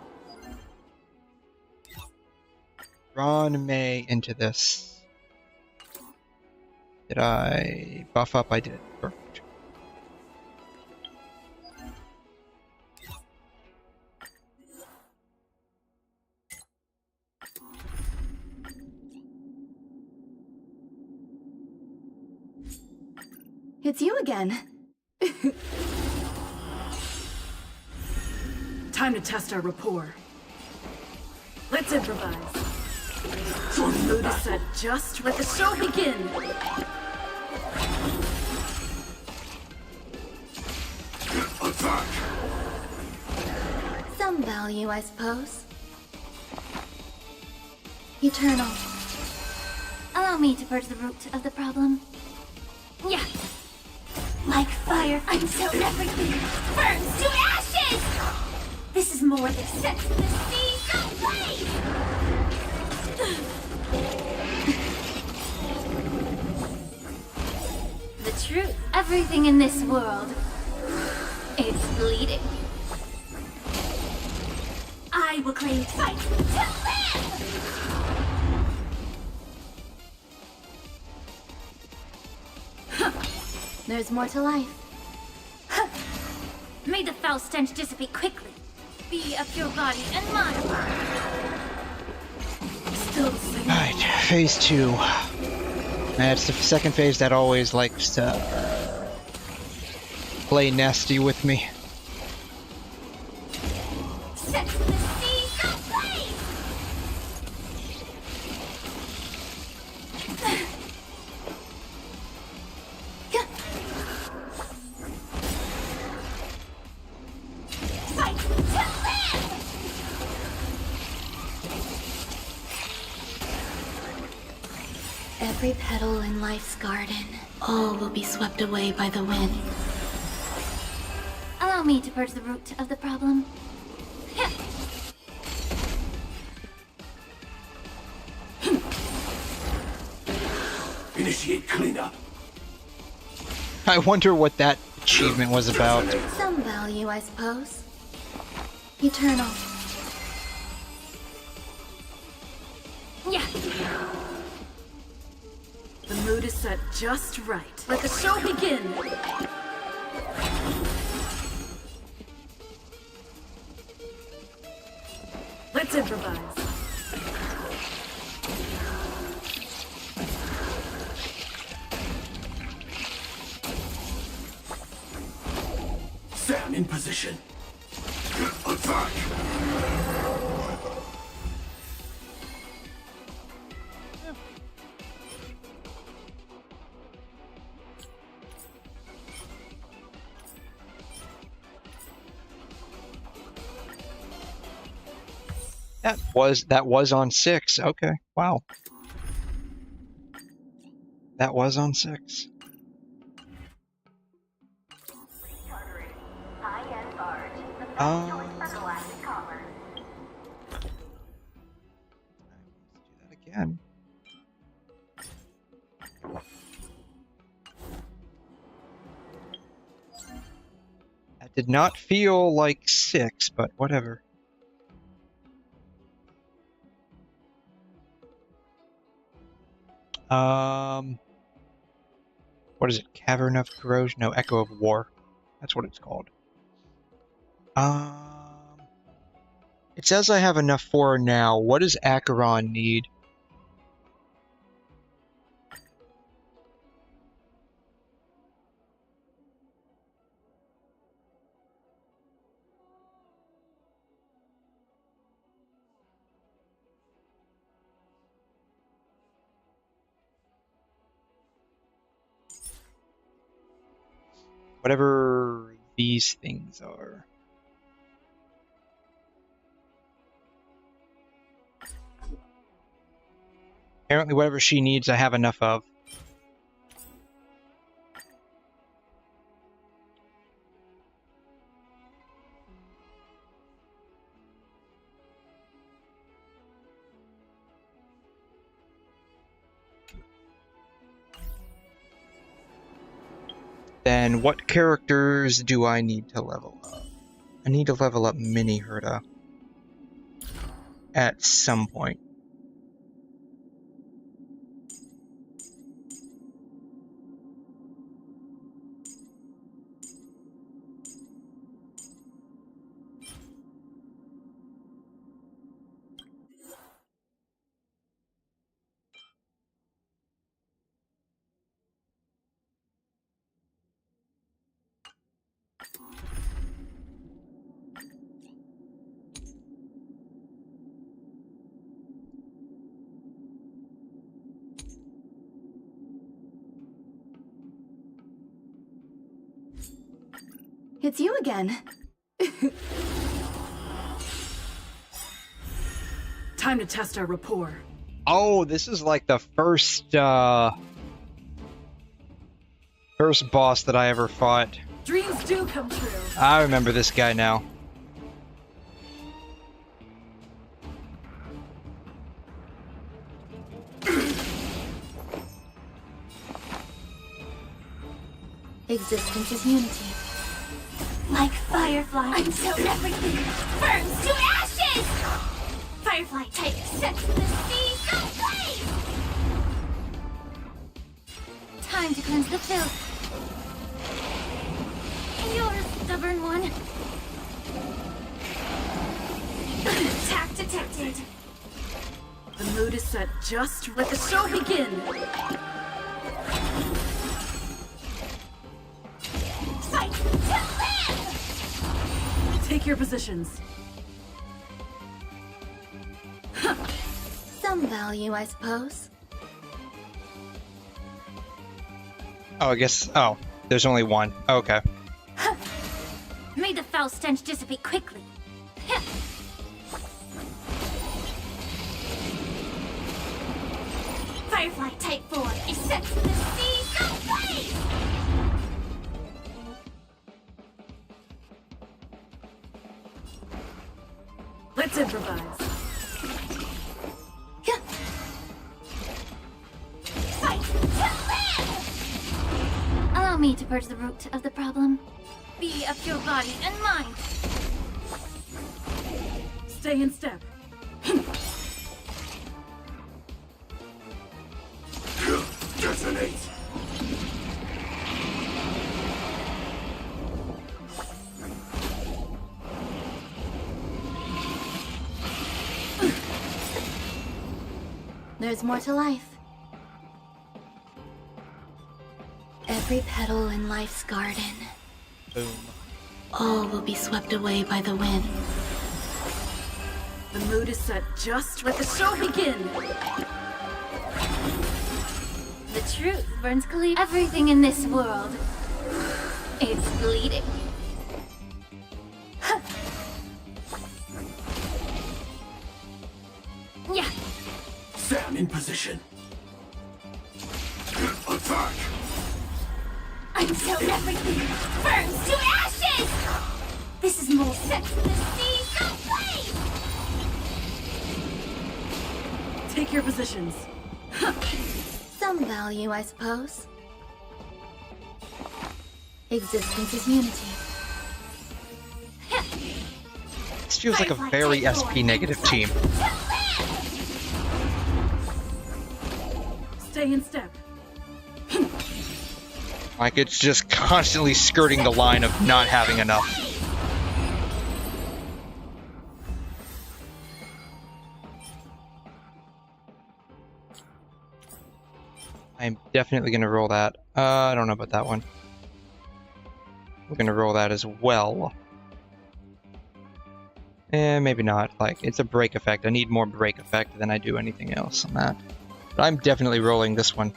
[SPEAKER 1] Ron May into this. Did I buff up? I did. Perfect.
[SPEAKER 8] It's you again. Time to test our rapport. Let's improvise. The mood is set just. Let the show begin.
[SPEAKER 4] Attack!
[SPEAKER 2] Some value, I suppose. Eternal. Allow me to purge the root of the problem. Yeah. Like fire, until everything burns to ashes! This is more than sets the sea ablaze! The truth, everything in this world, it's bleeding. I will claim fight to live! There's more to life. May the foul stench dissipate quickly. Be a pure body and mind. Still the same.
[SPEAKER 1] Alright, phase 2. That's the second phase that always likes to play nasty with me.
[SPEAKER 2] Set the sea ablaze! Fight to live! Every petal in life's garden, all will be swept away by the wind. Allow me to purge the root of the problem.
[SPEAKER 17] Initiate cleanup.
[SPEAKER 1] I wonder what that achievement was about.
[SPEAKER 2] Some value, I suppose. Eternal. Yeah.
[SPEAKER 8] The mood is set just right. Let the show begin. Let's improvise.
[SPEAKER 17] Sam in position.
[SPEAKER 4] Attack!
[SPEAKER 1] That was on 6. Okay, wow. That was on 6. Let's do that again. That did not feel like 6, but whatever. What is it? Cavern of Corrosion? No, Echo of War. That's what it's called. It says I have enough for now. What does Acheron need? Whatever these things are. Apparently whatever she needs, I have enough of. Then what characters do I need to level up? I need to level up Mini Herda at some point.
[SPEAKER 8] It's you again. Time to test our rapport.
[SPEAKER 1] Oh, this is like the first first boss that I ever fought.
[SPEAKER 8] Dreams do come true.
[SPEAKER 1] I remember this guy now.
[SPEAKER 2] Existence is unity. Like firefly, until everything burns to ashes! Firefly type sets the sea ablaze! Time to cleanse the filth. You're a stubborn one. Attack detected.
[SPEAKER 8] The mood is set just. Let the show begin.
[SPEAKER 2] Fight to live!
[SPEAKER 8] Take your positions.
[SPEAKER 2] Some value, I suppose.
[SPEAKER 1] Oh, I guess. Oh, there's only one. Okay.
[SPEAKER 2] May the foul stench dissipate quickly. Firefly Type 4 is set to the seas ablaze!
[SPEAKER 8] Let's improvise.
[SPEAKER 2] Fight to live! Allow me to purge the root of the problem. Be a pure body and mind.
[SPEAKER 8] Stay in step.
[SPEAKER 4] Detonate!
[SPEAKER 2] There's more to life. Every petal in life's garden.
[SPEAKER 1] Boom.
[SPEAKER 2] All will be swept away by the wind.
[SPEAKER 8] The mood is set just. Let the show begin.
[SPEAKER 2] The truth burns clean. Everything in this world is bleeding. Yeah.
[SPEAKER 17] Sam in position.
[SPEAKER 4] Attack!
[SPEAKER 2] Until everything burns to ashes! This is more set to the seas ablaze!
[SPEAKER 8] Take your positions.
[SPEAKER 2] Some value, I suppose. Existence is unity.
[SPEAKER 1] This feels like a very SP negative team.
[SPEAKER 8] Stay in step.
[SPEAKER 1] Like it's just constantly skirting the line of not having enough. I'm definitely gonna roll that. I don't know about that one. We're gonna roll that as well. Maybe not. Like, it's a break effect. I need more break effect than I do anything else on that. But I'm definitely rolling this one.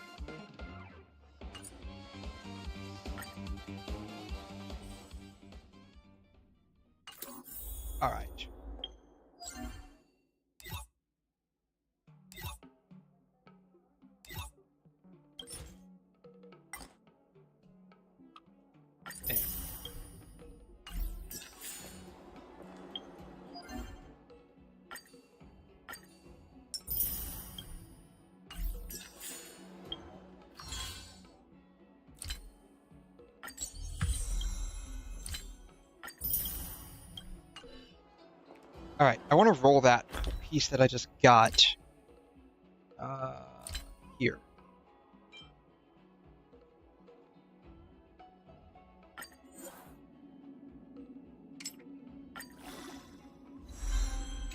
[SPEAKER 1] Alright. Alright, I want to roll that piece that I just got here.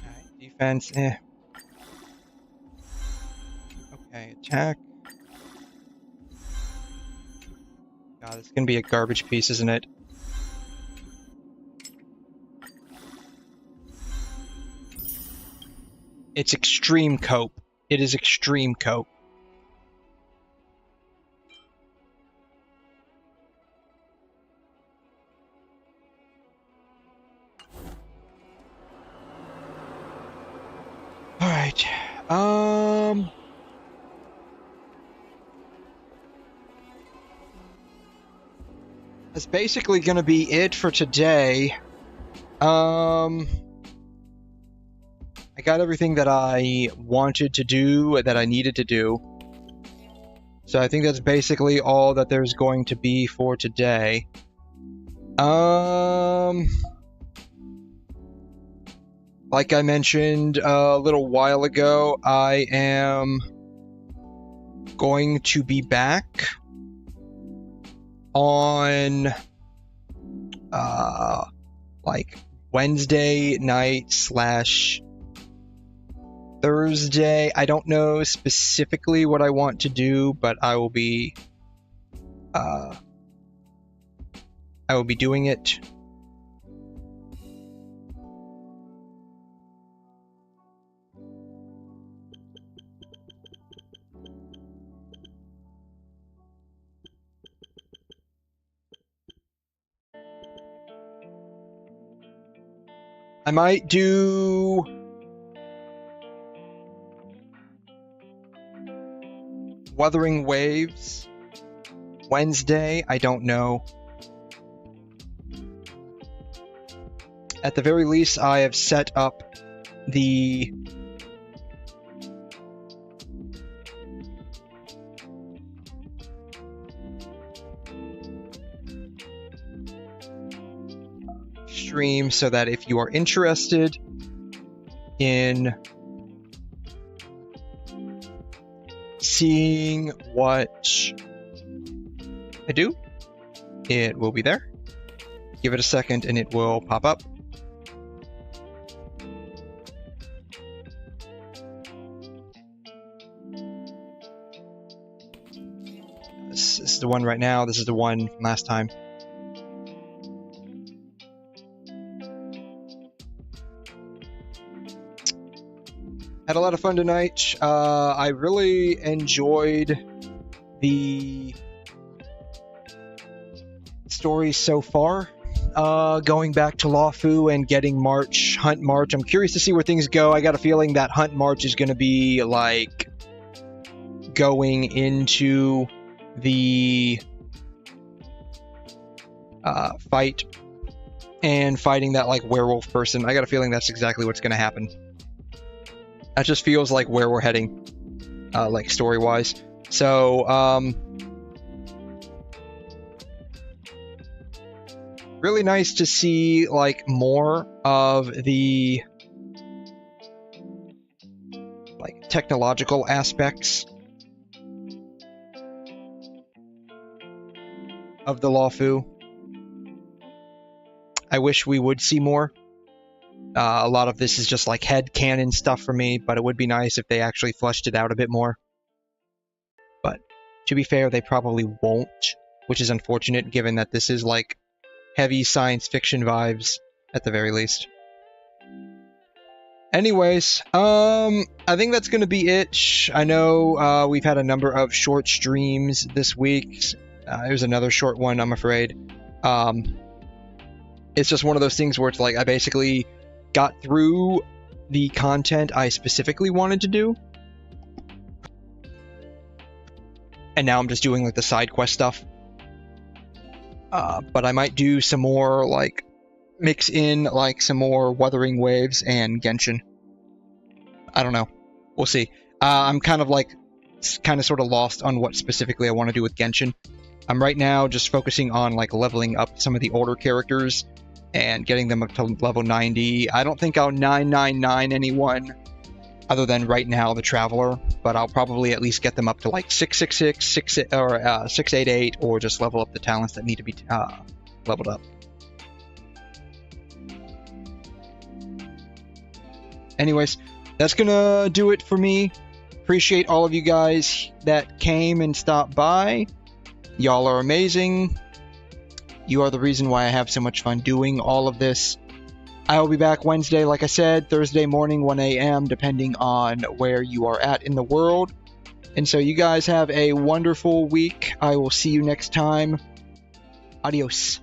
[SPEAKER 1] Alright, defense, Okay, attack. God, it's gonna be a garbage piece, isn't it? It's extreme cope. It is extreme cope. right. That's basically going to be it for today. I got everything that I wanted to do, that I needed to do. So I think that's basically all that there's going to be for today. Like I mentioned a little while ago, I am going to be back on like Wednesday night / Thursday. I don't know specifically what I want to do, but I will be doing it. I might do Wuthering Waves Wednesday. I don't know. At the very least, I have set up the stream so that if you are interested in seeing what I do, it will be there. Give it a second and it will pop up. This is the one right now. This is the one from last time. Had a lot of fun tonight. I really enjoyed the story so far. Going back to Luofu and getting Hunt March. I'm curious to see where things go. I got a feeling that Hunt March is going to be like going into the fight and fighting that like werewolf person. I got a feeling that's exactly what's going to happen. That just feels like where we're heading, like story-wise. So, really nice to see like more of the like technological aspects of the Luofu. I wish we would see more. A lot of this is just like headcanon stuff for me, but it would be nice if they actually fleshed it out a bit more. But to be fair, they probably won't, which is unfortunate given that this is like heavy science fiction vibes at the very least. Anyways, I think that's going to be it. I know we've had a number of short streams this week. There's another short one, I'm afraid. It's just one of those things where it's like I basically got through the content I specifically wanted to do. And now I'm just doing like the side quest stuff. But I might do some more, like, mix in like some more Wuthering Waves and Genshin. I don't know. We'll see. I'm kind of sort of lost on what specifically I want to do with Genshin. I'm right now just focusing on like leveling up some of the older characters and getting them up to level 90. I don't think I'll 999 anyone other than right now the Traveler, but I'll probably at least get them up to like 666, 688, or just level up the talents that need to be leveled up. Anyways, that's gonna do it for me. Appreciate all of you guys that came and stopped by. Y'all are amazing. You are the reason why I have so much fun doing all of this. I will be back Wednesday, like I said, Thursday morning, 1 a.m., depending on where you are at in the world. And so you guys have a wonderful week. I will see you next time. Adios.